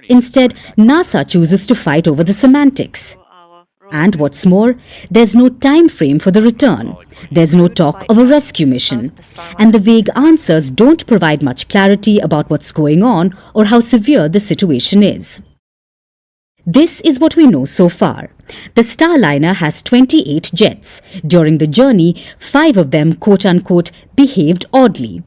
Instead, NASA chooses to fight over the semantics. And what's more, there's no time frame for the return. There's no talk of a rescue mission. And the vague answers don't provide much clarity about what's going on or how severe the situation is. This is what we know so far. The Starliner has 28 jets. During the journey, 5 of them, quote-unquote, behaved oddly.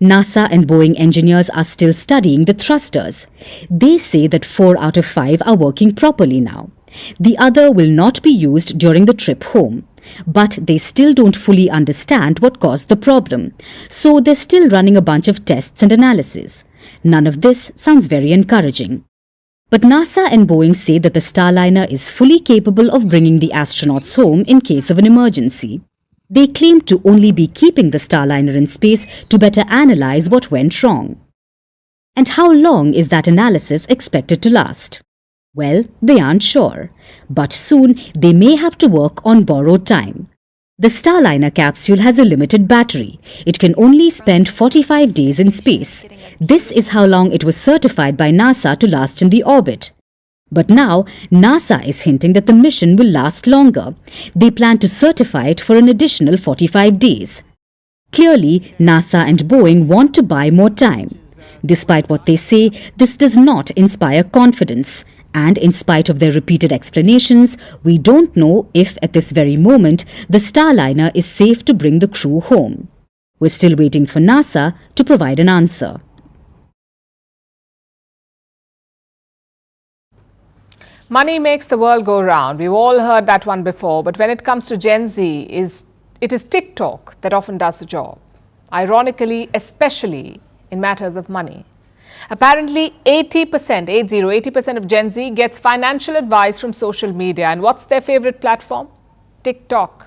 NASA and Boeing engineers are still studying the thrusters. They say that 4 out of 5 are working properly now. The other will not be used during the trip home. But they still don't fully understand what caused the problem. So they're still running a bunch of tests and analysis. None of this sounds very encouraging. But NASA and Boeing say that the Starliner is fully capable of bringing the astronauts home in case of an emergency. They claim to only be keeping the Starliner in space to better analyze what went wrong. And how long is that analysis expected to last? Well, they aren't sure. But soon they may have to work on borrowed time. The Starliner capsule has a limited battery. It can only spend 45 days in space. This is how long it was certified by NASA to last in the orbit. But now, NASA is hinting that the mission will last longer. They plan to certify it for an additional 45 days. Clearly, NASA and Boeing want to buy more time. Despite what they say, this does not inspire confidence. And in spite of their repeated explanations, we don't know if at this very moment the Starliner is safe to bring the crew home. We're still waiting for NASA to provide an answer. Money makes the world go round. We've all heard that one before, but when it comes to Gen Z, it is TikTok that often does the job. Ironically, especially in matters of money. Apparently, 80% of Gen Z gets financial advice from social media. And what's their favorite platform? TikTok.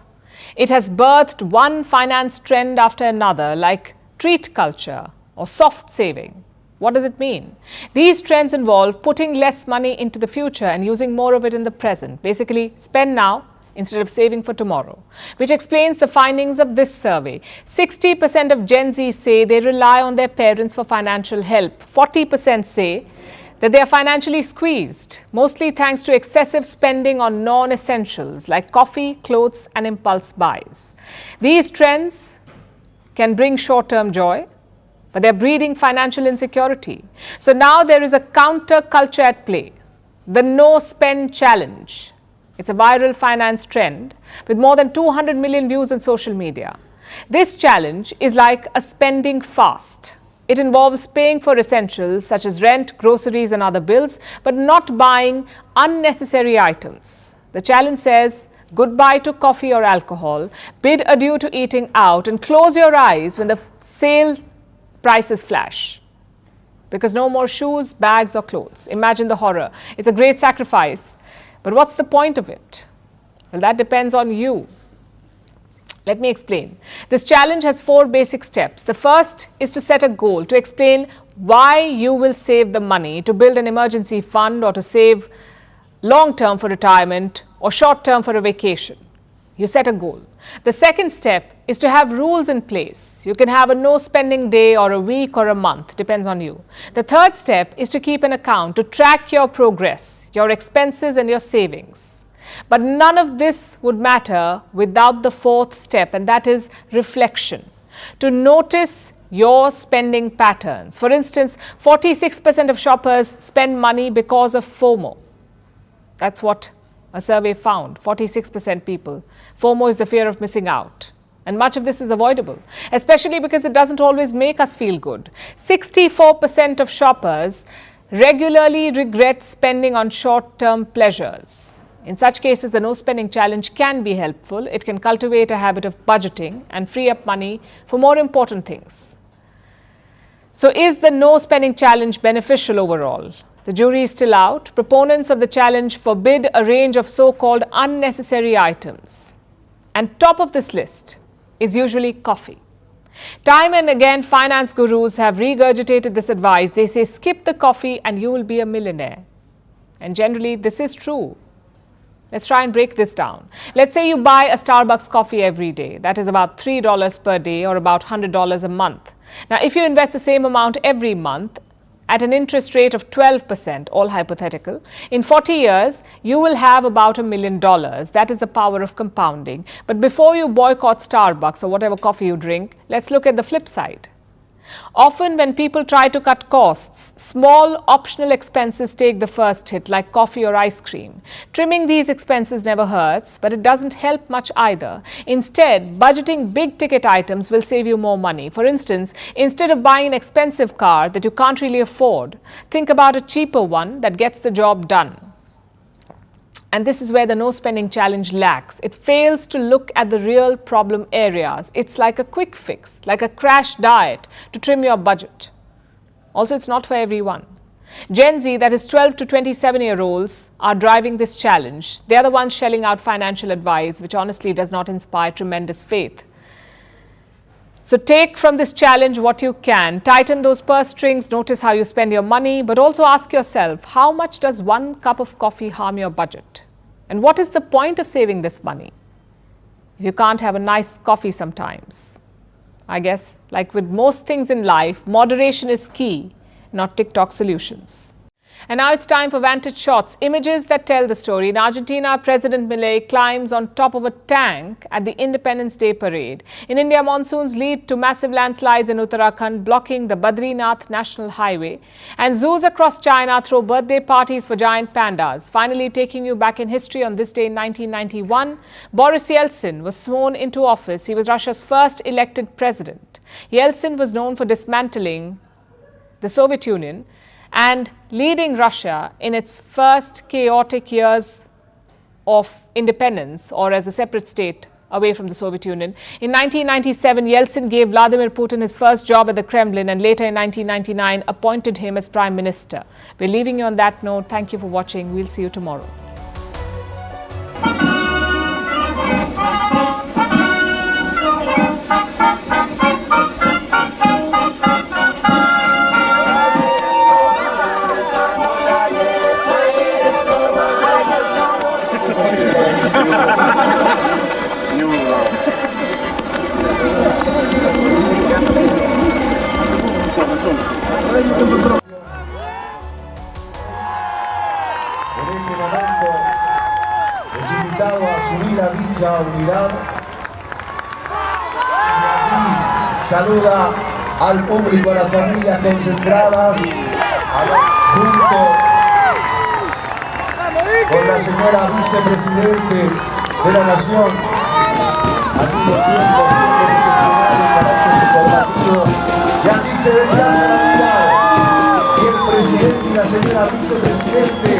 It has birthed one finance trend after another, like treat culture or soft saving. What does it mean? These trends involve putting less money into the future and using more of it in the present. Basically, spend now instead of saving for tomorrow, which explains the findings of this survey. 60% of Gen Z say they rely on their parents for financial help. 40% say that they are financially squeezed, mostly thanks to excessive spending on non-essentials like coffee, clothes, and impulse buys. These trends can bring short-term joy, but they're breeding financial insecurity. So now there is a counter-culture at play, the no-spend challenge. It's a viral finance trend with more than 200 million views on social media. This challenge is like a spending fast. It involves paying for essentials such as rent, groceries, and other bills, but not buying unnecessary items. The challenge says goodbye to coffee or alcohol, bid adieu to eating out, and close your eyes when the sale prices flash. Because no more shoes, bags, or clothes. Imagine the horror. It's a great sacrifice. But what's the point of it? Well, that depends on you. Let me explain. This challenge has 4 basic steps. The first is to set a goal, to explain why you will save the money, to build an emergency fund or to save long-term for retirement or short-term for a vacation. You set a goal. The second step is to have rules in place. You can have a no spending day or a week or a month, depends on you. The third step is to keep an account, to track your progress, your expenses and your savings. But none of this would matter without the fourth step, and that is reflection. To notice your spending patterns. For instance, 46% of shoppers spend money because of FOMO. That's what a survey found, 46% people. FOMO is the fear of missing out. And much of this is avoidable, especially because it doesn't always make us feel good. 64% of shoppers regularly regret spending on short-term pleasures. In such cases, the no spending challenge can be helpful. It can cultivate a habit of budgeting and free up money for more important things. So is the no spending challenge beneficial overall? The jury is still out. Proponents of the challenge forbid a range of so-called unnecessary items. And top of this list is usually coffee. Time and again, finance gurus have regurgitated this advice. They say, skip the coffee and you will be a millionaire. And generally, this is true. Let's try and break this down. Let's say you buy a Starbucks coffee every day. That is about $3 per day or about $100 a month. Now, if you invest the same amount every month, at an interest rate of 12%, all hypothetical, in 40 years, you will have about $1 million. That is the power of compounding. But before you boycott Starbucks or whatever coffee you drink, let's look at the flip side. Often when people try to cut costs, small optional expenses take the first hit, like coffee or ice cream. Trimming these expenses never hurts, but it doesn't help much either. Instead, budgeting big ticket items will save you more money. For instance, instead of buying an expensive car that you can't really afford, think about a cheaper one that gets the job done. And this is where the no spending challenge lacks. It fails to look at the real problem areas. It's like a quick fix, like a crash diet to trim your budget. Also, it's not for everyone. Gen Z, that is 12 to 27-year-olds, are driving this challenge. They are the ones shelling out financial advice, which honestly does not inspire tremendous faith. So take from this challenge what you can. Tighten those purse strings, notice how you spend your money, but also ask yourself, how much does 1 cup of coffee harm your budget? And what is the point of saving this money if you can't have a nice coffee sometimes? I guess, like with most things in life, moderation is key, not TikTok solutions. And now it's time for Vantage Shots, images that tell the story. In Argentina, President Milei climbs on top of a tank at the Independence Day parade. In India, monsoons lead to massive landslides in Uttarakhand, blocking the Badrinath National Highway. And zoos across China throw birthday parties for giant pandas. Finally, taking you back in history, on this day in 1991, Boris Yeltsin was sworn into office. He was Russia's first elected president. Yeltsin was known for dismantling the Soviet Union and leading Russia in its first chaotic years of independence, or as a separate state away from the Soviet Union. In 1997, Yeltsin gave Vladimir Putin his first job at the Kremlin, and later in 1999 appointed him as Prime Minister. We're leaving you on that note. Thank you for watching. We'll see you tomorrow. Dicha unidad y saluda al público, a las familias concentradas, junto con la señora vicepresidente de la Nación, al mismo tiempo siempre excepcional en carácter informativo, y así se desplaza la unidad, y el presidente y la señora vicepresidente.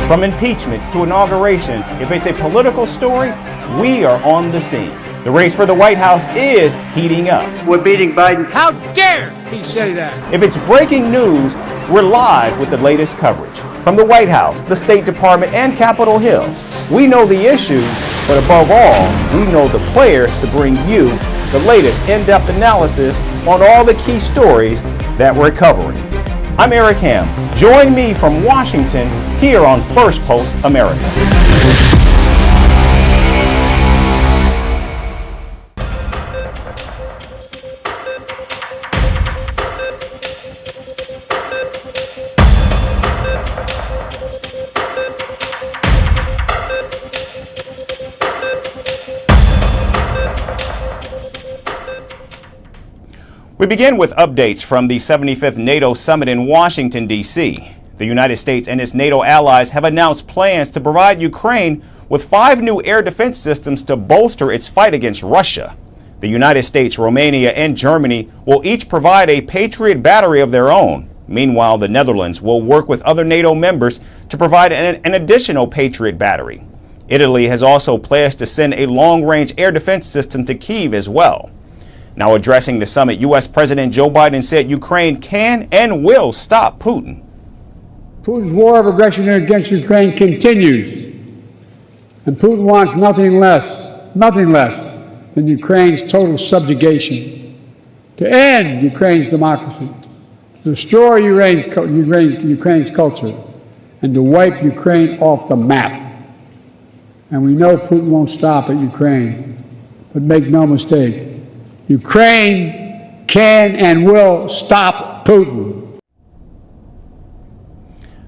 From impeachments to inaugurations, if it's a political story, we are on the scene. The race for the White House is heating up. We're beating Biden. How dare he say that? If it's breaking news, we're live with the latest coverage. From the White House, the State Department, and Capitol Hill, we know the issues, but above all, we know the players to bring you the latest in-depth analysis on all the key stories that we're covering. I'm Eric Ham. Join me from Washington here on Firstpost America. We begin with updates from the 75th NATO Summit in Washington, D.C. The United States and its NATO allies have announced plans to provide Ukraine with 5 new air defense systems to bolster its fight against Russia. The United States, Romania, and Germany will each provide a Patriot battery of their own. Meanwhile, the Netherlands will work with other NATO members to provide an additional Patriot battery. Italy has also pledged to send a long-range air defense system to Kyiv as well. Now addressing the summit, U.S. President Joe Biden said Ukraine can and will stop Putin. Putin's war of aggression against Ukraine continues, and Putin wants nothing less than Ukraine's total subjugation, to end Ukraine's democracy, to destroy Ukraine's culture, and to wipe Ukraine off the map. And we know Putin won't stop at Ukraine, but make no mistake, Ukraine can and will stop Putin.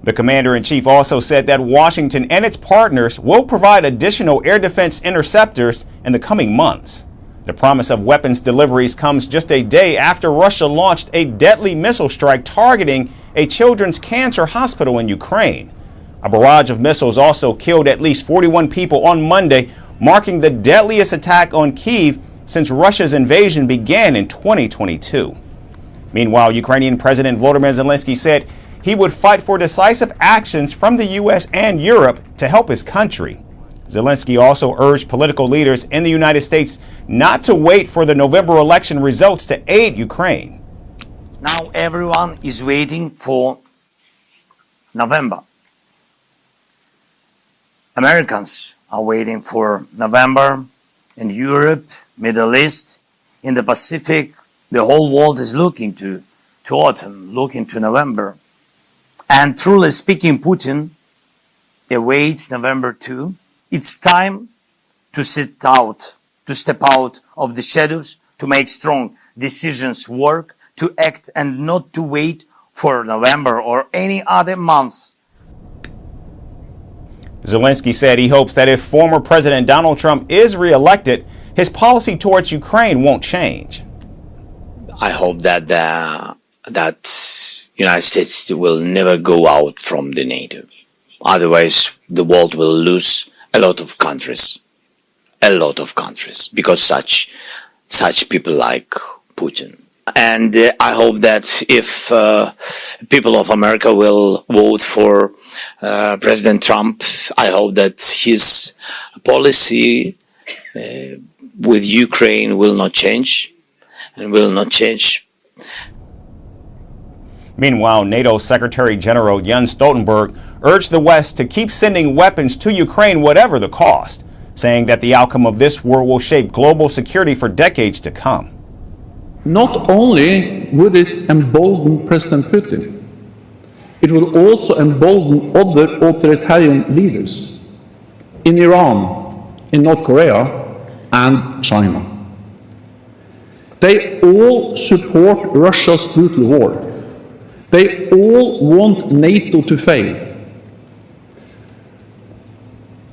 The commander-in-chief also said that Washington and its partners will provide additional air defense interceptors in the coming months. The promise of weapons deliveries comes just a day after Russia launched a deadly missile strike targeting a children's cancer hospital in Ukraine. A barrage of missiles also killed at least 41 people on Monday, marking the deadliest attack on Kyiv since Russia's invasion began in 2022. Meanwhile, Ukrainian President Volodymyr Zelensky said he would fight for decisive actions from the U.S. and Europe to help his country. Zelensky also urged political leaders in the United States not to wait for the November election results to aid Ukraine. Now everyone is waiting for November. Americans are waiting for November. In Europe, Middle East, in the Pacific, the whole world is looking to autumn, looking to November. And truly speaking, Putin awaits November 2. It's time to step out of the shadows, to make strong decisions work, to act and not to wait for November or any other month. Zelensky said he hopes that if former President Donald Trump is reelected, his policy towards Ukraine won't change. I hope that United States will never go out from the NATO. Otherwise, the world will lose a lot of countries, because such people like Putin. And I hope that if people of America will vote for President Trump, I hope that his policy with Ukraine will not change. Meanwhile, NATO Secretary General Jens Stoltenberg urged the West to keep sending weapons to Ukraine whatever the cost, saying that the outcome of this war will shape global security for decades to come. Not only would it embolden President Putin, it will also embolden other authoritarian leaders in Iran, in North Korea, and China. They all support Russia's brutal war. They all want NATO to fail.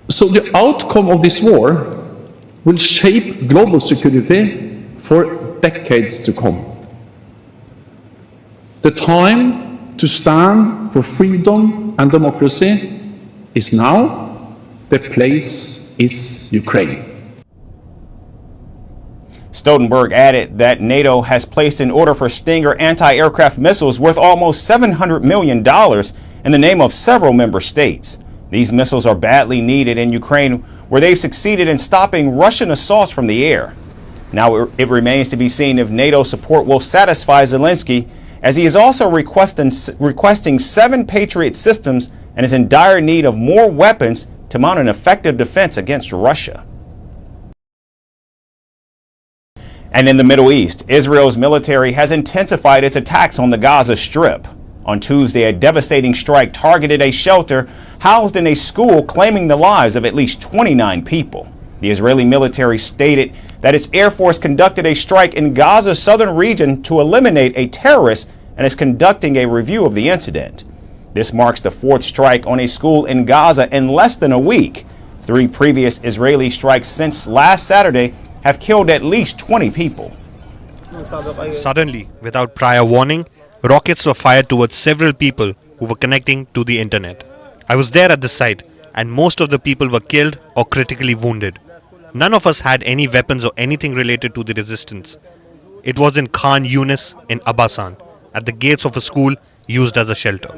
So the outcome of this war will shape global security for decades to come. The time to stand for freedom and democracy is now. The place is Ukraine. Stoltenberg added that NATO has placed an order for Stinger anti-aircraft missiles worth almost $700 million in the name of several member states. These missiles are badly needed in Ukraine, where they've succeeded in stopping Russian assaults from the air. Now it remains to be seen if NATO support will satisfy Zelensky, as he is also requesting 7 Patriot systems and is in dire need of more weapons to mount an effective defense against Russia. And in the Middle East, Israel's military has intensified its attacks on the Gaza Strip. On Tuesday, a devastating strike targeted a shelter housed in a school, claiming the lives of at least 29 people. The Israeli military stated that its Air Force conducted a strike in Gaza's southern region to eliminate a terrorist and is conducting a review of the incident. This marks the fourth strike on a school in Gaza in less than a week. 3 previous Israeli strikes since last Saturday have killed at least 20 people. Suddenly, without prior warning, rockets were fired towards several people who were connecting to the internet. I was there at the site, and most of the people were killed or critically wounded. None of us had any weapons or anything related to the resistance. It was in Khan Yunis in Abasan, at the gates of a school used as a shelter.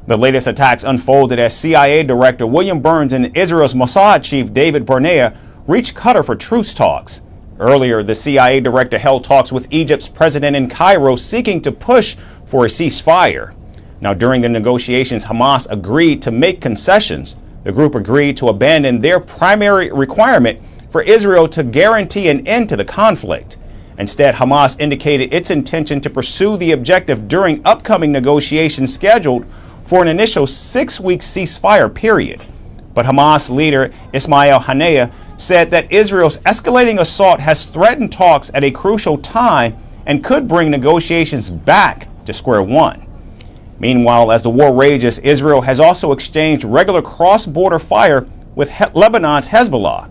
The latest attacks unfolded as CIA Director William Burns and Israel's Mossad Chief David Barnea reached Qatar for truce talks. Earlier, the CIA Director held talks with Egypt's president in Cairo, seeking to push for a ceasefire. Now, during the negotiations, Hamas agreed to make concessions. The group agreed to abandon their primary requirement for Israel to guarantee an end to the conflict. Instead, Hamas indicated its intention to pursue the objective during upcoming negotiations scheduled for an initial 6-week ceasefire period. But Hamas leader Ismail Haniyeh said that Israel's escalating assault has threatened talks at a crucial time and could bring negotiations back to square one. Meanwhile, as the war rages, Israel has also exchanged regular cross-border fire with Lebanon's Hezbollah.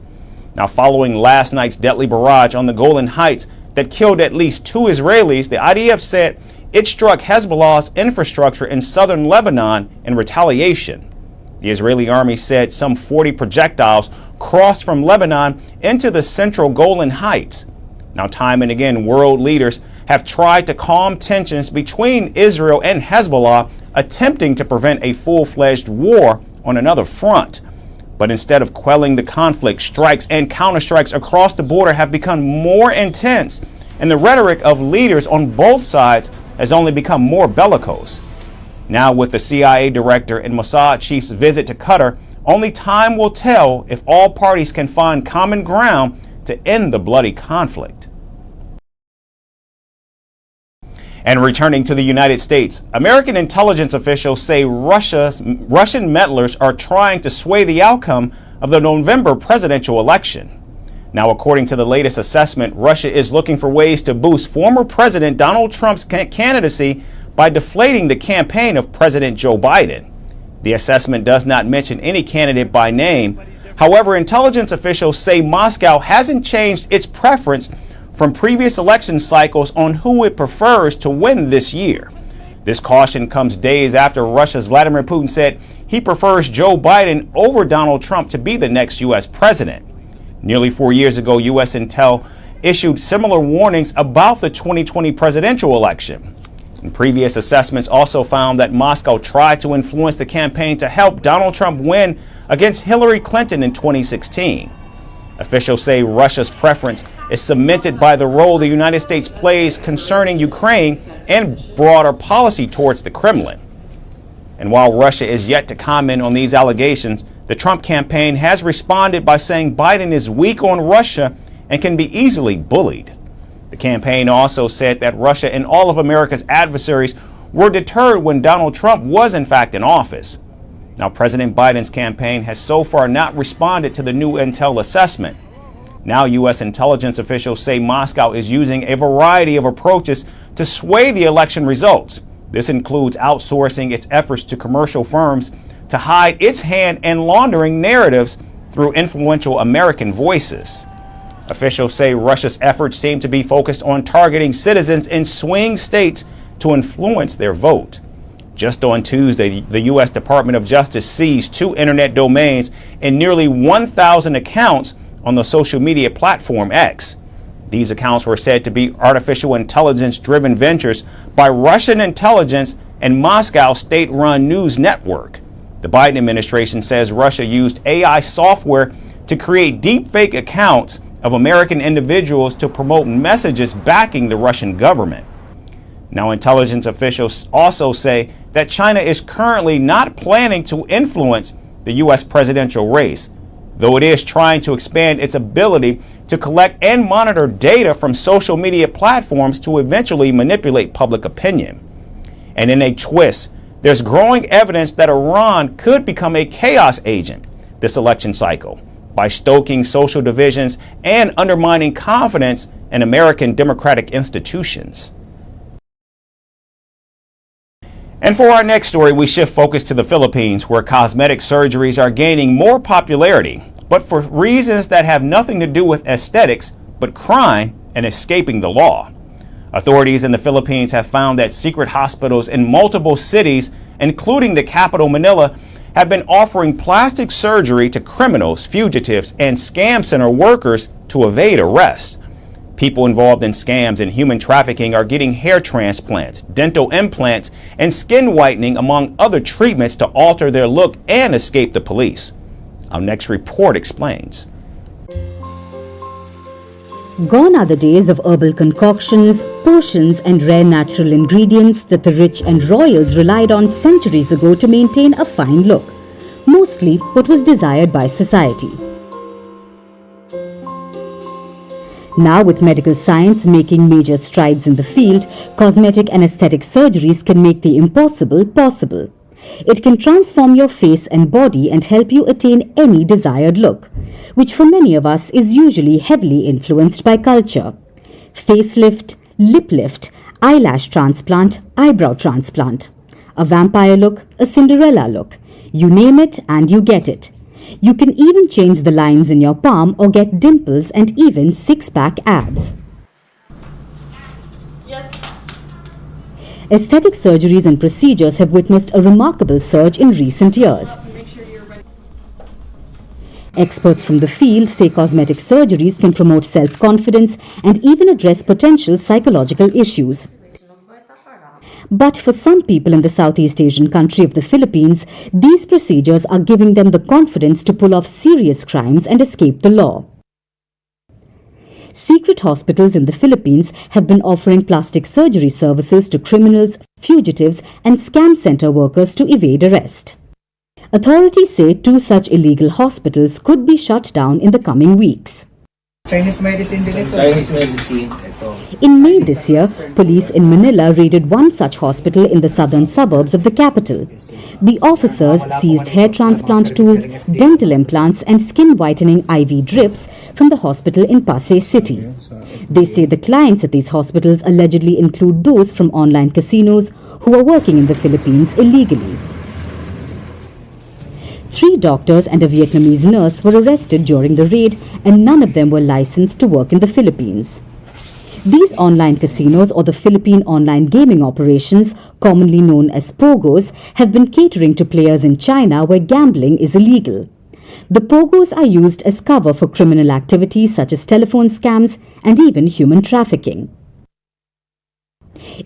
Now, following last night's deadly barrage on the Golan Heights that killed at least 2 Israelis, the IDF said it struck Hezbollah's infrastructure in southern Lebanon in retaliation. The Israeli army said some 40 projectiles crossed from Lebanon into the central Golan Heights. Now, time and again, world leaders have tried to calm tensions between Israel and Hezbollah, attempting to prevent a full-fledged war on another front. But instead of quelling the conflict, strikes and counterstrikes across the border have become more intense, and the rhetoric of leaders on both sides has only become more bellicose. Now, with the CIA director and Mossad chief's visit to Qatar, only time will tell if all parties can find common ground to end the bloody conflict. And returning to the United States, American intelligence officials say Russian meddlers are trying to sway the outcome of the November presidential election. Now, according to the latest assessment, Russia is looking for ways to boost former President Donald Trump's candidacy by deflating the campaign of President Joe Biden. The assessment does not mention any candidate by name. However, intelligence officials say Moscow hasn't changed its preference from previous election cycles on who it prefers to win this year. This caution comes days after Russia's Vladimir Putin said he prefers Joe Biden over Donald Trump to be the next U.S. president. Nearly 4 years ago, U.S. Intel issued similar warnings about the 2020 presidential election. And previous assessments also found that Moscow tried to influence the campaign to help Donald Trump win against Hillary Clinton in 2016. Officials say Russia's preference is cemented by the role the United States plays concerning Ukraine and broader policy towards the Kremlin. And while Russia is yet to comment on these allegations, the Trump campaign has responded by saying Biden is weak on Russia and can be easily bullied. The campaign also said that Russia and all of America's adversaries were deterred when Donald Trump was in fact in office. Now, President Biden's campaign has so far not responded to the new intel assessment. Now, U.S. intelligence officials say Moscow is using a variety of approaches to sway the election results. This includes outsourcing its efforts to commercial firms to hide its hand in laundering narratives through influential American voices. Officials say Russia's efforts seem to be focused on targeting citizens in swing states to influence their vote. Just on Tuesday, the U.S. Department of Justice seized 2 internet domains and nearly 1,000 accounts on the social media platform X. These accounts were said to be artificial intelligence-driven ventures by Russian intelligence and Moscow state-run news network. The Biden administration says Russia used AI software to create deepfake accounts of American individuals to promote messages backing the Russian government. Now, intelligence officials also say that China is currently not planning to influence the U.S. presidential race. though it is trying to expand its ability to collect and monitor data from social media platforms to eventually manipulate public opinion. And in a twist, there's growing evidence that Iran could become a chaos agent this election cycle by stoking social divisions and undermining confidence in American democratic institutions. And for our next story, we shift focus to the Philippines, where cosmetic surgeries are gaining more popularity, but for reasons that have nothing to do with aesthetics, but crime and escaping the law. Authorities in the Philippines have found that secret hospitals in multiple cities, including the capital Manila, have been offering plastic surgery to criminals, fugitives, and scam center workers to evade arrest. People involved in scams and human trafficking are getting hair transplants, dental implants, and skin whitening, among other treatments, to alter their look and escape the police. Our next report explains. Gone are the days of herbal concoctions, potions and rare natural ingredients that the rich and royals relied on centuries ago to maintain a fine look, mostly what was desired by society. Now, with medical science making major strides in the field, cosmetic and aesthetic surgeries can make the impossible possible. It can transform your face and body and help you attain any desired look, which for many of us is usually heavily influenced by culture. Facelift, lip lift, eyelash transplant, eyebrow transplant. A vampire look, a Cinderella look. You name it and you get it. You can even change the lines in your palm or get dimples and even six-pack abs. Aesthetic surgeries and procedures have witnessed a remarkable surge in recent years. Experts from the field say cosmetic surgeries can promote self-confidence and even address potential psychological issues. But for some people in the Southeast Asian country of the Philippines, these procedures are giving them the confidence to pull off serious crimes and escape the law. Secret hospitals in the Philippines have been offering plastic surgery services to criminals, fugitives, and scam center workers to evade arrest. Authorities say 2 such illegal hospitals could be shut down in the coming weeks. Chinese medicine. In May this year, police in Manila raided 1 such hospital in the southern suburbs of the capital. The officers seized hair transplant tools, dental implants and skin whitening IV drips from the hospital in Pasay City. They say the clients at these hospitals allegedly include those from online casinos who are working in the Philippines illegally. 3 doctors and a Vietnamese nurse were arrested during the raid, and none of them were licensed to work in the Philippines. These online casinos, or the Philippine Online Gaming Operations, commonly known as POGOs, have been catering to players in China where gambling is illegal. The POGOs are used as cover for criminal activities such as telephone scams and even human trafficking.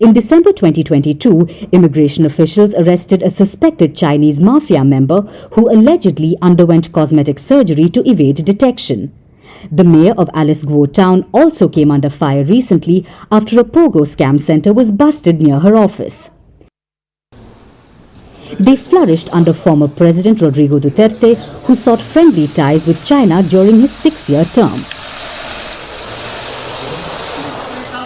In December 2022, immigration officials arrested a suspected Chinese mafia member who allegedly underwent cosmetic surgery to evade detection. The mayor of Alice Guo town also came under fire recently after a Pogo scam center was busted near her office. They flourished under former President Rodrigo Duterte, who sought friendly ties with China during his 6-year term.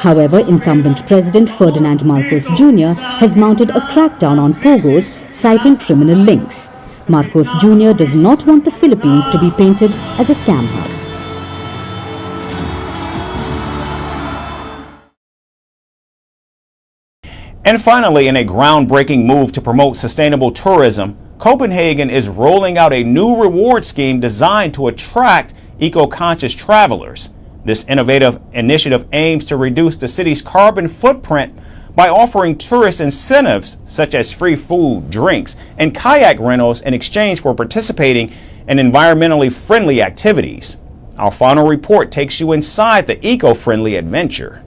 However, incumbent President Ferdinand Marcos Jr. has mounted a crackdown on Pogos, citing criminal links. Marcos Jr. does not want the Philippines to be painted as a scam hub. And finally, in a groundbreaking move to promote sustainable tourism, Copenhagen is rolling out a new reward scheme designed to attract eco-conscious travelers. This innovative initiative aims to reduce the city's carbon footprint by offering tourist incentives such as free food, drinks, and kayak rentals in exchange for participating in environmentally friendly activities. Our final report takes you inside the eco-friendly adventure.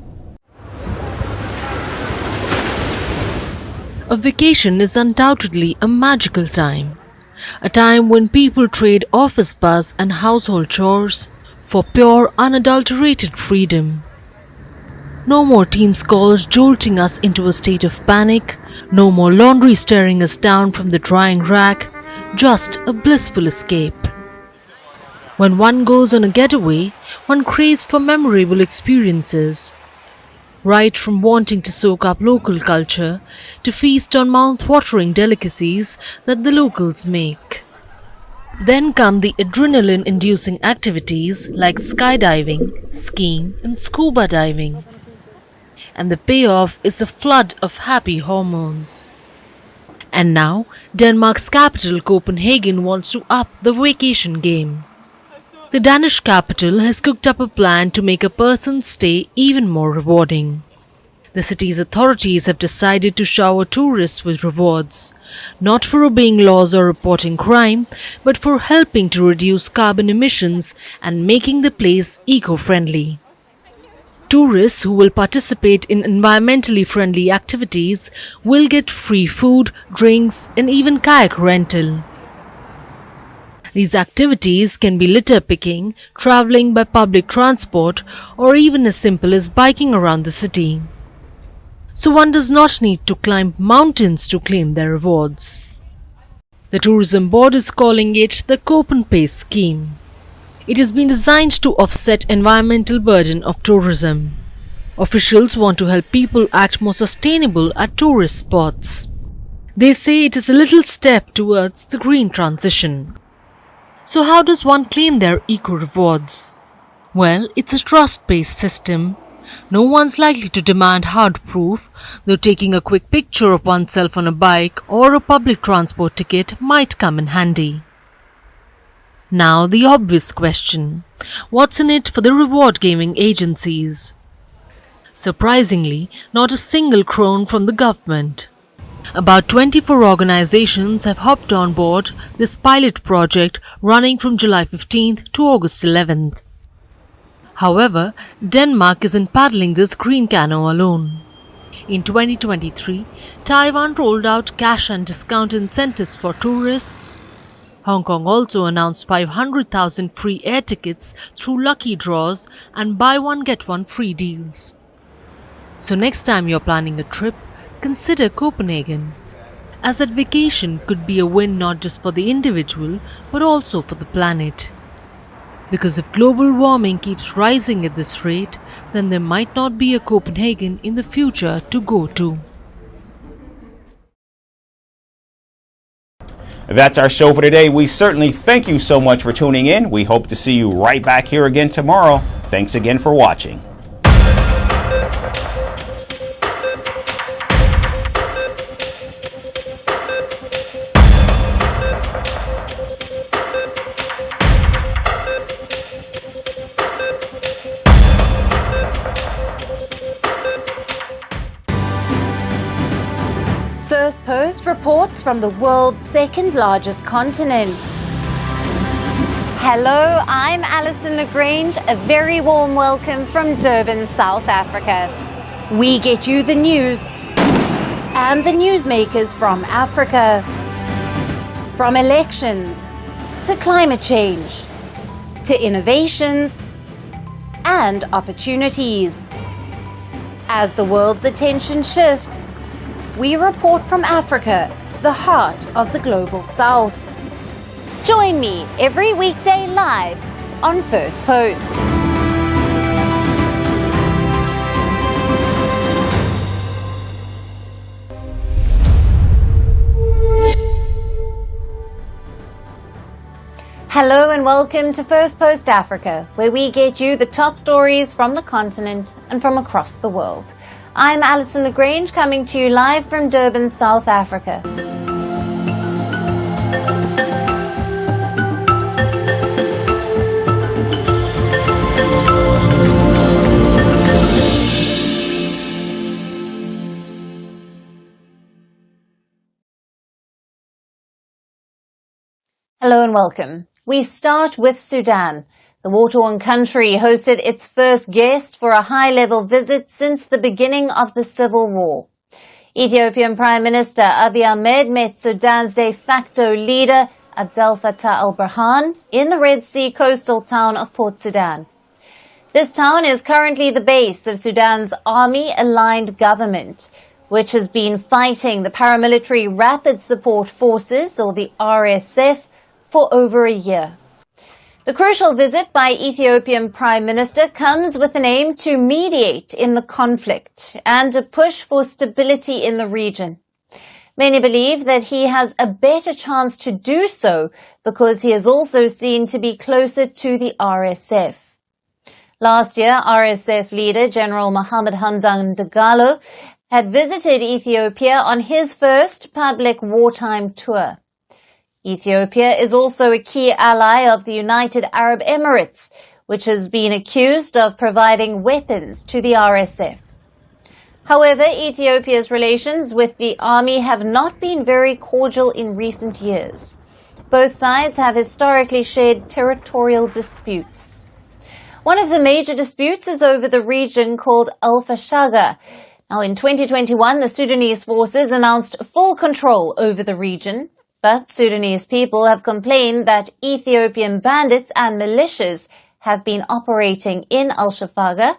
A vacation is undoubtedly a magical time. A time when people trade office buzz and household chores for pure, unadulterated freedom. No more Teams calls jolting us into a state of panic, no more laundry staring us down from the drying rack, just a blissful escape. When one goes on a getaway, one craves for memorable experiences. Right from wanting to soak up local culture to feast on mouth-watering delicacies that the locals make. Then come the adrenaline-inducing activities like skydiving, skiing and scuba diving. And the payoff is a flood of happy hormones. And now, Denmark's capital Copenhagen wants to up the vacation game. The Danish capital has cooked up a plan to make a person's stay even more rewarding. The city's authorities have decided to shower tourists with rewards, not for obeying laws or reporting crime, but for helping to reduce carbon emissions and making the place eco-friendly. Tourists who will participate in environmentally friendly activities will get free food, drinks, and even kayak rental. These activities can be litter picking, traveling by public transport, or even as simple as biking around the city. So one does not need to climb mountains to claim their rewards. The tourism board is calling it the Copenpace scheme. It has been designed to offset environmental burden of tourism. Officials want to help people act more sustainable at tourist spots. They say it is a little step towards the green transition. So how does one claim their eco-rewards? Well, it's a trust-based system. No one's likely to demand hard proof, though taking a quick picture of oneself on a bike or a public transport ticket might come in handy. Now the obvious question, what's in it for the reward gaming agencies? Surprisingly, not a single krone from the government. About 24 organizations have hopped on board this pilot project running from July 15th to August 11th. However, Denmark isn't paddling this green canoe alone. In 2023, Taiwan rolled out cash and discount incentives for tourists. Hong Kong also announced 500,000 free air tickets through lucky draws and buy one get one free deals. So next time you're planning a trip, consider Copenhagen, as that vacation could be a win not just for the individual but also for the planet. Because if global warming keeps rising at this rate, then there might not be a Copenhagen in the future to go to. That's our show for today. We certainly thank you so much for tuning in. We hope to see you right back here again tomorrow. Thanks again for watching. Firstpost reports from the world's second largest continent. Hello, I'm Alison Lagrange. A very warm welcome from Durban, South Africa. We get you the news and the newsmakers from Africa. From elections to climate change to innovations and opportunities. As the world's attention shifts, we report from Africa, the heart of the global south. Join me every weekday live on Firstpost. Hello and welcome to Firstpost Africa, where we get you the top stories from the continent and from across the world. I'm Alison Lagrange, coming to you live from Durban, South Africa. Hello and welcome. We start with Sudan. The war-torn country hosted its first guest for a high-level visit since the beginning of the civil war. Ethiopian Prime Minister Abiy Ahmed met Sudan's de facto leader Abdel Fattah al-Burhan in the Red Sea coastal town of Port Sudan. This town is currently the base of Sudan's army-aligned government, which has been fighting the paramilitary Rapid Support Forces, or the RSF, for over a year. The crucial visit by Ethiopian Prime Minister comes with an aim to mediate in the conflict and a push for stability in the region. Many believe that he has a better chance to do so because he is also seen to be closer to the RSF. Last year, RSF leader General Mohammed Hamdan Dagalo had visited Ethiopia on his first public wartime tour. Ethiopia is also a key ally of the United Arab Emirates, which has been accused of providing weapons to the RSF. However, Ethiopia's relations with the army have not been very cordial in recent years. Both sides have historically shared territorial disputes. One of the major disputes is over the region called Al-Fashaga. Now, in 2021, the Sudanese forces announced full control over the region, but Sudanese people have complained that Ethiopian bandits and militias have been operating in Al-Fashaga.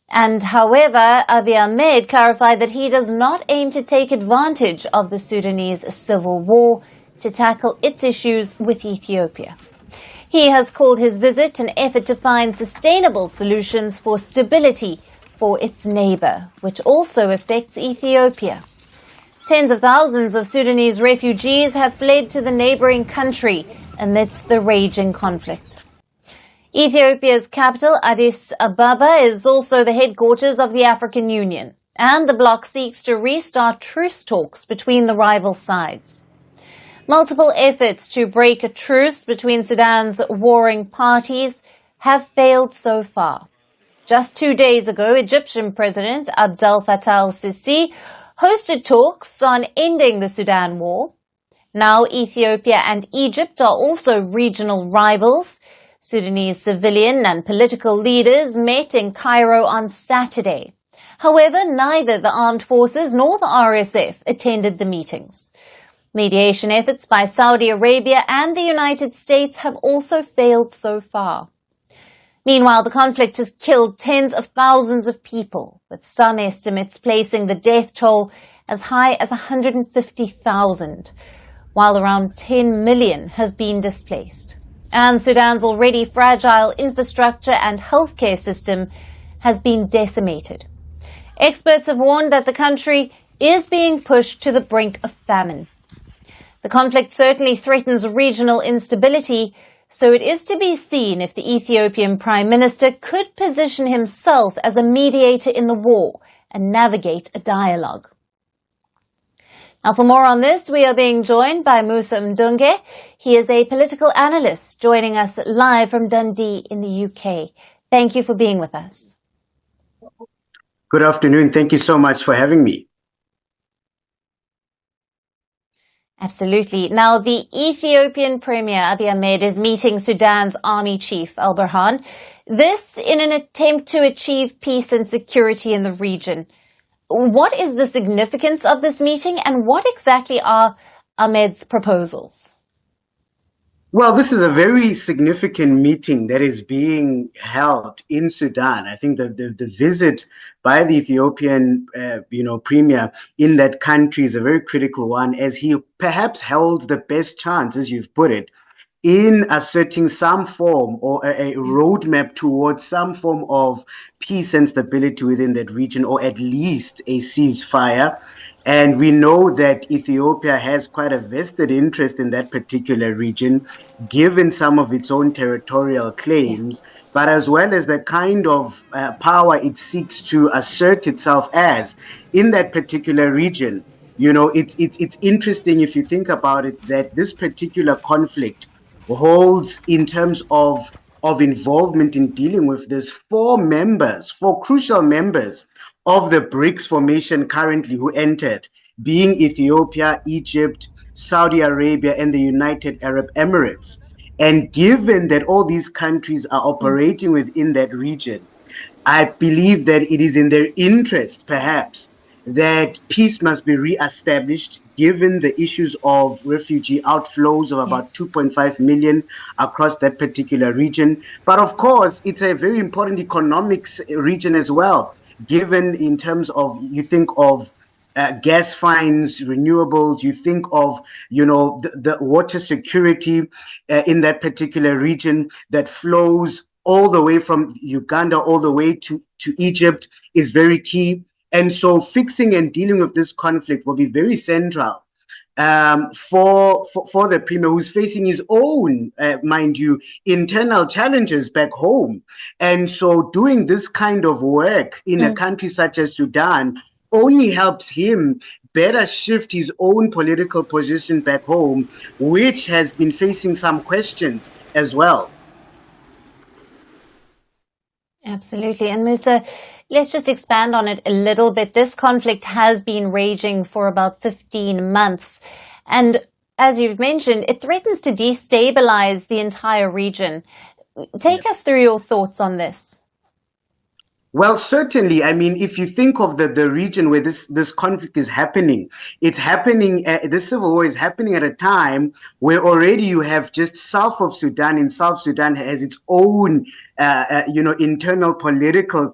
And however, Abiy Ahmed clarified that he does not aim to take advantage of the Sudanese civil war to tackle its issues with Ethiopia. He has called his visit an effort to find sustainable solutions for stability for its neighbor, which also affects Ethiopia. Tens of thousands of Sudanese refugees have fled to the neighboring country amidst the raging conflict. Ethiopia's capital, Addis Ababa, is also the headquarters of the African Union, and the bloc seeks to restart truce talks between the rival sides. Multiple efforts to break a truce between Sudan's warring parties have failed so far. Just 2 days ago, Egyptian President Abdel Fattah al-Sisi hosted talks on ending the Sudan war. Now Ethiopia and Egypt are also regional rivals. Sudanese civilian and political leaders met in Cairo on Saturday. However, neither the armed forces nor the RSF attended the meetings. Mediation efforts by Saudi Arabia and the United States have also failed so far. Meanwhile, the conflict has killed tens of thousands of people, with some estimates placing the death toll as high as 150,000, while around 10 million have been displaced. And Sudan's already fragile infrastructure and healthcare system has been decimated. Experts have warned that the country is being pushed to the brink of famine. The conflict certainly threatens regional instability, so it is to be seen if the Ethiopian Prime Minister could position himself as a mediator in the war and navigate a dialogue. Now, for more on this, we are being joined by Musa Mdunge. He is a political analyst joining us live from Dundee in the UK. Thank you for being with us. Good afternoon. Thank you so much for having me. Absolutely. Now, the Ethiopian Premier Abiy Ahmed is meeting Sudan's army chief, Al-Burhan. This in an attempt to achieve peace and security in the region. What is the significance of this meeting, and what exactly are Ahmed's proposals? Well, this is a very significant meeting that is being held in Sudan. I think the visit by the Ethiopian, premier in that country is a very critical one, as he perhaps held the best chance, as you've put it, in asserting some form or a roadmap towards some form of peace and stability within that region, or at least a ceasefire. And we know that Ethiopia has quite a vested interest in that particular region, given some of its own territorial claims, but as well as the kind of power it seeks to assert itself as in that particular region. You know, it's interesting if you think about it, that this particular conflict holds, in terms of involvement in dealing with this, four crucial members of the BRICS formation currently who entered, being Ethiopia, Egypt, Saudi Arabia, and the United Arab Emirates. And given that all these countries are operating within that region, I believe that it is in their interest, perhaps, that peace must be re-established, given the issues of refugee outflows of about 2.5 million across that particular region. But of course, it's a very important economic region as well, given in terms of, you think of gas finds, renewables. You think of, the water security in that particular region that flows all the way from Uganda all the way to Egypt is very key. And so fixing and dealing with this conflict will be very central for the premier, who's facing his own, mind you, internal challenges back home. And so doing this kind of work in a country such as Sudan only helps him better shift his own political position back home, which has been facing some questions as well. Absolutely. And Musa, let's just expand on it a little bit. This conflict has been raging for about 15 months. And as you've mentioned, it threatens to destabilize the entire region. Take us through your thoughts on this. Well, certainly. I mean, if you think of the region where this conflict is happening, it's happening, the civil war is happening at a time where already you have just south of Sudan, and South Sudan has its own, internal political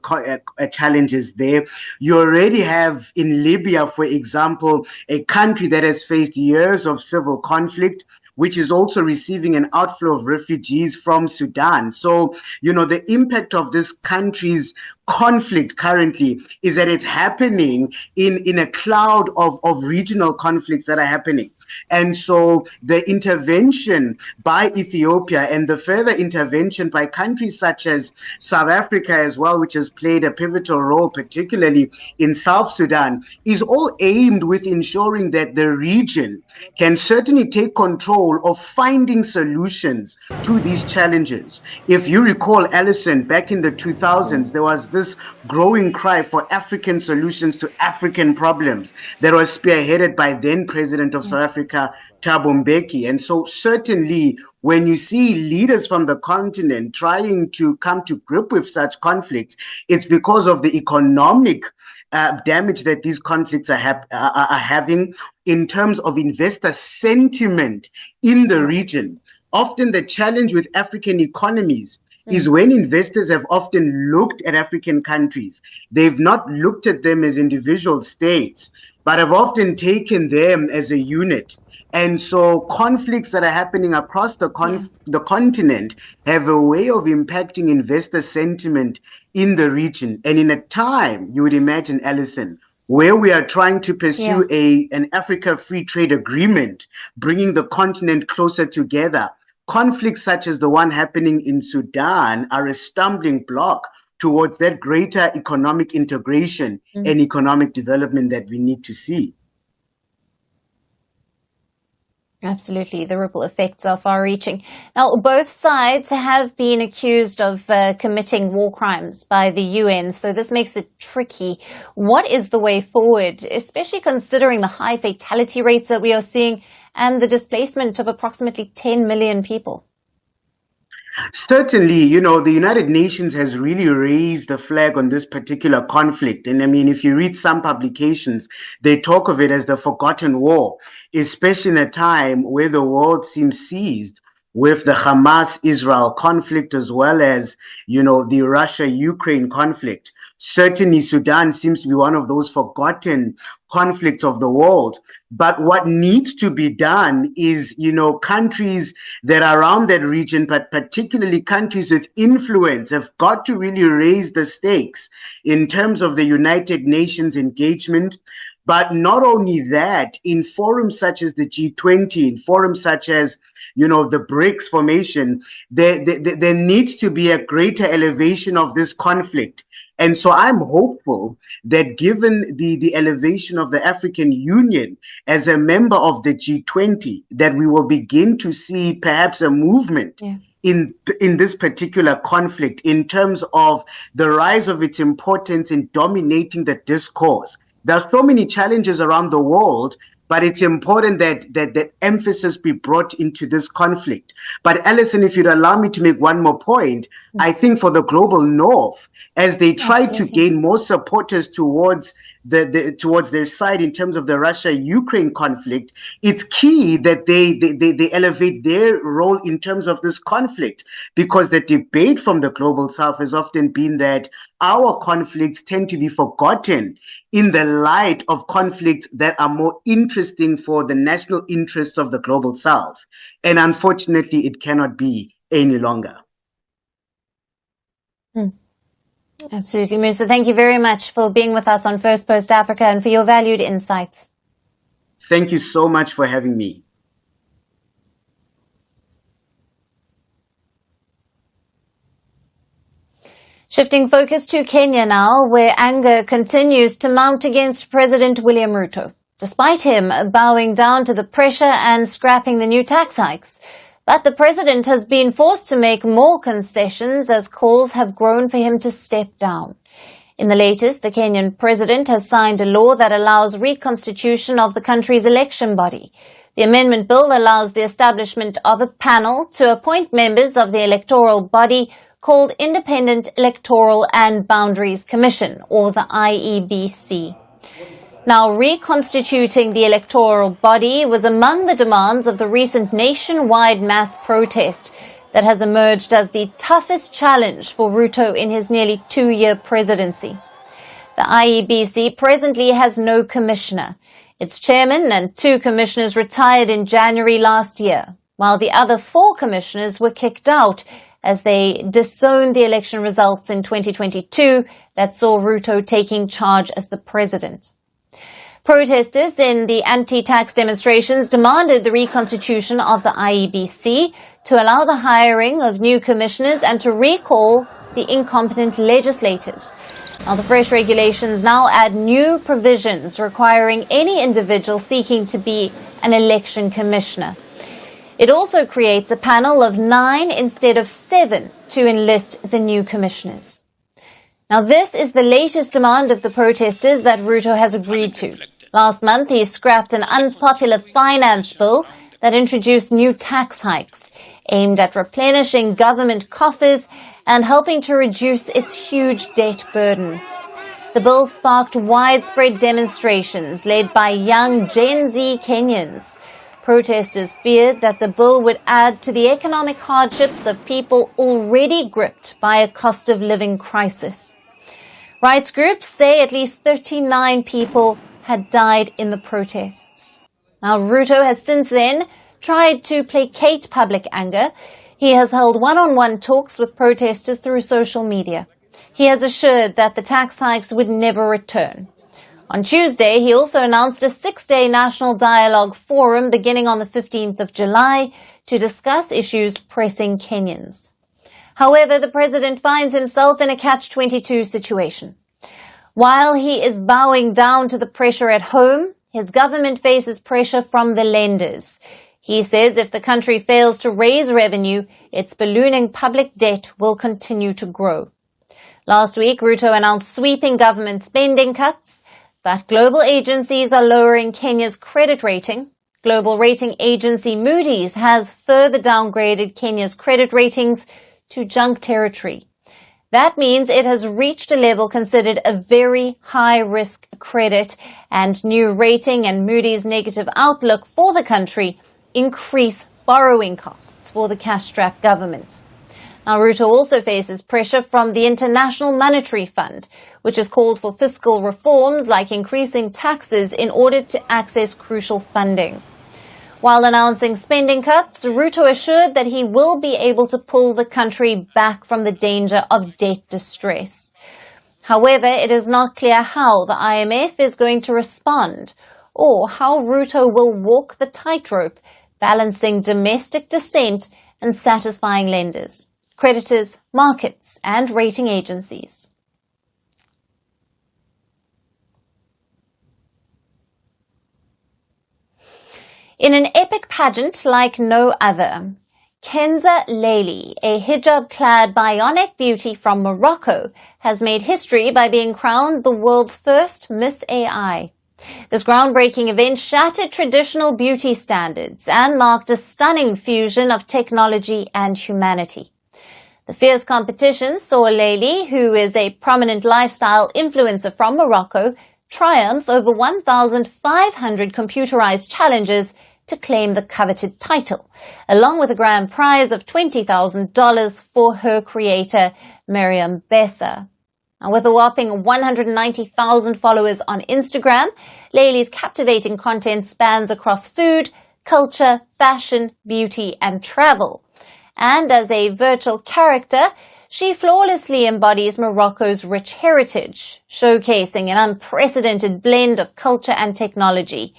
challenges there. You already have in Libya, for example, a country that has faced years of civil conflict, which is also receiving an outflow of refugees from Sudan. So, the impact of this country's conflict currently is that it's happening in a cloud of regional conflicts that are happening. And so the intervention by Ethiopia and the further intervention by countries such as South Africa as well, which has played a pivotal role, particularly in South Sudan, is all aimed with ensuring that the region can certainly take control of finding solutions to these challenges. If you recall, Alison, back in the 2000s, there was this growing cry for African solutions to African problems that was spearheaded by then President of South Africa, Thabo Mbeki. And so certainly when you see leaders from the continent trying to come to grip with such conflicts, it's because of the economic damage that these conflicts are having in terms of investor sentiment in the region. Often the challenge with African economies is when investors have often looked at African countries, they've not looked at them as individual states, but have often taken them as a unit. And so conflicts that are happening across the continent have a way of impacting investor sentiment in the region. And in a time, you would imagine, Alison, where we are trying to pursue an Africa Free Trade Agreement, bringing the continent closer together, conflicts such as the one happening in Sudan are a stumbling block towards that greater economic integration and economic development that we need to see. Absolutely. The ripple effects are far-reaching. Now, both sides have been accused of committing war crimes by the UN, so this makes it tricky. What is the way forward, especially considering the high fatality rates that we are seeing and the displacement of approximately 10 million people? Certainly, the United Nations has really raised the flag on this particular conflict. And I mean, if you read some publications, they talk of it as the forgotten war, especially in a time where the world seems seized with the Hamas-Israel conflict, as well as, the Russia-Ukraine conflict. Certainly, Sudan seems to be one of those forgotten conflicts of the world. But what needs to be done is, countries that are around that region, but particularly countries with influence, have got to really raise the stakes in terms of the United Nations engagement. But not only that, in forums such as the G20, in forums such as the BRICS formation, there needs to be a greater elevation of this conflict. And so I'm hopeful that given the elevation of the African Union as a member of the G20, that we will begin to see perhaps a movement in this particular conflict in terms of the rise of its importance in dominating the discourse. There are so many challenges around the world, but it's important that emphasis be brought into this conflict. But Alison, if you'd allow me to make one more point, I think for the global north, as they try to gain more supporters towards their side in terms of the Russia-Ukraine conflict, it's key that they elevate their role in terms of this conflict, because the debate from the global south has often been that our conflicts tend to be forgotten in the light of conflicts that are more interesting for the national interests of the global south. And unfortunately, it cannot be any longer. Absolutely, Musa. Thank you very much for being with us on First Post Africa and for your valued insights. Thank you so much for having me. Shifting focus to Kenya now, where anger continues to mount against President William Ruto, despite him bowing down to the pressure and scrapping the new tax hikes. But the president has been forced to make more concessions as calls have grown for him to step down. In the latest, the Kenyan president has signed a law that allows reconstitution of the country's election body. The amendment bill allows the establishment of a panel to appoint members of the electoral body called Independent Electoral and Boundaries Commission, or the IEBC. Now, reconstituting the electoral body was among the demands of the recent nationwide mass protest that has emerged as the toughest challenge for Ruto in his nearly 2-year presidency. The IEBC presently has no commissioner. Its chairman and 2 commissioners retired in January last year, while the other 4 commissioners were kicked out as they disowned the election results in 2022 that saw Ruto taking charge as the president. Protesters in the anti-tax demonstrations demanded the reconstitution of the IEBC to allow the hiring of new commissioners and to recall the incompetent legislators. Now, the fresh regulations now add new provisions requiring any individual seeking to be an election commissioner. It also creates a panel of 9 instead of 7 to enlist the new commissioners. Now, this is the latest demand of the protesters that Ruto has agreed to. Last month, he scrapped an unpopular finance bill that introduced new tax hikes aimed at replenishing government coffers and helping to reduce its huge debt burden. The bill sparked widespread demonstrations led by young Gen Z Kenyans. Protesters feared that the bill would add to the economic hardships of people already gripped by a cost of living crisis. Rights groups say at least 39 people had died in the protests. Now, Ruto has since then tried to placate public anger. He has held one-on-one talks with protesters through social media. He has assured that the tax hikes would never return. On Tuesday, he also announced a 6-day national dialogue forum beginning on the 15th of July to discuss issues pressing Kenyans. However, the president finds himself in a catch-22 situation. While he is bowing down to the pressure at home, his government faces pressure from the lenders. He says if the country fails to raise revenue, its ballooning public debt will continue to grow. Last week, Ruto announced sweeping government spending cuts, but global agencies are lowering Kenya's credit rating. Global rating agency Moody's has further downgraded Kenya's credit ratings to junk territory. That means it has reached a level considered a very high-risk credit, and new rating and Moody's negative outlook for the country increase borrowing costs for the cash-strapped government. Now, Ruto also faces pressure from the International Monetary Fund, which has called for fiscal reforms like increasing taxes in order to access crucial funding. While announcing spending cuts, Ruto assured that he will be able to pull the country back from the danger of debt distress. However, it is not clear how the IMF is going to respond or how Ruto will walk the tightrope, balancing domestic dissent and satisfying lenders, creditors, markets, and rating agencies. In an epic pageant like no other, Kenza Leili, a hijab-clad bionic beauty from Morocco, has made history by being crowned the world's first Miss AI. This groundbreaking event shattered traditional beauty standards and marked a stunning fusion of technology and humanity. The fierce competition saw Leili, who is a prominent lifestyle influencer from Morocco, triumph over 1,500 computerized challenges to claim the coveted title, along with a grand prize of $20,000 for her creator, Miriam Bessa. And with a whopping 190,000 followers on Instagram, Layli's captivating content spans across food, culture, fashion, beauty, and travel. And as a virtual character, she flawlessly embodies Morocco's rich heritage, showcasing an unprecedented blend of culture and technology.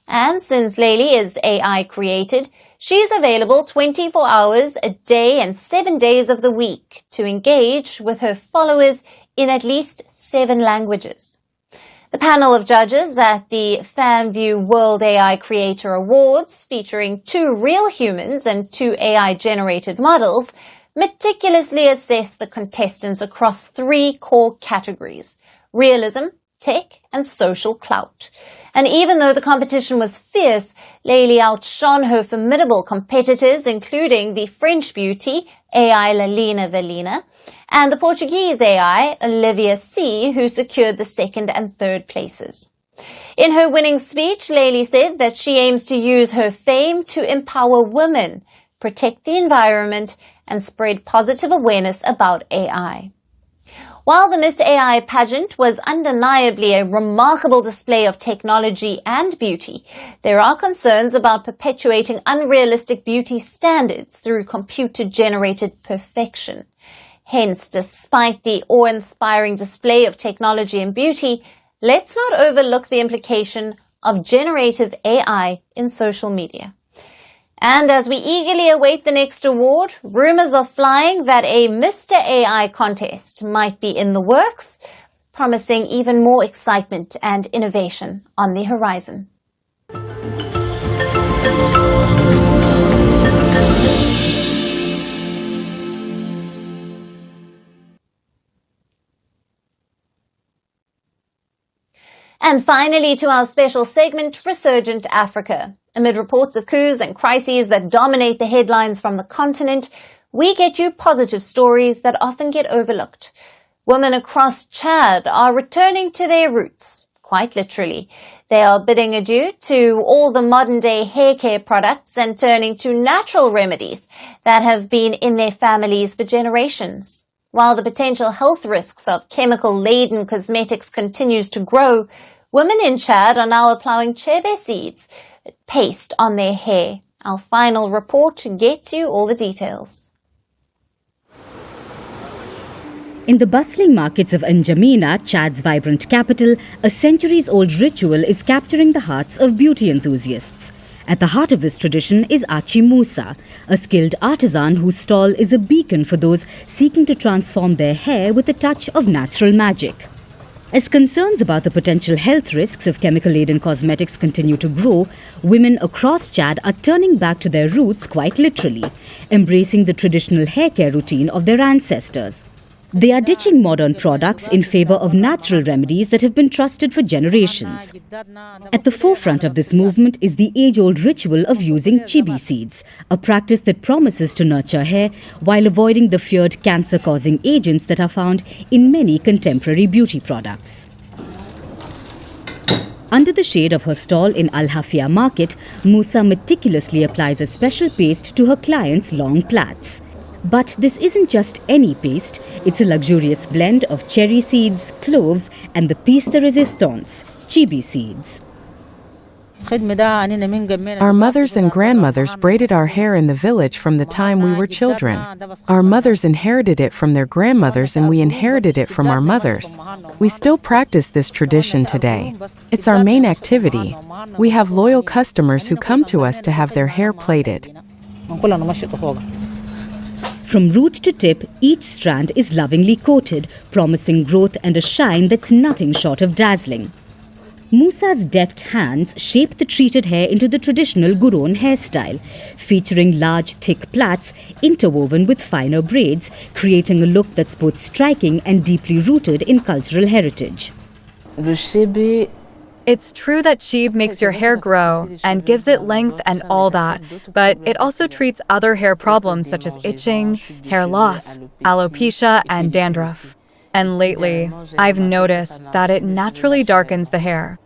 And since Layli is AI created, she's available 24 hours a day and 7 days of the week to engage with her followers in at least 7 languages. The panel of judges at the FanView World AI Creator Awards, featuring 2 real humans and 2 AI-generated models, meticulously assessed the contestants across 3 core categories: realism, tech, and social clout. And even though the competition was fierce, Layli outshone her formidable competitors, including the French beauty, AI Lalina Velina, and the Portuguese AI, Olivia C., who secured the 2nd and 3rd places. In her winning speech, Layli said that she aims to use her fame to empower women, protect the environment, and spread positive awareness about AI. While the Miss AI pageant was undeniably a remarkable display of technology and beauty, there are concerns about perpetuating unrealistic beauty standards through computer-generated perfection. Hence, despite the awe-inspiring display of technology and beauty, let's not overlook the implication of generative AI in social media. And as we eagerly await the next award, rumors are flying that a Mr. AI contest might be in the works, promising even more excitement and innovation on the horizon. And finally, to our special segment, Resurgent Africa. Amid reports of coups and crises that dominate the headlines from the continent, we get you positive stories that often get overlooked. Women across Chad are returning to their roots, quite literally. They are bidding adieu to all the modern-day hair care products and turning to natural remedies that have been in their families for generations. While the potential health risks of chemical-laden cosmetics continues to grow, women in Chad are now applying chebe seeds paste on their hair. Our final report gets you all the details. In the bustling markets of N'Djamena, Chad's vibrant capital, a centuries-old ritual is capturing the hearts of beauty enthusiasts. At the heart of this tradition is Achi Musa, a skilled artisan whose stall is a beacon for those seeking to transform their hair with a touch of natural magic. As concerns about the potential health risks of chemical-laden cosmetics continue to grow, women across Chad are turning back to their roots quite literally, embracing the traditional hair care routine of their ancestors. They are ditching modern products in favor of natural remedies that have been trusted for generations. At the forefront of this movement is the age-old ritual of using chibi seeds, a practice that promises to nurture hair while avoiding the feared cancer-causing agents that are found in many contemporary beauty products. Under the shade of her stall in Al Hafia market, Musa meticulously applies a special paste to her clients' long plaits. But this isn't just any paste, it's a luxurious blend of cherry seeds, cloves and the piece de resistance, chibi seeds. Our mothers and grandmothers braided our hair in the village from the time we were children. Our mothers inherited it from their grandmothers and we inherited it from our mothers. We still practice this tradition today. It's our main activity. We have loyal customers who come to us to have their hair plaited. From root to tip, each strand is lovingly coated, promising growth and a shine that's nothing short of dazzling. Musa's deft hands shape the treated hair into the traditional Gurone hairstyle, featuring large, thick plaits interwoven with finer braids, creating a look that's both striking and deeply rooted in cultural heritage. It's true that Chib makes your hair grow and gives it length and all that, but it also treats other hair problems such as itching, hair loss, alopecia, and dandruff. And lately, I've noticed that it naturally darkens the hair.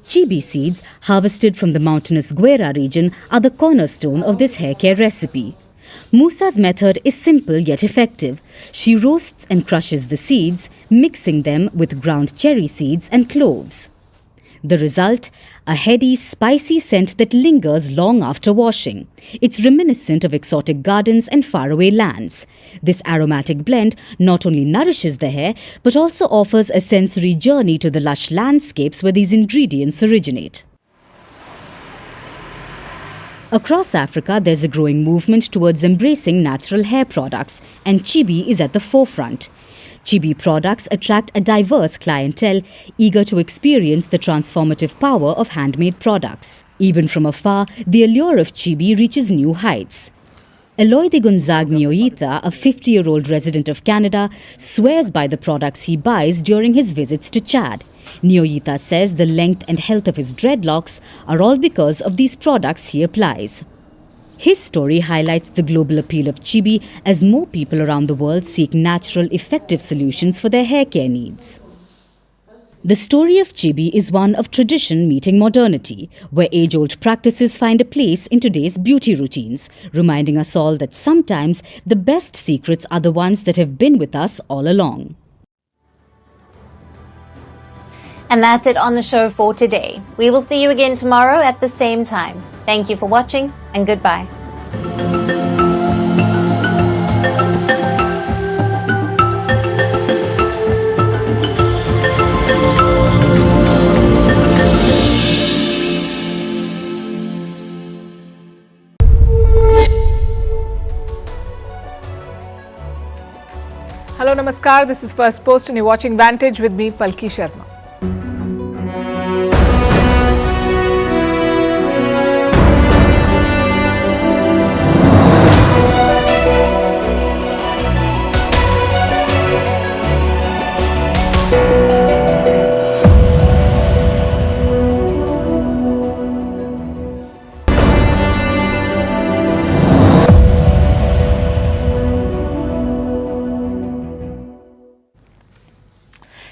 Chibi seeds, harvested from the mountainous Guera region, are the cornerstone of this hair care recipe. Musa's method is simple yet effective. She roasts and crushes the seeds, mixing them with ground cherry seeds and cloves. The result? A heady, spicy scent that lingers long after washing. It's reminiscent of exotic gardens and faraway lands. This aromatic blend not only nourishes the hair, but also offers a sensory journey to the lush landscapes where these ingredients originate. Across Africa, there's a growing movement towards embracing natural hair products, and Chibi is at the forefront. Chibi products attract a diverse clientele eager to experience the transformative power of handmade products. Even from afar, the allure of Chibi reaches new heights. Eloy de Gonzague Nyoita, a 50-year-old resident of Canada, swears by the products he buys during his visits to Chad. Nyoita says the length and health of his dreadlocks are all because of these products he applies. His story highlights the global appeal of Chibi as more people around the world seek natural, effective solutions for their hair care needs. The story of Chibi is one of tradition meeting modernity, where age-old practices find a place in today's beauty routines, reminding us all that sometimes the best secrets are the ones that have been with us all along. And that's it on the show for today. We will see you again tomorrow at the same time. Thank you for watching, and goodbye. Hello, Namaskar. This is Firstpost and you're watching Vantage with me, Palki Sharma.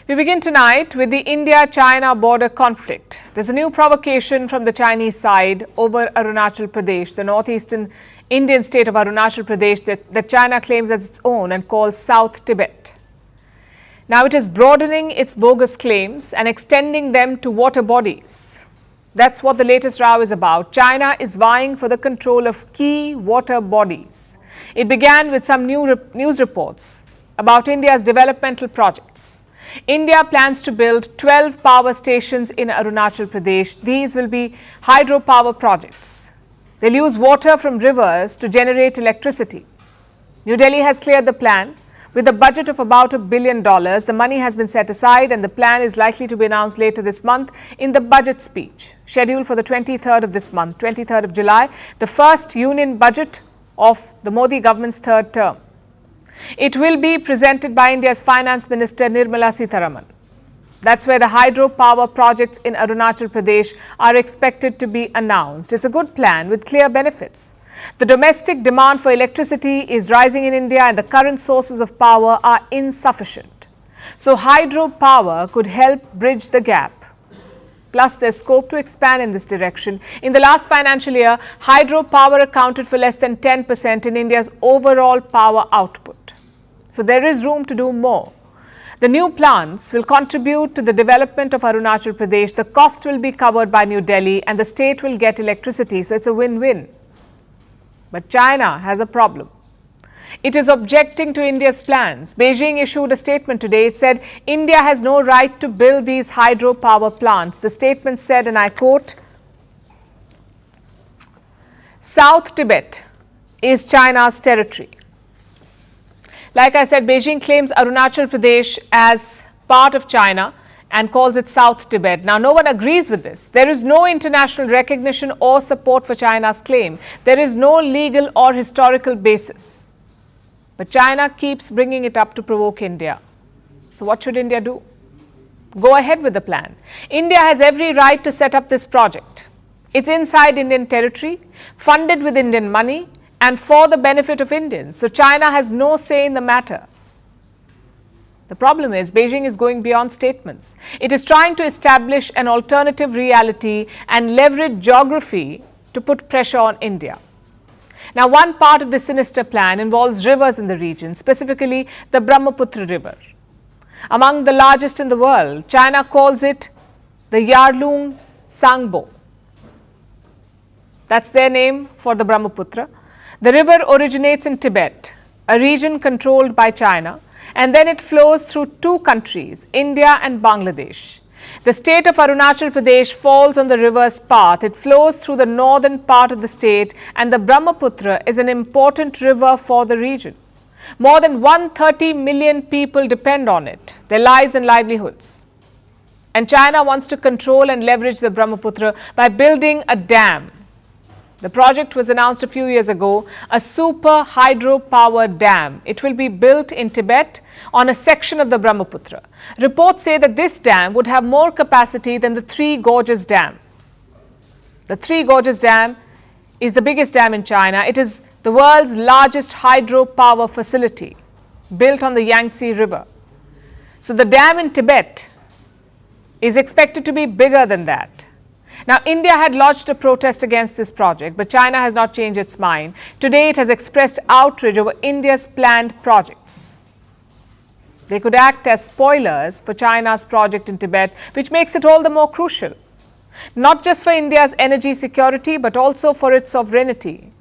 We begin tonight with the India-China border conflict. There's a new provocation from the Chinese side over Arunachal Pradesh, the northeastern Indian state of Arunachal Pradesh that China claims as its own and calls South Tibet. Now it is broadening its bogus claims and extending them to water bodies. That's what the latest row is about. China is vying for the control of key water bodies. It began with some news reports about India's developmental projects. India plans to build 12 power stations in Arunachal Pradesh. These will be hydropower projects. They'll use water from rivers to generate electricity. New Delhi has cleared the plan. With a budget of about $1 billion, the money has been set aside and the plan is likely to be announced later this month in the budget speech, scheduled for the 23rd of this month, 23rd of July, the first union budget of the Modi government's third term. It will be presented by India's Finance Minister Nirmala Sitharaman. That's where the hydropower projects in Arunachal Pradesh are expected to be announced. It's a good plan with clear benefits. The domestic demand for electricity is rising in India and the current sources of power are insufficient. So hydropower could help bridge the gap. Plus, there's scope to expand in this direction. In the last financial year, hydropower accounted for less than 10% in India's overall power output. So there is room to do more. The new plants will contribute to the development of Arunachal Pradesh. The cost will be covered by New Delhi and the state will get electricity. So it's a win-win. But China has a problem. It is objecting to India's plans. Beijing issued a statement today. It said India has no right to build these hydropower plants. The statement said, and I quote, South Tibet is China's territory. Like I said, Beijing claims Arunachal Pradesh as part of China and calls it South Tibet. Now, no one agrees with this. There is no international recognition or support for China's claim. There is no legal or historical basis. But China keeps bringing it up to provoke India. So what should India do? Go ahead with the plan. India has every right to set up this project. It's inside Indian territory, funded with Indian money, and for the benefit of Indians. So China has no say in the matter. The problem is Beijing is going beyond statements. It is trying to establish an alternative reality and leverage geography to put pressure on India. Now, one part of this sinister plan involves rivers in the region, specifically the Brahmaputra River. Among the largest in the world, China calls it the Yarlung Sangbo. That's their name for the Brahmaputra. The river originates in Tibet, a region controlled by China, and then it flows through two countries, India and Bangladesh. The state of Arunachal Pradesh falls on the river's path. It flows through the northern part of the state, and the Brahmaputra is an important river for the region. More than 130 million people depend on it, their lives and livelihoods. And China wants to control and leverage the Brahmaputra by building a dam. The project was announced a few years ago, a super hydropower dam. It will be built in Tibet on a section of the Brahmaputra. Reports say that this dam would have more capacity than the Three Gorges Dam. The Three Gorges Dam is the biggest dam in China. It is the world's largest hydropower facility built on the Yangtze River. So the dam in Tibet is expected to be bigger than that. Now, India had lodged a protest against this project, but China has not changed its mind. Today, it has expressed outrage over India's planned projects. They could act as spoilers for China's project in Tibet, which makes it all the more crucial, not just for India's energy security, but also for its sovereignty.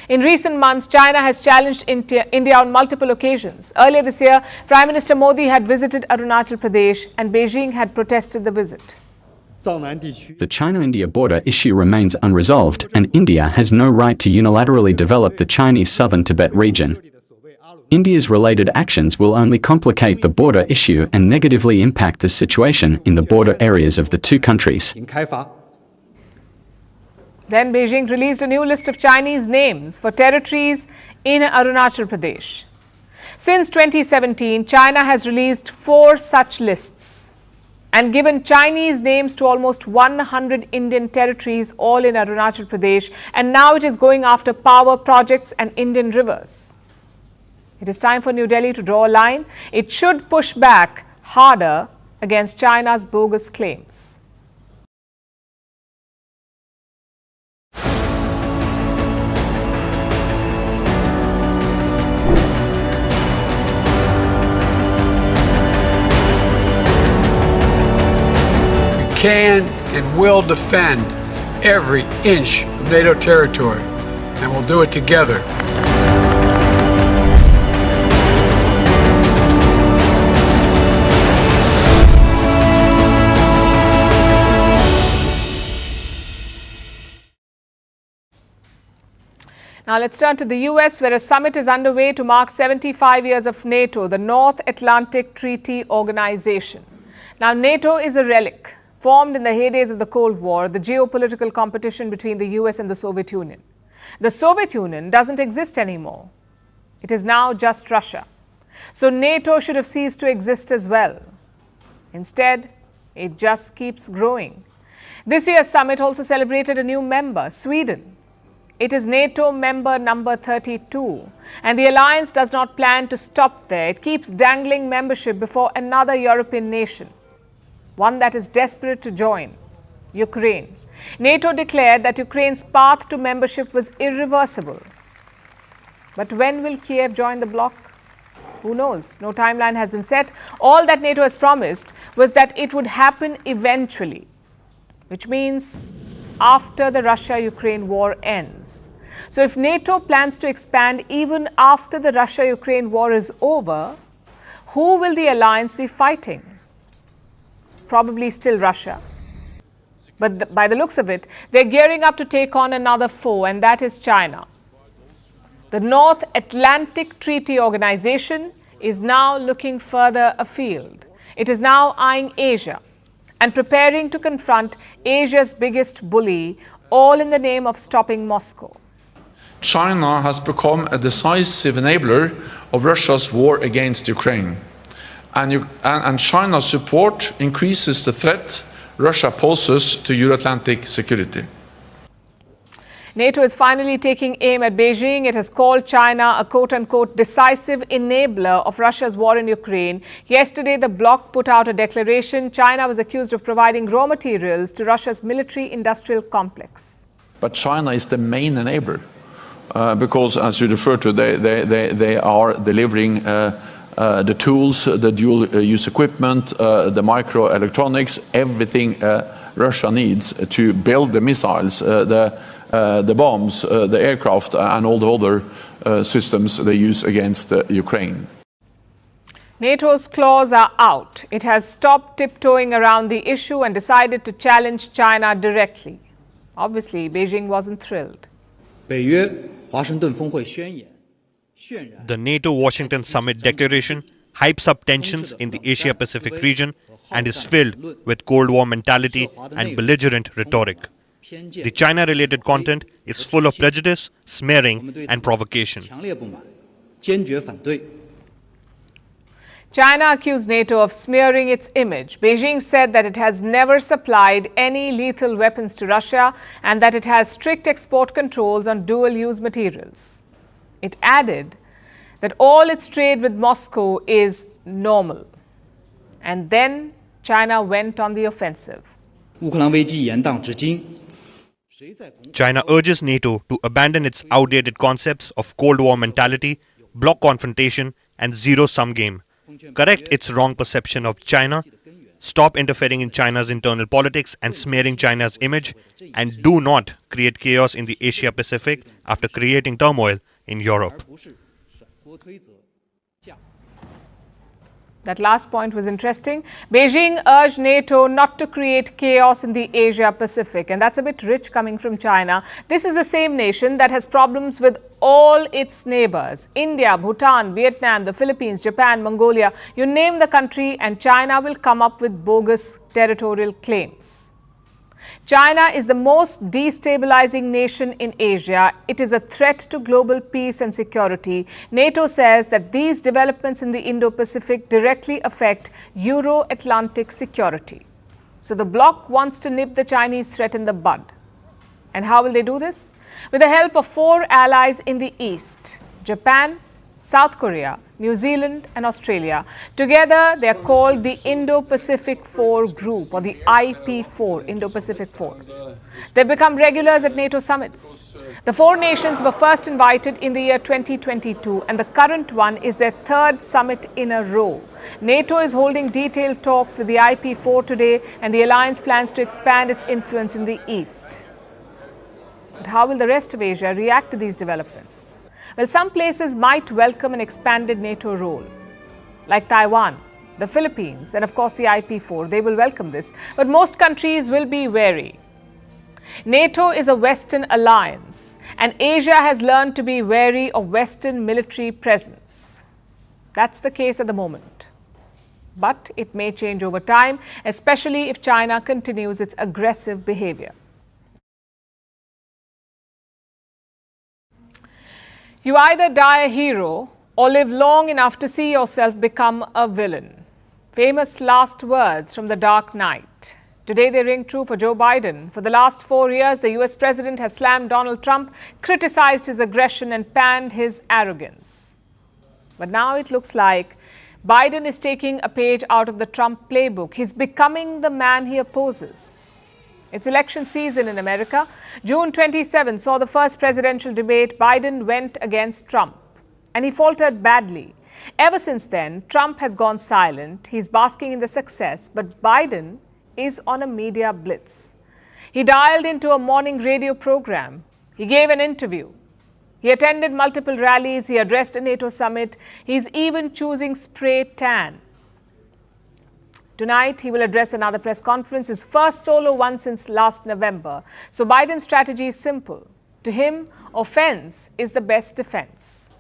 In recent months, China has challenged India on multiple occasions. Earlier this year, Prime Minister Modi had visited Arunachal Pradesh, and Beijing had protested the visit. The China-India border issue remains unresolved, and India has no right to unilaterally develop the Chinese southern Tibet region. India's related actions will only complicate the border issue and negatively impact the situation in the border areas of the two countries. Then Beijing released a new list of Chinese names for territories in Arunachal Pradesh. Since 2017, China has released 4 such lists and given Chinese names to almost 100 Indian territories, all in Arunachal Pradesh, and now it is going after power projects and Indian rivers. It is time for New Delhi to draw a line. It should push back harder against China's bogus claims. Can and will defend every inch of NATO territory, and we'll do it together. Now let's turn to the US, where a summit is underway to mark 75 years of NATO, the North Atlantic Treaty Organization. Now, NATO is a relic formed in the heydays of the Cold War, the geopolitical competition between the US and the Soviet Union. The Soviet Union doesn't exist anymore. It is now just Russia. So NATO should have ceased to exist as well. Instead, it just keeps growing. This year's summit also celebrated a new member, Sweden. It is NATO member number 32, and the alliance does not plan to stop there. It keeps dangling membership before another European nation, one that is desperate to join, Ukraine. NATO declared that Ukraine's path to membership was irreversible. But when will Kiev join the bloc? Who knows? No timeline has been set. All that NATO has promised was that it would happen eventually, which means after the Russia-Ukraine war ends. So if NATO plans to expand even after the Russia-Ukraine war is over, who will the alliance be fighting? Probably still Russia. But by the looks of it, they're gearing up to take on another foe, and that is China. The North Atlantic Treaty Organization is now looking further afield. It is now eyeing Asia and preparing to confront Asia's biggest bully, all in the name of stopping Moscow. China has become a decisive enabler of Russia's war against Ukraine. And China's support increases the threat Russia poses to Euro-Atlantic security. NATO is finally taking aim at Beijing. It has called China a quote-unquote decisive enabler of Russia's war in Ukraine. Yesterday, the bloc put out a declaration. China was accused of providing raw materials to Russia's military-industrial complex. But China is the main enabler because, as you refer to, they are delivering the tools, the dual-use equipment, the microelectronics, everything Russia needs to build the missiles, the bombs, the aircraft, and all the other systems they use against Ukraine. NATO's claws are out. It has stopped tiptoeing around the issue and decided to challenge China directly. Obviously, Beijing wasn't thrilled. The NATO-Washington Summit declaration hypes up tensions in the Asia-Pacific region and is filled with Cold War mentality and belligerent rhetoric. The China-related content is full of prejudice, smearing, and provocation. China accused NATO of smearing its image. Beijing said that it has never supplied any lethal weapons to Russia and that it has strict export controls on dual-use materials. It added that all its trade with Moscow is normal. And then China went on the offensive. China urges NATO to abandon its outdated concepts of Cold War mentality, bloc confrontation, and zero-sum game. Correct its wrong perception of China, stop interfering in China's internal politics and smearing China's image, and do not create chaos in the Asia-Pacific after creating turmoil in Europe. That last point was interesting. Beijing urged NATO not to create chaos in the Asia-Pacific, and that's a bit rich coming from China. This is the same nation that has problems with all its neighbors. India, Bhutan, Vietnam, the Philippines, Japan, Mongolia. You name the country and China will come up with bogus territorial claims. China is the most destabilizing nation in Asia. It is a threat to global peace and security. NATO says that these developments in the Indo-Pacific directly affect Euro-Atlantic security. So the bloc wants to nip the Chinese threat in the bud. And how will they do this? With the help of 4 allies in the East: Japan, South Korea, New Zealand and Australia. Together, they are called the Indo-Pacific 4 Group, or the IP4, Indo-Pacific 4. They've become regulars at NATO summits. The 4 nations were first invited in the year 2022, and the current one is their 3rd summit in a row. NATO is holding detailed talks with the IP4 today, and the alliance plans to expand its influence in the East. But how will the rest of Asia react to these developments? Well, some places might welcome an expanded NATO role, like Taiwan, the Philippines, and of course the IP4. They will welcome this, but most countries will be wary. NATO is a Western alliance, and Asia has learned to be wary of Western military presence. That's the case at the moment. But it may change over time, especially if China continues its aggressive behavior. You either die a hero or live long enough to see yourself become a villain. Famous last words from the Dark Knight. Today they ring true for Joe Biden. For the last 4 years, the US president has slammed Donald Trump, criticized his aggression and panned his arrogance. But now it looks like Biden is taking a page out of the Trump playbook. He's becoming the man he opposes. It's election season in America. June 27 saw the first presidential debate. Biden went against Trump, and he faltered badly. Ever since then, Trump has gone silent. He's basking in the success, but Biden is on a media blitz. He dialed into a morning radio program. He gave an interview. He attended multiple rallies. He addressed a NATO summit. He's even choosing spray tan. Tonight, he will address another press conference, his first solo one since last November. So Biden's strategy is simple. To him, offense is the best defense.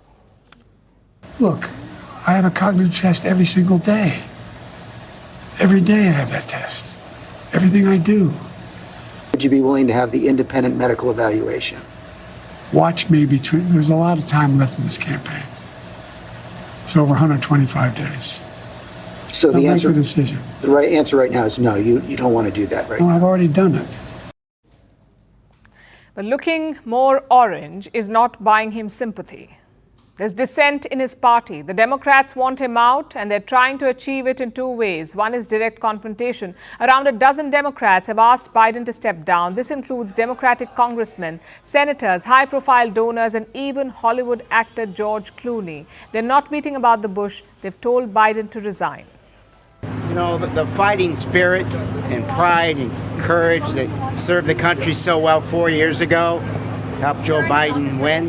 Look, I have a cognitive test every single day. Every day I have that test. Everything I do. Would you be willing to have the independent medical evaluation? Watch me between, there's a lot of time left in this campaign. It's over 125 days. So the answer, decision. The right answer right now is no, you don't want to do that right now. No, I've already done it. But looking more orange is not buying him sympathy. There's dissent in his party. The Democrats want him out, and they're trying to achieve it in two ways. One is direct confrontation. Around a dozen Democrats have asked Biden to step down. This includes Democratic congressmen, senators, high-profile donors, and even Hollywood actor George Clooney. They're not beating about the bush. They've told Biden to resign. You know, the fighting spirit and pride and courage that served the country so well 4 years ago helped Joe Biden win.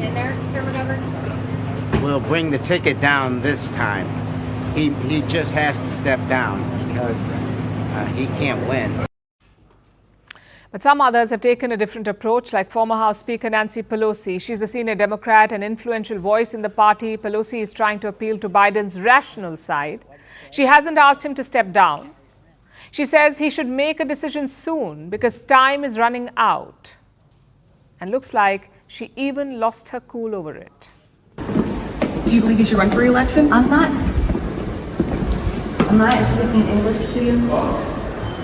Will bring the ticket down this time. He just has to step down because he can't win. But some others have taken a different approach, like former House Speaker Nancy Pelosi. She's a senior Democrat and influential voice in the party. Pelosi is trying to appeal to Biden's rational side. She hasn't asked him to step down. She says he should make a decision soon because time is running out. And looks like she even lost her cool over it. Do you believe you should run for re-election? I'm not speaking English to you.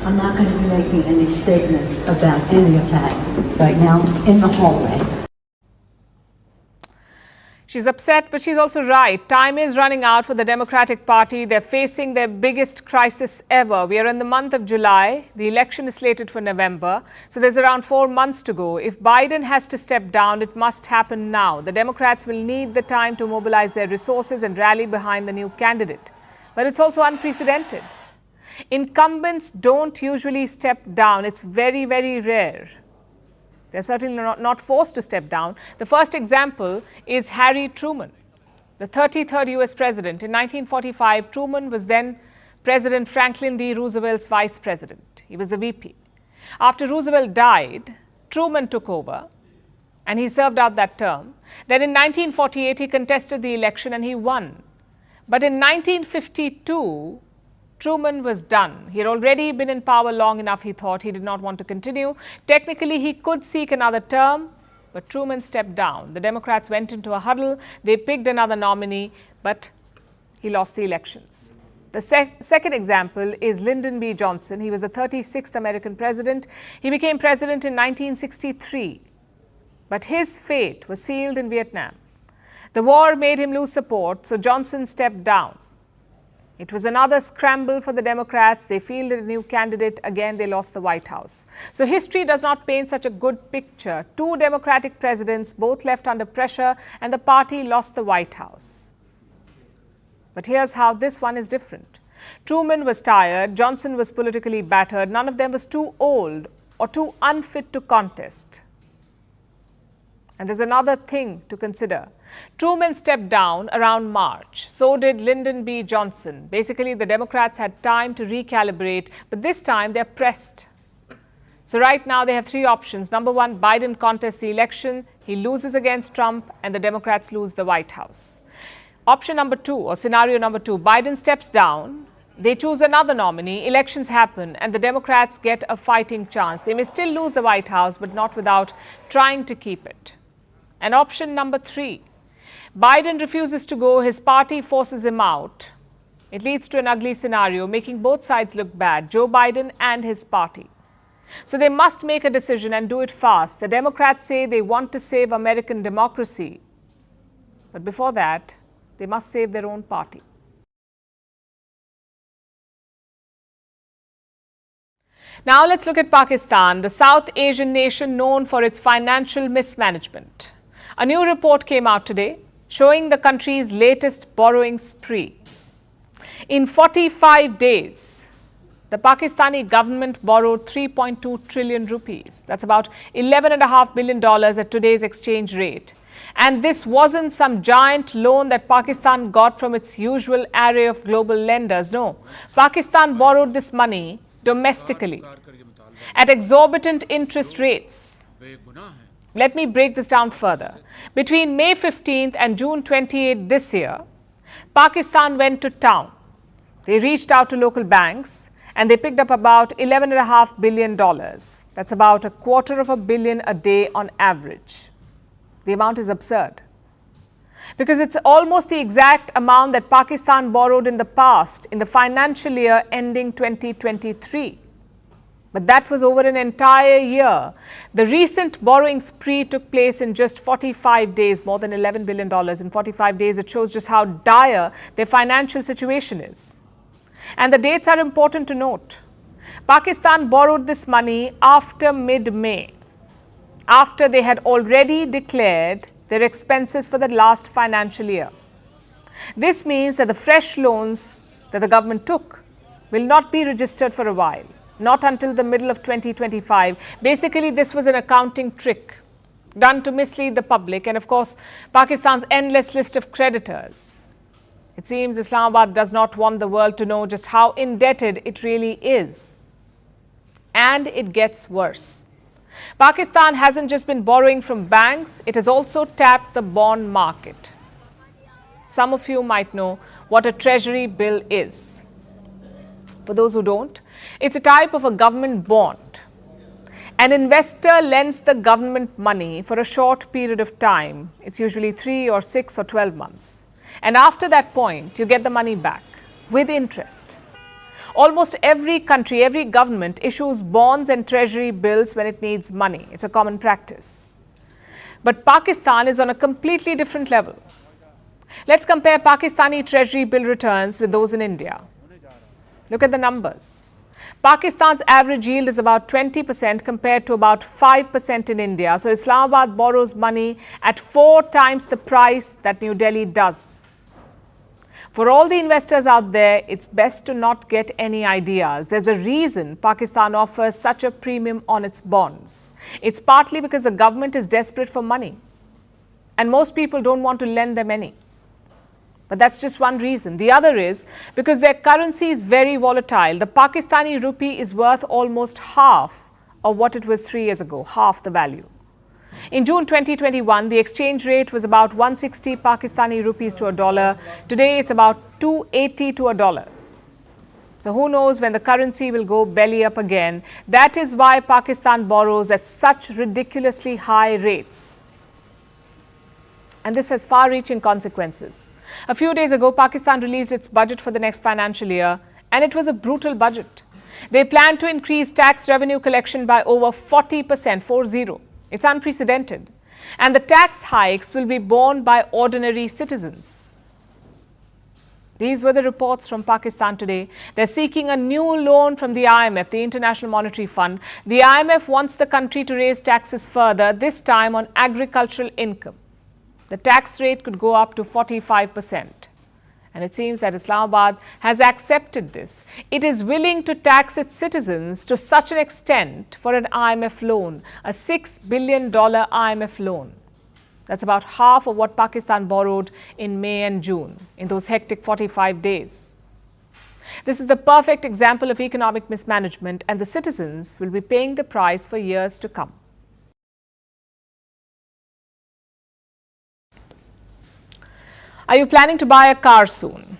I'm not going to be making any statements about any of that right now in the hallway. She's upset, but she's also right. Time is running out for the Democratic Party. They're facing their biggest crisis ever. We are in the month of July. The election is slated for November. So there's around 4 months to go. If Biden has to step down, it must happen now. The Democrats will need the time to mobilize their resources and rally behind the new candidate. But it's also unprecedented. Incumbents don't usually step down. It's very, very rare. They're certainly not forced to step down. The first example is Harry Truman, the 33rd U.S. president. In 1945, Truman was then President Franklin D. Roosevelt's vice president. He was the VP. After Roosevelt died, Truman took over, and he served out that term. Then in 1948, he contested the election, and he won. But in 1952, Truman was done. He had already been in power long enough, he thought. He did not want to continue. Technically, he could seek another term, but Truman stepped down. The Democrats went into a huddle. They picked another nominee, but he lost the elections. The second example is Lyndon B. Johnson. He was the 36th American president. He became president in 1963, but his fate was sealed in Vietnam. The war made him lose support, so Johnson stepped down. It was another scramble for the Democrats. They fielded a new candidate. Again, they lost the White House. So history does not paint such a good picture. Two Democratic presidents, both left under pressure, and the party lost the White House. But here's how this one is different. Truman was tired. Johnson was politically battered. None of them was too old or too unfit to contest. And there's another thing to consider. Truman stepped down around March. So did Lyndon B. Johnson. Basically, the Democrats had time to recalibrate, but this time they're pressed. So right now they have three options. Number one, Biden contests the election. He loses against Trump, and the Democrats lose the White House. Option number two, or scenario number two, Biden steps down. They choose another nominee, elections happen, and the Democrats get a fighting chance. They may still lose the White House, but not without trying to keep it. And option number three, Biden refuses to go, his party forces him out. It leads to an ugly scenario, making both sides look bad, Joe Biden and his party. So they must make a decision and do it fast. The Democrats say they want to save American democracy. But before that, they must save their own party. Now let's look at Pakistan, the South Asian nation known for its financial mismanagement. A new report came out today showing the country's latest borrowing spree. In 45 days, the Pakistani government borrowed 3.2 trillion rupees. That's about $11.5 billion at today's exchange rate. And this wasn't some giant loan that Pakistan got from its usual array of global lenders. No, Pakistan borrowed this money domestically at exorbitant interest rates. Let me break this down further. Between May 15th and June 28th this year, Pakistan went to town. They reached out to local banks and they picked up about $11.5 billion. That's about $250 million a day on average. The amount is absurd because it's almost the exact amount that Pakistan borrowed in the past, in the financial year ending 2023. But that was over an entire year. The recent borrowing spree took place in just 45 days, more than $11 billion in 45 days. It shows just how dire their financial situation is. And the dates are important to note. Pakistan borrowed this money after mid-May, after they had already declared their expenses for the last financial year. This means that the fresh loans that the government took will not be registered for a while, not until the middle of 2025. Basically, this was an accounting trick done to mislead the public and, of course, Pakistan's endless list of creditors. It seems Islamabad does not want the world to know just how indebted it really is. And it gets worse. Pakistan hasn't just been borrowing from banks, it has also tapped the bond market. Some of you might know what a treasury bill is. For those who don't, it's a type of a government bond. An investor lends the government money for a short period of time. It's usually 3 or 6 or 12 months. And after that point, you get the money back with interest. Almost every country, every government issues bonds and treasury bills when it needs money. It's a common practice. But Pakistan is on a completely different level. Let's compare Pakistani treasury bill returns with those in India. Look at the numbers. Pakistan's average yield is about 20% compared to about 5% in India. So Islamabad borrows money at 4 times the price that New Delhi does. For all the investors out there, it's best to not get any ideas. There's a reason Pakistan offers such a premium on its bonds. It's partly because the government is desperate for money. And most people don't want to lend them any. But that's just one reason. The other is because their currency is very volatile. The Pakistani rupee is worth almost half of what it was 3 years ago, half the value. In June 2021, the exchange rate was about 160 Pakistani rupees to a dollar. Today, it's about 280 to a dollar. So who knows when the currency will go belly up again. That is why Pakistan borrows at such ridiculously high rates. And this has far-reaching consequences. A few days ago, Pakistan released its budget for the next financial year, and it was a brutal budget. They plan to increase tax revenue collection by over 40%, 40. It's unprecedented. And the tax hikes will be borne by ordinary citizens. These were the reports from Pakistan today. They're seeking a new loan from the IMF, the International Monetary Fund. The IMF wants the country to raise taxes further, this time on agricultural income. The tax rate could go up to 45%. And it seems that Islamabad has accepted this. It is willing to tax its citizens to such an extent for an IMF loan, a $6 billion IMF loan. That's about half of what Pakistan borrowed in May and June, in those hectic 45 days. This is the perfect example of economic mismanagement, and the citizens will be paying the price for years to come. Are you planning to buy a car soon?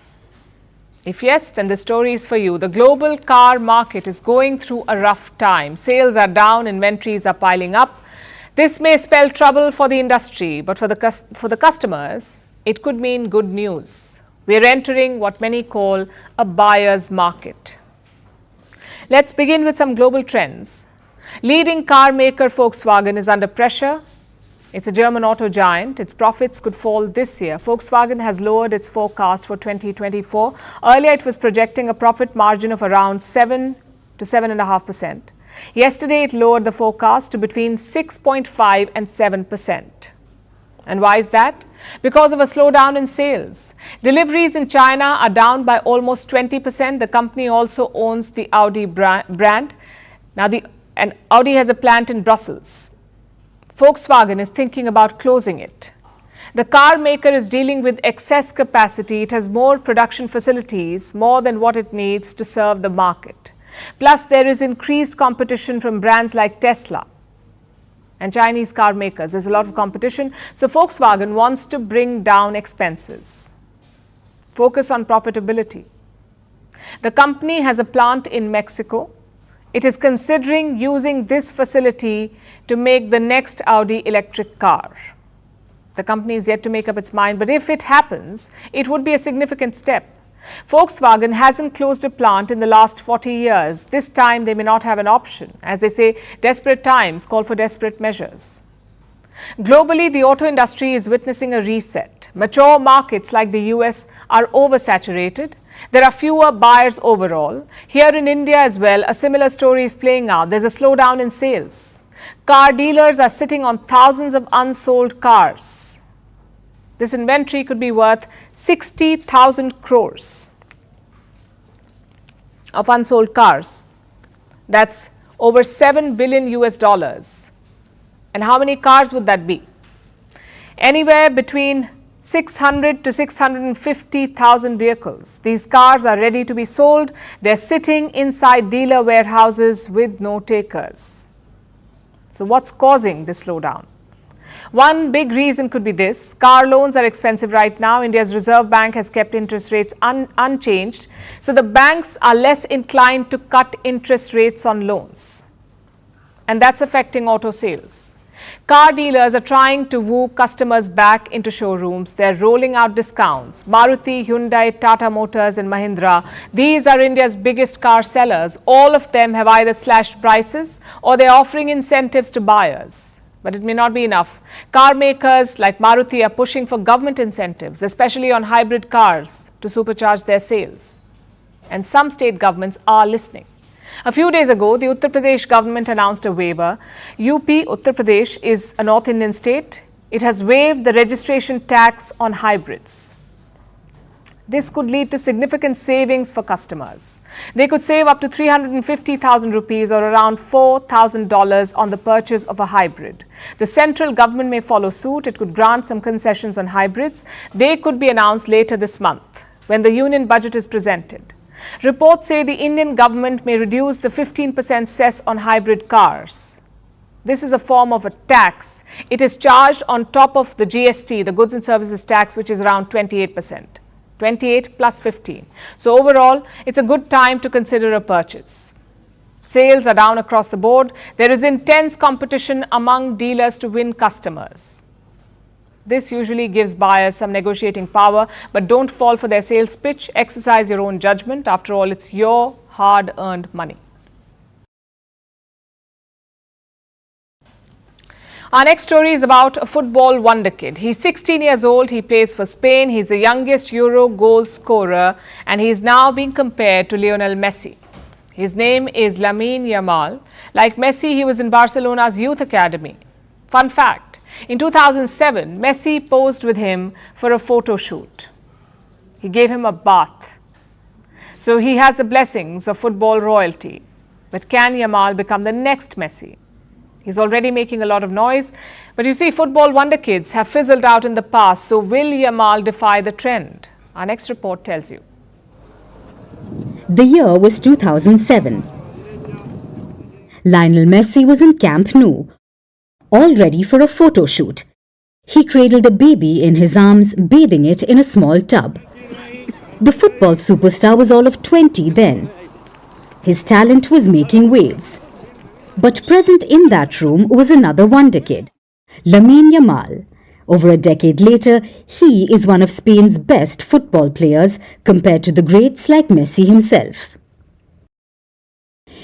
If yes, then the story is for you. The global car market is going through a rough time. Sales are down, inventories are piling up. This may spell trouble for the industry, but for the customers, it could mean good news. We are entering what many call a buyer's market. Let's begin with some global trends. Leading car maker Volkswagen is under pressure. It's a German auto giant. Its profits could fall this year. Volkswagen has lowered its forecast for 2024. Earlier, it was projecting a profit margin of around 7 to 7.5%. Yesterday, it lowered the forecast to between 6.5 and 7%. And why is that? Because of a slowdown in sales. Deliveries in China are down by almost 20%. The company also owns the Audi brand. Now, and Audi has a plant in Brussels. Volkswagen is thinking about closing it. The car maker is dealing with excess capacity. It has more production facilities, more than what it needs to serve the market. Plus, there is increased competition from brands like Tesla and Chinese car makers. There's a lot of competition. So Volkswagen wants to bring down expenses, focus on profitability. The company has a plant in Mexico. It is considering using this facility to make the next Audi electric car. The company is yet to make up its mind, but if it happens, it would be a significant step. Volkswagen hasn't closed a plant in the last 40 years. This time they may not have an option. As they say, desperate times call for desperate measures. Globally, the auto industry is witnessing a reset. Mature markets like the US are oversaturated. There are fewer buyers overall. Here in India as well, a similar story is playing out. There's a slowdown in sales. Car dealers are sitting on thousands of unsold cars. This inventory could be worth 60,000 crores of unsold cars. That's over 7 billion US dollars. And how many cars would that be? Anywhere between 600 to 650,000 vehicles. These cars are ready to be sold. They're sitting inside dealer warehouses with no takers. So what's causing this slowdown? One big reason could be this. Car loans are expensive right now. India's Reserve Bank has kept interest rates unchanged. So the banks are less inclined to cut interest rates on loans. And that's affecting auto sales. Car dealers are trying to woo customers back into showrooms. They're rolling out discounts. Maruti, Hyundai, Tata Motors and Mahindra, these are India's biggest car sellers. All of them have either slashed prices or they're offering incentives to buyers. But it may not be enough. Car makers like Maruti are pushing for government incentives, especially on hybrid cars, to supercharge their sales. And some state governments are listening. A few days ago, the Uttar Pradesh government announced a waiver. Uttar Pradesh is a North Indian state. It has waived the registration tax on hybrids. This could lead to significant savings for customers. They could save up to 350,000 rupees or around $4,000 on the purchase of a hybrid. The central government may follow suit. It could grant some concessions on hybrids. They could be announced later this month when the union budget is presented. Reports say the Indian government may reduce the 15% cess on hybrid cars. This is a form of a tax. It is charged on top of the GST, the goods and services tax, which is around 28%. 28 plus 15. So overall, it's a good time to consider a purchase. Sales are down across the board. There is intense competition among dealers to win customers. This usually gives buyers some negotiating power, but don't fall for their sales pitch. Exercise your own judgment. After all, it's your hard-earned money. Our next story is about a football wonder kid. He's 16 years old. He plays for Spain. He's the youngest Euro goal scorer, and he's now being compared to Lionel Messi. His name is Lamine Yamal. Like Messi, he was in Barcelona's youth academy. Fun fact. In 2007, Messi posed with him for a photo shoot. He gave him a bath. So he has the blessings of football royalty. But can Yamal become the next Messi? He's already making a lot of noise. But you see, football wonder kids have fizzled out in the past. So will Yamal defy the trend? Our next report tells you. The year was 2007. Lionel Messi was in Camp Nou, all ready for a photo shoot. He cradled a baby in his arms, bathing it in a small tub. The football superstar was all of 20 then. His talent was making waves. But present in that room was another wonder kid, Lamine Yamal. Over a decade later, he is one of Spain's best football players compared to the greats like Messi himself.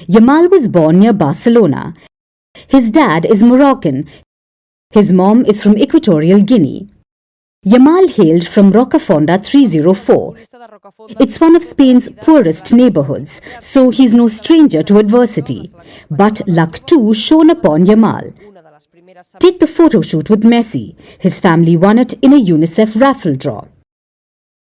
Yamal was born near Barcelona. His dad is Moroccan. His mom is from Equatorial Guinea. Yamal hailed from Rocafonda 304. It's one of Spain's poorest neighborhoods, so he's no stranger to adversity. But luck too shone upon Yamal. Take the photo shoot with Messi. His family won it in a UNICEF raffle draw.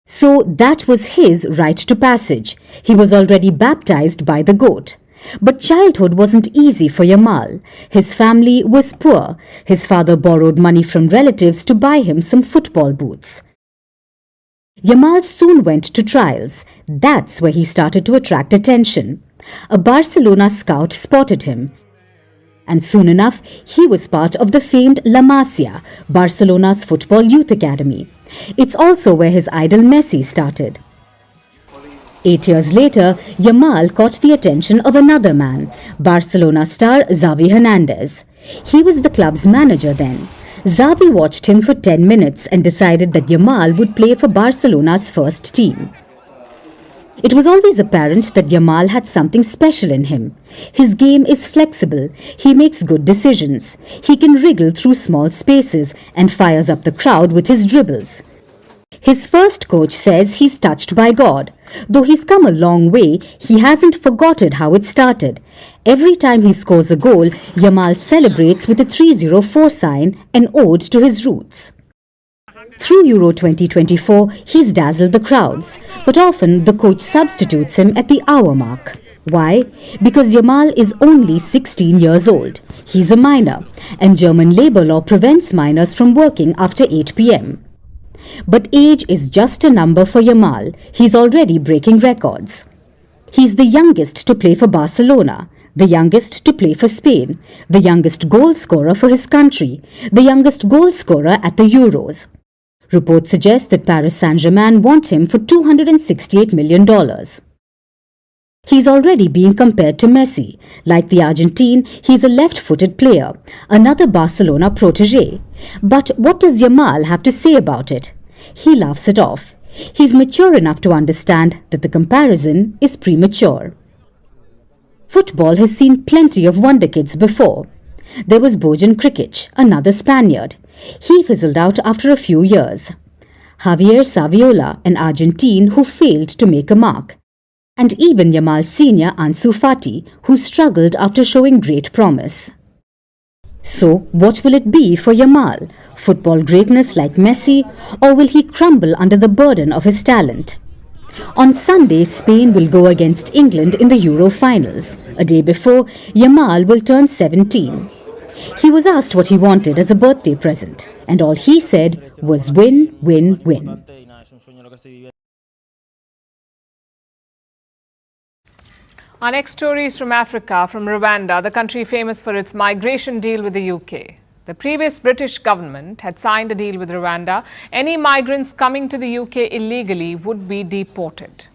So that was his rite to passage. He was already baptized by the GOAT. But childhood wasn't easy for Yamal. His family was poor. His father borrowed money from relatives to buy him some football boots. Yamal soon went to trials. That's where he started to attract attention. A Barcelona scout spotted him. And soon enough, he was part of the famed La Masia, Barcelona's football youth academy. It's also where his idol Messi started. 8 years later, Yamal caught the attention of another man, Barcelona star Xavi Hernandez. He was the club's manager then. Xavi watched him for 10 minutes and decided that Yamal would play for Barcelona's first team. It was always apparent that Yamal had something special in him. His game is flexible, he makes good decisions, he can wriggle through small spaces and fires up the crowd with his dribbles. His first coach says he's touched by God. Though he's come a long way, he hasn't forgotten how it started. Every time he scores a goal, Yamal celebrates with a 304 sign, an ode to his roots. Through Euro 2024, he's dazzled the crowds, but often the coach substitutes him at the hour mark. Why? Because Yamal is only 16 years old. He's a minor, and German labour law prevents minors from working after 8 p.m. But age is just a number for Yamal. He's already breaking records. He's the youngest to play for Barcelona, the youngest to play for Spain, the youngest goal scorer for his country, the youngest goal scorer at the Euros. Reports suggest that Paris Saint-Germain want him for $268 million. He's already being compared to Messi. Like the Argentine, he's a left-footed player, another Barcelona protégé. But what does Yamal have to say about it? He laughs it off. He's mature enough to understand that the comparison is premature. Football has seen plenty of wonder kids before. There was Bojan Krikic, another Spaniard. He fizzled out after a few years. Javier Saviola, an Argentine who failed to make a mark. And even Yamal's senior Ansu Fati, who struggled after showing great promise. So, what will it be for Yamal? Football greatness like Messi, or will he crumble under the burden of his talent? On Sunday, Spain will go against England in the Euro finals. A day before, Yamal will turn 17. He was asked what he wanted as a birthday present, and all he said was win, win, win. Our next story is from Africa, from Rwanda, the country famous for its migration deal with the UK. The previous British government had signed a deal with Rwanda. Any migrants coming to the UK illegally would be deported.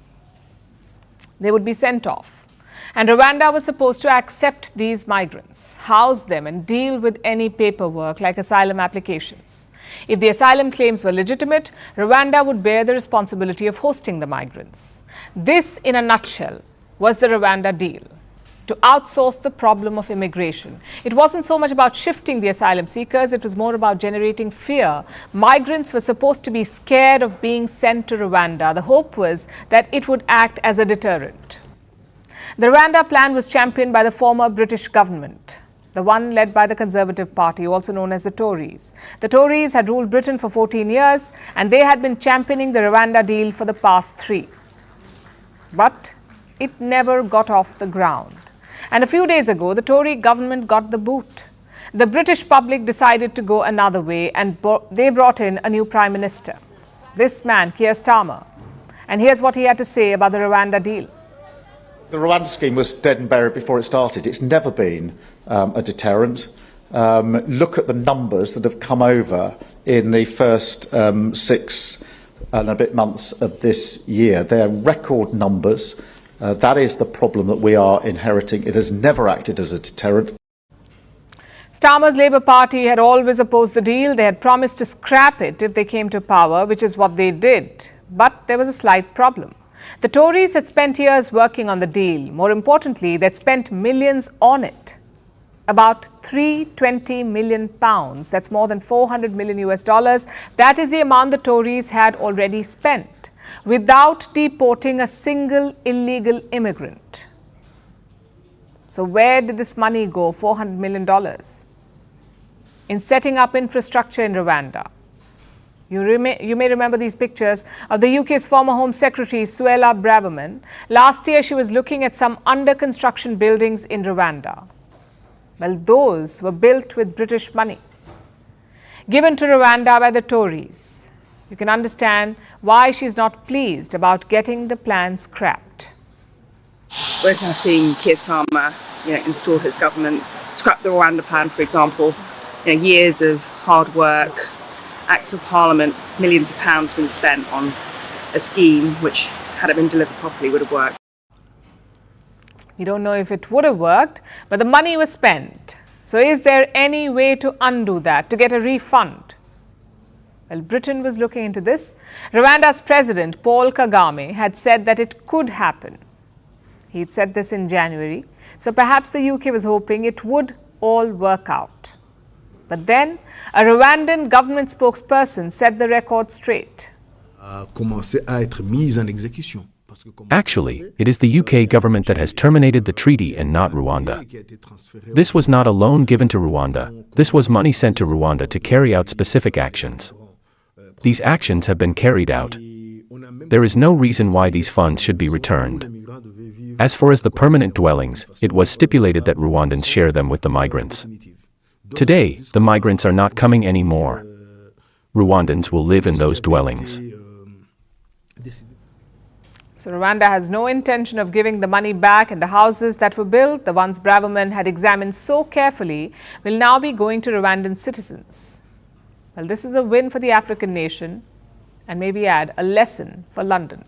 They would be sent off. And Rwanda was supposed to accept these migrants, house them and deal with any paperwork like asylum applications. If the asylum claims were legitimate, Rwanda would bear the responsibility of hosting the migrants. This, in a nutshell, was the Rwanda deal, to outsource the problem of immigration. It wasn't so much about shifting the asylum seekers, it was more about generating fear. Migrants were supposed to be scared of being sent to Rwanda. The hope was that it would act as a deterrent. The Rwanda plan was championed by the former British government, the one led by the Conservative Party, also known as the Tories. The Tories had ruled Britain for 14 years, and they had been championing the Rwanda deal for the past 3. But it never got off the ground. And a few days ago, the Tory government got the boot. The British public decided to go another way, and they brought in a new Prime Minister, this man, Keir Starmer. And here's what he had to say about the Rwanda deal. The Rwanda scheme was dead and buried before it started. It's never been a deterrent. Look at the numbers that have come over in the first 6 and a bit months of this year. They're record numbers. That is the problem that we are inheriting. It has never acted as a deterrent. Starmer's Labour Party had always opposed the deal. They had promised to scrap it if they came to power, which is what they did. But there was a slight problem. The Tories had spent years working on the deal. More importantly, they'd spent millions on it. About £320 million. That's more than $400 million US. That is the amount the Tories had already spent, without deporting a single illegal immigrant. So where did this money go, $400 million? In setting up infrastructure in Rwanda. You may remember these pictures of the UK's former Home Secretary, Suella Braverman. Last year, she was looking at some under-construction buildings in Rwanda. Well, those were built with British money, given to Rwanda by the Tories. You can understand why she's not pleased about getting the plan scrapped. We're now seeing Keir Starmer, install his government, scrap the Rwanda plan, for example. Years of hard work, acts of parliament, millions of pounds been spent on a scheme which, had it been delivered properly, would have worked. We don't know if it would have worked, but the money was spent. So is there any way to undo that, to get a refund? Well, Britain was looking into this. Rwanda's president, Paul Kagame, had said that it could happen. He'd said this in January. So perhaps the UK was hoping it would all work out. But then a Rwandan government spokesperson set the record straight. Actually, it is the UK government that has terminated the treaty and not Rwanda. This was not a loan given to Rwanda. This was money sent to Rwanda to carry out specific actions. These actions have been carried out. There is no reason why these funds should be returned. As far as the permanent dwellings, it was stipulated that Rwandans share them with the migrants. Today, the migrants are not coming anymore. Rwandans will live in those dwellings. So Rwanda has no intention of giving the money back, and the houses that were built, the ones Braverman had examined so carefully, will now be going to Rwandan citizens. Well, this is a win for the African nation, and maybe add a lesson for London.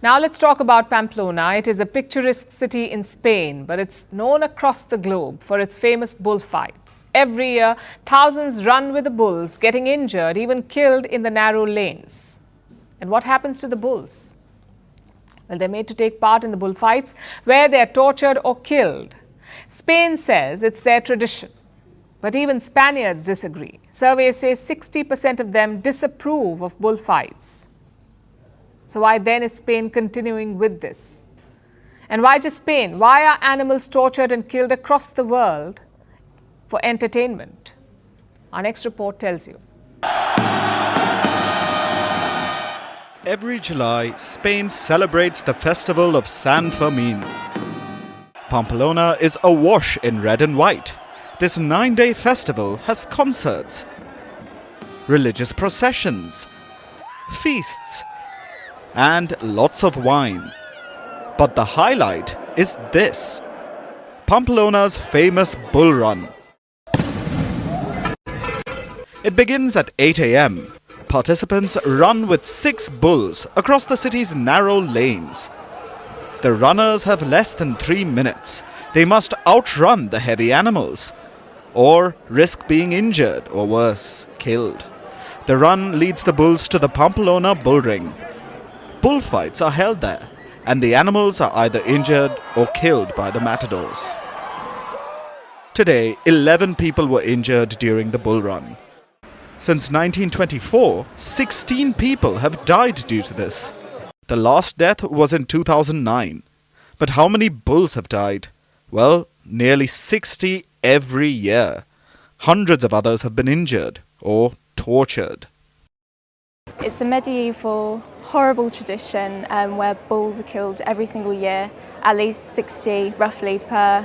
Now let's talk about Pamplona. It is a picturesque city in Spain, but it's known across the globe for its famous bullfights. Every year, thousands run with the bulls, getting injured, even killed in the narrow lanes. And what happens to the bulls? Well, they're made to take part in the bullfights, where they are tortured or killed. Spain says it's their tradition. But even Spaniards disagree. Surveys say 60% of them disapprove of bullfights. So why then is Spain continuing with this? And why just Spain? Why are animals tortured and killed across the world for entertainment? Our next report tells you. Every July, Spain celebrates the festival of San Fermin. Pamplona is awash in red and white. This 9-day festival has concerts, religious processions, feasts, and lots of wine. But the highlight is this: Pamplona's famous bull run. It begins at 8 a.m. Participants run with 6 bulls across the city's narrow lanes. The runners have less than 3 minutes. They must outrun the heavy animals, or risk being injured or worse, killed. The run leads the bulls to the Pamplona bull ring. Bullfights are held there, and the animals are either injured or killed by the matadors. Today, 11 people were injured during the bull run. Since 1924, 16 people have died due to this. The last death was in 2009. But how many bulls have died? Well, nearly 60 every year. Hundreds of others have been injured or tortured. It's a medieval, horrible tradition where bulls are killed every single year, at least 60 roughly per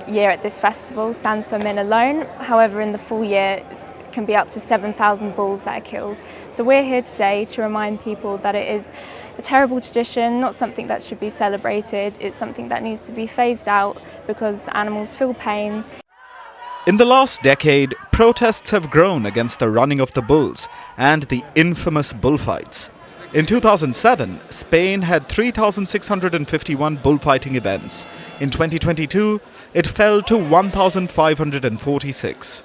year at this festival, San Fermin alone. However, in the full year, it can be up to 7,000 bulls that are killed. So we're here today to remind people that it is a terrible tradition, not something that should be celebrated. It's something that needs to be phased out because animals feel pain. In the last decade, protests have grown against the running of the bulls and the infamous bullfights. In 2007, Spain had 3,651 bullfighting events. In 2022, it fell to 1,546.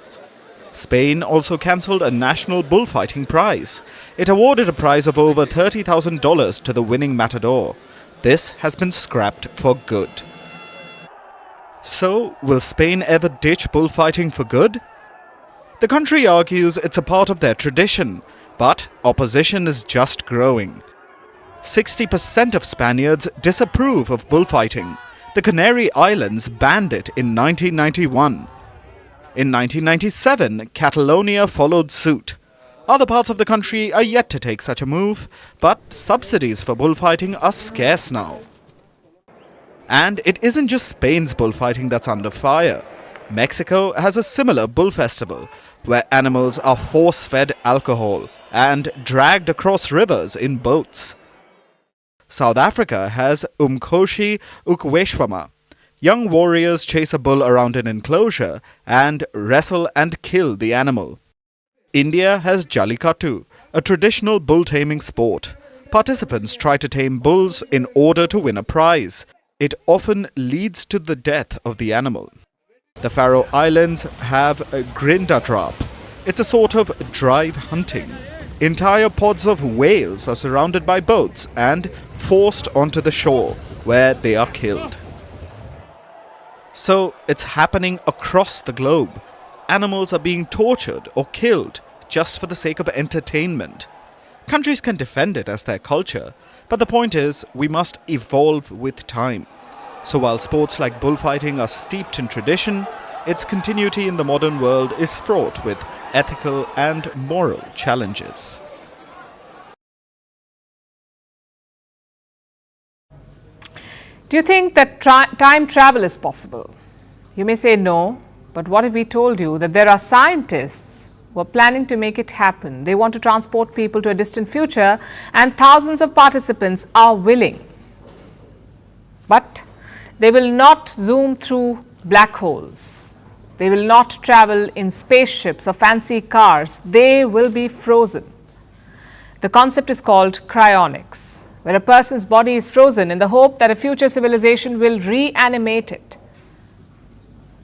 Spain also cancelled a national bullfighting prize. It awarded a prize of over $30,000 to the winning matador. This has been scrapped for good. So, will Spain ever ditch bullfighting for good? The country argues it's a part of their tradition, but opposition is just growing. 60% of Spaniards disapprove of bullfighting. The Canary Islands banned it in 1991. In 1997, Catalonia followed suit. Other parts of the country are yet to take such a move, but subsidies for bullfighting are scarce now. And it isn't just Spain's bullfighting that's under fire. Mexico has a similar bull festival, where animals are force-fed alcohol and dragged across rivers in boats. South Africa has Umkoshi Ukweshwama. Young warriors chase a bull around an enclosure and wrestle and kill the animal. India has Jallikattu, a traditional bull-taming sport. Participants try to tame bulls in order to win a prize. It often leads to the death of the animal. The Faroe Islands have a grindadrap. It's a sort of drive hunting. Entire pods of whales are surrounded by boats and forced onto the shore, where they are killed. So it's happening across the globe. Animals are being tortured or killed just for the sake of entertainment. Countries can defend it as their culture, but the point is we must evolve with time. So while sports like bullfighting are steeped in tradition, its continuity in the modern world is fraught with ethical and moral challenges. Do you think that time travel is possible? You may say no, but what if we told you that there are scientists who are planning to make it happen? They want to transport people to a distant future and thousands of participants are willing. But they will not zoom through black holes. They will not travel in spaceships or fancy cars. They will be frozen. The concept is called cryonics, where a person's body is frozen in the hope that a future civilization will reanimate it.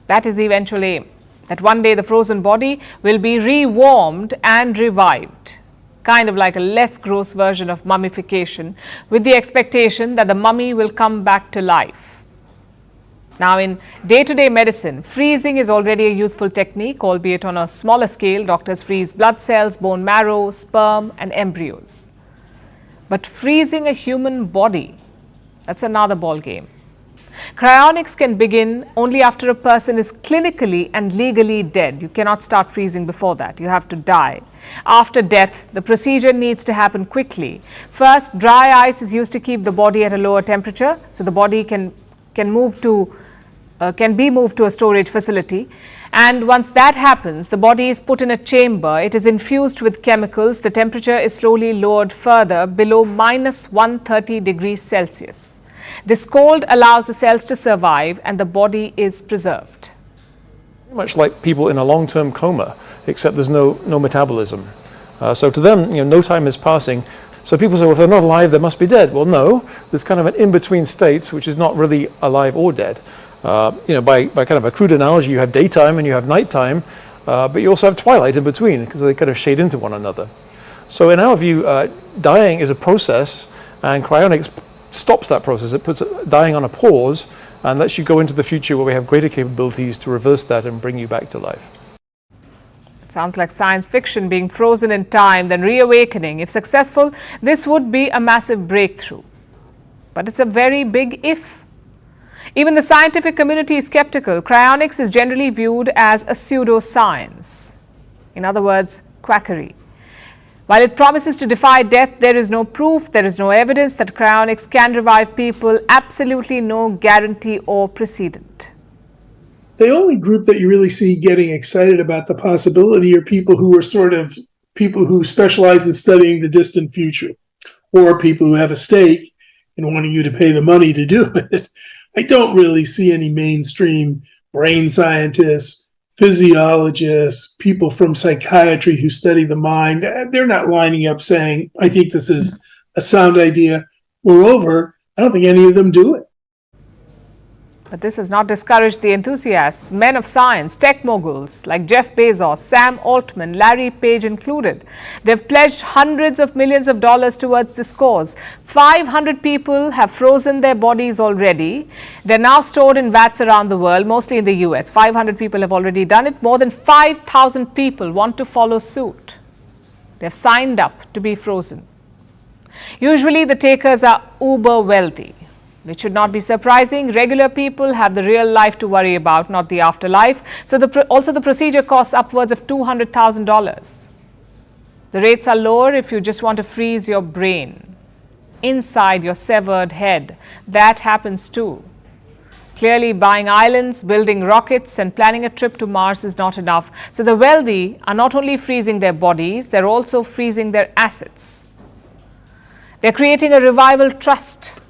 That is the eventual aim, that one day the frozen body will be rewarmed and revived, kind of like a less gross version of mummification, with the expectation that the mummy will come back to life. Now, in day-to-day medicine, freezing is already a useful technique, albeit on a smaller scale. Doctors freeze blood cells, bone marrow, sperm, and embryos. But freezing a human body, that's another ball game. Cryonics can begin only after a person is clinically and legally dead. You cannot start freezing before that. You have to die. After death, the procedure needs to happen quickly. First, dry ice is used to keep the body at a lower temperature, so the body can be moved to a storage facility. And once that happens, the body is put in a chamber. It is infused with chemicals. The temperature is slowly lowered further below minus 130 degrees Celsius. This cold allows the cells to survive and the body is preserved. Much like people in a long-term coma, except there's no metabolism. So to them, no time is passing. So people say, well, if they're not alive, they must be dead. Well, no, there's kind of an in-between state, which is not really alive or dead. By kind of a crude analogy, you have daytime and you have nighttime, but you also have twilight in between because they kind of shade into one another. So in our view, dying is a process, and cryonics stops that process. It puts dying on a pause and lets you go into the future where we have greater capabilities to reverse that and bring you back to life. It sounds like science fiction, being frozen in time, then reawakening. If successful, this would be a massive breakthrough. But it's a very big if. Even the scientific community is skeptical. Cryonics is generally viewed as a pseudoscience. In other words, quackery. While it promises to defy death, there is no proof, there is no evidence that cryonics can revive people, absolutely no guarantee or precedent. The only group that you really see getting excited about the possibility are people who are sort of people who specialize in studying the distant future, or people who have a stake in wanting you to pay the money to do it. I don't really see any mainstream brain scientists, physiologists, people from psychiatry who study the mind. They're not lining up saying, I think this is a sound idea. Moreover, I don't think any of them do it. But this has not discouraged the enthusiasts, men of science, tech moguls like Jeff Bezos, Sam Altman, Larry Page included. They've pledged hundreds of millions of dollars towards this cause. 500 people have frozen their bodies already. They're now stored in vats around the world, mostly in the US. 500 people have already done it. More than 5,000 people want to follow suit. They've signed up to be frozen. Usually the takers are uber wealthy, which should not be surprising. Regular people have the real life to worry about, not the afterlife. So also the procedure costs upwards of $200,000. The rates are lower if you just want to freeze your brain inside your severed head. That happens too. Clearly, buying islands, building rockets and planning a trip to Mars is not enough. So the wealthy are not only freezing their bodies, they're also freezing their assets. They're creating a revival trust.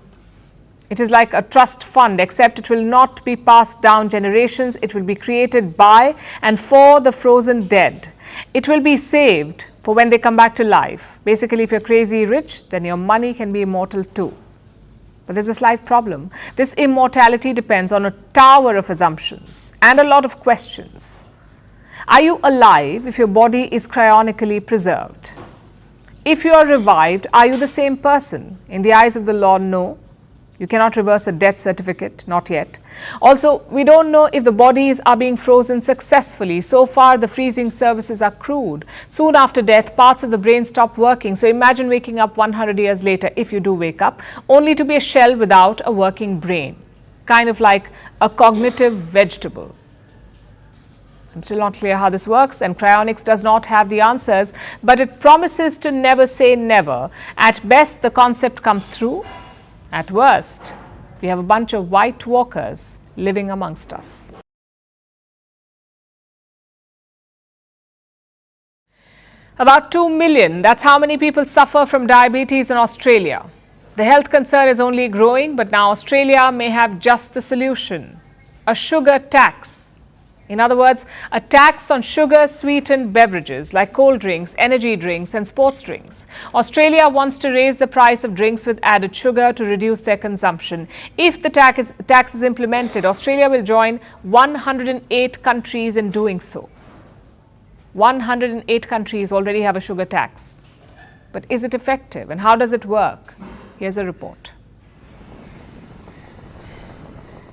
It is like a trust fund, except it will not be passed down generations. It will be created by and for the frozen dead. It will be saved for when they come back to life. Basically, if you're crazy rich, then your money can be immortal too. But there's a slight problem. This immortality depends on a tower of assumptions and a lot of questions. Are you alive if your body is cryonically preserved? If you are revived, are you the same person? In the eyes of the law, no. You cannot reverse a death certificate, not yet. Also, we don't know if the bodies are being frozen successfully. So far, the freezing services are crude. Soon after death, parts of the brain stop working. So imagine waking up 100 years later, if you do wake up, only to be a shell without a working brain. Kind of like a cognitive vegetable. I'm still not clear how this works, and cryonics does not have the answers, but it promises to never say never. At best, the concept comes through. At worst, we have a bunch of white walkers living amongst us. About 2 million, that's how many people suffer from diabetes in Australia. The health concern is only growing, but now Australia may have just the solution: a sugar tax. In other words, a tax on sugar-sweetened beverages like cold drinks, energy drinks and sports drinks. Australia wants to raise the price of drinks with added sugar to reduce their consumption. If the tax is implemented, Australia will join 108 countries in doing so. 108 countries already have a sugar tax. But is it effective, and how does it work? Here's a report.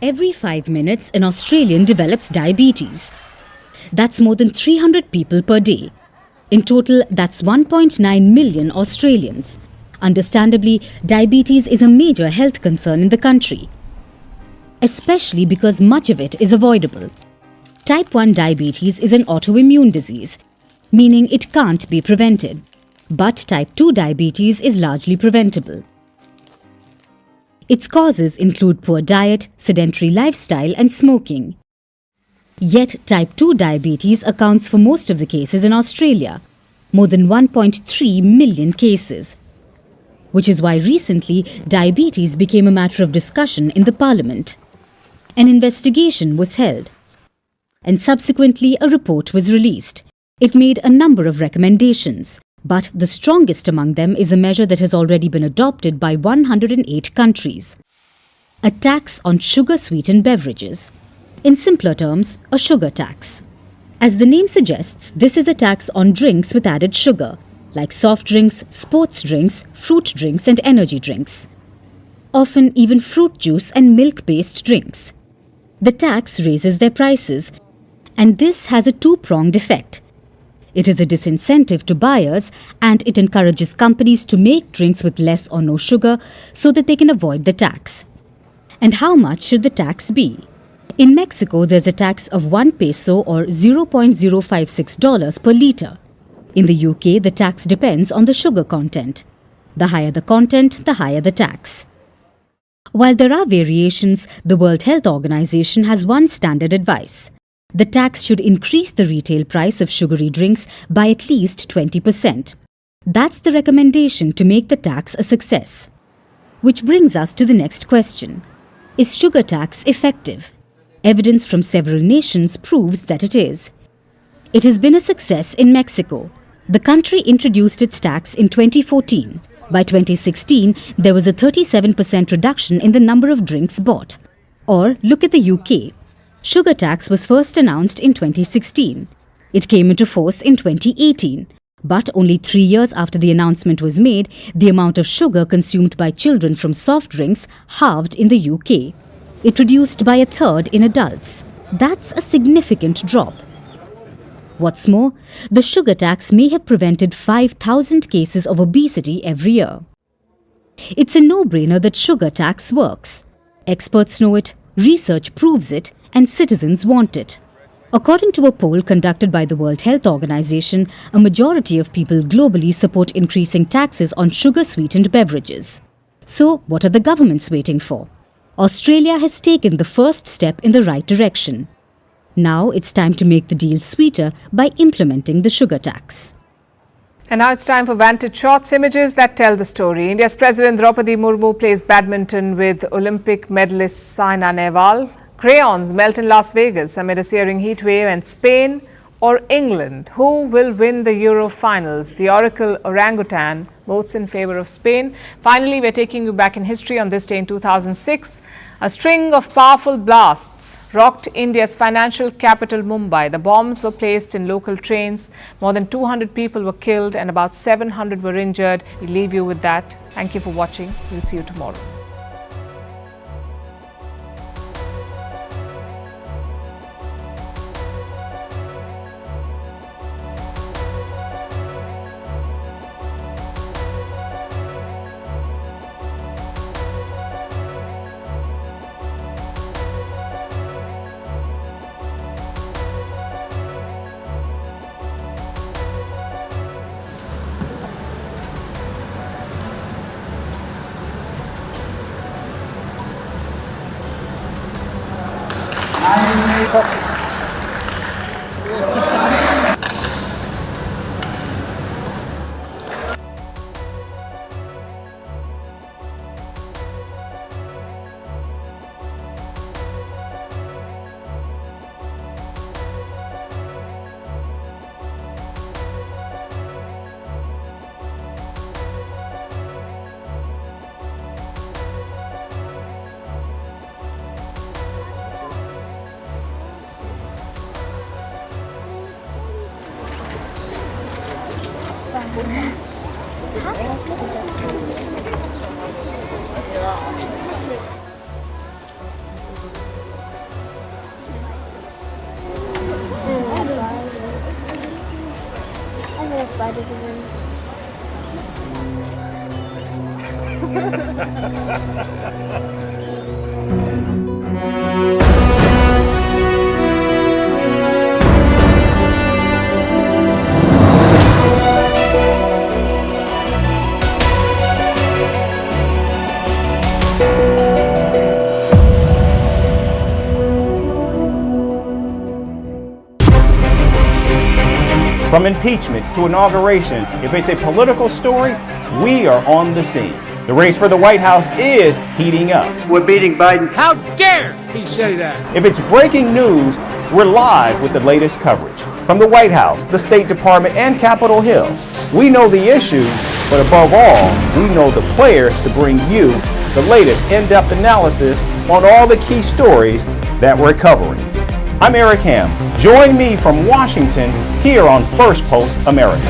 Every 5 minutes, an Australian develops diabetes. That's more than 300 people per day. In total, that's 1.9 million Australians. Understandably, diabetes is a major health concern in the country, especially because much of it is avoidable. Type 1 diabetes is an autoimmune disease, meaning it can't be prevented. But type 2 diabetes is largely preventable. Its causes include poor diet, sedentary lifestyle and smoking. Yet type 2 diabetes accounts for most of the cases in Australia, more than 1.3 million cases. Which is why recently diabetes became a matter of discussion in the Parliament. An investigation was held, and subsequently a report was released. It made a number of recommendations. But the strongest among them is a measure that has already been adopted by 108 countries. A tax on sugar-sweetened beverages. In simpler terms, a sugar tax. As the name suggests, this is a tax on drinks with added sugar, like soft drinks, sports drinks, fruit drinks and energy drinks. Often even fruit juice and milk-based drinks. The tax raises their prices, and this has a two-pronged effect. It is a disincentive to buyers, and it encourages companies to make drinks with less or no sugar so that they can avoid the tax. And how much should the tax be? In Mexico, there's a tax of 1 peso or $0.056 per litre. In the UK, the tax depends on the sugar content. The higher the content, the higher the tax. While there are variations, the World Health Organization has one standard advice. The tax should increase the retail price of sugary drinks by at least 20%. That's the recommendation to make the tax a success. Which brings us to the next question. Is sugar tax effective? Evidence from several nations proves that it is. It has been a success in Mexico. The country introduced its tax in 2014. By 2016, there was a 37% reduction in the number of drinks bought. Or look at the UK. Sugar tax was first announced in 2016. It came into force in 2018. But only 3 years after the announcement was made, the amount of sugar consumed by children from soft drinks halved in the UK. It reduced by a third in adults. That's a significant drop. What's more, the sugar tax may have prevented 5,000 cases of obesity every year. It's a no-brainer that sugar tax works. Experts know it, research proves it, and citizens want it. According to a poll conducted by the World Health Organization, a majority of people globally support increasing taxes on sugar-sweetened beverages. So, what are the governments waiting for? Australia has taken the first step in the right direction. Now it's time to make the deal sweeter by implementing the sugar tax. And now it's time for Vantage Shots, images that tell the story. India's President Draupadi Murmu plays badminton with Olympic medalist Saina Nehwal. Crayons melt in Las Vegas amid a searing heat wave, and Spain or England? Who will win the Euro finals? The Oracle orangutan votes in favor of Spain. Finally, we're taking you back in history on this day in 2006. A string of powerful blasts rocked India's financial capital, Mumbai. The bombs were placed in local trains. More than 200 people were killed and about 700 were injured. We leave you with that. Thank you for watching. We'll see you tomorrow. From impeachments to inaugurations, if it's a political story, we are on the scene. The race for the White House is heating up. We're beating Biden. How dare he say that? If it's breaking news, we're live with the latest coverage. From the White House, the State Department, and Capitol Hill, we know the issues, but above all, we know the players to bring you the latest in-depth analysis on all the key stories that we're covering. I'm Eric Ham. Join me from Washington here on Firstpost America.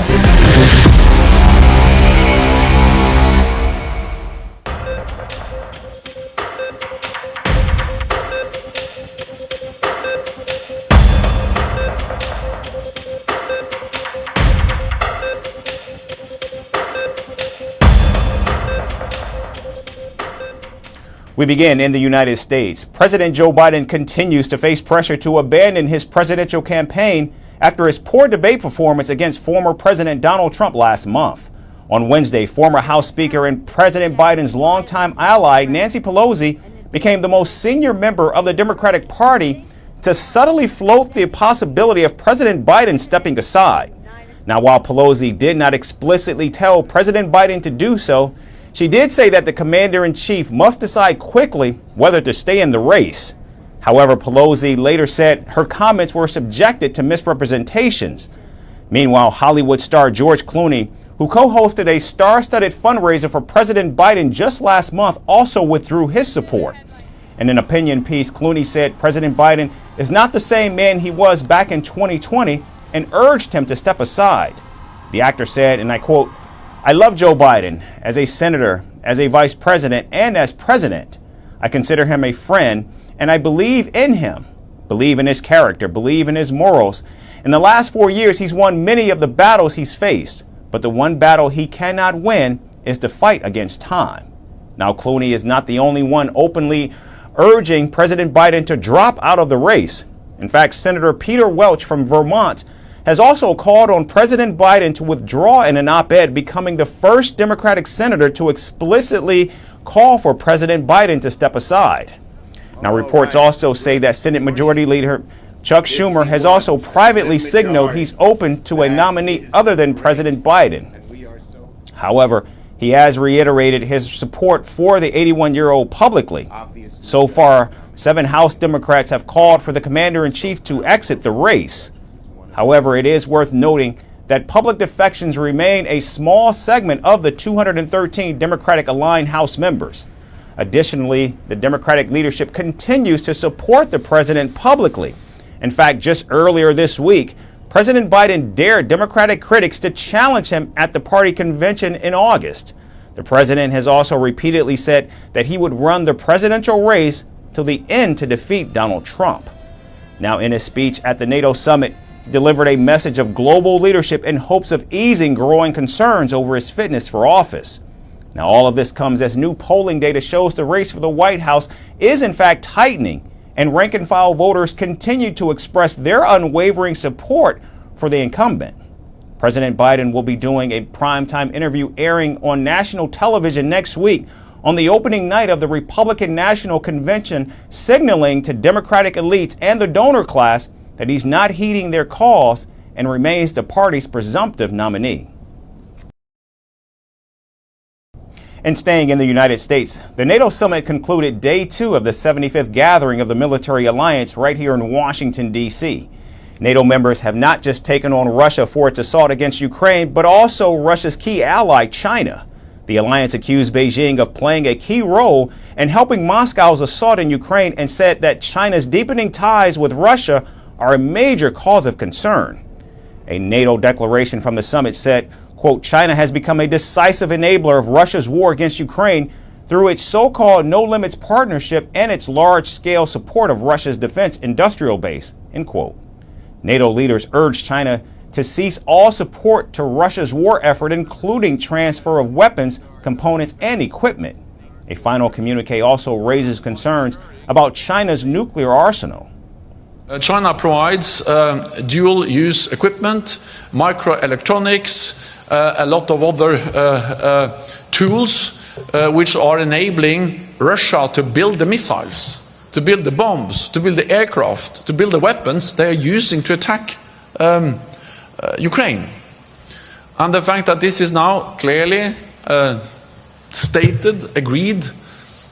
We begin in the United States. President Joe Biden continues to face pressure to abandon his presidential campaign after his poor debate performance against former President Donald Trump last month. On Wednesday, former House Speaker and President Biden's longtime ally, Nancy Pelosi, became the most senior member of the Democratic Party to subtly float the possibility of President Biden stepping aside. Now, while Pelosi did not explicitly tell President Biden to do so, she did say that the commander-in-chief must decide quickly whether to stay in the race. However, Pelosi later said her comments were subjected to misrepresentations. Meanwhile, Hollywood star George Clooney, who co-hosted a star-studded fundraiser for President Biden just last month, also withdrew his support. In an opinion piece, Clooney said President Biden is not the same man he was back in 2020 and urged him to step aside. The actor said, and I quote, "I love Joe Biden as a senator, as a vice president, and as president. I consider him a friend, and I believe in him, believe in his character, believe in his morals. In the last 4 years, he's won many of the battles he's faced, but the one battle he cannot win is the fight against time." Now, Clooney is not the only one openly urging President Biden to drop out of the race. In fact, Senator Peter Welch from Vermont has also called on President Biden to withdraw in an op-ed, becoming the first Democratic senator to explicitly call for President Biden to step aside. Now, reports also say that Senate Majority Leader Chuck Schumer has also privately signaled he's open to a nominee other than President Biden. However, he has reiterated his support for the 81-year-old publicly. So far, 7 House Democrats have called for the commander-in-chief to exit the race. However, it is worth noting that public defections remain a small segment of the 213 Democratic-aligned House members. Additionally, the Democratic leadership continues to support the president publicly. In fact, just earlier this week, President Biden dared Democratic critics to challenge him at the party convention in August. The president has also repeatedly said that he would run the presidential race till the end to defeat Donald Trump. Now, in his speech at the NATO summit, he delivered a message of global leadership in hopes of easing growing concerns over his fitness for office. Now, all of this comes as new polling data shows the race for the White House is in fact tightening, and rank-and-file voters continue to express their unwavering support for the incumbent. President Biden will be doing a primetime interview airing on national television next week on the opening night of the Republican National Convention, signaling to Democratic elites and the donor class that he's not heeding their calls and remains the party's presumptive nominee. And staying in the United States, the NATO summit concluded day 2 of the 75th gathering of the military alliance right here in Washington, D.C. NATO members have not just taken on Russia for its assault against Ukraine, but also Russia's key ally, China. The alliance accused Beijing of playing a key role in helping Moscow's assault in Ukraine and said that China's deepening ties with Russia are a major cause of concern. A NATO declaration from the summit said, quote, China has become a decisive enabler of Russia's war against Ukraine through its so-called no-limits partnership and its large-scale support of Russia's defense industrial base, end quote. NATO leaders urged China to cease all support to Russia's war effort, including transfer of weapons, components, and equipment. A final communique also raises concerns about China's nuclear arsenal. China provides dual-use equipment, microelectronics, a lot of other tools which are enabling Russia to build the missiles, to build the bombs, to build the aircraft, to build the weapons they are using to attack Ukraine. And the fact that this is now clearly stated, agreed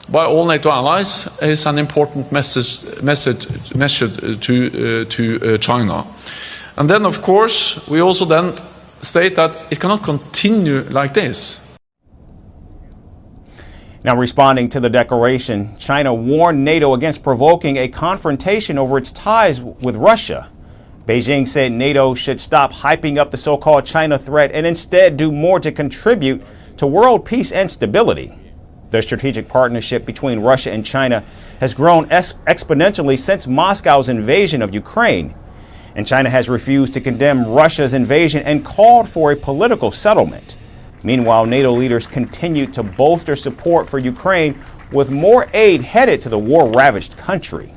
by all NATO allies is an important message to China. And then, of course, we also then state that it cannot continue like this. Now, responding to the declaration, China warned NATO against provoking a confrontation over its ties with Russia. Beijing said NATO should stop hyping up the so-called China threat and instead do more to contribute to world peace and stability. The strategic partnership between Russia and China has grown exponentially since Moscow's invasion of Ukraine. And China has refused to condemn Russia's invasion and called for a political settlement. Meanwhile, NATO leaders continue to bolster support for Ukraine with more aid headed to the war-ravaged country.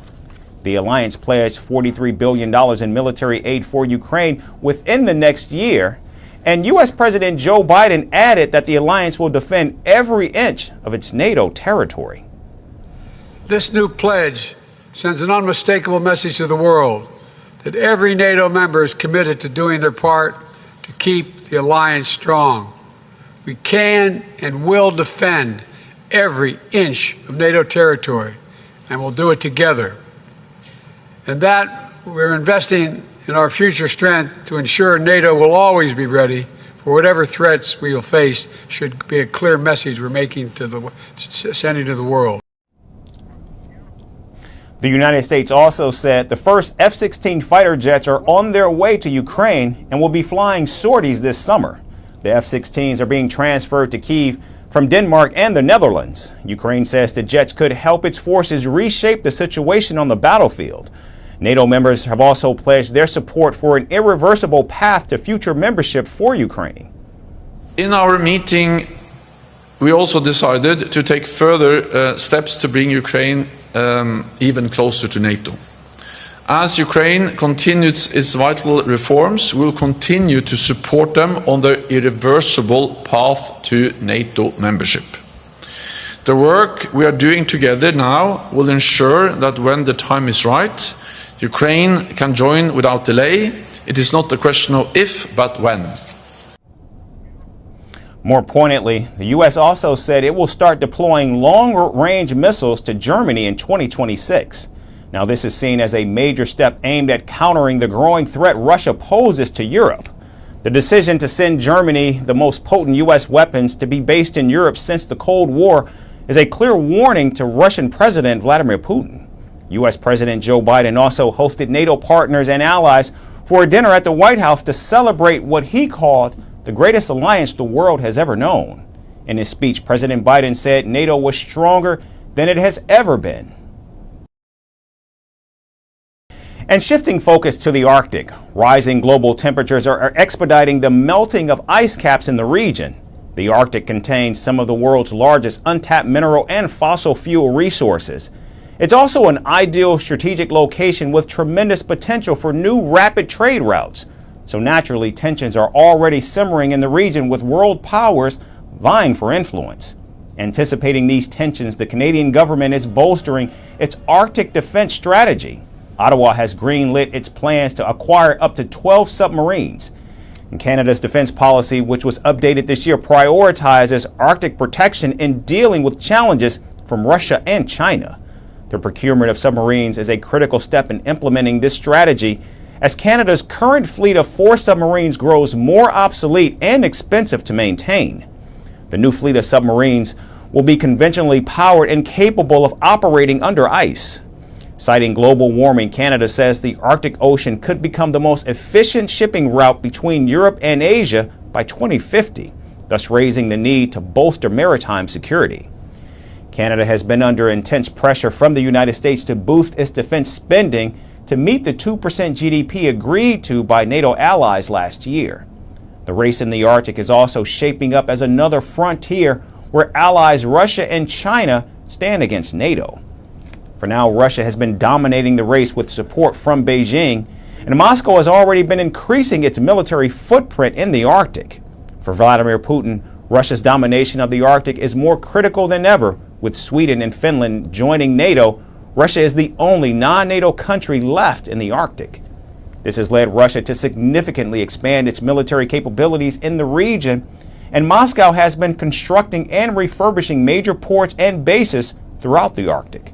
The alliance pledged $43 billion in military aid for Ukraine within the next year. And U.S. President Joe Biden added that the alliance will defend every inch of its NATO territory. This new pledge sends an unmistakable message to the world that every NATO member is committed to doing their part to keep the alliance strong. We can and will defend every inch of NATO territory, and we'll do it together. And that we're investing in our future strength to ensure NATO will always be ready for whatever threats we will face should be a clear message we're sending to the world. The United States also said the first F-16 fighter jets are on their way to Ukraine and will be flying sorties this summer. The F-16s are being transferred to Kyiv from Denmark and the Netherlands. Ukraine says the jets could help its forces reshape the situation on the battlefield. NATO members have also pledged their support for an irreversible path to future membership for Ukraine. In our meeting, we also decided to take further steps to bring Ukraine even closer to NATO. As Ukraine continues its vital reforms, we will continue to support them on their irreversible path to NATO membership. The work we are doing together now will ensure that when the time is right, Ukraine can join without delay. It is not a question of if, but when. More poignantly, the U.S. also said it will start deploying long-range missiles to Germany in 2026. Now, this is seen as a major step aimed at countering the growing threat Russia poses to Europe. The decision to send Germany the most potent U.S. weapons to be based in Europe since the Cold War is a clear warning to Russian President Vladimir Putin. U.S. President Joe Biden also hosted NATO partners and allies for a dinner at the White House to celebrate what he called the greatest alliance the world has ever known. In his speech, President Biden said NATO was stronger than it has ever been. And shifting focus to the Arctic, rising global temperatures are expediting the melting of ice caps in the region. The Arctic contains some of the world's largest untapped mineral and fossil fuel resources. It's also an ideal strategic location with tremendous potential for new rapid trade routes. So naturally, tensions are already simmering in the region with world powers vying for influence. Anticipating these tensions, the Canadian government is bolstering its Arctic defense strategy. Ottawa has greenlit its plans to acquire up to 12 submarines. And Canada's defense policy, which was updated this year, prioritizes Arctic protection in dealing with challenges from Russia and China. The procurement of submarines is a critical step in implementing this strategy as Canada's current fleet of 4 submarines grows more obsolete and expensive to maintain. The new fleet of submarines will be conventionally powered and capable of operating under ice. Citing global warming, Canada says the Arctic Ocean could become the most efficient shipping route between Europe and Asia by 2050, thus raising the need to bolster maritime security. Canada has been under intense pressure from the United States to boost its defense spending to meet the 2% GDP agreed to by NATO allies last year. The race in the Arctic is also shaping up as another frontier where allies Russia and China stand against NATO. For now, Russia has been dominating the race with support from Beijing, and Moscow has already been increasing its military footprint in the Arctic. For Vladimir Putin, Russia's domination of the Arctic is more critical than ever. With Sweden and Finland joining NATO, Russia is the only non-NATO country left in the Arctic. This has led Russia to significantly expand its military capabilities in the region, and Moscow has been constructing and refurbishing major ports and bases throughout the Arctic.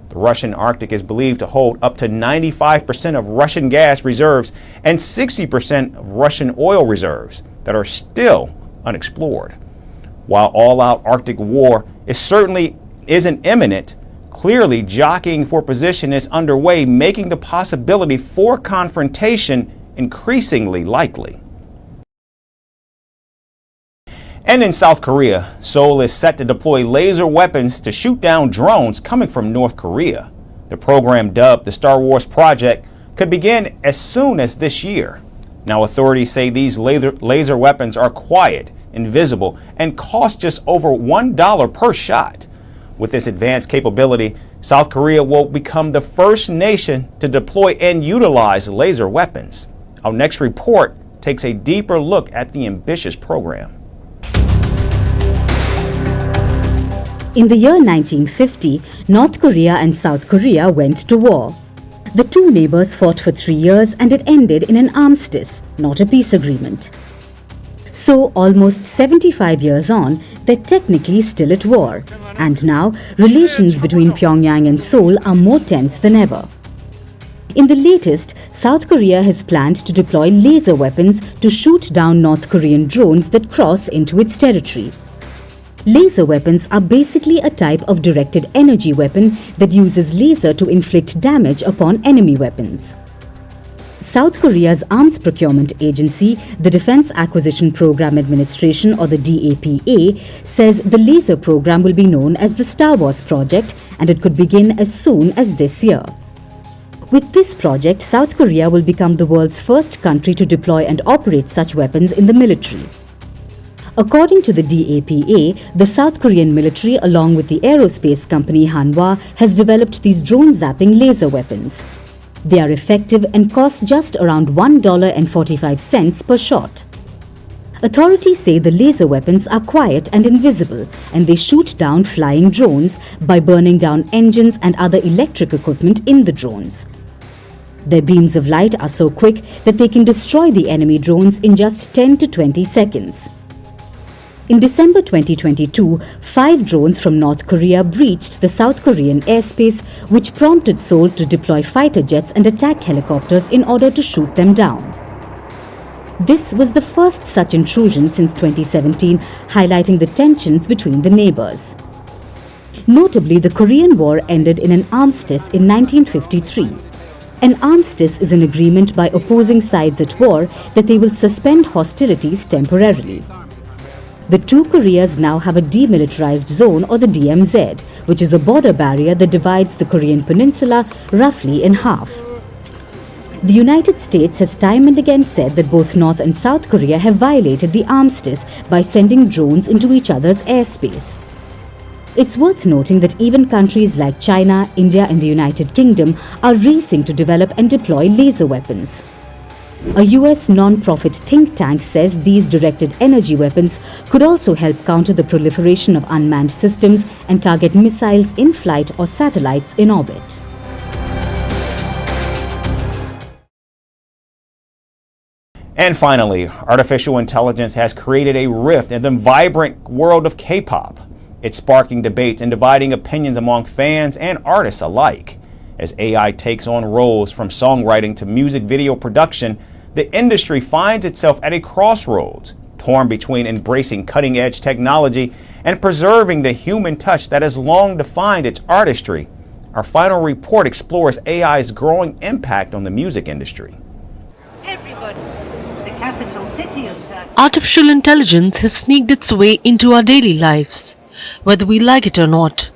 The Russian Arctic is believed to hold up to 95% of Russian gas reserves and 60% of Russian oil reserves that are still unexplored. While all-out Arctic war certainly isn't imminent, clearly jockeying for position is underway, making the possibility for confrontation increasingly likely. And in South Korea, Seoul is set to deploy laser weapons to shoot down drones coming from North Korea. The program, dubbed the Star Wars Project, could begin as soon as this year. Now, authorities say these laser weapons are quiet, invisible, and cost just over $1 per shot. With this advanced capability, South Korea will become the first nation to deploy and utilize laser weapons. Our next report takes a deeper look at the ambitious program. In the year 1950, North Korea and South Korea went to war. The two neighbors fought for 3 years and it ended in an armistice, not a peace agreement. So, almost 75 years on, they're technically still at war. And now, relations between Pyongyang and Seoul are more tense than ever. In the latest, South Korea has planned to deploy laser weapons to shoot down North Korean drones that cross into its territory. Laser weapons are basically a type of directed energy weapon that uses laser to inflict damage upon enemy weapons. South Korea's arms procurement agency, the Defense Acquisition Program Administration or the DAPA, says the laser program will be known as the Star Wars Project and it could begin as soon as this year. With this project, South Korea will become the world's first country to deploy and operate such weapons in the military. According to the DAPA, the South Korean military, along with the aerospace company Hanwha, has developed these drone-zapping laser weapons. They are effective and cost just around $1.45 per shot. Authorities say the laser weapons are quiet and invisible, and they shoot down flying drones by burning down engines and other electric equipment in the drones. Their beams of light are so quick that they can destroy the enemy drones in just 10 to 20 seconds. In December 2022, 5 drones from North Korea breached the South Korean airspace, which prompted Seoul to deploy fighter jets and attack helicopters in order to shoot them down. This was the first such intrusion since 2017, highlighting the tensions between the neighbors. Notably, the Korean War ended in an armistice in 1953. An armistice is an agreement by opposing sides at war that they will suspend hostilities temporarily. The two Koreas now have a demilitarized zone, or the DMZ, which is a border barrier that divides the Korean peninsula roughly in half. The United States has time and again said that both North and South Korea have violated the armistice by sending drones into each other's airspace. It's worth noting that even countries like China, India and the United Kingdom are racing to develop and deploy laser weapons. A US non-profit think tank says these directed energy weapons could also help counter the proliferation of unmanned systems and target missiles in flight or satellites in orbit. And finally, artificial intelligence has created a rift in the vibrant world of K-pop. It's sparking debates and dividing opinions among fans and artists alike. As AI takes on roles from songwriting to music video production, the industry finds itself at a crossroads, torn between embracing cutting-edge technology and preserving the human touch that has long defined its artistry. Our final report explores AI's growing impact on the music industry. Artificial intelligence has sneaked its way into our daily lives, whether we like it or not.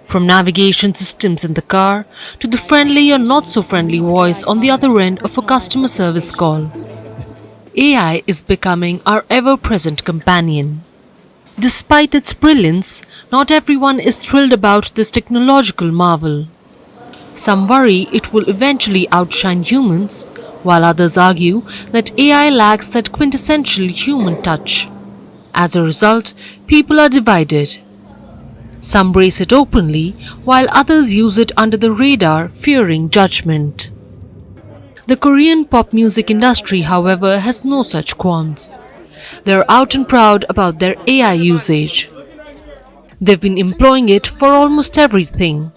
From navigation systems in the car to the friendly or not so friendly voice on the other end of a customer service call, AI is becoming our ever-present companion. Despite its brilliance, not everyone is thrilled about this technological marvel. Some worry it will eventually outshine humans, while others argue that AI lacks that quintessential human touch. As a result, people are divided. Some embrace it openly, while others use it under the radar, fearing judgment. The Korean pop music industry, however, has no such qualms. They are out and proud about their AI usage. They've been employing it for almost everything.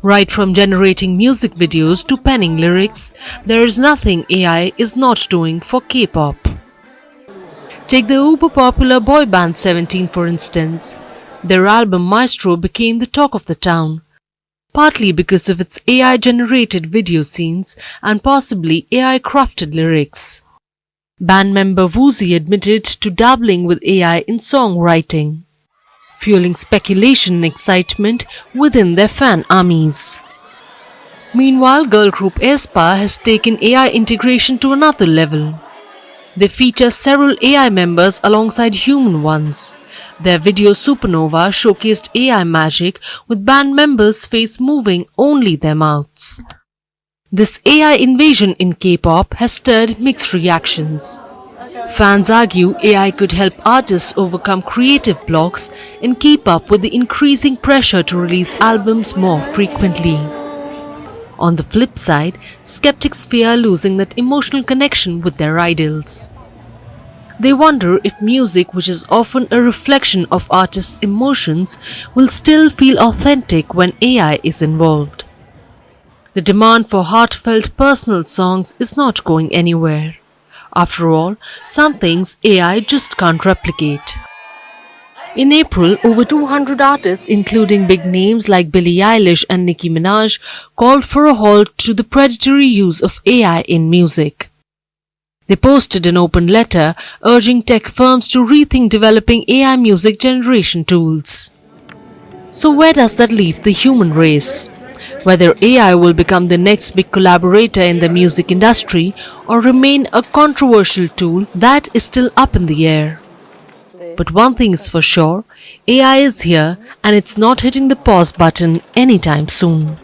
Right from generating music videos to penning lyrics, there is nothing AI is not doing for K-pop. Take the uber-popular boy band 17 for instance. Their album Maestro became the talk of the town, partly because of its AI-generated video scenes and possibly AI-crafted lyrics. Band member Woozy admitted to dabbling with AI in songwriting, fueling speculation and excitement within their fan armies. Meanwhile, girl group aespa has taken AI integration to another level. They feature several AI members alongside human ones. Their video Supernova showcased AI magic with band members' face moving only their mouths. This AI invasion in K-pop has stirred mixed reactions. Fans argue AI could help artists overcome creative blocks and keep up with the increasing pressure to release albums more frequently. On the flip side, skeptics fear losing that emotional connection with their idols. They wonder if music, which is often a reflection of artists' emotions, will still feel authentic when AI is involved. The demand for heartfelt personal songs is not going anywhere. After all, some things AI just can't replicate. In April, over 200 artists, including big names like Billie Eilish and Nicki Minaj, called for a halt to the predatory use of AI in music. They posted an open letter urging tech firms to rethink developing AI music generation tools. So where does that leave the human race? Whether AI will become the next big collaborator in the music industry or remain a controversial tool, that is still up in the air. But one thing is for sure, AI is here and it's not hitting the pause button anytime soon.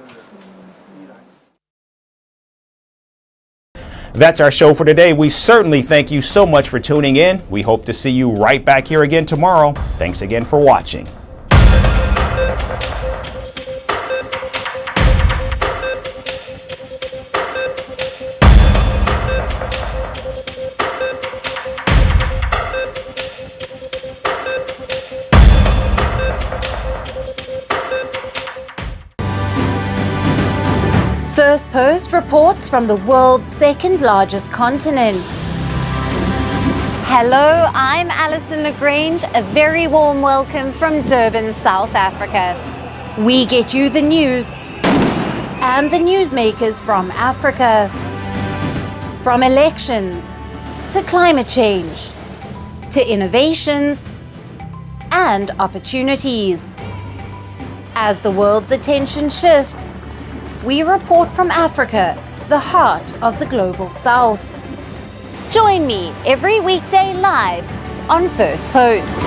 That's our show for today. We certainly thank you so much for tuning in. We hope to see you right back here again tomorrow. Thanks again for watching. Firstpost reports from the world's second largest continent. Hello, I'm Alison Lagrange. A very warm welcome from Durban, South Africa. We get you the news and the newsmakers from Africa. From elections to climate change to innovations and opportunities. As the world's attention shifts, we report from Africa, the heart of the global south. Join me every weekday live on Firstpost.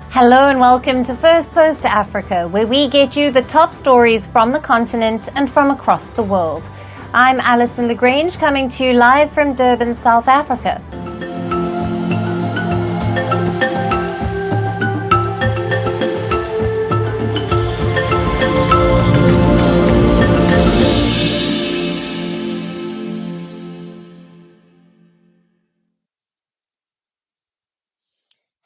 Hello and welcome to Firstpost Africa, where we get you the top stories from the continent and from across the world. I'm Alison Lagrange, coming to you live from Durban, South Africa.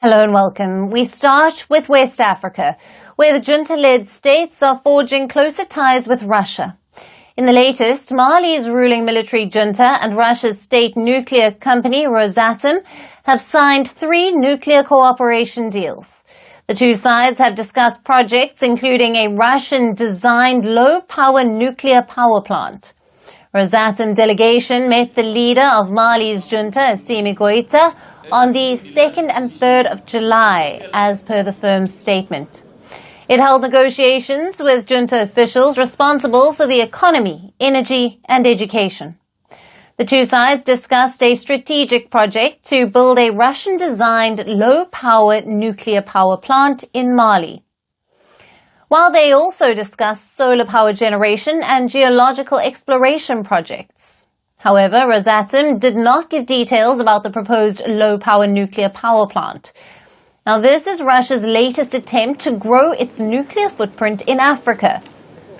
Hello and welcome. We start with West Africa, where the junta-led states are forging closer ties with Russia. In the latest, Mali's ruling military junta and Russia's state nuclear company Rosatom have signed 3 nuclear cooperation deals. The two sides have discussed projects including a Russian-designed low-power nuclear power plant. Rosatom delegation met the leader of Mali's junta, Assimi Goïta, on the 2nd and 3rd of July, as per the firm's statement. It held negotiations with junta officials responsible for the economy, energy and education. The two sides discussed a strategic project to build a Russian-designed low-power nuclear power plant in Mali, while they also discussed solar power generation and geological exploration projects. However, Rosatom did not give details about the proposed low-power nuclear power plant. Now, this is Russia's latest attempt to grow its nuclear footprint in Africa.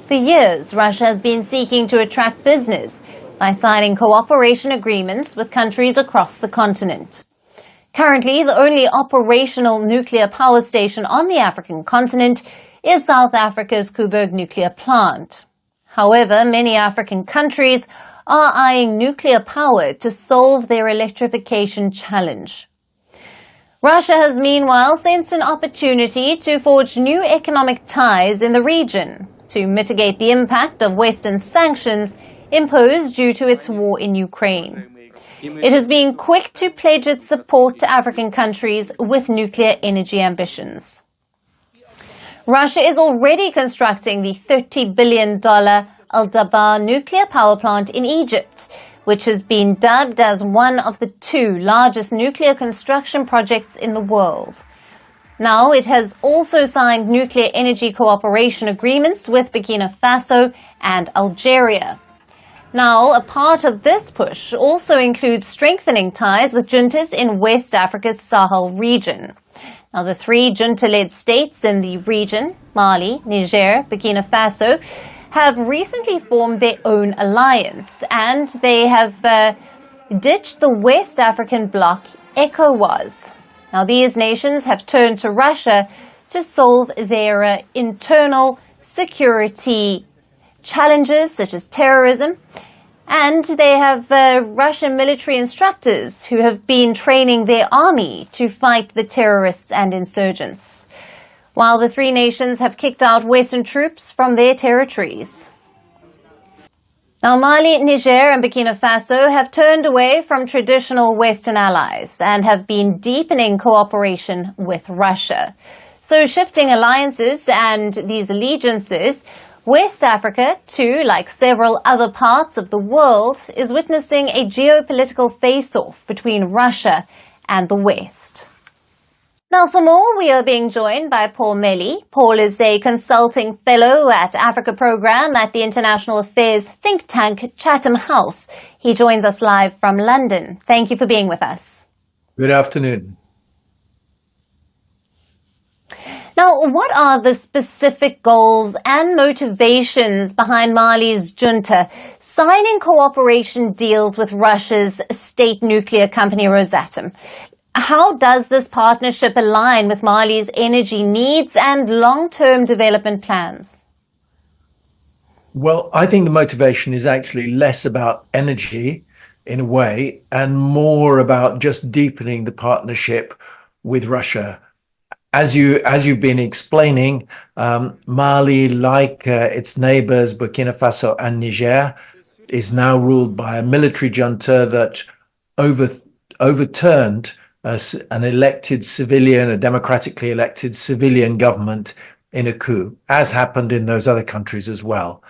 For years, Russia has been seeking to attract business by signing cooperation agreements with countries across the continent. Currently, the only operational nuclear power station on the African continent is South Africa's Coburg nuclear plant. However, many African countries are eyeing nuclear power to solve their electrification challenge. Russia has meanwhile sensed an opportunity to forge new economic ties in the region to mitigate the impact of Western sanctions imposed due to its war in Ukraine. It has been quick to pledge its support to African countries with nuclear energy ambitions. Russia is already constructing the $30 billion Al-Dabar nuclear power plant in Egypt, which has been dubbed as one of the 2 largest nuclear construction projects in the world. Now, it has also signed nuclear energy cooperation agreements with Burkina Faso and Algeria. Now, a part of this push also includes strengthening ties with juntas in West Africa's Sahel region. Now, the 3 junta-led states in the region, Mali, Niger, Burkina Faso, have recently formed their own alliance, and they have ditched the West African bloc, ECOWAS. Now, these nations have turned to Russia to solve their internal security challenges, such as terrorism, and they have Russian military instructors who have been training their army to fight the terrorists and insurgents, while the 3 nations have kicked out Western troops from their territories. Now, Mali, Niger and Burkina Faso have turned away from traditional Western allies and have been deepening cooperation with Russia. So, shifting alliances and these allegiances, West Africa, too, like several other parts of the world, is witnessing a geopolitical face-off between Russia and the West. Now, for more, we are being joined by Paul Melly. Paul is a consulting fellow at Africa Programme at the International Affairs think tank Chatham House. He joins us live from London. Thank you for being with us. Good afternoon. Now, what are the specific goals and motivations behind Mali's junta signing cooperation deals with Russia's state nuclear company Rosatom? How does this partnership align with Mali's energy needs and long-term development plans? Well, I think the motivation is actually less about energy in a way and more about just deepening the partnership with Russia. As you've been explaining, Mali, like its neighbors Burkina Faso and Niger, is now ruled by a military junta that overturned a democratically elected civilian government in a coup, as happened in those other countries as well.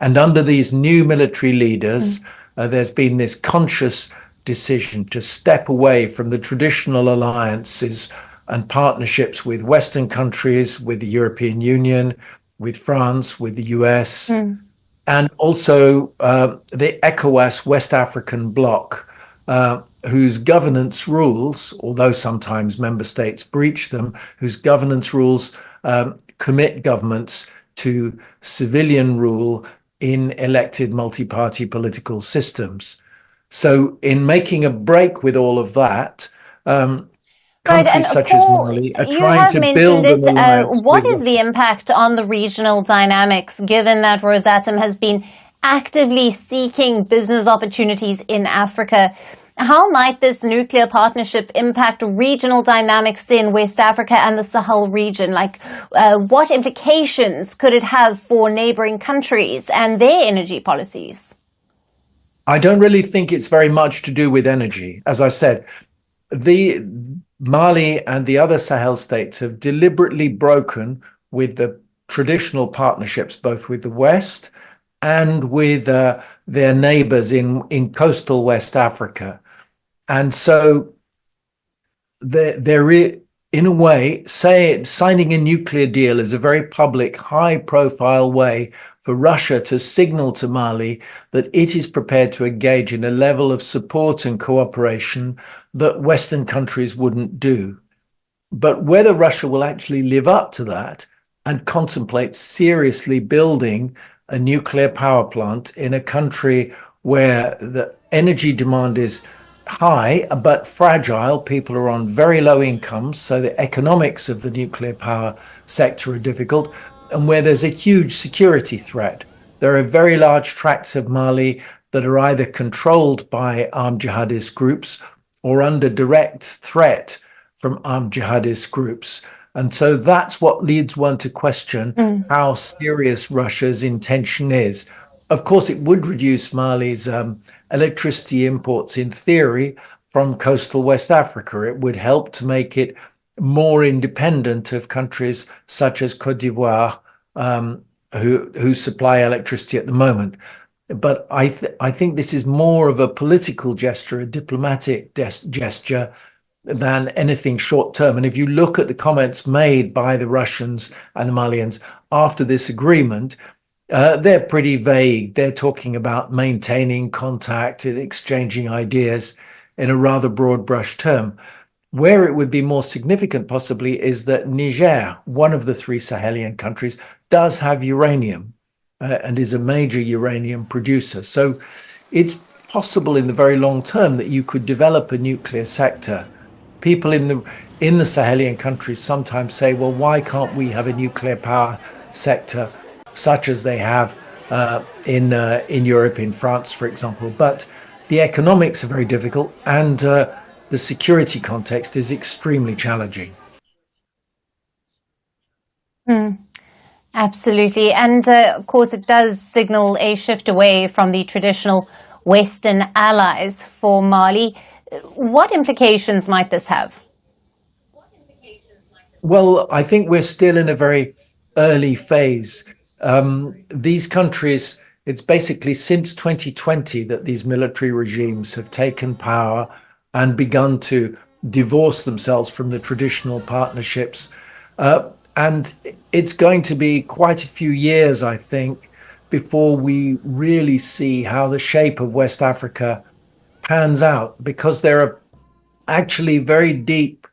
And under these new military leaders, there's been this conscious decision to step away from the traditional alliances and partnerships with Western countries, with the European Union, with France, with the US, and also the ECOWAS West African bloc, whose governance rules, although sometimes member states breach them, whose governance rules commit governments to civilian rule in elected multi-party political systems. So in making a break with all of that, countries such as Mali are trying to build an alliance. What is the impact on the regional dynamics, given that Rosatom has been actively seeking business opportunities in Africa? How might this nuclear partnership impact regional dynamics in West Africa and the Sahel region? Like, what implications could it have for neighboring countries and their energy policies? I don't really think it's very much to do with energy. As I said, Mali and the other Sahel states have deliberately broken with the traditional partnerships, both with the West and with their neighbors in coastal West Africa. And so they're in a way, signing a nuclear deal is a very public, high-profile way for Russia to signal to Mali that it is prepared to engage in a level of support and cooperation that Western countries wouldn't do. But whether Russia will actually live up to that and contemplate seriously building a nuclear power plant in a country where the energy demand is high but fragile, people are on very low incomes, so the economics of the nuclear power sector are difficult, and where there's a huge security threat. There are very large tracts of Mali that are either controlled by armed jihadist groups or under direct threat from armed jihadist groups. And so that's what leads one to question how serious Russia's intention is. Of course, it would reduce Mali's electricity imports in theory from coastal West Africa. It would help to make it more independent of countries such as Côte d'Ivoire, who supply electricity at the moment. But I think this is more of a political gesture, a diplomatic gesture, than anything short term. And if you look at the comments made by the Russians and the Malians after this agreement, they're pretty vague. They're talking about maintaining contact and exchanging ideas in a rather broad brush term. Where it would be more significant possibly is that Niger, one of the three Sahelian countries, does have uranium and is a major uranium producer. So it's possible in the very long term that you could develop a nuclear sector. People in the Sahelian countries sometimes say, well, why can't we have a nuclear power sector such as they have in Europe, in France, for example? But the economics are very difficult, and the security context is extremely challenging. Absolutely. And of course, it does signal a shift away from the traditional Western allies for Mali. What implications might this have? Well, I think we're still in a very early phase. These countries, it's basically since 2020 that these military regimes have taken power and begun to divorce themselves from the traditional partnerships. And it's going to be quite a few years, I think, before we really see how the shape of West Africa pans out, because there are actually very deep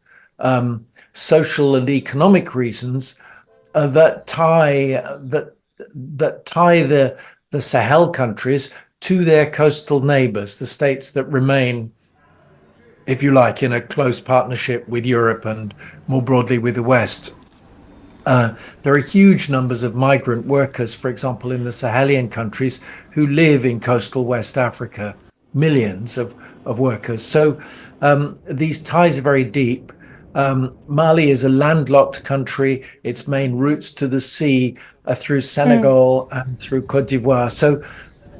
social and economic reasons that tie the Sahel countries to their coastal neighbors, the states that remain, if you like, in a close partnership with Europe and more broadly with the West. There are huge numbers of migrant workers, for example, in the Sahelian countries who live in coastal West Africa, millions of workers. So these ties are very deep. Mali is a landlocked country. Its main routes to the sea are through Senegal and through Cote d'Ivoire. So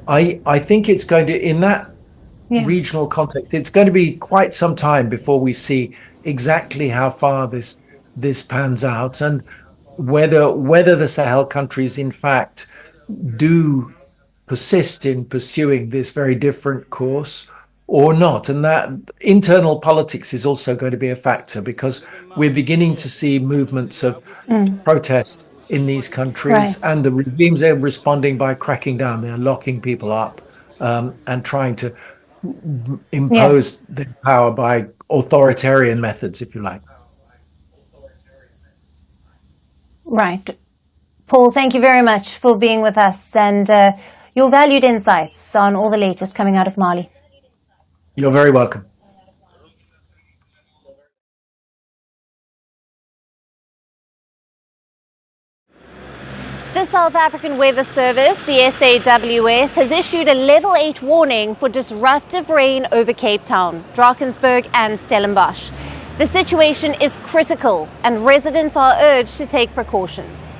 I think it's going to, in that regional context, it's going to be quite some time before we see exactly how far this pans out and whether the Sahel countries, in fact, do persist in pursuing this very different course or not. And that internal politics is also going to be a factor, because we're beginning to see movements of protest in these countries, and the regimes are responding by cracking down. They're locking people up and trying to impose their power by authoritarian methods, if you like. Right. Paul, thank you very much for being with us and your valued insights on all the latest coming out of Mali. You're very welcome. The South African Weather Service, the SAWS, has issued a level 8 warning for disruptive rain over Cape Town, Drakensberg and Stellenbosch. The situation is critical and residents are urged to take precautions.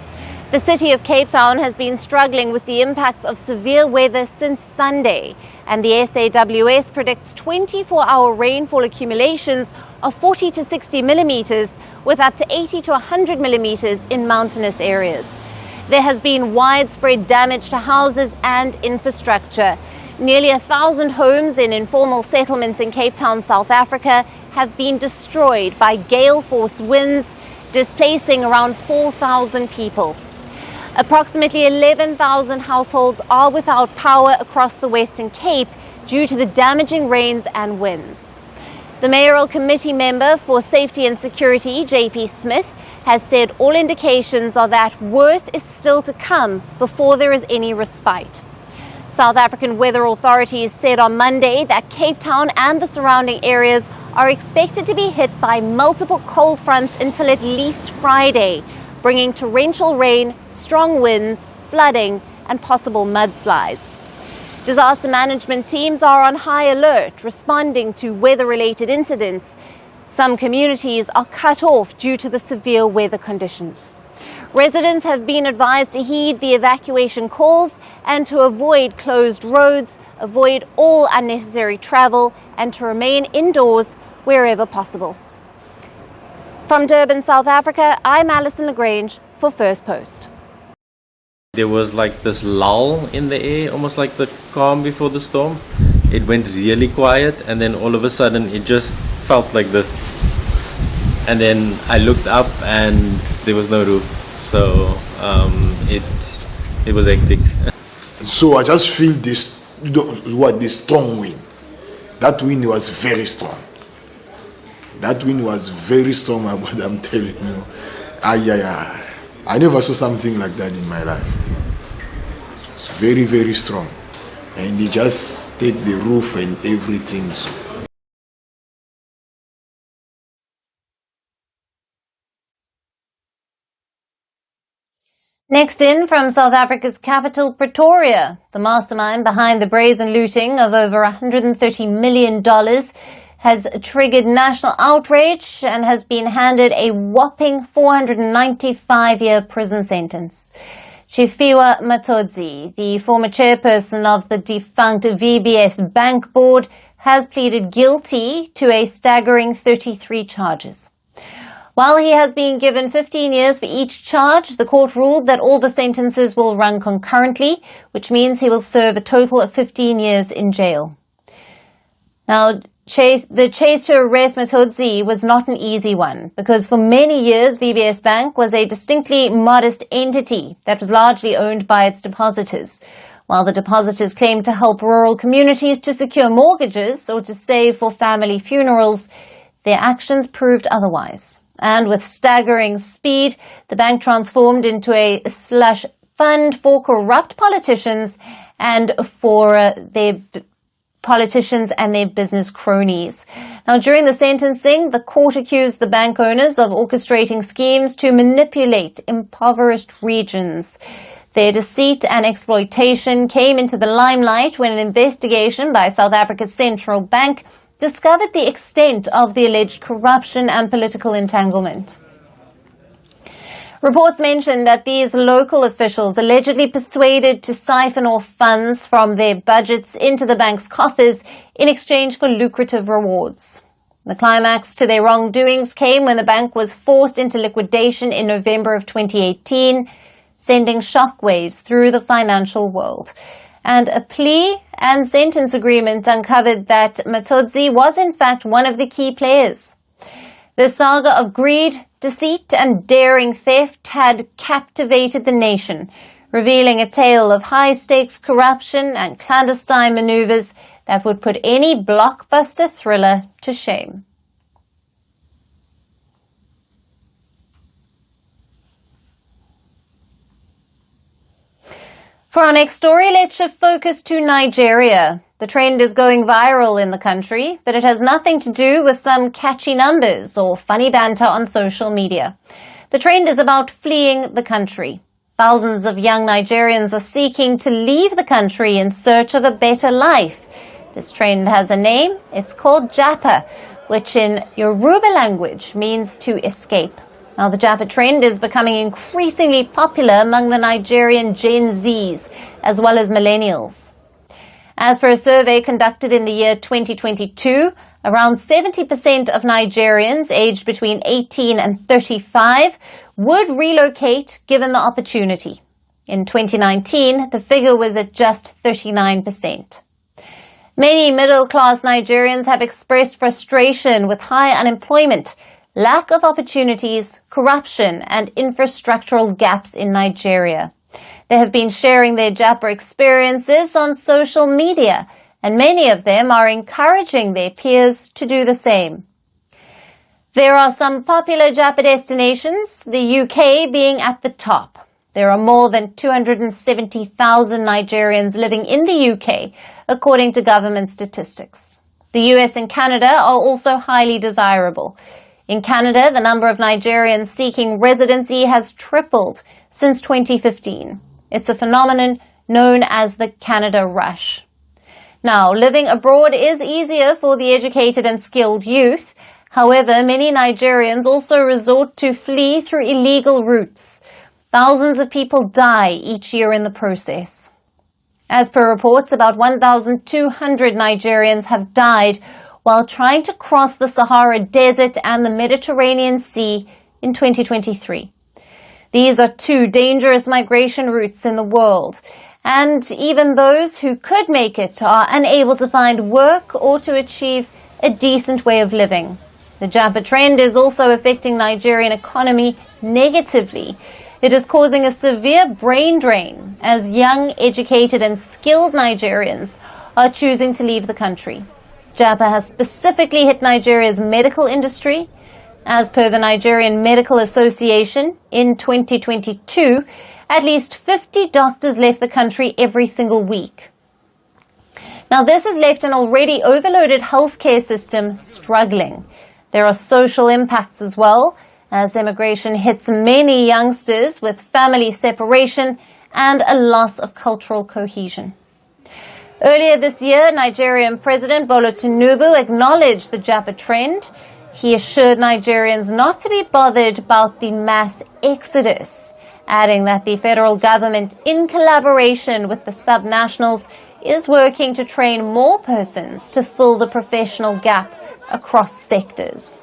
The city of Cape Town has been struggling with the impacts of severe weather since Sunday, and the SAWS predicts 24-hour rainfall accumulations of 40 to 60 millimeters, with up to 80 to 100 millimeters in mountainous areas. There has been widespread damage to houses and infrastructure. Nearly 1,000 homes in informal settlements in Cape Town, South Africa, have been destroyed by gale force winds, displacing around 4,000 people. Approximately 11,000 households are without power across the Western Cape due to the damaging rains and winds. The mayoral committee member for safety and security, JP Smith, has said all indications are that worse is still to come before there is any respite. South African weather authorities said on Monday that Cape Town and the surrounding areas are expected to be hit by multiple cold fronts until at least Friday, bringing torrential rain, strong winds, flooding, and possible mudslides. Disaster management teams are on high alert, responding to weather-related incidents. Some communities are cut off due to the severe weather conditions. Residents have been advised to heed the evacuation calls and to avoid closed roads, avoid all unnecessary travel, and to remain indoors wherever possible. From Durban, South Africa, I'm Alison Lagrange for Firstpost. There was like this lull in the air, almost like the calm before the storm. It went really quiet, and then all of a sudden it just felt like this. And then I looked up and there was no roof. So it was hectic. So I just feel this strong wind. That wind was very strong. That wind was very strong, but I'm telling you, I never saw something like that in my life. It's very, very strong. And they just take the roof and everything. Next in, from South Africa's capital, Pretoria, the mastermind behind the brazen looting of over $130 million has triggered national outrage and has been handed a whopping 495-year prison sentence. Chifiwa Matodzi, the former chairperson of the defunct VBS Bank Board, has pleaded guilty to a staggering 33 charges. While he has been given 15 years for each charge, the court ruled that all the sentences will run concurrently, which means he will serve a total of 15 years in jail. Now, the chase to arrest Matodzi was not an easy one, because for many years VBS Bank was a distinctly modest entity that was largely owned by its depositors. While the depositors claimed to help rural communities to secure mortgages or to save for family funerals, their actions proved otherwise. And with staggering speed, the bank transformed into a slush fund for corrupt politicians and for their business cronies. Now, during the sentencing, the court accused the bank owners of orchestrating schemes to manipulate impoverished regions. Their deceit and exploitation came into the limelight when an investigation by South Africa's central bank discovered the extent of the alleged corruption and political entanglement. Reports mention that these local officials allegedly persuaded to siphon off funds from their budgets into the bank's coffers in exchange for lucrative rewards. The climax to their wrongdoings came when the bank was forced into liquidation in November of 2018, sending shockwaves through the financial world. And a plea and sentence agreement uncovered that Matodzi was in fact one of the key players. The saga of greed, deceit and daring theft had captivated the nation, revealing a tale of high-stakes corruption and clandestine maneuvers that would put any blockbuster thriller to shame. For our next story, let's shift focus to Nigeria. The trend is going viral in the country, but it has nothing to do with some catchy numbers or funny banter on social media. The trend is about fleeing the country. Thousands of young Nigerians are seeking to leave the country in search of a better life. This trend has a name. It's called Japa, which in Yoruba language means to escape. Now, the Japa trend is becoming increasingly popular among the Nigerian Gen Zs, as well as millennials. As per a survey conducted in the year 2022, around 70% of Nigerians aged between 18 and 35 would relocate given the opportunity. In 2019, the figure was at just 39%. Many middle-class Nigerians have expressed frustration with high unemployment, lack of opportunities, corruption, and infrastructural gaps in Nigeria. They have been sharing their Japa experiences on social media, and many of them are encouraging their peers to do the same. There are some popular Japa destinations, the UK being at the top. There are more than 270,000 Nigerians living in the UK, according to government statistics. The US and Canada are also highly desirable. In Canada, the number of Nigerians seeking residency has tripled since 2015. It's a phenomenon known as the Canada Rush. Now, living abroad is easier for the educated and skilled youth. However, many Nigerians also resort to flee through illegal routes. Thousands of people die each year in the process. As per reports, about 1,200 Nigerians have died while trying to cross the Sahara Desert and the Mediterranean Sea in 2023. These are two dangerous migration routes in the world, and even those who could make it are unable to find work or to achieve a decent way of living. The Japa trend is also affecting Nigerian economy negatively. It is causing a severe brain drain as young, educated and skilled Nigerians are choosing to leave the country. Japa has specifically hit Nigeria's medical industry. As per the Nigerian Medical Association, in 2022, at least 50 doctors left the country every single week. Now, this has left an already overloaded healthcare system struggling. There are social impacts as well, as immigration hits many youngsters with family separation and a loss of cultural cohesion. Earlier this year, Nigerian President Bola Tinubu acknowledged the Japa trend. He assured Nigerians not to be bothered about the mass exodus, adding that the federal government, in collaboration with the subnationals, is working to train more persons to fill the professional gap across sectors.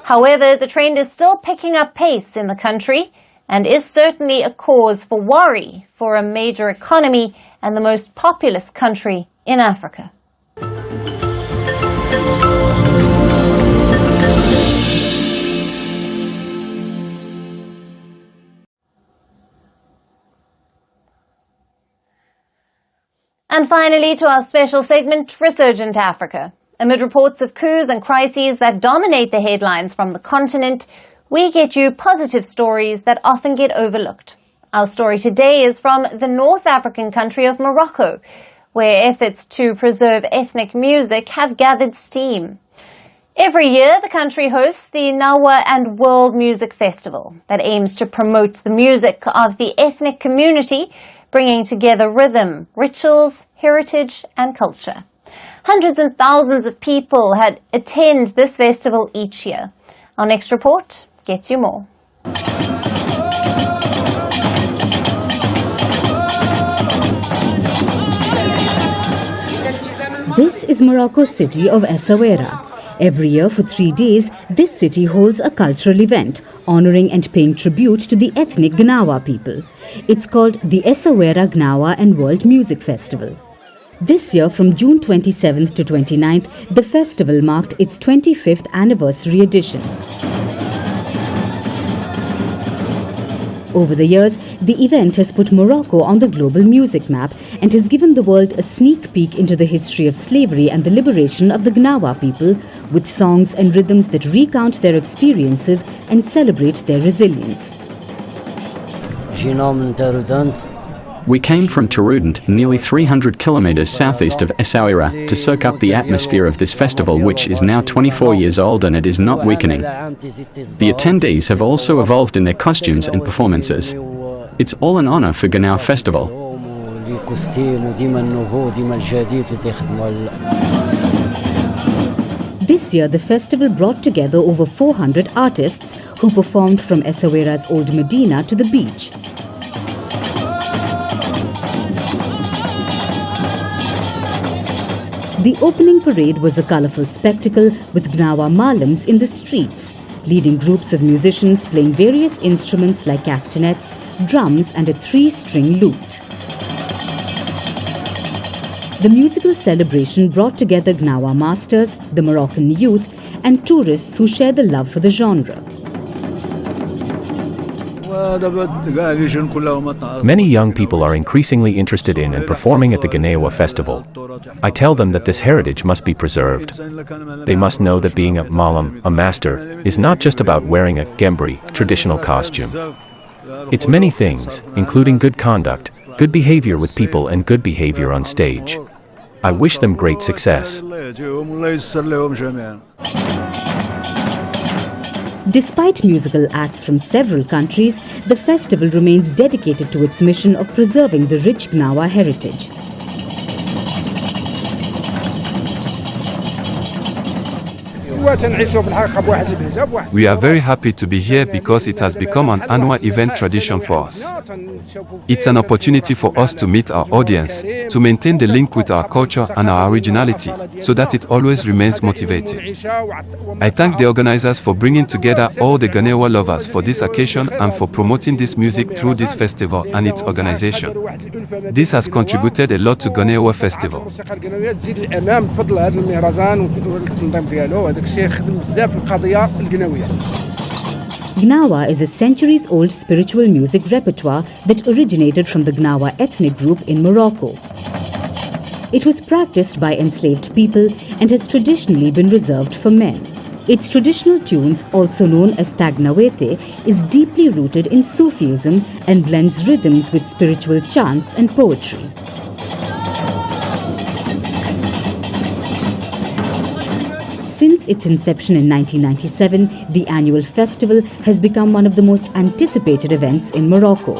However, the trend is still picking up pace in the country and is certainly a cause for worry for a major economy and the most populous country in Africa. And finally, to our special segment, Resurgent Africa. Amid reports of coups and crises that dominate the headlines from the continent, we get you positive stories that often get overlooked. Our story today is from the North African country of Morocco, where efforts to preserve ethnic music have gathered steam. Every year, the country hosts the Nawa and World Music Festival that aims to promote the music of the ethnic community, bringing together rhythm, rituals, heritage and culture. Hundreds and thousands of people attend this festival each year. Our next report gets you more. This is Morocco's city of Essaouira. Every year for 3 days, this city holds a cultural event honoring and paying tribute to the ethnic Gnawa people. It's called the Essaouira Gnawa and World Music Festival. This year, from June 27th to 29th, the festival marked its 25th anniversary edition. Over the years, the event has put Morocco on the global music map and has given the world a sneak peek into the history of slavery and the liberation of the Gnawa people, with songs and rhythms that recount their experiences and celebrate their resilience. We came from Tarudant, nearly 300 kilometers southeast of Essaouira, to soak up the atmosphere of this festival, which is now 24 years old and it is not weakening. The attendees have also evolved in their costumes and performances. It's all an honor for Gnawa Festival. This year, the festival brought together over 400 artists who performed from Essaouira's old Medina to the beach. The opening parade was a colourful spectacle with Gnawa Malams in the streets, leading groups of musicians playing various instruments like castanets, drums and a 3-string lute. The musical celebration brought together Gnawa masters, the Moroccan youth and tourists who share the love for the genre. Many young people are increasingly interested in and performing at the Gnawa festival. I tell them that this heritage must be preserved. They must know that being a malam, a master, is not just about wearing a gembri, traditional costume. It's many things, including good conduct, good behavior with people and good behavior on stage. I wish them great success. Despite musical acts from several countries, the festival remains dedicated to its mission of preserving the rich Gnawa heritage. We are very happy to be here because it has become an annual event tradition for us. It's an opportunity for us to meet our audience, to maintain the link with our culture and our originality, so that it always remains motivating. I thank the organizers for bringing together all the Gnawa lovers for this occasion and for promoting this music through this festival and its organization. This has contributed a lot to Gnawa Festival. Gnawa is a centuries-old spiritual music repertoire that originated from the Gnawa ethnic group in Morocco. It was practiced by enslaved people and has traditionally been reserved for men. Its traditional tunes, also known as Tagnawete, is deeply rooted in Sufism and blends rhythms with spiritual chants and poetry. Since its inception in 1997, the annual festival has become one of the most anticipated events in Morocco.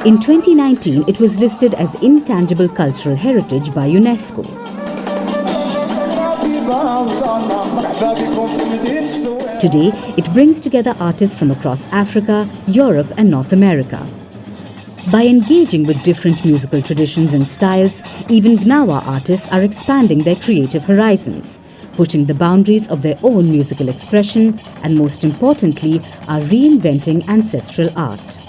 In 2019, it was listed as Intangible Cultural Heritage by UNESCO. Today, it brings together artists from across Africa, Europe and North America. By engaging with different musical traditions and styles, even Gnawa artists are expanding their creative horizons, pushing the boundaries of their own musical expression, and most importantly, are reinventing ancestral art.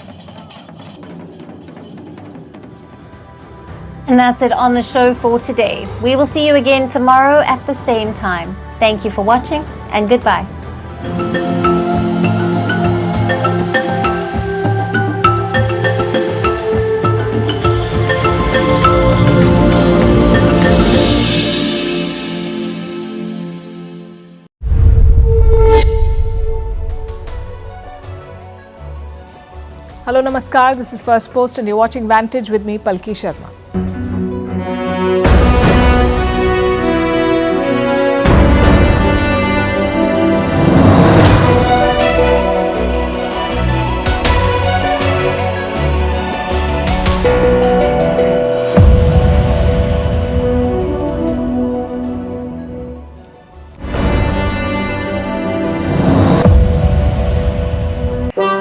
And that's it on the show for today. We will see you again tomorrow at the same time. Thank you for watching and goodbye. Hello, namaskar. This is Firstpost and you're watching Vantage with me, Palki Sharma.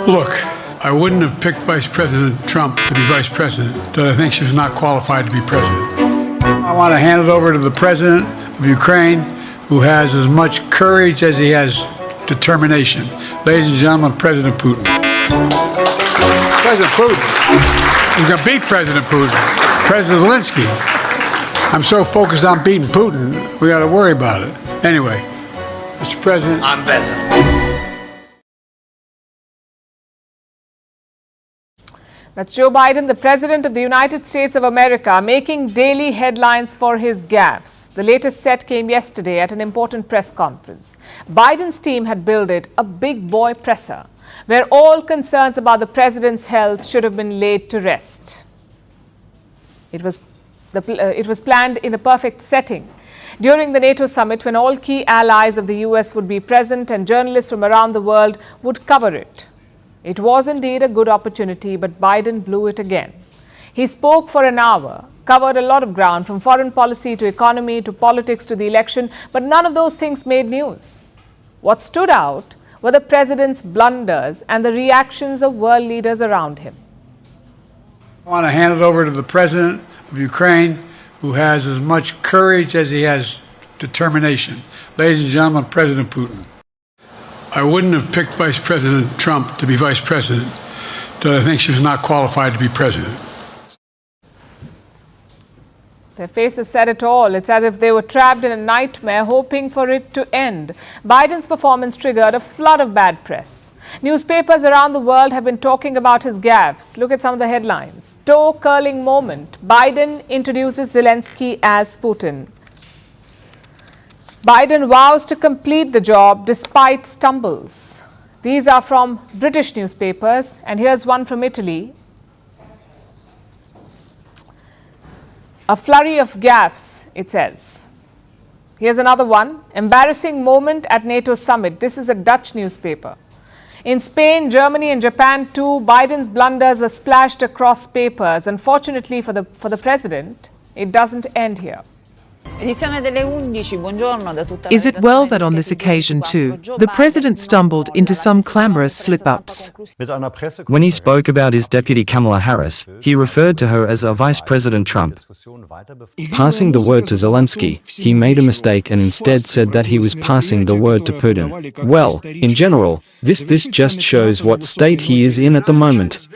Look, I wouldn't have picked Vice President Trump to be Vice President, but I think she was not qualified to be President. I want to hand it over to the President of Ukraine, who has as much courage as he has determination. Ladies and gentlemen, President Putin. President Putin. He's going to beat President Putin. President Zelensky. I'm so focused on beating Putin, we got to worry about it. Anyway, Mr. President. I'm better. That's Joe Biden, the President of the United States of America, making daily headlines for his gaffes. The latest set came yesterday at an important press conference. Biden's team had billed it a big boy presser, where all concerns about the president's health should have been laid to rest. It was planned in the perfect setting. During the NATO summit, when all key allies of the US would be present and journalists from around the world would cover it. It was indeed a good opportunity, but Biden blew it again. He spoke for an hour, covered a lot of ground from foreign policy to economy to politics to the election, but none of those things made news. What stood out were the president's blunders and the reactions of world leaders around him. I want to hand it over to the President of Ukraine, who has as much courage as he has determination. Ladies and gentlemen, President Putin. I wouldn't have picked Vice President Trump to be Vice President, but I think she was not qualified to be President. Their faces said it all. It's as if they were trapped in a nightmare, hoping for it to end. Biden's performance triggered a flood of bad press. Newspapers around the world have been talking about his gaffes. Look at some of the headlines. Toe-curling moment. Biden introduces Zelensky as Putin. Biden vows to complete the job despite stumbles. These are from British newspapers, and here's one from Italy. A flurry of gaffes, it says. Here's another one. Embarrassing moment at NATO summit. This is a Dutch newspaper. In Spain, Germany and Japan too, Biden's blunders were splashed across papers. Unfortunately for the president, it doesn't end here. Is it well that on this occasion too, the president stumbled into some clamorous slip-ups? When he spoke about his deputy Kamala Harris, he referred to her as a Vice President Trump. Passing the word to Zelensky, he made a mistake and instead said that he was passing the word to Putin. Well, in general, this just shows what state he is in at the moment.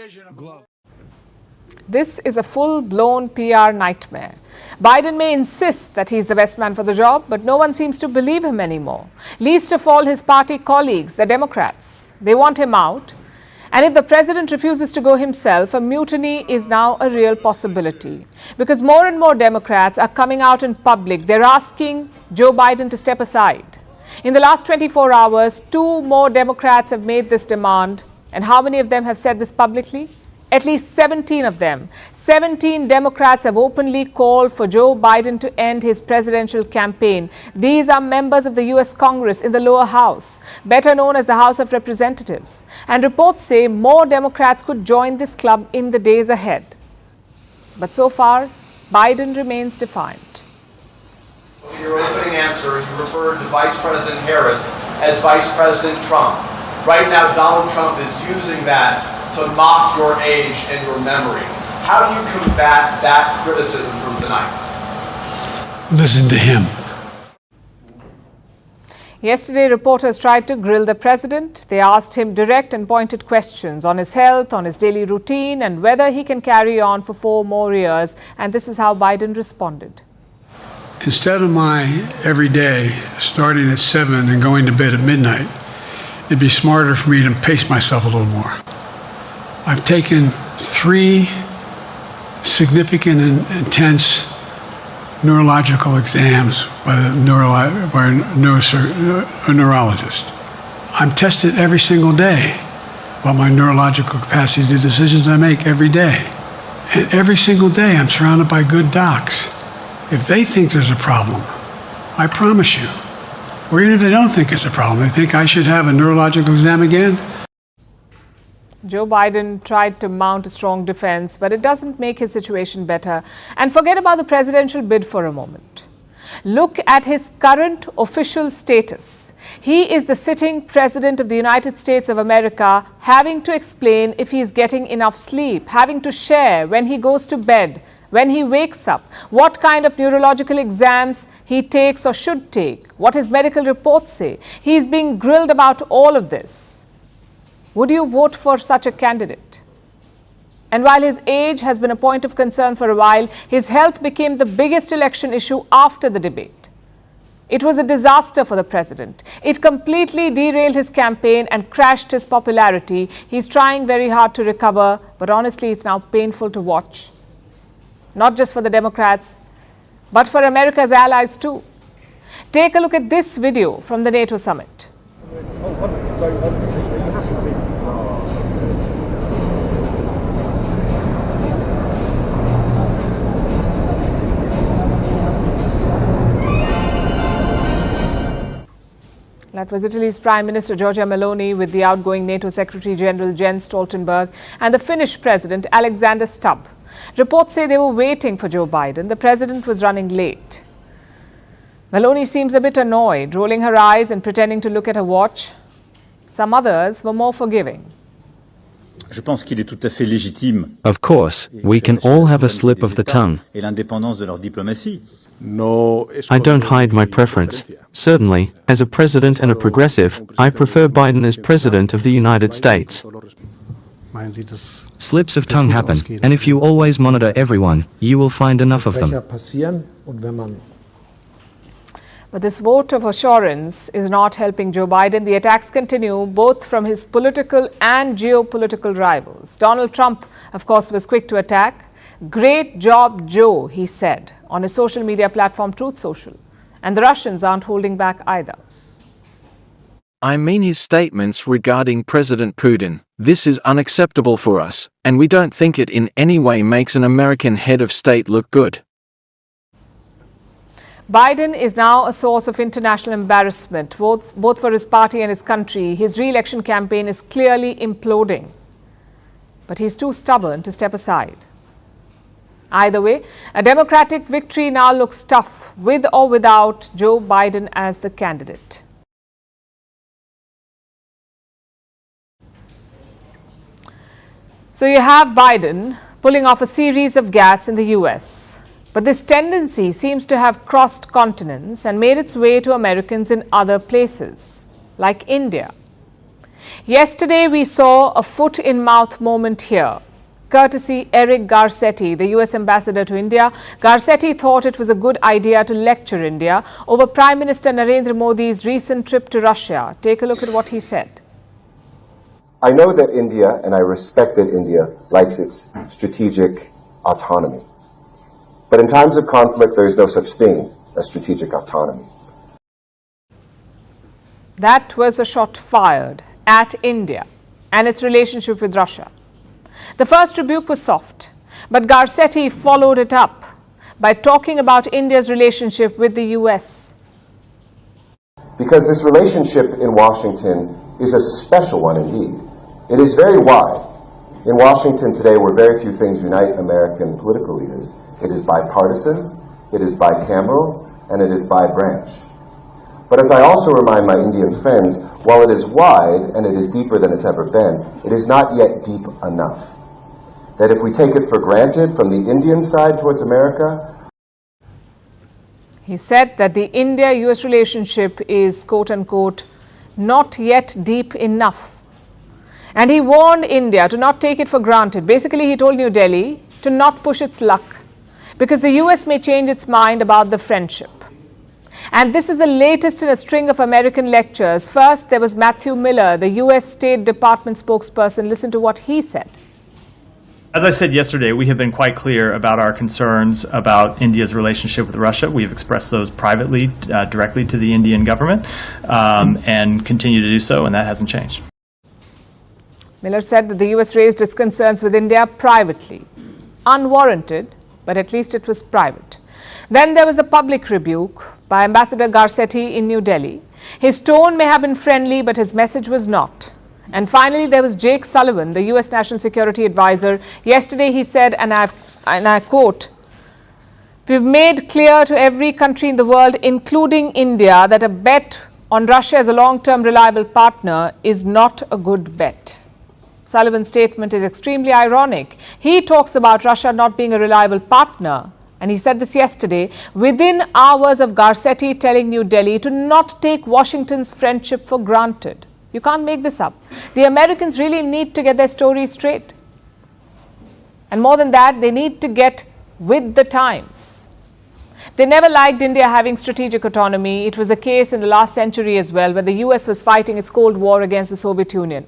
This is a full-blown PR nightmare. Biden may insist that he's the best man for the job, but no one seems to believe him anymore. Least of all his party colleagues, the Democrats. They want him out. And if the president refuses to go himself, a mutiny is now a real possibility. Because more and more Democrats are coming out in public. They're asking Joe Biden to step aside. In the last 24 hours, 2 more Democrats have made this demand. And how many of them have said this publicly? At least 17 of them. 17 Democrats have openly called for Joe Biden to end his presidential campaign. These are members of the U.S. Congress in the lower house, better known as the House of Representatives. And reports say more Democrats could join this club in the days ahead. But so far, Biden remains defiant. In your opening answer, you referred to Vice President Harris as Vice President Trump. Right now, Donald Trump is using that to mock your age and your memory. How do you combat that criticism from tonight? Listen to him. Yesterday, reporters tried to grill the president. They asked him direct and pointed questions on his health, on his daily routine, and whether he can carry on for 4 more years. And this is how Biden responded. Instead of my every day starting at 7 and going to bed at midnight, it'd be smarter for me to pace myself a little more. I've taken 3 significant and intense neurological exams by a neurologist. I'm tested every single day. about my neurological capacity to do decisions I make every day. And every single day I'm surrounded by good docs. If they think there's a problem, I promise you, or even if they don't think it's a problem, they think I should have a neurological exam again. Joe Biden tried to mount a strong defense, but it doesn't make his situation better. And forget about the presidential bid for a moment. Look at his current official status. He is the sitting president of the United States of America, having to explain if he is getting enough sleep, having to share when he goes to bed, when he wakes up, what kind of neurological exams he takes or should take, what his medical reports say. He is being grilled about all of this. Would you vote for such a candidate? And while his age has been a point of concern for a while, his health became the biggest election issue after the debate. It was a disaster for the president. It completely derailed his campaign and crashed his popularity. He's trying very hard to recover, but honestly, it's now painful to watch. Not just for the Democrats, but for America's allies too. Take a look at this video from the NATO summit. That was Italy's Prime Minister Giorgia Meloni with the outgoing NATO Secretary General Jens Stoltenberg and the Finnish President Alexander Stubb. Reports say they were waiting for Joe Biden. The president was running late. Meloni seems a bit annoyed, rolling her eyes and pretending to look at her watch. Some others were more forgiving. Of course, we can all have a slip of the tongue. I don't hide my preference. Certainly, as a president and a progressive, I prefer Biden as president of the United States. Slips of tongue happen, and if you always monitor everyone, you will find enough of them. But this vote of assurance is not helping Joe Biden. The attacks continue both from his political and geopolitical rivals. Donald Trump, of course, was quick to attack. "Great job, Joe," he said on his social media platform Truth Social. And the Russians aren't holding back either. I mean his statements regarding President Putin. This is unacceptable for us, and we don't think it in any way makes an American head of state look good. Biden is now a source of international embarrassment, both for his party and his country. His re-election campaign is clearly imploding. But he's too stubborn to step aside. Either way, a Democratic victory now looks tough, with or without Joe Biden as the candidate. So you have Biden pulling off a series of gaffes in the US. But this tendency seems to have crossed continents and made its way to Americans in other places, like India. Yesterday, we saw a foot-in-mouth moment here. Courtesy Eric Garcetti, the US ambassador to India. Garcetti thought it was a good idea to lecture India over Prime Minister Narendra Modi's recent trip to Russia. Take a look at what he said. I know that India, and I respect that India, likes its strategic autonomy. But in times of conflict, there is no such thing as strategic autonomy. That was a shot fired at India and its relationship with Russia. The first rebuke was soft, but Garcetti followed it up by talking about India's relationship with the US. Because this relationship in Washington is a special one indeed. It is very wide. In Washington today, where very few things unite American political leaders, it is bipartisan, it is bicameral, and it is bi-branch. But as I also remind my Indian friends, while it is wide and it is deeper than it's ever been, it is not yet deep enough. That if we take it for granted from the Indian side towards America. He said that the India-US relationship is, quote unquote, not yet deep enough. And he warned India to not take it for granted. Basically, he told New Delhi to not push its luck, because the US may change its mind about the friendship. And this is the latest in a string of American lectures. First, there was Matthew Miller, the US State Department spokesperson. Listen to what he said. As I said yesterday, we have been quite clear about our concerns about India's relationship with Russia. We have expressed those privately, directly to the Indian government, and continue to do so, and that hasn't changed. Miller said that the US raised its concerns with India privately. Unwarranted, but at least it was private. Then there was the public rebuke by Ambassador Garcetti in New Delhi. His tone may have been friendly, but his message was not. And finally, there was Jake Sullivan, the US National Security Advisor. Yesterday he said, and I quote, "We've made clear to every country in the world, including India, that a bet on Russia as a long-term reliable partner is not a good bet." Sullivan's statement is extremely ironic. He talks about Russia not being a reliable partner, and he said this yesterday, within hours of Garcetti telling New Delhi to not take Washington's friendship for granted. You can't make this up. The Americans really need to get their story straight. And more than that, they need to get with the times. They never liked India having strategic autonomy. It was the case in the last century as well, when the US was fighting its Cold War against the Soviet Union.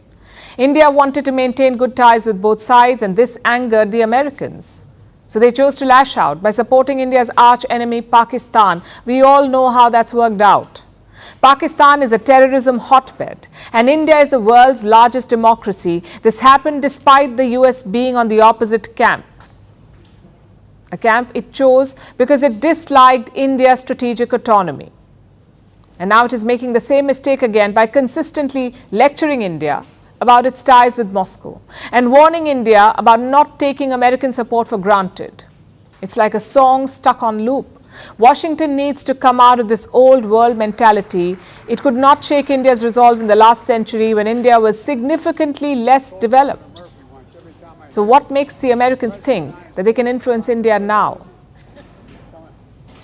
India wanted to maintain good ties with both sides, and this angered the Americans. So they chose to lash out by supporting India's arch enemy, Pakistan. We all know how that's worked out. Pakistan is a terrorism hotbed, and India is the world's largest democracy. This happened despite the US being on the opposite camp. A camp it chose because it disliked India's strategic autonomy. And now it is making the same mistake again by consistently lecturing India about its ties with Moscow and warning India about not taking American support for granted. It's like a song stuck on loop. Washington needs to come out of this old world mentality. It could not shake India's resolve in the last century when India was significantly less developed. So what makes the Americans think that they can influence India now?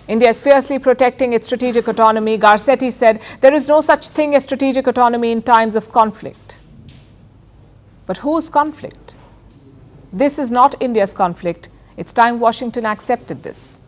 India is fiercely protecting its strategic autonomy. Garcetti said there is no such thing as strategic autonomy in times of conflict. But whose conflict? This is not India's conflict. It's time Washington accepted this.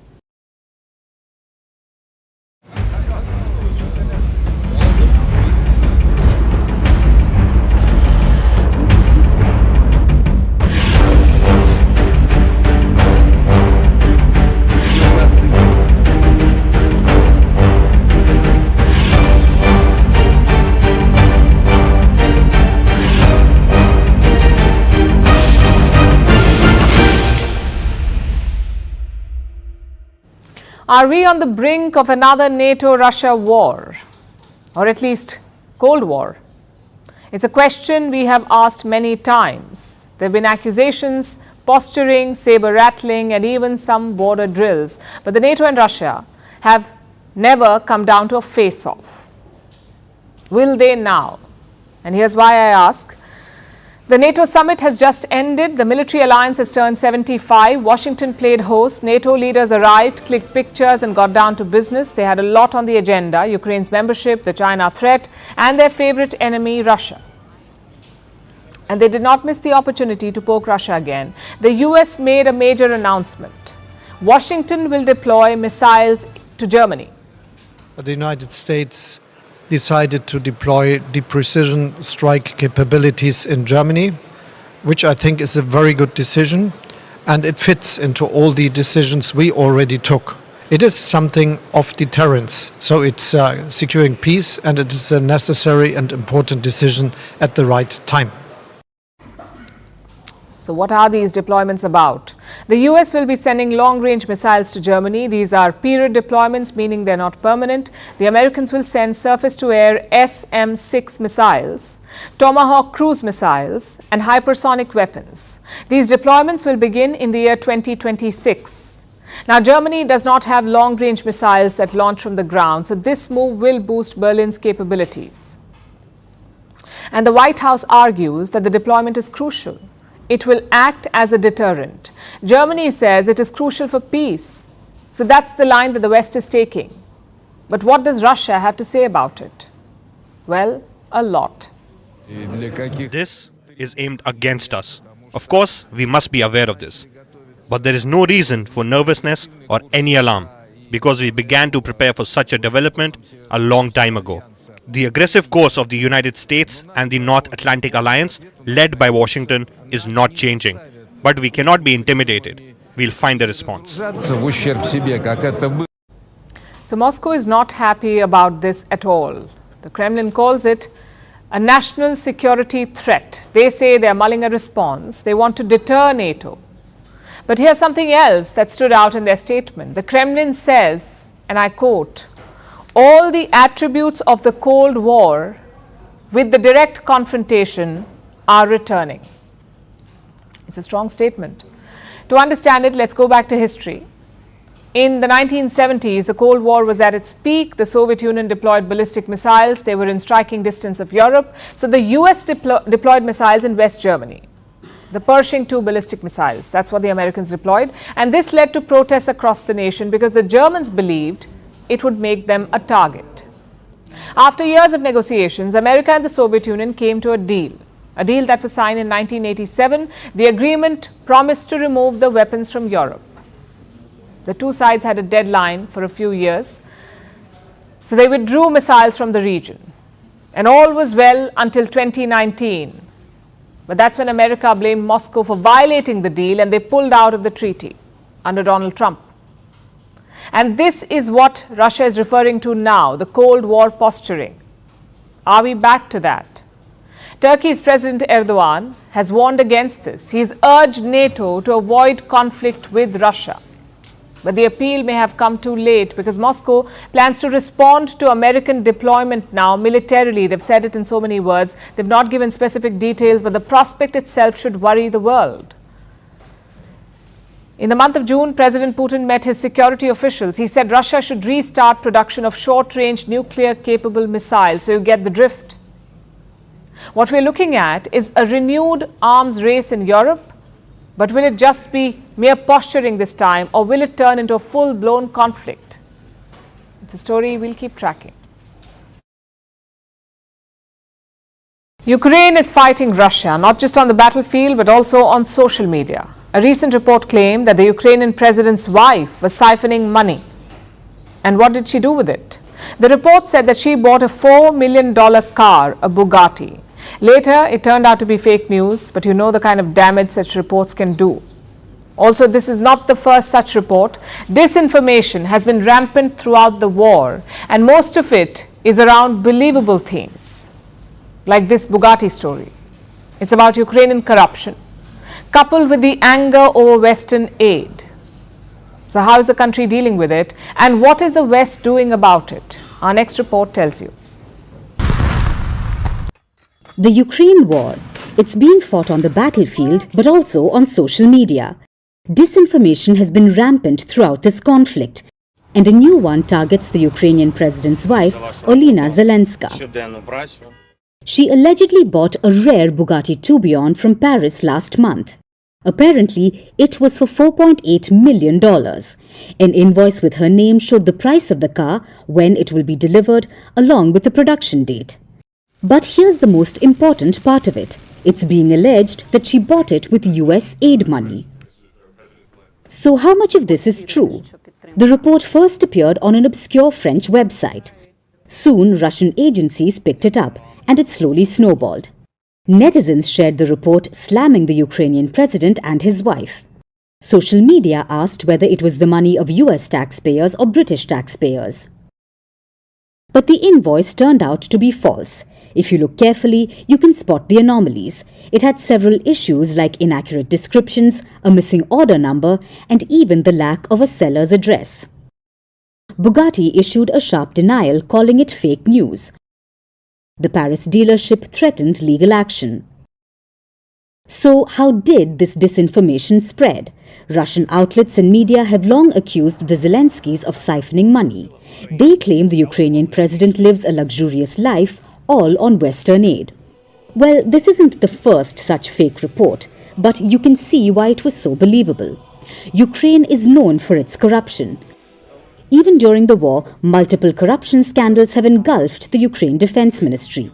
Are we on the brink of another NATO-Russia war, or at least Cold War? It's a question we have asked many times. There have been accusations, posturing, saber-rattling, and even some border drills. But the NATO and Russia have never come down to a face-off. Will they now? And here's why I ask. The NATO summit has just ended. The military alliance has turned 75. Washington played host. NATO leaders arrived, clicked pictures and got down to business. They had a lot on the agenda: Ukraine's membership, the China threat, and their favorite enemy, Russia. And they did not miss the opportunity to poke Russia again. The US made a major announcement. Washington will deploy missiles to Germany. The United States decided to deploy deep precision strike capabilities in Germany, which I think is a very good decision, and it fits into all the decisions we already took. It is something of deterrence, so it's securing peace, and it is a necessary and important decision at the right time. So what are these deployments about? The US will be sending long-range missiles to Germany. These are period deployments, meaning they're not permanent. The Americans will send surface-to-air SM-6 missiles, Tomahawk cruise missiles, and hypersonic weapons. These deployments will begin in the year 2026. Now, Germany does not have long-range missiles that launch from the ground, so this move will boost Berlin's capabilities. And the White House argues that the deployment is crucial. It will act as a deterrent. Germany says it is crucial for peace. So that's the line that the West is taking. But what does Russia have to say about it? Well, a lot. This is aimed against us. Of course, we must be aware of this. But there is no reason for nervousness or any alarm, because we began to prepare for such a development a long time ago. The aggressive course of the United States and the North Atlantic Alliance, led by Washington, is not changing. But we cannot be intimidated. We'll find a response. So Moscow is not happy about this at all. The Kremlin calls it a national security threat. They say they're mulling a response. They want to deter NATO. But here's something else that stood out in their statement. The Kremlin says, and I quote, all the attributes of the Cold War with the direct confrontation are returning. It's a strong statement. To understand it, let's go back to history. In the 1970s, the Cold War was at its peak. The Soviet Union deployed ballistic missiles. They were in striking distance of Europe. So the US deployed missiles in West Germany. The Pershing II ballistic missiles. That's what the Americans deployed. And this led to protests across the nation because the Germans believed it would make them a target. After years of negotiations, America and the Soviet Union came to a deal that was signed in 1987. The agreement promised to remove the weapons from Europe. The two sides had a deadline for a few years, so they withdrew missiles from the region. And all was well until 2019. But that's when America blamed Moscow for violating the deal and they pulled out of the treaty under Donald Trump. And this is what Russia is referring to now, the Cold War posturing. Are we back to that? Turkey's President Erdogan has warned against this. He's urged NATO to avoid conflict with Russia. But the appeal may have come too late because Moscow plans to respond to American deployment now militarily. They've said it in so many words. They've not given specific details, but the prospect itself should worry the world. In the month of June, President Putin met his security officials. He said Russia should restart production of short-range nuclear-capable missiles. So you get the drift. What we're looking at is a renewed arms race in Europe. But will it just be mere posturing this time, or will it turn into a full-blown conflict? It's a story we'll keep tracking. Ukraine is fighting Russia, not just on the battlefield, but also on social media. A recent report claimed that the Ukrainian president's wife was siphoning money. And what did she do with it? The report said that she bought a $4 million car, a Bugatti. Later, it turned out to be fake news, but you know the kind of damage such reports can do. Also, this is not the first such report. Disinformation has been rampant throughout the war, and most of it is around believable themes, like this Bugatti story. It's about Ukrainian corruption, coupled with the anger over Western aid. So how is the country dealing with it, and what is the West doing about it? Our next report tells you. The Ukraine war, it's being fought on the battlefield but also on social media. Disinformation has been rampant throughout this conflict, and a new one targets the Ukrainian president's wife, Olena Zelenska. She allegedly bought a rare Bugatti Tourbillon from Paris last month. Apparently, it was for $4.8 million. An invoice with her name showed the price of the car, when it will be delivered, along with the production date. But here's the most important part of it. It's being alleged that she bought it with US aid money. So how much of this is true? The report first appeared on an obscure French website. Soon, Russian agencies picked it up, and it slowly snowballed. Netizens shared the report, slamming the Ukrainian president and his wife. Social media asked whether it was the money of US taxpayers or British taxpayers. But the invoice turned out to be false. If you look carefully, you can spot the anomalies. It had several issues like inaccurate descriptions, a missing order number, and even the lack of a seller's address. Bugatti issued a sharp denial, calling it fake news. The Paris dealership threatened legal action. So how did this disinformation spread? Russian outlets and media have long accused the Zelenskys of siphoning money. They claim the Ukrainian president lives a luxurious life, all on Western aid. Well, this isn't the first such fake report, but you can see why it was so believable. Ukraine is known for its corruption. Even during the war, multiple corruption scandals have engulfed the Ukraine Defense Ministry.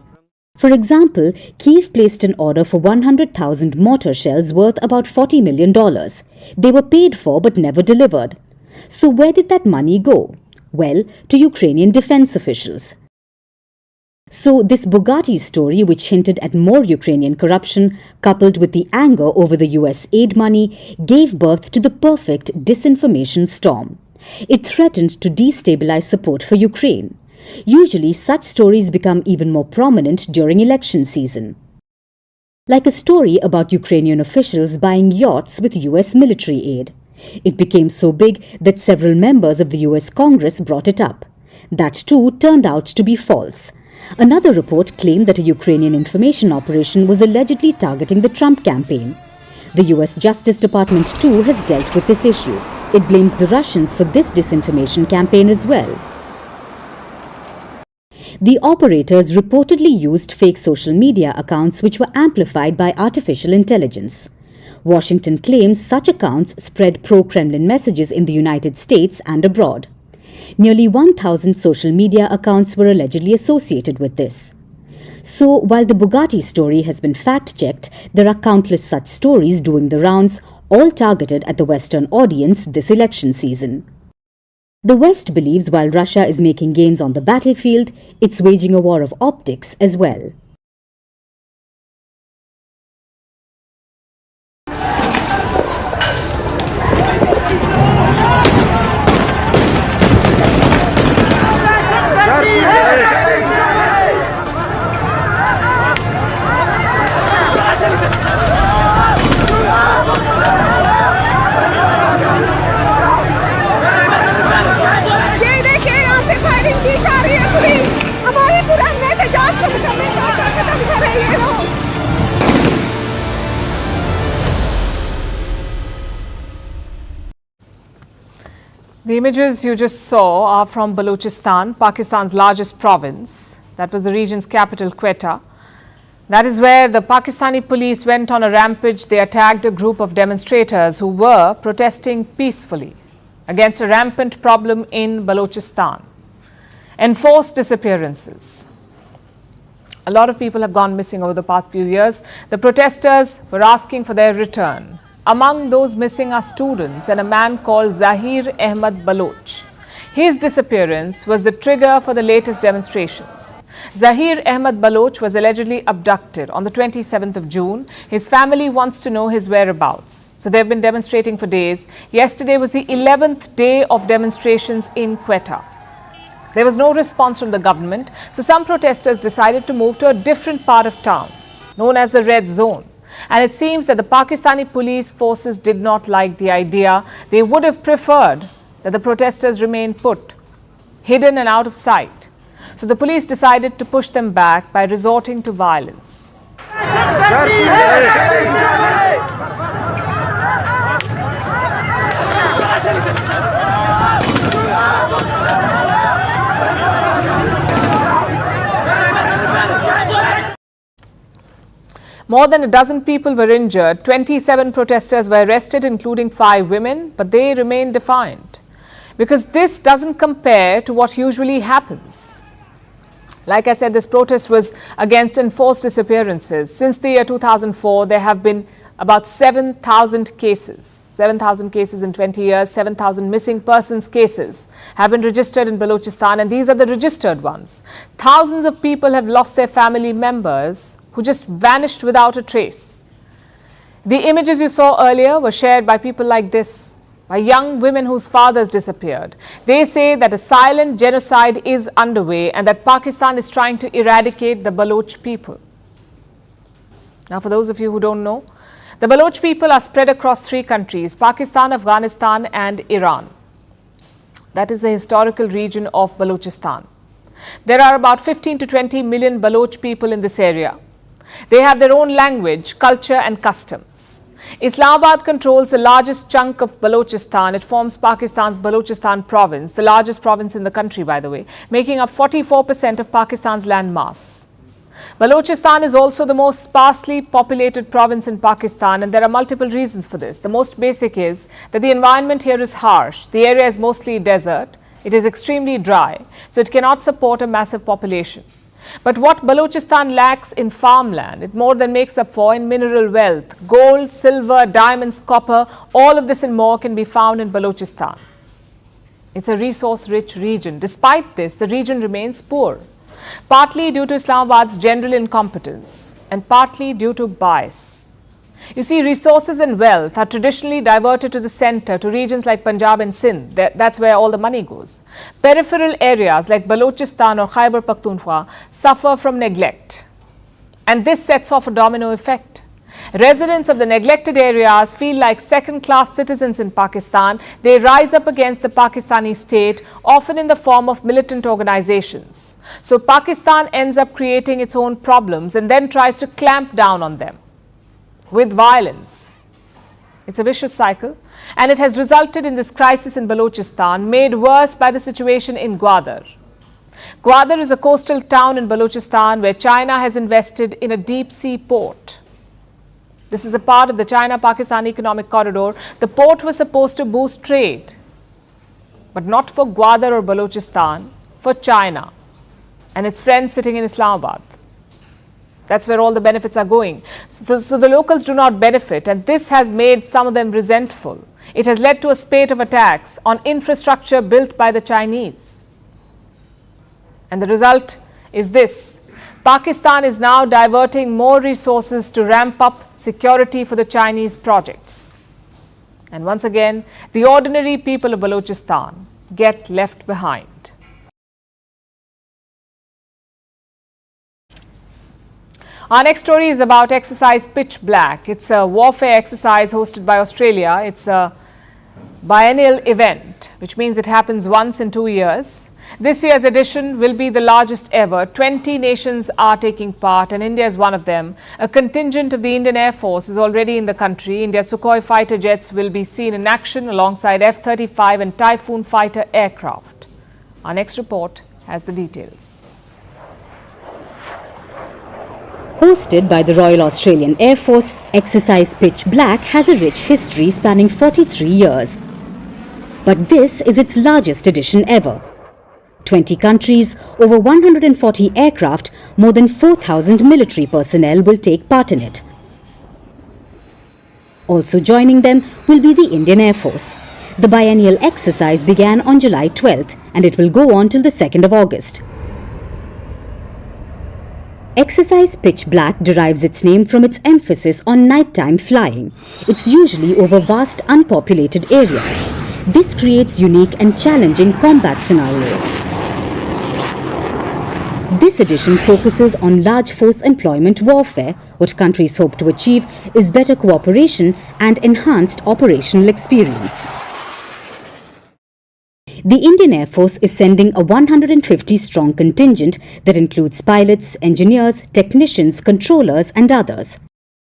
For example, Kyiv placed an order for 100,000 mortar shells worth about $40 million. They were paid for but never delivered. So where did that money go? Well, to Ukrainian defense officials. So this Bugatti story, which hinted at more Ukrainian corruption, coupled with the anger over the US aid money, gave birth to the perfect disinformation storm. It threatened to destabilize support for Ukraine. Usually, such stories become even more prominent during election season. Like a story about Ukrainian officials buying yachts with US military aid. It became so big that several members of the US Congress brought it up. That too turned out to be false. Another report claimed that a Ukrainian information operation was allegedly targeting the Trump campaign. The US Justice Department too has dealt with this issue. It blames the Russians for this disinformation campaign as well. The operators reportedly used fake social media accounts which were amplified by artificial intelligence. Washington claims such accounts spread pro-Kremlin messages in the United States and abroad. Nearly 1,000 social media accounts were allegedly associated with this. So, while the Bugatti story has been fact-checked, there are countless such stories doing the rounds, all targeted at the Western audience this election season. The West believes while Russia is making gains on the battlefield, it's waging a war of optics as well. The images you just saw are from Balochistan, Pakistan's largest province. That was the region's capital, Quetta. That is where the Pakistani police went on a rampage. They attacked a group of demonstrators who were protesting peacefully against a rampant problem in Balochistan. Enforced disappearances. A lot of people have gone missing over the past few years. The protesters were asking for their return. Among those missing are students and a man called Zahir Ahmad Baloch. His disappearance was the trigger for the latest demonstrations. Zahir Ahmad Baloch was allegedly abducted on the 27th of June. His family wants to know his whereabouts. So they've been demonstrating for days. Yesterday was the 11th day of demonstrations in Quetta. There was no response from the government, so some protesters decided to move to a different part of town, known as the Red Zone. And it seems that the Pakistani police forces did not like the idea. They would have preferred that the protesters remain put, hidden and out of sight. So the police decided to push them back by resorting to violence. More than a dozen people were injured. 27 protesters were arrested, including 5 women, but they remain defiant. Because this doesn't compare to what usually happens. Like I said, this protest was against enforced disappearances. Since the year 2004, there have been about 7,000 cases. 7,000 cases in 20 years, 7,000 missing persons cases have been registered in Balochistan, and these are the registered ones. Thousands of people have lost their family members who just vanished without a trace. The images you saw earlier were shared by people like this, by young women whose fathers disappeared. They say that a silent genocide is underway and that Pakistan is trying to eradicate the Baloch people. Now, for those of you who don't know, the Baloch people are spread across 3 countries, Pakistan, Afghanistan and Iran. That is the historical region of Balochistan. There are about 15 to 20 million Baloch people in this area. They have their own language, culture and customs. Islamabad controls the largest chunk of Balochistan. It forms Pakistan's Balochistan province, the largest province in the country, by the way, making up 44% of Pakistan's land mass. Balochistan is also the most sparsely populated province in Pakistan, and there are multiple reasons for this. The most basic is that the environment here is harsh. The area is mostly desert. It is extremely dry, so it cannot support a massive population. But what Balochistan lacks in farmland, it more than makes up for in mineral wealth. Gold, silver, diamonds, copper, all of this and more can be found in Balochistan. It's a resource-rich region. Despite this, the region remains poor, partly due to Islamabad's general incompetence and partly due to bias. You see, resources and wealth are traditionally diverted to the centre, to regions like Punjab and Sindh. That's where all the money goes. Peripheral areas like Balochistan or Khyber Pakhtunkhwa suffer from neglect. And this sets off a domino effect. Residents of the neglected areas feel like second-class citizens in Pakistan. They rise up against the Pakistani state, often in the form of militant organizations. So Pakistan ends up creating its own problems and then tries to clamp down on them with violence. It's a vicious cycle, and it has resulted in this crisis in Balochistan, made worse by the situation in Gwadar. Gwadar is a coastal town in Balochistan where China has invested in a deep-sea port. This is a part of the China-Pakistan economic corridor. The port was supposed to boost trade, but not for Gwadar or Balochistan, for China and its friends sitting in Islamabad. That's where all the benefits are going. So the locals do not benefit, and this has made some of them resentful. It has led to a spate of attacks on infrastructure built by the Chinese. And the result is this. Pakistan is now diverting more resources to ramp up security for the Chinese projects. And once again, the ordinary people of Balochistan get left behind. Our next story is about exercise Pitch Black. It's a warfare exercise hosted by Australia. It's a biennial event, which means it happens once in 2 years. This year's edition will be the largest ever. 20 nations are taking part, and India is one of them. A contingent of the Indian Air Force is already in the country. India's Sukhoi fighter jets will be seen in action alongside F-35 and Typhoon fighter aircraft. Our next report has the details. Hosted by the Royal Australian Air Force, Exercise Pitch Black has a rich history spanning 43 years. But this is its largest edition ever. 20 countries, over 140 aircraft, more than 4,000 military personnel will take part in it. Also joining them will be the Indian Air Force. The biennial exercise began on July 12th and it will go on till the 2nd of August. Exercise Pitch Black derives its name from its emphasis on nighttime flying. It's usually over vast unpopulated areas. This creates unique and challenging combat scenarios. This edition focuses on large force employment warfare. What countries hope to achieve is better cooperation and enhanced operational experience. The Indian Air Force is sending a 150-strong contingent that includes pilots, engineers, technicians, controllers and others.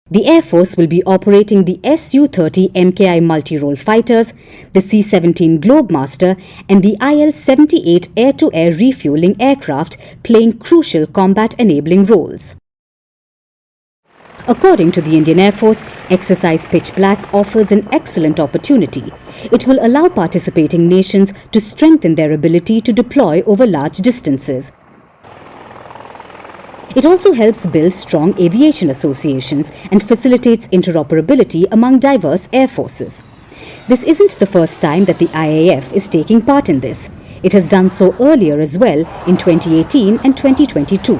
The Air Force will be operating the Su-30 MKI multi-role fighters, the C-17 Globemaster and the IL-78 air-to-air refueling aircraft, playing crucial combat-enabling roles. According to the Indian Air Force, Exercise Pitch Black offers an excellent opportunity. It will allow participating nations to strengthen their ability to deploy over large distances. It also helps build strong aviation associations and facilitates interoperability among diverse air forces. This isn't the first time that the IAF is taking part in this. It has done so earlier as well in 2018 and 2022.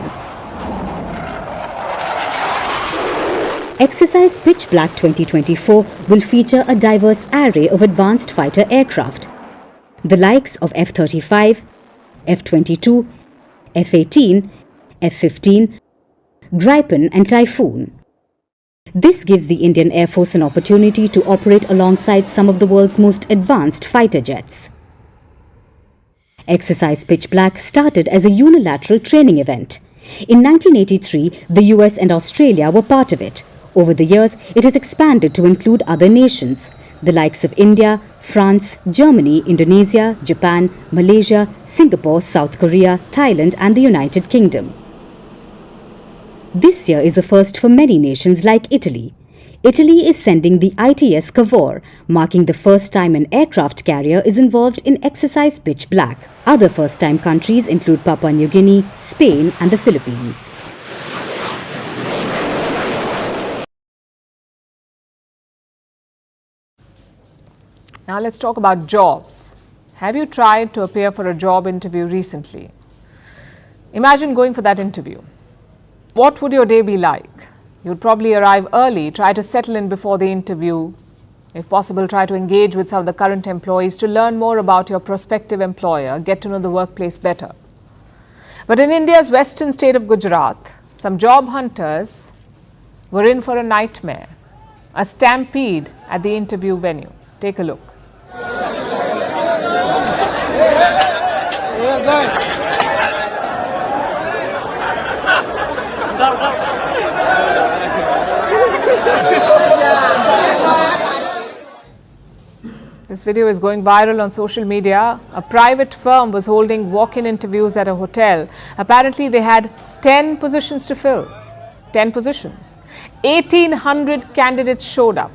Exercise Pitch Black 2024 will feature a diverse array of advanced fighter aircraft. The likes of F-35, F-22, F-18, F-15, Gripen and Typhoon. This gives the Indian Air Force an opportunity to operate alongside some of the world's most advanced fighter jets. Exercise Pitch Black started as a unilateral training event. In 1983, the US and Australia were part of it. Over the years, it has expanded to include other nations, the likes of India, France, Germany, Indonesia, Japan, Malaysia, Singapore, South Korea, Thailand and the United Kingdom. This year is a first for many nations like Italy. Italy is sending the ITS Cavour, marking the first time an aircraft carrier is involved in Exercise Pitch Black. Other first-time countries include Papua New Guinea, Spain and the Philippines. Now let's talk about jobs. Have you tried to appear for a job interview recently? Imagine going for that interview. What would your day be like? You would probably arrive early, try to settle in before the interview. If possible, try to engage with some of the current employees to learn more about your prospective employer, get to know the workplace better. But in India's western state of Gujarat, some job hunters were in for a nightmare, a stampede at the interview venue. Take a look. This video is going viral on social media. A private firm was holding walk-in interviews at a hotel. Apparently, they had 10 positions to fill. 10 positions. 1,800 candidates showed up.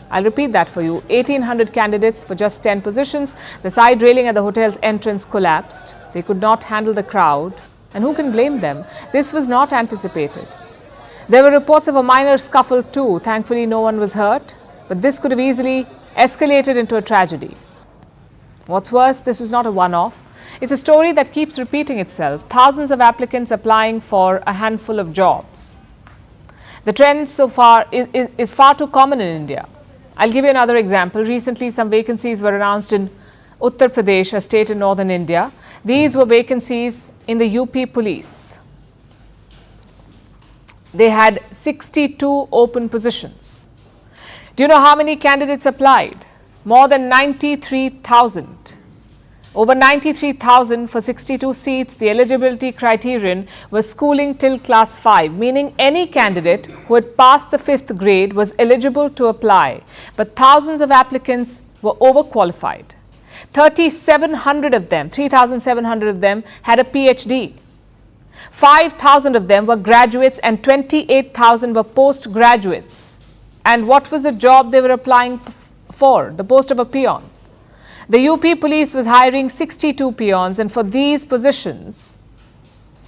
I'll repeat that for you. 1,800 candidates for just 10 positions. The side railing at the hotel's entrance collapsed. They could not handle the crowd. And who can blame them? This was not anticipated. There were reports of a minor scuffle too. Thankfully, no one was hurt. But this could have easily escalated into a tragedy. What's worse, this is not a one-off. It's a story that keeps repeating itself. Thousands of applicants applying for a handful of jobs. The trend so far is far too common in India. I'll give you another example. Recently, some vacancies were announced in Uttar Pradesh, a state in northern India. These were vacancies in the UP police. They had 62 open positions. Do you know how many candidates applied? More than 93,000. Over 93,000 for 62 seats. The eligibility criterion was schooling till class 5, meaning any candidate who had passed the 5th grade was eligible to apply. But thousands of applicants were overqualified. 3,700 of them, 3,700 of them had a PhD. 5,000 of them were graduates and 28,000 were postgraduates. And what was the job they were applying for? The post of a peon. The UP police was hiring 62 peons, and for these positions,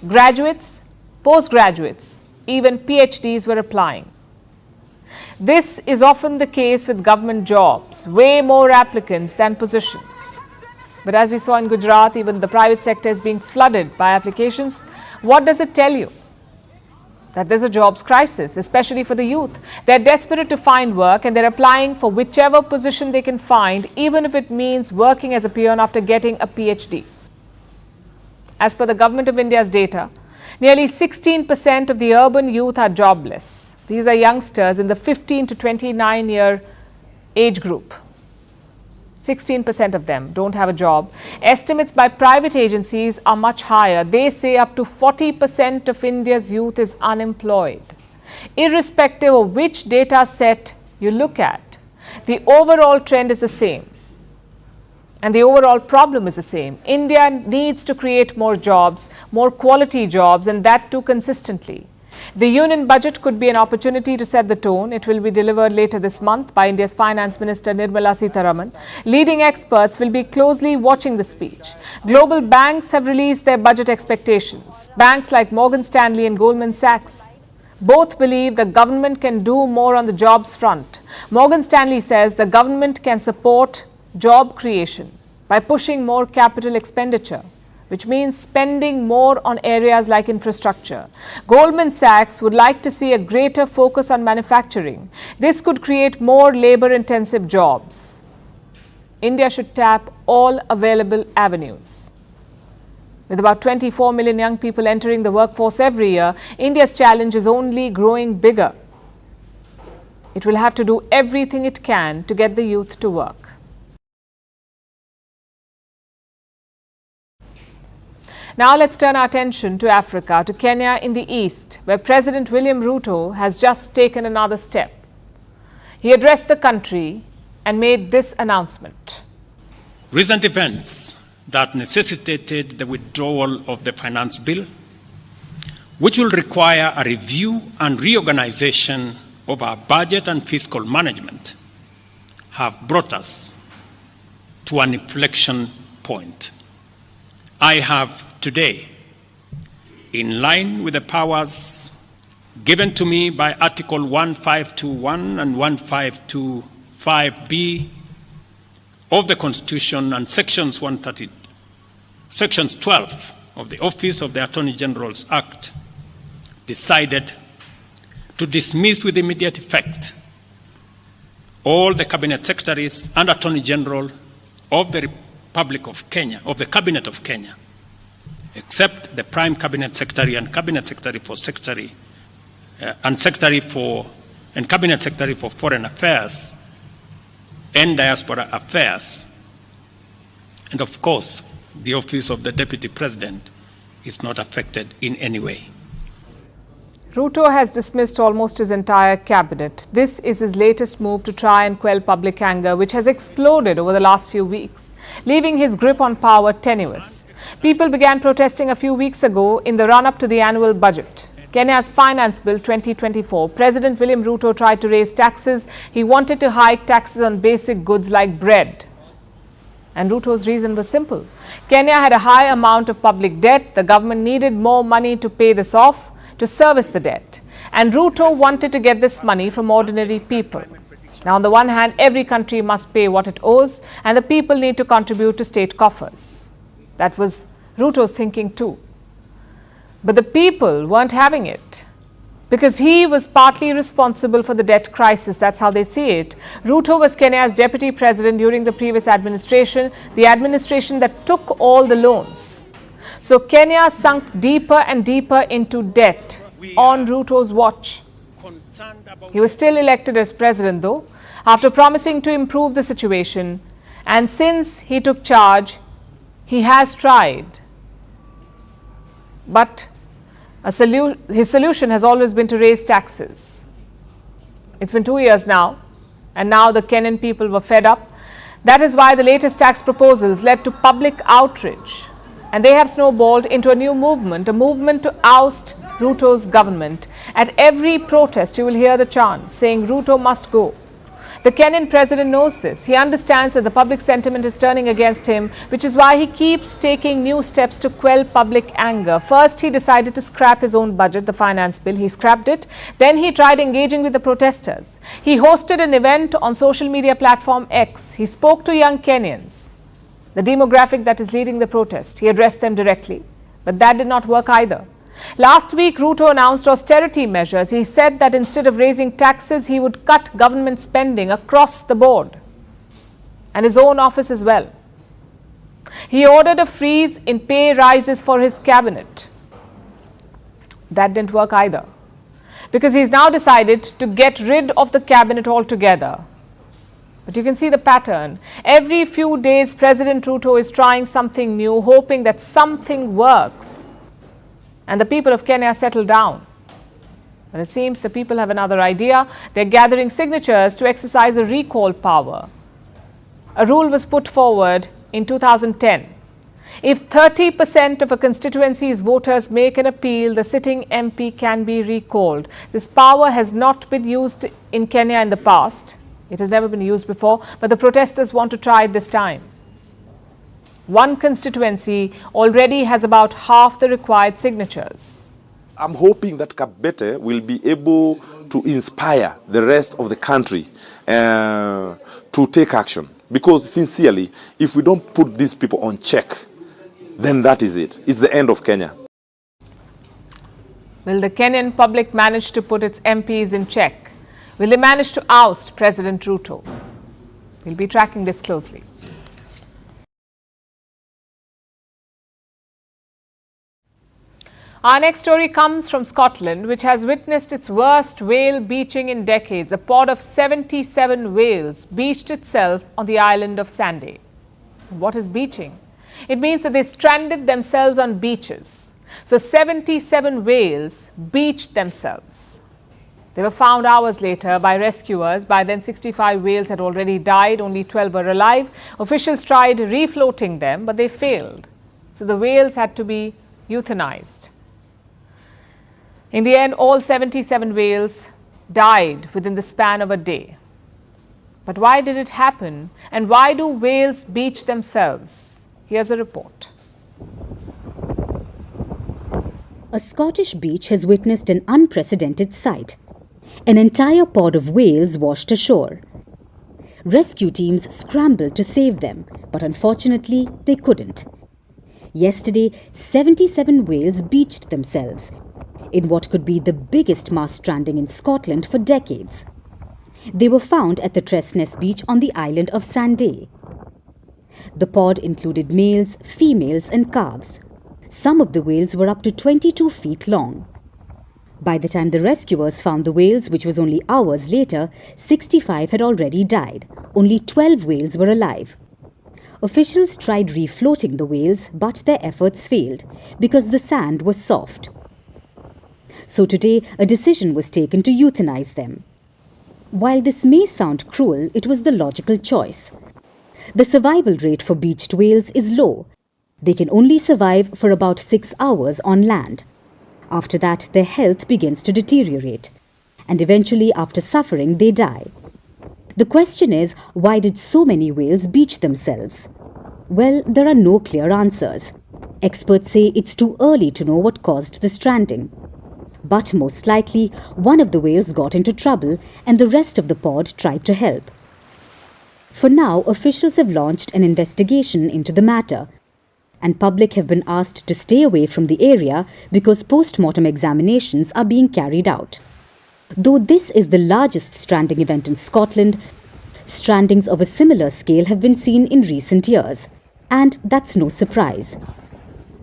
graduates, postgraduates, even PhDs were applying. This is often the case with government jobs, way more applicants than positions. But as we saw in Gujarat, even the private sector is being flooded by applications. What does it tell you? That there's a jobs crisis, especially for the youth. They're desperate to find work and they're applying for whichever position they can find, even if it means working as a peon after getting a PhD. As per the Government of India's data, nearly 16% of the urban youth are jobless. These are youngsters in the 15 to 29-year age group. 16% of them don't have a job. Estimates by private agencies are much higher. They say up to 40% of India's youth is unemployed. Irrespective of which data set you look at, the overall trend is the same. And the overall problem is the same. India needs to create more jobs, more quality jobs, and that too consistently. The union budget could be an opportunity to set the tone. It will be delivered later this month by India's Finance Minister Nirmala Sitharaman. Leading experts will be closely watching the speech. Global banks have released their budget expectations. Banks like Morgan Stanley and Goldman Sachs both believe the government can do more on the jobs front. Morgan Stanley says the government can support job creation by pushing more capital expenditure, which means spending more on areas like infrastructure. Goldman Sachs would like to see a greater focus on manufacturing. This could create more labor-intensive jobs. India should tap all available avenues. With about 24 million young people entering the workforce every year, India's challenge is only growing bigger. It will have to do everything it can to get the youth to work. Now let's turn our attention to Africa, to Kenya in the east, where President William Ruto has just taken another step. He addressed the country and made this announcement. Recent events that necessitated the withdrawal of the finance bill, which will require a review and reorganization of our budget and fiscal management, have brought us to an inflection point. I have today, in line with the powers given to me by Article 1521 and 1525B of the Constitution and Sections 12 of the Office of the Attorney General's Act, decided to dismiss with immediate effect all the cabinet secretaries and attorney general of the Republic of Kenya, of the Cabinet of Kenya, except the Prime Cabinet Secretary and Cabinet Secretary for Cabinet Secretary for Foreign Affairs and Diaspora Affairs. And of course, the office of the Deputy President is not affected in any way. Ruto has dismissed almost his entire cabinet. This is his latest move to try and quell public anger, which has exploded over the last few weeks, leaving his grip on power tenuous. People began protesting a few weeks ago in the run-up to the annual budget. Kenya's Finance Bill 2024, President William Ruto tried to raise taxes. He wanted to hike taxes on basic goods like bread. And Ruto's reason was simple. Kenya had a high amount of public debt. The government needed more money to pay this off, to service the debt. And Ruto wanted to get this money from ordinary people. Now, on the one hand, every country must pay what it owes, and the people need to contribute to state coffers. That was Ruto's thinking too. But the people weren't having it, because he was partly responsible for the debt crisis. That's how they see it. Ruto was Kenya's deputy president during the previous administration, the administration that took all the loans. So Kenya sunk deeper and deeper into debt on Ruto's watch. He was still elected as president, though, after promising to improve the situation. And since he took charge, he has tried. But his solution has always been to raise taxes. It's been 2 years now, and now the Kenyan people were fed up. That is why the latest tax proposals led to public outrage, and they have snowballed into a new movement, a movement to oust Ruto's government. At every protest, you will hear the chant saying Ruto must go. The Kenyan president knows this. He understands that the public sentiment is turning against him, which is why he keeps taking new steps to quell public anger. First, he decided to scrap his own budget, the finance bill. He scrapped it. Then he tried engaging with the protesters. He hosted an event on social media platform X. He spoke to young Kenyans, the demographic that is leading the protest. He addressed them directly, but that did not work either. Last week, Ruto announced austerity measures. He said that instead of raising taxes, he would cut government spending across the board, and his own office as well. He ordered a freeze in pay rises for his cabinet. That didn't work either, because he's now decided to get rid of the cabinet altogether. But you can see the pattern. Every few days, President Ruto is trying something new, hoping that something works and the people of Kenya settle down. But it seems the people have another idea. They're gathering signatures to exercise a recall power. A rule was put forward in 2010. If 30% of a constituency's voters make an appeal, the sitting MP can be recalled. This power has not been used in Kenya in the past. It has never been used before, but the protesters want to try it this time. One constituency already has about half the required signatures. I'm hoping that Kabete will be able to inspire the rest of the country to take action. Because sincerely, if we don't put these people on check, then that is it. It's the end of Kenya. Will the Kenyan public manage to put its MPs in check? Will they manage to oust President Ruto? We'll be tracking this closely. Our next story comes from Scotland, which has witnessed its worst whale beaching in decades. A pod of 77 whales beached itself on the island of Sanday. What is beaching? It means that they stranded themselves on beaches. So 77 whales beached themselves. They were found hours later by rescuers. By then, 65 whales had already died. Only 12 were alive. Officials tried refloating them, but they failed. So the whales had to be euthanized. In the end, all 77 whales died within the span of a day. But why did it happen? And why do whales beach themselves? Here's a report. A Scottish beach has witnessed an unprecedented sight. An entire pod of whales washed ashore. Rescue teams scrambled to save them, but unfortunately, they couldn't. Yesterday, 77 whales beached themselves. in what could be the biggest mass stranding in Scotland for decades. They were found at the Tresness beach on the island of Sanday. The pod included males, females and calves. Some of the whales were up to 22 feet long. By the time the rescuers found the whales, which was only hours later, 65 had already died. Only 12 whales were alive. Officials tried refloating the whales, but their efforts failed because the sand was soft. So today, a decision was taken to euthanize them. While this may sound cruel, it was the logical choice. The survival rate for beached whales is low. They can only survive for about 6 hours on land. After that, their health begins to deteriorate, and eventually, after suffering, they die. The question is, why did so many whales beach themselves? Well, there are no clear answers. Experts say it's too early to know what caused the stranding. But most likely, one of the whales got into trouble and the rest of the pod tried to help. For now, officials have launched an investigation into the matter, and public have been asked to stay away from the area because post-mortem examinations are being carried out. Though this is the largest stranding event in Scotland, strandings of a similar scale have been seen in recent years, and that's no surprise.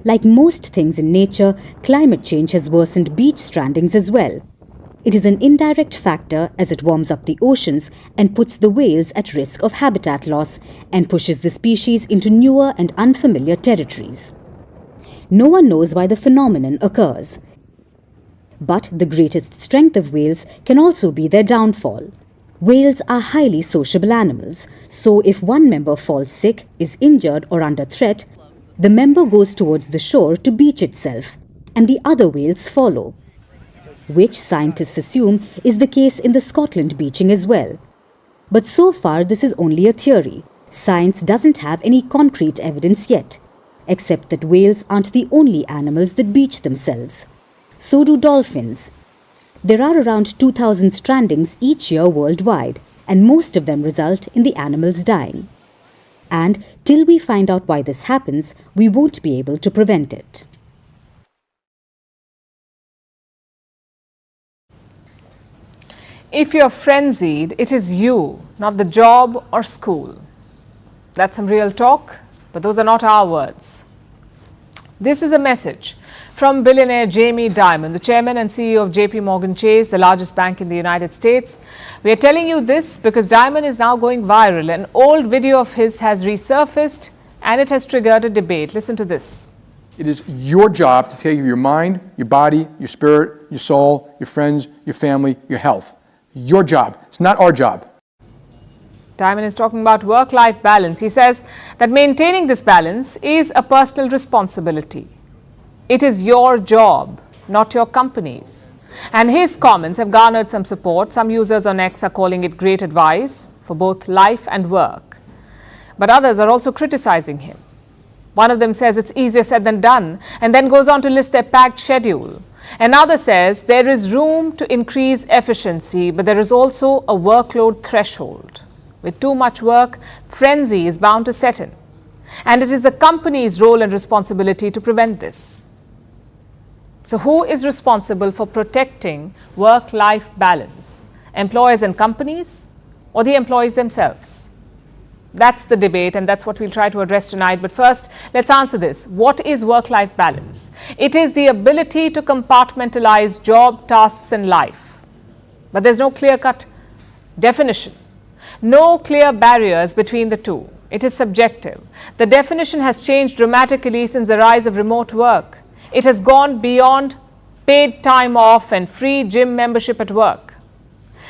Like most things in nature, climate change has worsened beach strandings as well. It is an indirect factor as it warms up the oceans and puts the whales at risk of habitat loss and pushes the species into newer and unfamiliar territories. No one knows why the phenomenon occurs. But the greatest strength of whales can also be their downfall. Whales are highly sociable animals, so if one member falls sick, is injured or under threat, the member goes towards the shore to beach itself, and the other whales follow, which scientists assume is the case in the Scotland beaching as well. But so far this is only a theory. Science doesn't have any concrete evidence yet, except that whales aren't the only animals that beach themselves. So do dolphins. There are around 2,000 strandings each year worldwide, and most of them result in the animals dying. And till we find out why this happens, we won't be able to prevent it. If you're frenzied, it is you, not the job or school. That's some real talk, but those are not our words. This is a message from billionaire Jamie Dimon, the chairman and CEO of JP Morgan Chase, the largest bank in the United States. We are telling you this because Dimon is now going viral. An old video of his has resurfaced and it has triggered a debate. Listen to this. It is your job to take care of your mind, your body, your spirit, your soul, your friends, your family, your health. Your job. It's not our job. Dimon is talking about work-life balance. He says that maintaining this balance is a personal responsibility. It is your job, not your company's. And his comments have garnered some support. Some users on X are calling it great advice for both life and work. But others are also criticizing him. One of them says it's easier said than done, and then goes on to list their packed schedule. Another says there is room to increase efficiency, but there is also a workload threshold. With too much work, frenzy is bound to set in. And it is the company's role and responsibility to prevent this. So who is responsible for protecting work-life balance? Employers and companies, or the employees themselves? That's the debate, and that's what we'll try to address tonight. But first, let's answer this. What is work-life balance? It is the ability to compartmentalize job, tasks, and life. But there's no clear-cut definition. No clear barriers between the two. It is subjective. The definition has changed dramatically since the rise of remote work. It has gone beyond paid time off and free gym membership at work.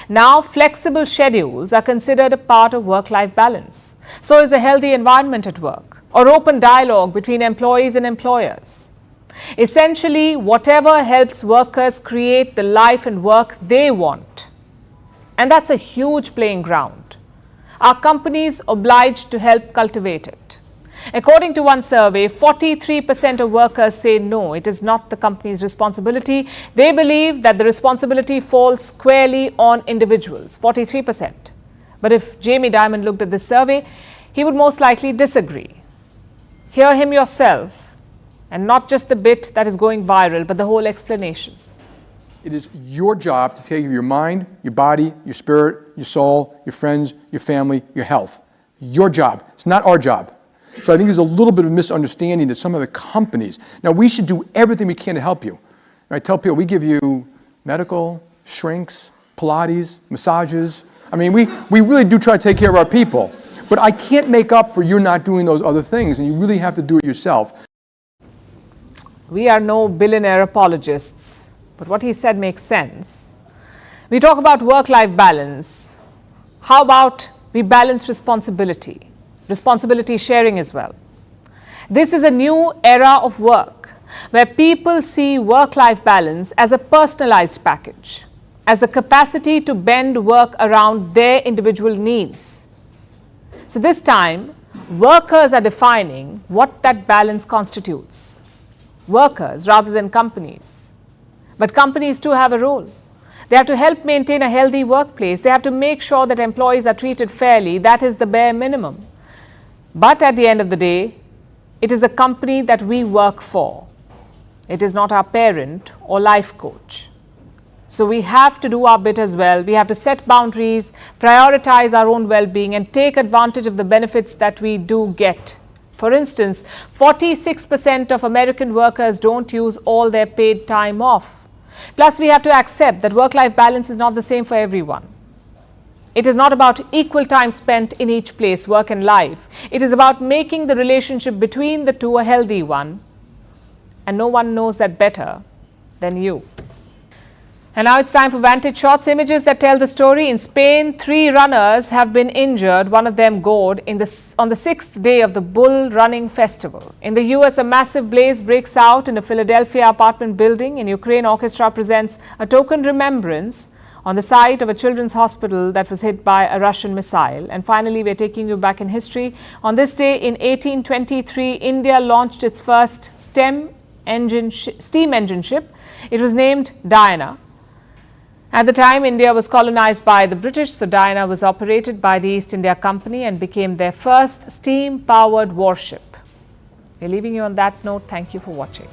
Now, flexible schedules are considered a part of work-life balance. So is a healthy environment at work, or open dialogue between employees and employers. Essentially, whatever helps workers create the life and work they want. And that's a huge playing ground. Are companies obliged to help cultivate it? According to one survey, 43% of workers say no, it is not the company's responsibility. They believe that the responsibility falls squarely on individuals, 43%. But if Jamie Dimon looked at this survey, he would most likely disagree. Hear him yourself, and not just the bit that is going viral, but the whole explanation. It is your job to take care of your mind, your body, your spirit, your soul, your friends, your family, your health. Your job. It's not our job. So I think there's a little bit of misunderstanding that some of the companies, now we should do everything we can to help you. I tell people we give you medical, shrinks, Pilates, massages. I mean, we really do try to take care of our people. But I can't make up for you not doing those other things, and you really have to do it yourself. We are no billionaire apologists, but what he said makes sense. We talk about work-life balance. How about we balance responsibility sharing as well? This is a new era of work where people see work-life balance as a personalized package, as the capacity to bend work around their individual needs. So this time, workers are defining what that balance constitutes. Workers rather than companies. But companies too have a role. They have to help maintain a healthy workplace. They have to make sure that employees are treated fairly. That is the bare minimum. But at the end of the day, it is the company that we work for. It is not our parent or life coach. So we have to do our bit as well. We have to set boundaries, prioritize our own well-being, and take advantage of the benefits that we do get. For instance, 46% of American workers don't use all their paid time off. Plus, we have to accept that work-life balance is not the same for everyone. It is not about equal time spent in each place, work and life. It is about making the relationship between the two a healthy one. And no one knows that better than you. And now it's time for Vantage Shots, images that tell the story. In Spain, 3 runners have been injured, one of them gored, on the 6th day of the Bull Running Festival. In the US, a massive blaze breaks out in a Philadelphia apartment building. In Ukraine, orchestra presents a token remembrance on the site of a children's hospital that was hit by a Russian missile. And finally, we're taking you back in history. On this day in 1823, India launched its first steam engine ship. It was named Diana. At the time, India was colonized by the British, so Diana was operated by the East India Company and became their first steam-powered warship. We're leaving you on that note. Thank you for watching.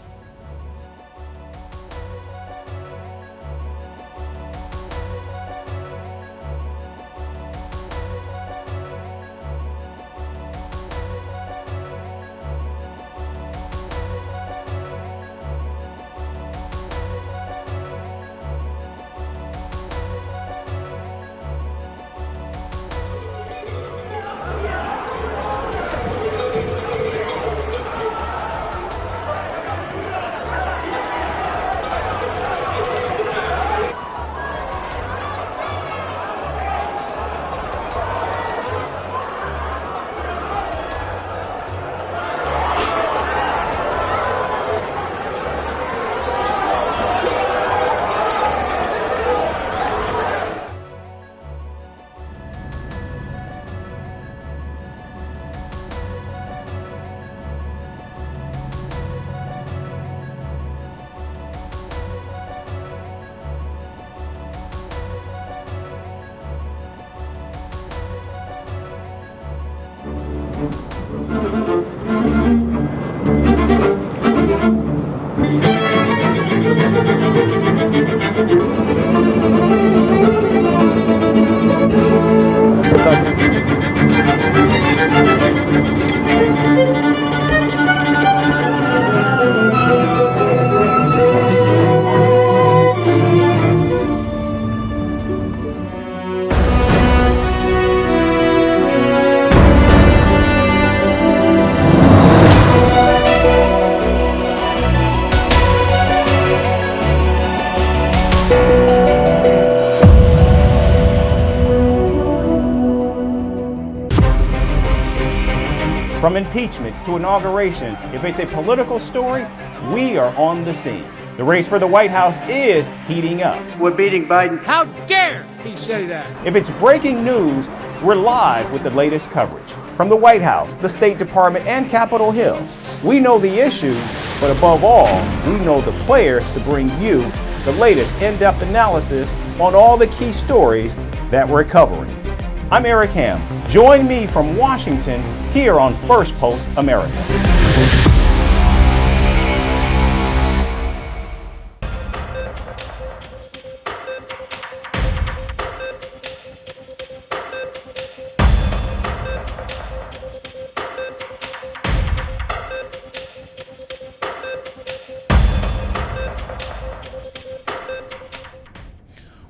From impeachments to inaugurations, if it's a political story, we are on the scene. The race for the White House is heating up. We're beating Biden. How dare he say that? If it's breaking news, we're live with the latest coverage. From the White House, the State Department, and Capitol Hill, we know the issues, but above all, we know the players to bring you the latest in-depth analysis on all the key stories that we're covering. I'm Eric Ham. Join me from Washington here on Firstpost America.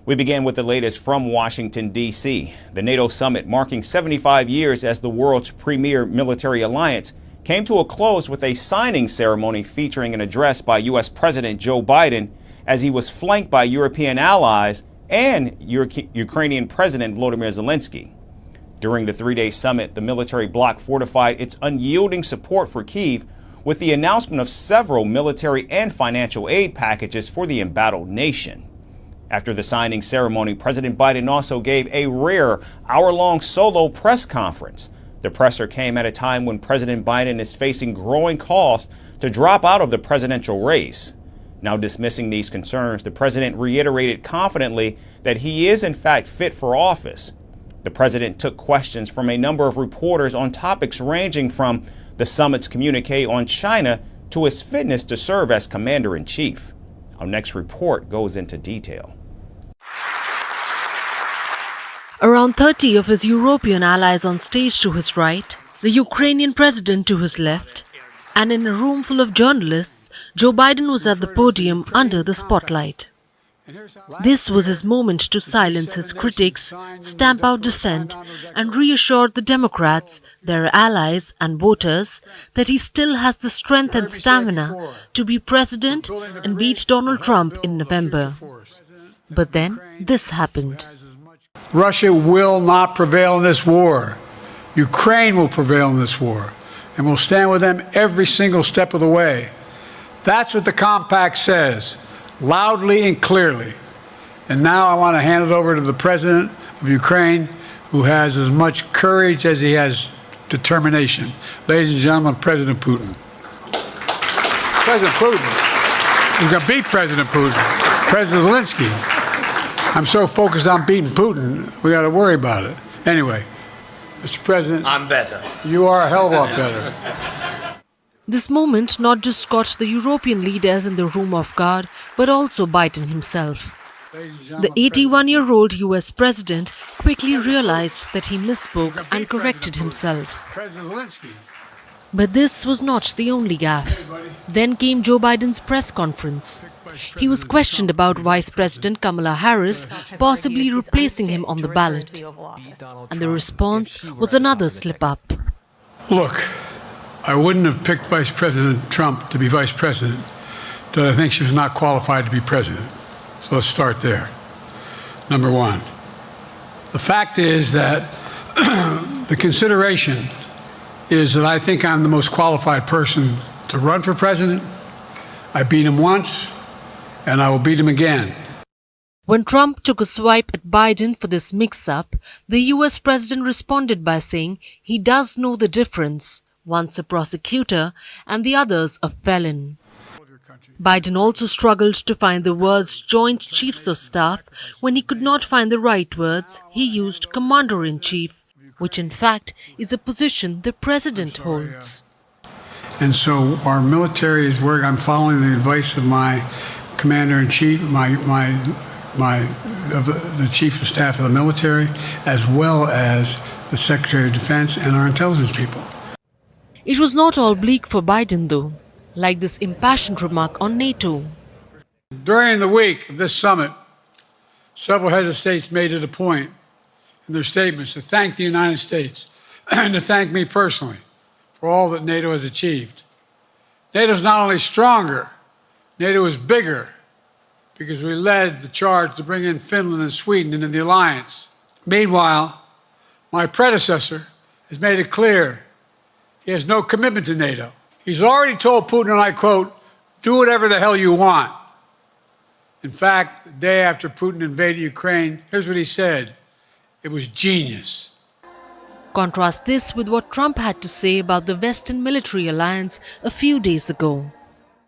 We begin with the latest from Washington, D.C. The NATO summit, marking 75 years as the world's premier military alliance, came to a close with a signing ceremony featuring an address by U.S. President Joe Biden as he was flanked by European allies and Ukrainian President Volodymyr Zelensky. During the three-day summit, the military bloc fortified its unyielding support for Kyiv with the announcement of several military and financial aid packages for the embattled nation. After the signing ceremony, President Biden also gave a rare hour-long solo press conference. The presser came at a time when President Biden is facing growing calls to drop out of the presidential race. Now dismissing these concerns, the president reiterated confidently that he is in fact fit for office. The president took questions from a number of reporters on topics ranging from the summit's communique on China to his fitness to serve as commander-in-chief. Our next report goes into detail. Around 30 of his European allies on stage to his right, the Ukrainian president to his left, and in a room full of journalists, Joe Biden was at the podium under the spotlight. This was his moment to silence his critics, stamp out dissent, and reassure the Democrats, their allies and voters that he still has the strength and stamina to be president and beat Donald Trump in November. But then this happened. Russia will not prevail in this war. Ukraine will prevail in this war, and we'll stand with them every single step of the way. That's what the compact says, loudly and clearly. And now I want to hand it over to the president of Ukraine, who has as much courage as he has determination. Ladies and gentlemen, President Putin. President Putin. He's going to beat President Putin. President Zelensky. I'm so focused on beating Putin, we got to worry about it. Anyway, Mr. President. I'm better. You are a hell of a lot better. This moment not just caught the European leaders in the room off guard, but also Biden himself. The 81-year-old US president quickly realized that he misspoke and corrected himself. But this was not the only gaffe. Then came Joe Biden's press conference. He was questioned about Vice President Kamala Harris possibly replacing him on the ballot. And the response was another slip-up. Look, I wouldn't have picked Vice President Trump to be Vice President, but I think she was not qualified to be President. So let's start there. Number one, the fact is that the consideration is that I think I'm the most qualified person to run for president. I beat him once, and I will beat him again. When Trump took a swipe at Biden for this mix-up, the US president responded by saying he does know the difference, once a prosecutor and the others a felon. Biden also struggled to find the words Joint Chiefs of Staff. When he could not find the right words, he used Commander-in-Chief, which in fact is a position the president holds. And so our military is working. I'm following the advice of my Commander-in-Chief, the Chief of Staff of the military, as well as the Secretary of Defense and our intelligence people. It was not all bleak for Biden, though, like this impassioned remark on NATO. During the week of this summit, several heads of states made it a point in their statements to thank the United States and to thank me personally for all that NATO has achieved. NATO is not only stronger, NATO is bigger because we led the charge to bring in Finland and Sweden into the alliance. Meanwhile, my predecessor has made it clear he has no commitment to NATO. He's already told Putin, and I quote, "Do whatever the hell you want." In fact, the day after Putin invaded Ukraine, here's what he said. It was genius. Contrast this with what Trump had to say about the Western military alliance a few days ago.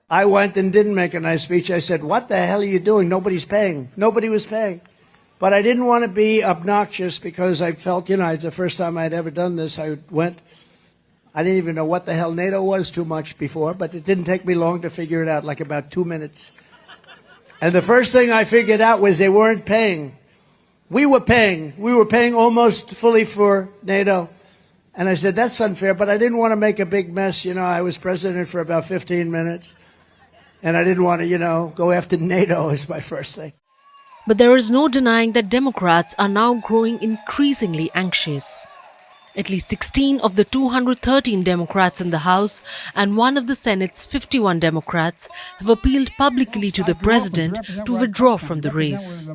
I went and didn't make a nice speech. I said, what the hell are you doing? Nobody's paying. Nobody was paying. But I didn't want to be obnoxious because I felt, it's the first time I'd ever done this. I didn't even know what the hell NATO was too much before, but it didn't take me long to figure it out, like about 2 minutes. And the first thing I figured out was they weren't paying. We were paying. We were paying almost fully for NATO. And I said, that's unfair, but I didn't want to make a big mess. I was president for about 15 minutes. And I didn't want to, go after NATO as my first thing. But there is no denying that Democrats are now growing increasingly anxious. At least 16 of the 213 Democrats in the House and one of the Senate's 51 Democrats have appealed publicly to the president to withdraw from the race.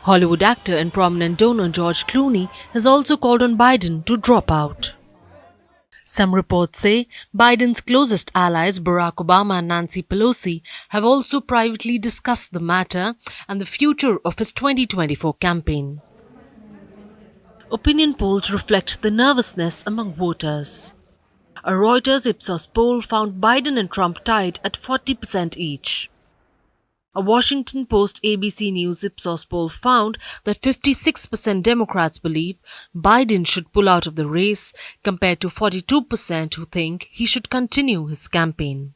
Hollywood actor and prominent donor George Clooney has also called on Biden to drop out. Some reports say Biden's closest allies Barack Obama and Nancy Pelosi have also privately discussed the matter and the future of his 2024 campaign. Opinion polls reflect the nervousness among voters. A Reuters Ipsos poll found Biden and Trump tied at 40% each. A Washington Post ABC News Ipsos poll found that 56% Democrats believe Biden should pull out of the race, compared to 42% who think he should continue his campaign.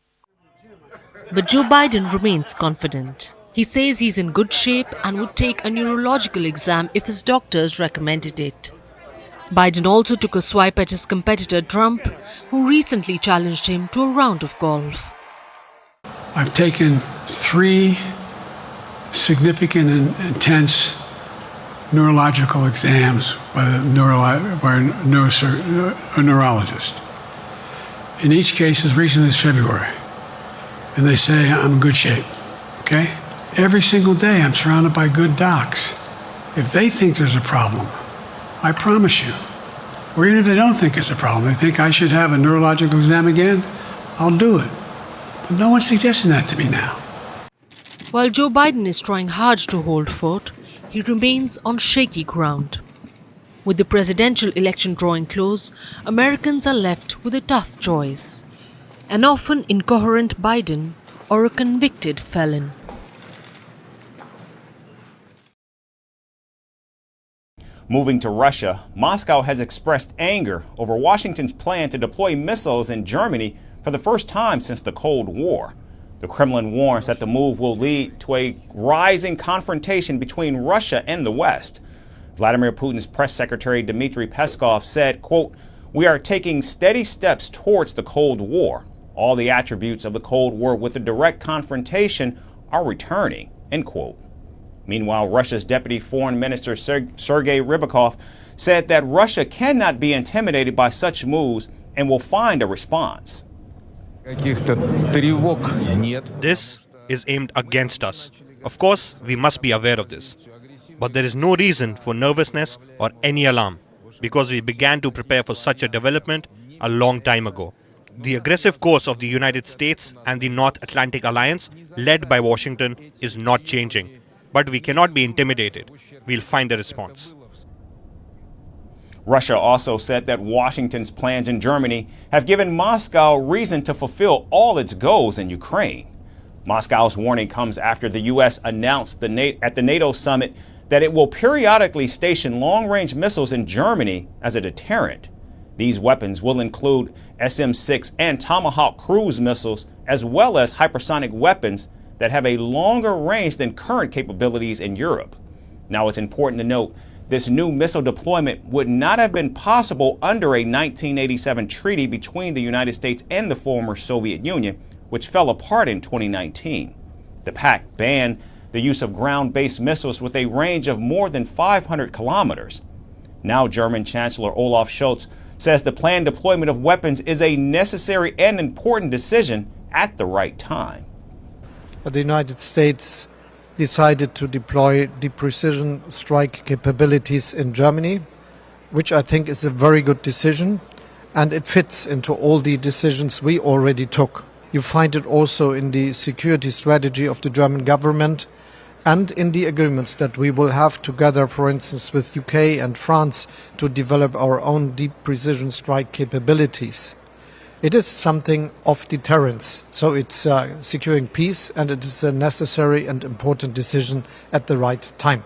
But Joe Biden remains confident. He says he's in good shape and would take a neurological exam if his doctors recommended it. Biden also took a swipe at his competitor Trump, who recently challenged him to a round of golf. I've taken 3 significant and intense neurological exams by a neurologist. In each case, as recently as February. And they say I'm in good shape, okay? Every single day I'm surrounded by good docs. If they think there's a problem, I promise you, or even if they don't think it's a problem, they think I should have a neurological exam again, I'll do it. But no one's suggesting that to me now. While Joe Biden is trying hard to hold fort, he remains on shaky ground. With the presidential election drawing close, Americans are left with a tough choice: an often incoherent Biden or a convicted felon. Moving to Russia, Moscow has expressed anger over Washington's plan to deploy missiles in Germany for the first time since the Cold War. The Kremlin warns that the move will lead to a rising confrontation between Russia and the West. Vladimir Putin's press secretary Dmitry Peskov said, quote, "We are taking steady steps towards the Cold War. All the attributes of the Cold War with a direct confrontation are returning," end quote. Meanwhile, Russia's Deputy Foreign Minister Sergei Rybakov said that Russia cannot be intimidated by such moves and will find a response. This is aimed against us. Of course, we must be aware of this. But there is no reason for nervousness or any alarm, because we began to prepare for such a development a long time ago. The aggressive course of the United States and the North Atlantic Alliance, led by Washington, is not changing. But we cannot be intimidated. We'll find a response. Russia also said that Washington's plans in Germany have given Moscow reason to fulfill all its goals in Ukraine. Moscow's warning comes after the U.S. announced at the NATO summit that it will periodically station long-range missiles in Germany as a deterrent. These weapons will include SM-6 and Tomahawk cruise missiles, as well as hypersonic weapons that have a longer range than current capabilities in Europe. Now, it's important to note this new missile deployment would not have been possible under a 1987 treaty between the United States and the former Soviet Union, which fell apart in 2019. The pact banned the use of ground-based missiles with a range of more than 500 kilometers. Now, German Chancellor Olaf Scholz says the planned deployment of weapons is a necessary and important decision at the right time. The United States decided to deploy deep precision strike capabilities in Germany, which I think is a very good decision, and it fits into all the decisions we already took. You find it also in the security strategy of the German government and in the agreements that we will have together, for instance, with UK and France, to develop our own deep precision strike capabilities. It is something of deterrence, so it's securing peace, and it is a necessary and important decision at the right time.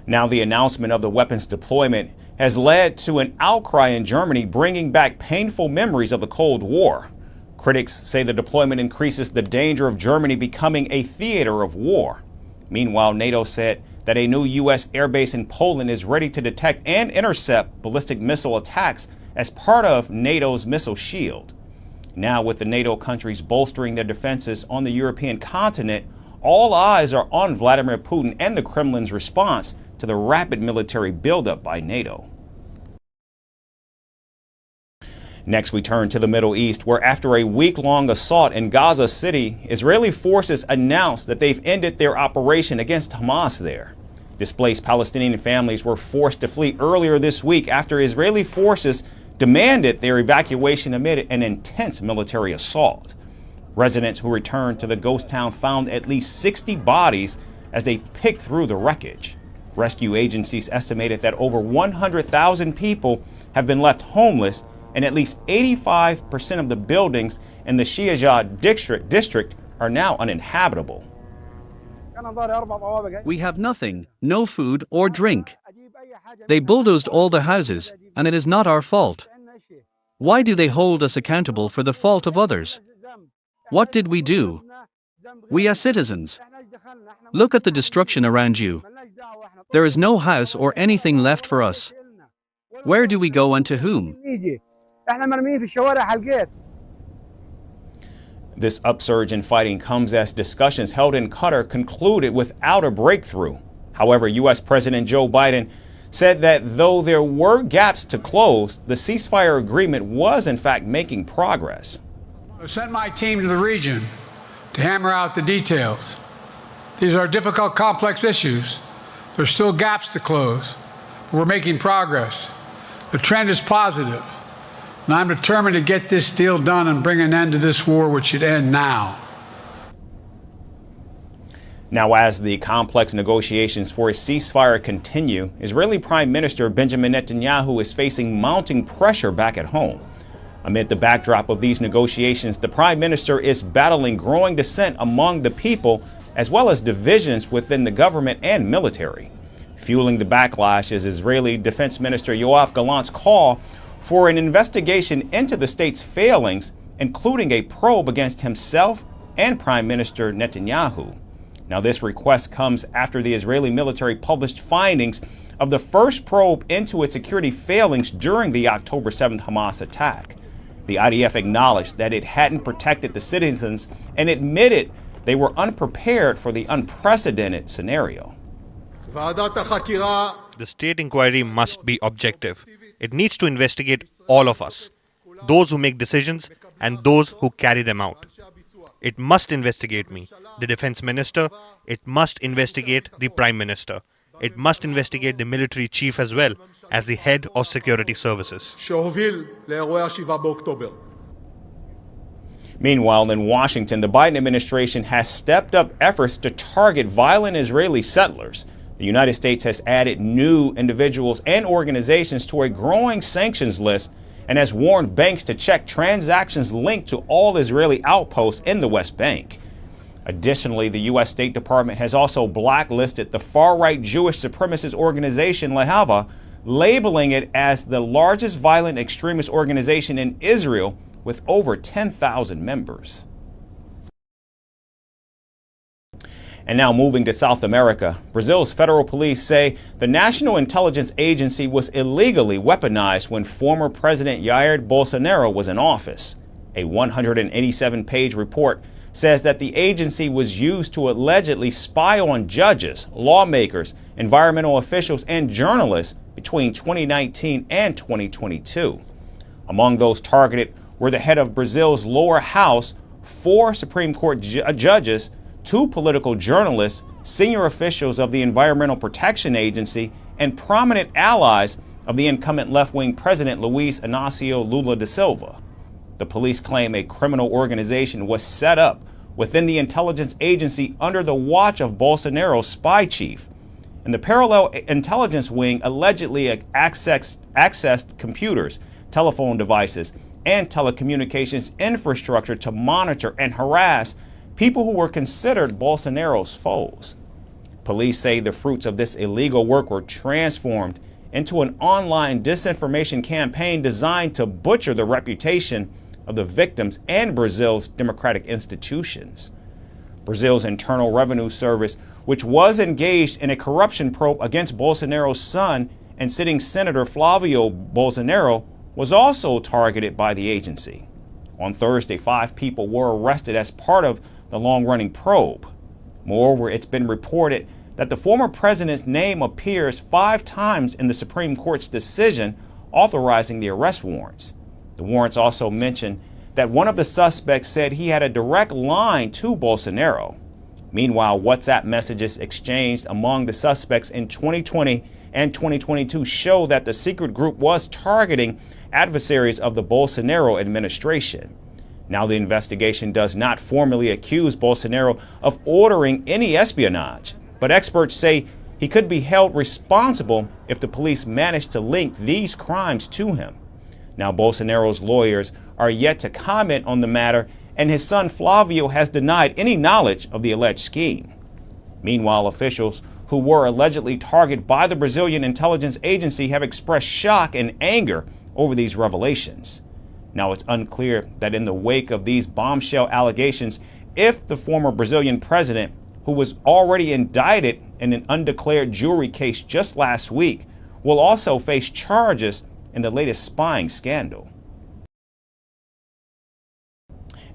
Now, the announcement of the weapons deployment has led to an outcry in Germany, bringing back painful memories of the Cold War. Critics say the deployment increases the danger of Germany becoming a theater of war. Meanwhile, NATO said that a new U.S. airbase in Poland is ready to detect and intercept ballistic missile attacks as part of NATO's missile shield. Now, with the NATO countries bolstering their defenses on the European continent, all eyes are on Vladimir Putin and the Kremlin's response to the rapid military buildup by NATO. Next, we turn to the Middle East, where after a week-long assault in Gaza City, Israeli forces announced that they've ended their operation against Hamas there. Displaced Palestinian families were forced to flee earlier this week after Israeli forces demanded their evacuation amid an intense military assault. Residents who returned to the ghost town found at least 60 bodies as they picked through the wreckage. Rescue agencies estimated that over 100,000 people have been left homeless, and at least 85% of the buildings in the Shijah district are now uninhabitable. We have nothing, no food or drink. They bulldozed all the houses, and it is not our fault. Why do they hold us accountable for the fault of others? What did we do? We are citizens. Look at the destruction around you. There is no house or anything left for us. Where do we go and to whom? This upsurge in fighting comes as discussions held in Qatar concluded without a breakthrough. However, U.S. President Joe Biden said that though there were gaps to close, the ceasefire agreement was in fact making progress. I sent my team to the region to hammer out the details. These are difficult, complex issues. There's still gaps to close, but we're making progress. The trend is positive, and I'm determined to get this deal done and bring an end to this war, which should end now. Now, as the complex negotiations for a ceasefire continue, Israeli Prime Minister Benjamin Netanyahu is facing mounting pressure back at home. Amid the backdrop of these negotiations, the Prime Minister is battling growing dissent among the people, as well as divisions within the government and military. Fueling the backlash is Israeli Defense Minister Yoav Gallant's call for an investigation into the state's failings, including a probe against himself and Prime Minister Netanyahu. Now, this request comes after the Israeli military published findings of the first probe into its security failings during the October 7th Hamas attack. The IDF acknowledged that it hadn't protected the citizens and admitted they were unprepared for the unprecedented scenario. The state inquiry must be objective. It needs to investigate all of us, those who make decisions and those who carry them out. It must investigate me, the defense minister. It must investigate the prime minister. It must investigate the military chief as well as the head of security services. Meanwhile, in Washington, the Biden administration has stepped up efforts to target violent Israeli settlers. The United States has added new individuals and organizations to a growing sanctions list and has warned banks to check transactions linked to all Israeli outposts in the West Bank. Additionally, the U.S. State Department has also blacklisted the far-right Jewish supremacist organization Lehava, labeling it as the largest violent extremist organization in Israel with over 10,000 members. And now moving to South America, Brazil's federal police say the National Intelligence Agency was illegally weaponized when former President Jair Bolsonaro was in office. A 187-page report says that the agency was used to allegedly spy on judges, lawmakers, environmental officials, and journalists between 2019 and 2022. Among those targeted were the head of Brazil's lower house, 4 Supreme Court judges, 2 political journalists, senior officials of the Environmental Protection Agency, and prominent allies of the incumbent left-wing President Luiz Inácio Lula da Silva. The police claim a criminal organization was set up within the intelligence agency under the watch of Bolsonaro's spy chief. And the parallel intelligence wing allegedly accessed computers, telephone devices, and telecommunications infrastructure to monitor and harass people who were considered Bolsonaro's foes. Police say the fruits of this illegal work were transformed into an online disinformation campaign designed to butcher the reputation of the victims and Brazil's democratic institutions. Brazil's Internal Revenue Service, which was engaged in a corruption probe against Bolsonaro's son and sitting Senator Flavio Bolsonaro, was also targeted by the agency. On Thursday, 5 people were arrested as part of the long-running probe. Moreover, it's been reported that the former president's name appears 5 times in the Supreme Court's decision authorizing the arrest warrants. The warrants also mention that one of the suspects said he had a direct line to Bolsonaro. Meanwhile, WhatsApp messages exchanged among the suspects in 2020 and 2022 show that the secret group was targeting adversaries of the Bolsonaro administration. Now, the investigation does not formally accuse Bolsonaro of ordering any espionage, but experts say he could be held responsible if the police manage to link these crimes to him. Now, Bolsonaro's lawyers are yet to comment on the matter, and his son Flavio has denied any knowledge of the alleged scheme. Meanwhile, officials who were allegedly targeted by the Brazilian intelligence agency have expressed shock and anger over these revelations. Now, it's unclear that in the wake of these bombshell allegations, if the former Brazilian president, who was already indicted in an undeclared jury case just last week, will also face charges in the latest spying scandal.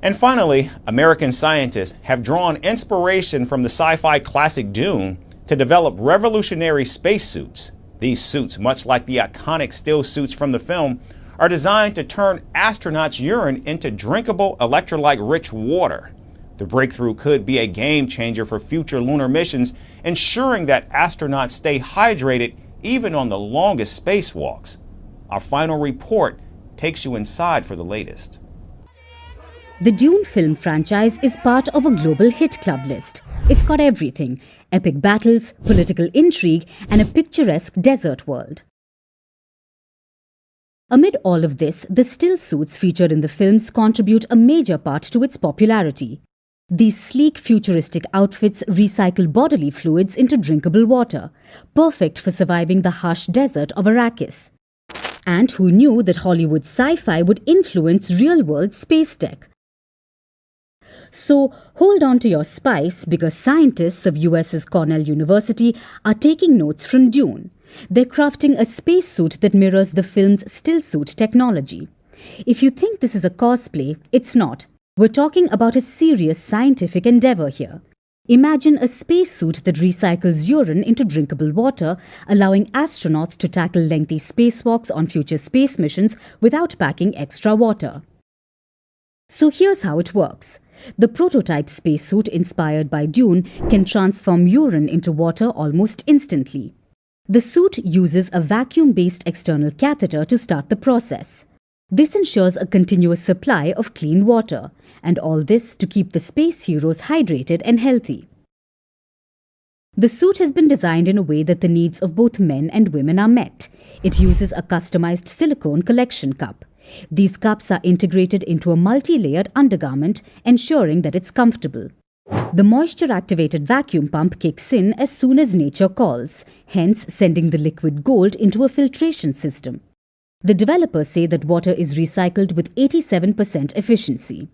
And finally, American scientists have drawn inspiration from the sci-fi classic Dune to develop revolutionary spacesuits. These suits, much like the iconic still suits from the film, are designed to turn astronauts' urine into drinkable electrolyte-rich water. The breakthrough could be a game changer for future lunar missions, ensuring that astronauts stay hydrated even on the longest spacewalks. Our final report takes you inside for the latest. The Dune film franchise is part of a global hit club list. It's got everything: epic battles, political intrigue, and a picturesque desert world. Amid all of this, the still suits featured in the films contribute a major part to its popularity. These sleek, futuristic outfits recycle bodily fluids into drinkable water, perfect for surviving the harsh desert of Arrakis. And who knew that Hollywood sci-fi would influence real-world space tech? So hold on to your spice, because scientists of US's Cornell University are taking notes from Dune. They're crafting a spacesuit that mirrors the film's still-suit technology. If you think this is a cosplay, it's not. We're talking about a serious scientific endeavor here. Imagine a spacesuit that recycles urine into drinkable water, allowing astronauts to tackle lengthy spacewalks on future space missions without packing extra water. So here's how it works. The prototype spacesuit inspired by Dune can transform urine into water almost instantly. The suit uses a vacuum-based external catheter to start the process. This ensures a continuous supply of clean water, and all this to keep the space heroes hydrated and healthy. The suit has been designed in a way that the needs of both men and women are met. It uses a customized silicone collection cup. These cups are integrated into a multi-layered undergarment, ensuring that it's comfortable. The moisture-activated vacuum pump kicks in as soon as nature calls, hence sending the liquid gold into a filtration system. The developers say that water is recycled with 87% efficiency.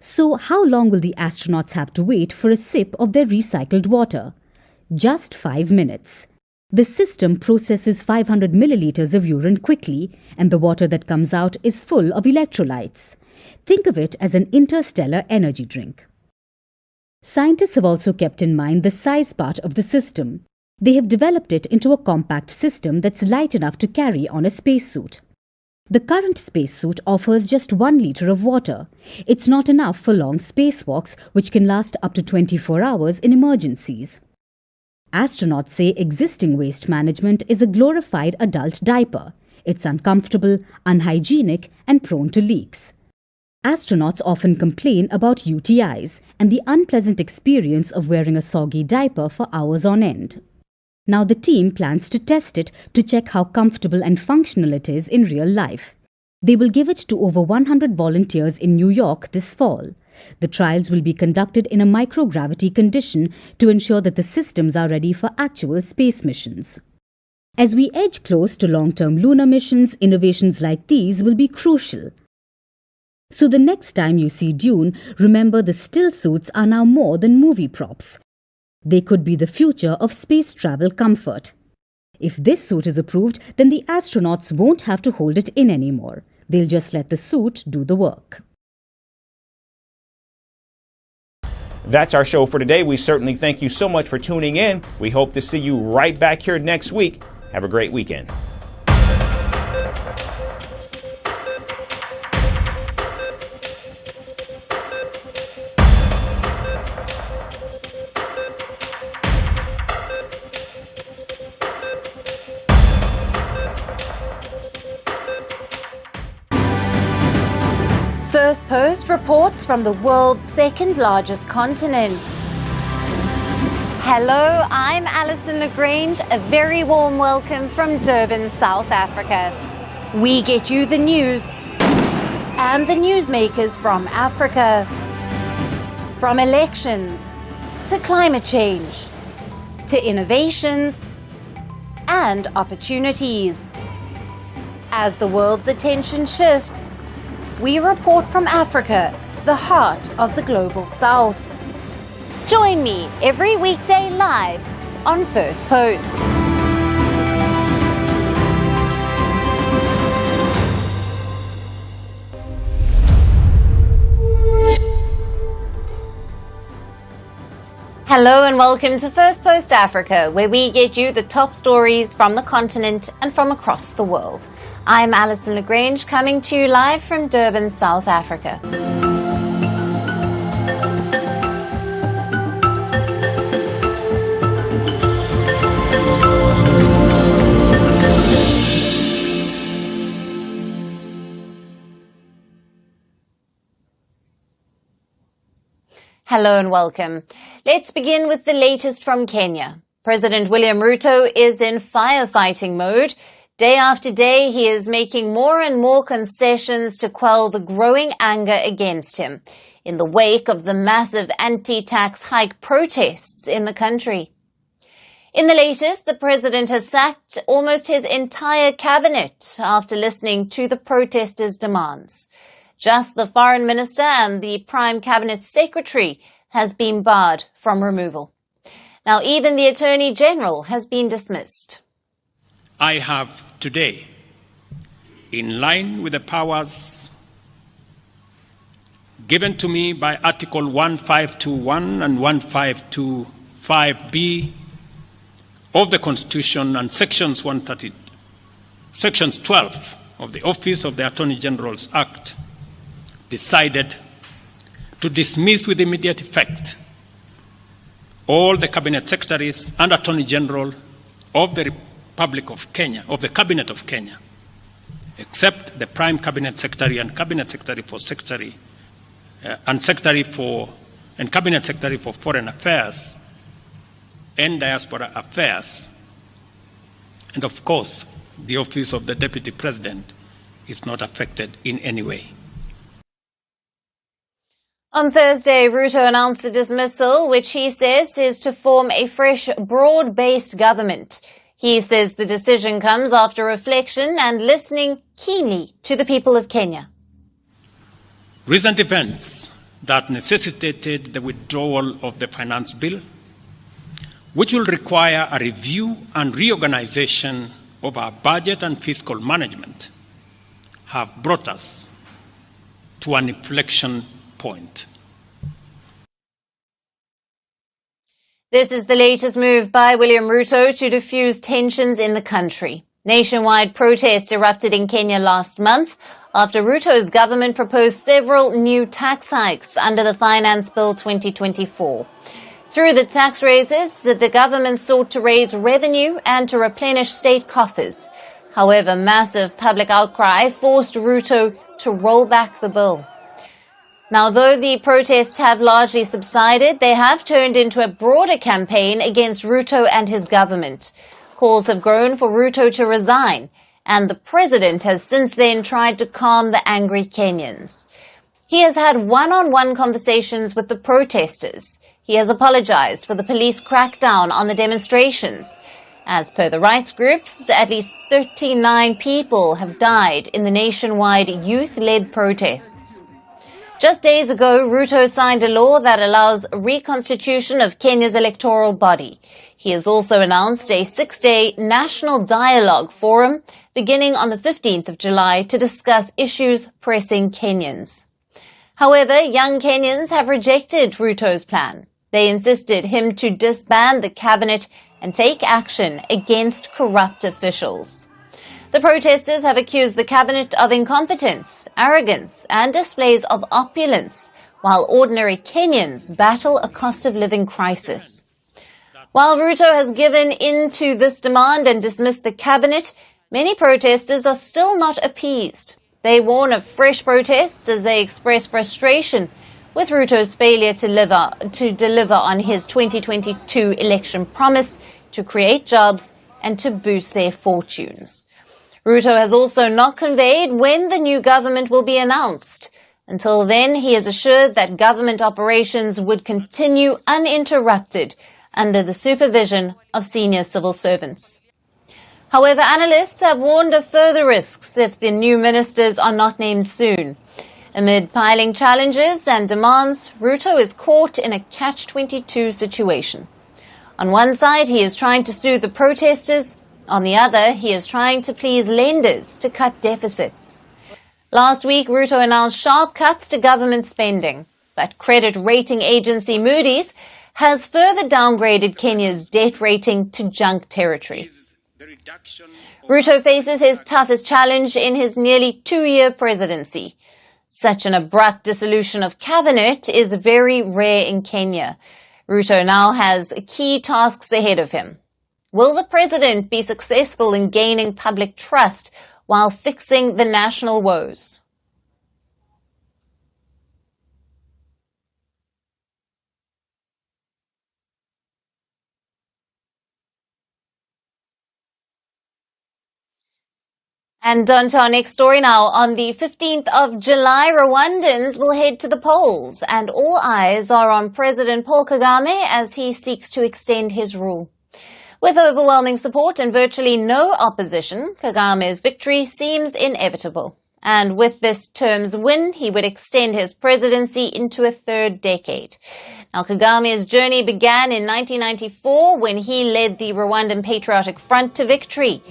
So how long will the astronauts have to wait for a sip of their recycled water? Just 5 minutes. The system processes 500 milliliters of urine quickly, and the water that comes out is full of electrolytes. Think of it as an interstellar energy drink. Scientists have also kept in mind the size part of the system. They have developed it into a compact system that's light enough to carry on a spacesuit. The current spacesuit offers just 1 liter of water. It's not enough for long spacewalks, which can last up to 24 hours in emergencies. Astronauts say existing waste management is a glorified adult diaper. It's uncomfortable, unhygienic, and prone to leaks. Astronauts often complain about UTIs and the unpleasant experience of wearing a soggy diaper for hours on end. Now the team plans to test it to check how comfortable and functional it is in real life. They will give it to over 100 volunteers in New York this fall. The trials will be conducted in a microgravity condition to ensure that the systems are ready for actual space missions. As we edge close to long-term lunar missions, innovations like these will be crucial. So the next time you see Dune, remember the still suits are now more than movie props. They could be the future of space travel comfort. If this suit is approved, then the astronauts won't have to hold it in anymore. They'll just let the suit do the work. That's our show for today. We certainly thank you so much for tuning in. We hope to see you right back here next week. Have a great weekend. Firstpost reports from the world's second largest continent. Hello, I'm Alison Lagrange. A very warm welcome from Durban, South Africa. We get you the news and the newsmakers from Africa. From elections to climate change to innovations and opportunities. As the world's attention shifts, we report from Africa, the heart of the global south. Join me every weekday live on First Post. Hello and welcome to First Post Africa, where we get you the top stories from the continent and from across the world. I'm Alison Lagrange, coming to you live from Durban, South Africa. Hello and welcome. Let's begin with the latest from Kenya. President William Ruto is in firefighting mode. Day after day, he is making more and more concessions to quell the growing anger against him in the wake of the massive anti-tax hike protests in the country. In the latest, the president has sacked almost his entire cabinet after listening to the protesters' demands. Just the foreign minister and the prime cabinet secretary has been barred from removal. Now, even the attorney general has been dismissed. I have today, in line with the powers given to me by Article 1521 and 1525B of the Constitution and Sections 12 of the Office of the Attorney General's Act, decided to dismiss with immediate effect all the cabinet secretaries and attorney general of the Republic of Kenya, of the Cabinet of Kenya, except the Prime Cabinet Secretary and Cabinet Secretary for and Cabinet Secretary for Foreign Affairs and Diaspora Affairs, and of course, the Office of the Deputy President is not affected in any way. On Thursday, Ruto announced the dismissal, which he says is to form a fresh, broad-based government. He says the decision comes after reflection and listening keenly to the people of Kenya. Recent events that necessitated the withdrawal of the finance bill, which will require a review and reorganization of our budget and fiscal management, have brought us to an inflection point. This is the latest move by William Ruto to diffuse tensions in the country. Nationwide protests erupted in Kenya last month after Ruto's government proposed several new tax hikes under the Finance Bill 2024. Through the tax raises, the government sought to raise revenue and to replenish state coffers. However, massive public outcry forced Ruto to roll back the bill. Now, though the protests have largely subsided, they have turned into a broader campaign against Ruto and his government. Calls have grown for Ruto to resign, and the president has since then tried to calm the angry Kenyans. He has had one-on-one conversations with the protesters. He has apologized for the police crackdown on the demonstrations. As per the rights groups, at least 39 people have died in the nationwide youth-led protests. Just days ago, Ruto signed a law that allows reconstitution of Kenya's electoral body. He has also announced a 6-day national dialogue forum beginning on the 15th of July to discuss issues pressing Kenyans. However, young Kenyans have rejected Ruto's plan. They insisted him to disband the cabinet and take action against corrupt officials. The protesters have accused the cabinet of incompetence, arrogance, and displays of opulence, while ordinary Kenyans battle a cost of living crisis. While Ruto has given in to this demand and dismissed the cabinet, many protesters are still not appeased. They warn of fresh protests as they express frustration with Ruto's failure to deliver on his 2022 election promise to create jobs and to boost their fortunes. Ruto has also not conveyed when the new government will be announced. Until then, he has assured that government operations would continue uninterrupted under the supervision of senior civil servants. However, analysts have warned of further risks if the new ministers are not named soon. Amid piling challenges and demands, Ruto is caught in a catch-22 situation. On one side, he is trying to soothe the protesters. On the other, he is trying to please lenders to cut deficits. Last week, Ruto announced sharp cuts to government spending, but credit rating agency Moody's has further downgraded Kenya's debt rating to junk territory. Ruto faces his toughest challenge in his nearly 2-year presidency. Such an abrupt dissolution of cabinet is very rare in Kenya. Ruto now has key tasks ahead of him. Will the president be successful in gaining public trust while fixing the national woes? And on to our next story now. On the 15th of July, Rwandans will head to the polls, and all eyes are on President Paul Kagame as he seeks to extend his rule. With overwhelming support and virtually no opposition, Kagame's victory seems inevitable. And with this term's win, he would extend his presidency into a third decade. Now, Kagame's journey began in 1994 when he led the Rwandan Patriotic Front to victory.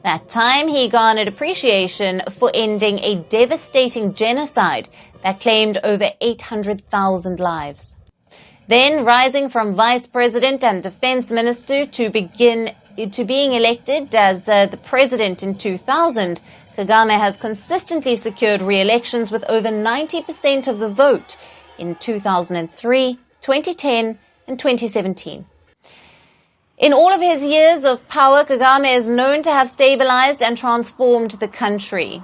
That time, he garnered appreciation for ending a devastating genocide that claimed over 800,000 lives. Then, rising from vice president and defense minister to being elected as the president in 2000, Kagame has consistently secured re-elections with over 90% of the vote in 2003, 2010, and 2017. In all of his years of power, Kagame is known to have stabilized and transformed the country.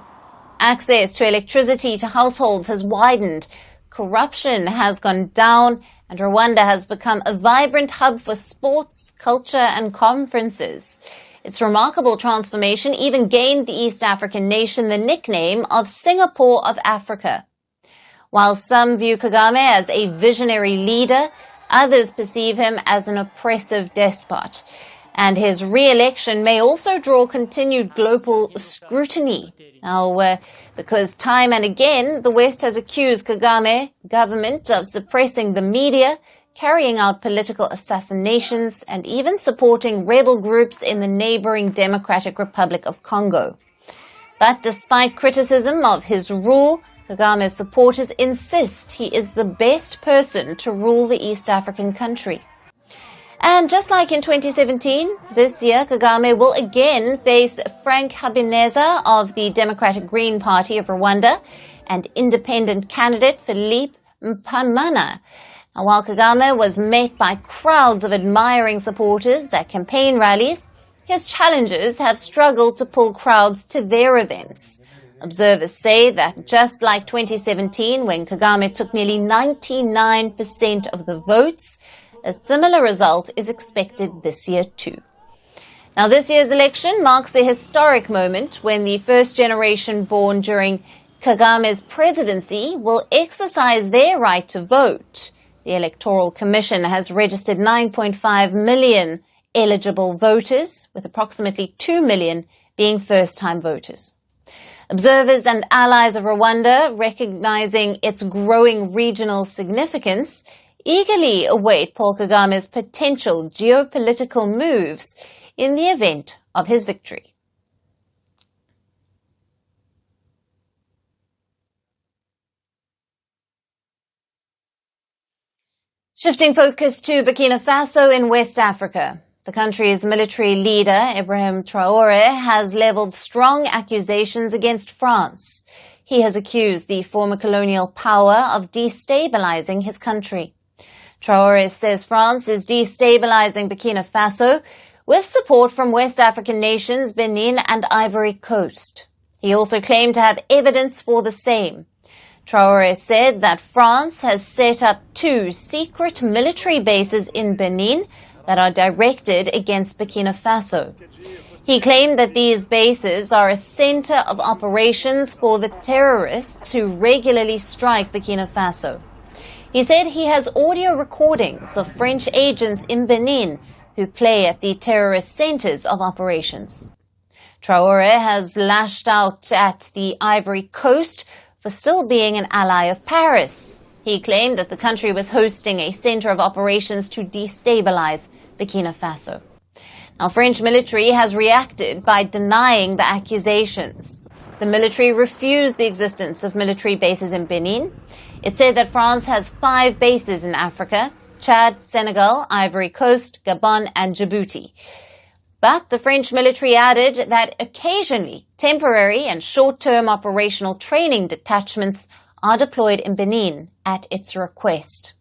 Access to electricity to households has widened, corruption has gone down, and Rwanda has become a vibrant hub for sports, culture, and conferences. Its remarkable transformation even gained the East African nation the nickname of Singapore of Africa. While some view Kagame as a visionary leader, others perceive him as an oppressive despot. And his re-election may also draw continued global scrutiny. Now, because time and again, the West has accused Kagame government of suppressing the media, carrying out political assassinations, and even supporting rebel groups in the neighboring Democratic Republic of Congo. But despite criticism of his rule, Kagame's supporters insist he is the best person to rule the East African country. And just like in 2017, this year Kagame will again face Frank Habineza of the Democratic Green Party of Rwanda and independent candidate Philippe Mpamana. Now, while Kagame was met by crowds of admiring supporters at campaign rallies, his challengers have struggled to pull crowds to their events. Observers say that just like 2017, when Kagame took nearly 99% of the votes, a similar result is expected this year too. Now, this year's election marks the historic moment when the first generation born during Kagame's presidency will exercise their right to vote. The Electoral Commission has registered 9.5 million eligible voters, with approximately 2 million being first-time voters. Observers and allies of Rwanda, recognizing its growing regional significance, eagerly await Paul Kagame's potential geopolitical moves in the event of his victory. Shifting focus to Burkina Faso in West Africa. The country's military leader, Ibrahim Traoré, has leveled strong accusations against France. He has accused the former colonial power of destabilizing his country. Traoré says France is destabilizing Burkina Faso with support from West African nations Benin and Ivory Coast. He also claimed to have evidence for the same. Traoré said that France has set up 2 secret military bases in Benin that are directed against Burkina Faso. He claimed that these bases are a center of operations for the terrorists who regularly strike Burkina Faso. He said he has audio recordings of French agents in Benin who play at the terrorist centers of operations. Traoré has lashed out at the Ivory Coast for still being an ally of Paris. He claimed that the country was hosting a center of operations to destabilize Burkina Faso. Now, French military has reacted by denying the accusations. The military refused the existence of military bases in Benin. It said that France has 5 bases in Africa: Chad, Senegal, Ivory Coast, Gabon, and Djibouti. But the French military added that occasionally temporary and short-term operational training detachments are deployed in Benin at its request.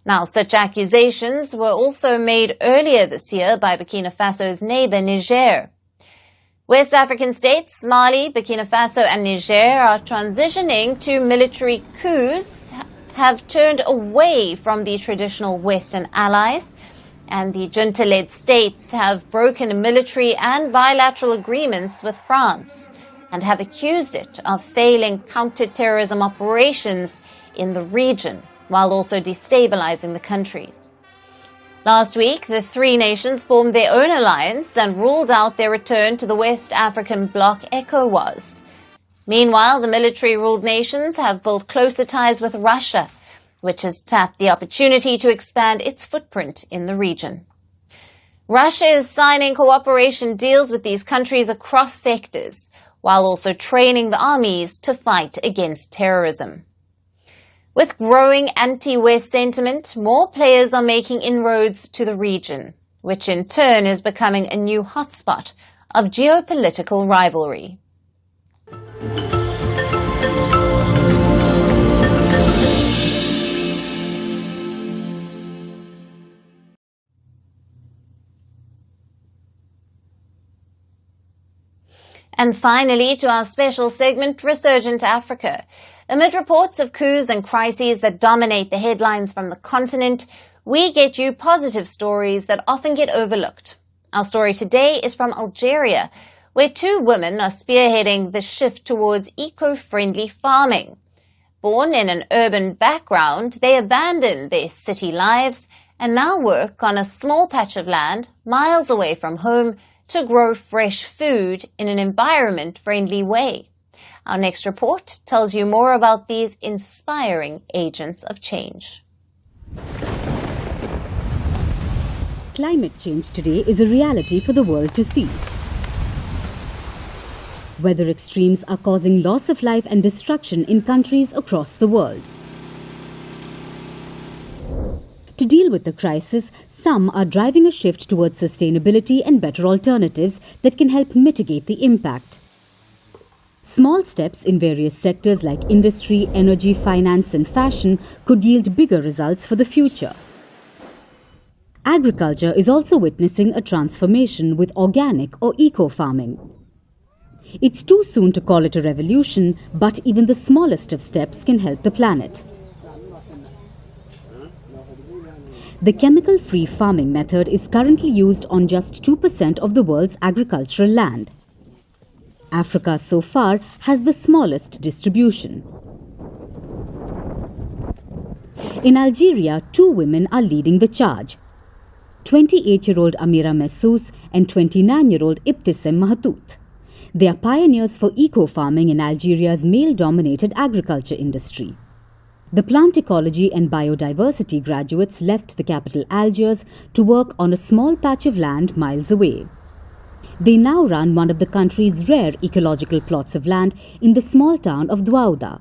Now, such accusations were also made earlier this year by Burkina Faso's neighbor, Niger. West African states, Mali, Burkina Faso, and Niger are transitioning to military coups, have turned away from the traditional Western allies, and the junta-led states have broken military and bilateral agreements with France and have accused it of failing counter-terrorism operations in the region, while also destabilizing the countries. Last week, the 3 nations formed their own alliance and ruled out their return to the West African bloc ECOWAS. Meanwhile, the military-ruled nations have built closer ties with Russia, which has tapped the opportunity to expand its footprint in the region. Russia is signing cooperation deals with these countries across sectors, while also training the armies to fight against terrorism. With growing anti-West sentiment, more players are making inroads to the region, which in turn is becoming a new hotspot of geopolitical rivalry. And finally, to our special segment, Resurgent Africa. Amid reports of coups and crises that dominate the headlines from the continent, we get you positive stories that often get overlooked. Our story today is from Algeria, where 2 women are spearheading the shift towards eco-friendly farming. Born in an urban background, they abandoned their city lives and now work on a small patch of land miles away from home to grow fresh food in an environment-friendly way. Our next report tells you more about these inspiring agents of change. Climate change today is a reality for the world to see. Weather extremes are causing loss of life and destruction in countries across the world. To deal with the crisis, some are driving a shift towards sustainability and better alternatives that can help mitigate the impact. Small steps in various sectors like industry, energy, finance and fashion could yield bigger results for the future. Agriculture is also witnessing a transformation with organic or eco-farming. It's too soon to call it a revolution, but even the smallest of steps can help the planet. The chemical-free farming method is currently used on just 2% of the world's agricultural land. Africa so far has the smallest distribution. In Algeria, 2 women are leading the charge. 28-year-old Amira Messous and 29-year-old Ibtissem Mahtout. They are pioneers for eco-farming in Algeria's male-dominated agriculture industry. The plant ecology and biodiversity graduates left the capital Algiers to work on a small patch of land miles away. They now run one of the country's rare ecological plots of land in the small town of Douaouda.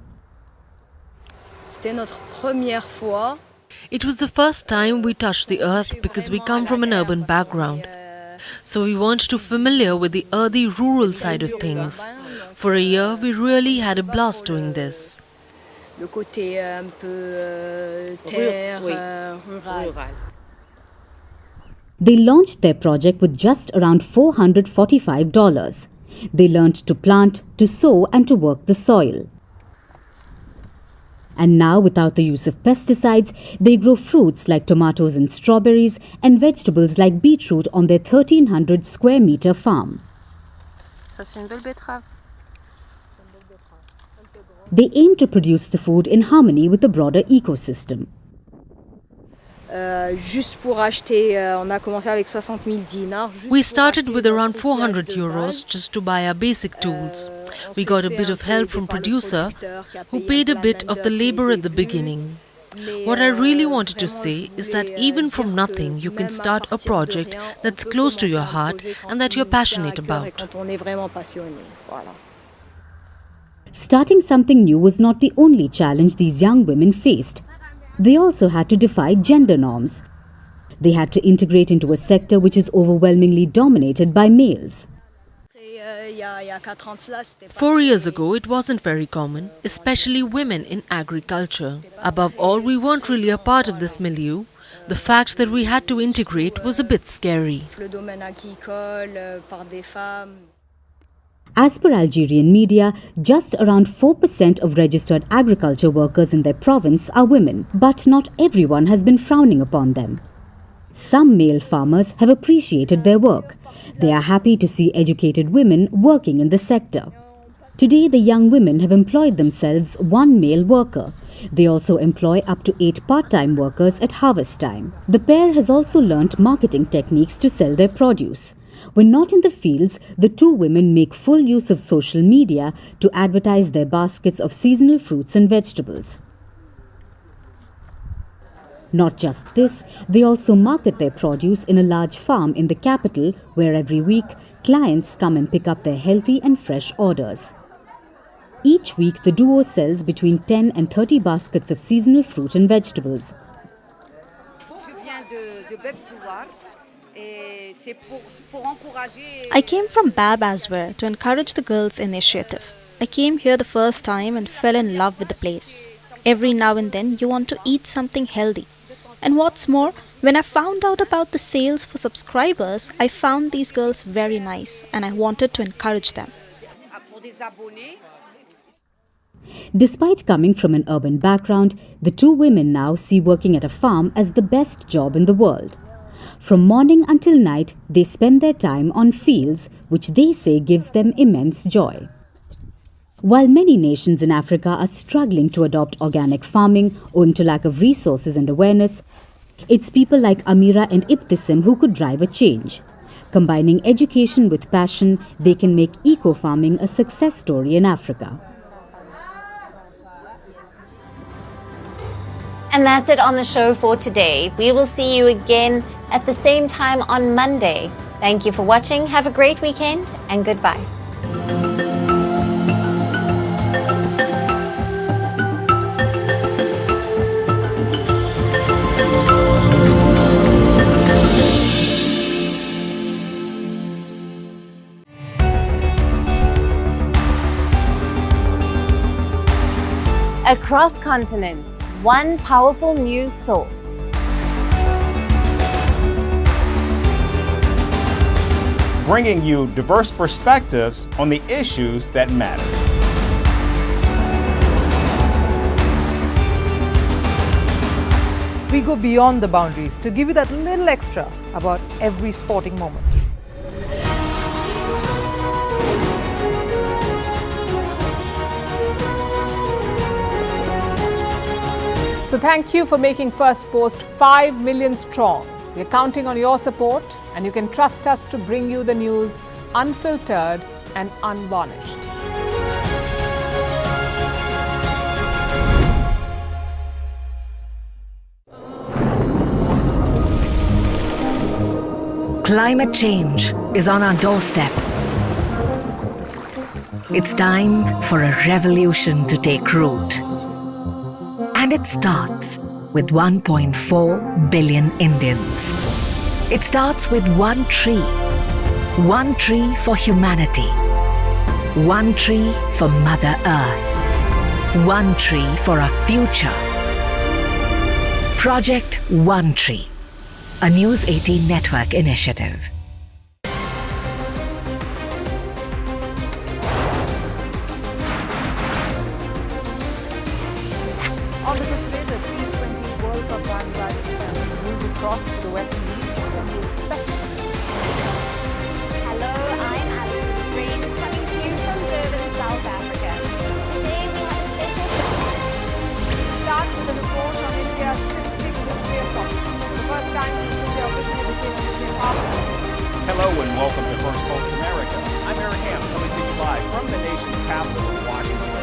It was the first time we touched the earth because we come from an urban background. So we weren't too familiar with the earthy rural side of things. For a year, we really had a blast doing this. Le côté un peu terre, rural. They launched their project with just around $445. They learned to plant, to sow and to work the soil. And now, without the use of pesticides, they grow fruits like tomatoes and strawberries and vegetables like beetroot on their 1,300 square meter farm. They aim to produce the food in harmony with the broader ecosystem. We started with around 400 euros just to buy our basic tools. We got a bit of help from producer who paid a bit of the labor at the beginning. What I really wanted to say is that even from nothing you can start a project that's close to your heart and that you're passionate about. Starting something new was not the only challenge these young women faced. They also had to defy gender norms. They had to integrate into a sector which is overwhelmingly dominated by males. 4 years ago, it wasn't very common, especially women in agriculture. Above all, we weren't really a part of this milieu. The fact that we had to integrate was a bit scary. As per Algerian media, just around 4% of registered agriculture workers in their province are women, but not everyone has been frowning upon them. Some male farmers have appreciated their work. They are happy to see educated women working in the sector. Today, the young women have employed themselves one male worker. They also employ up to 8 part-time workers at harvest time. The pair has also learnt marketing techniques to sell their produce. When not in the fields, the two women make full use of social media to advertise their baskets of seasonal fruits and vegetables. Not just this, they also market their produce in a large farm in the capital where every week clients come and pick up their healthy and fresh orders. Each week, the duo sells between 10 and 30 baskets of seasonal fruit and vegetables. I came from Bab Azwar to encourage the girls' initiative. I came here the first time and fell in love with the place. Every now and then you want to eat something healthy. And what's more, when I found out about the sales for subscribers, I found these girls very nice and I wanted to encourage them. Despite coming from an urban background, the two women now see working at a farm as the best job in the world. From morning until night, they spend their time on fields, which they say gives them immense joy. While many nations in Africa are struggling to adopt organic farming owing to lack of resources and awareness, it's people like Amira and Ibtisam who could drive a change. Combining education with passion, they can make eco-farming a success story in Africa. And that's it on the show for today. We will see you again at the same time on Monday. Thank you for watching. Have a great weekend and goodbye. Across continents, one powerful news source. Bringing you diverse perspectives on the issues that matter. We go beyond the boundaries to give you that little extra about every sporting moment. So thank you for making Firstpost 5 million strong. We're counting on your support, and you can trust us to bring you the news unfiltered and unvarnished. Climate change is on our doorstep. It's time for a revolution to take root. And it starts with 1.4 billion Indians. It starts with one tree for humanity, one tree for Mother Earth, one tree for a future. Project One Tree, a News 18 network initiative. On the show today, the T20 World Cup bandwagon has moved across to the West Indies. What can you expect from this? Hello, I'm Ali Green, coming to you from Durban, South Africa. Today we have a special show. Start with a report on India's shifting nuclear posture. For the first time since India officially became a nuclear power. Hello and welcome to Firstpost America. I'm Eric Ham, coming to you live from the nation's capital in Washington.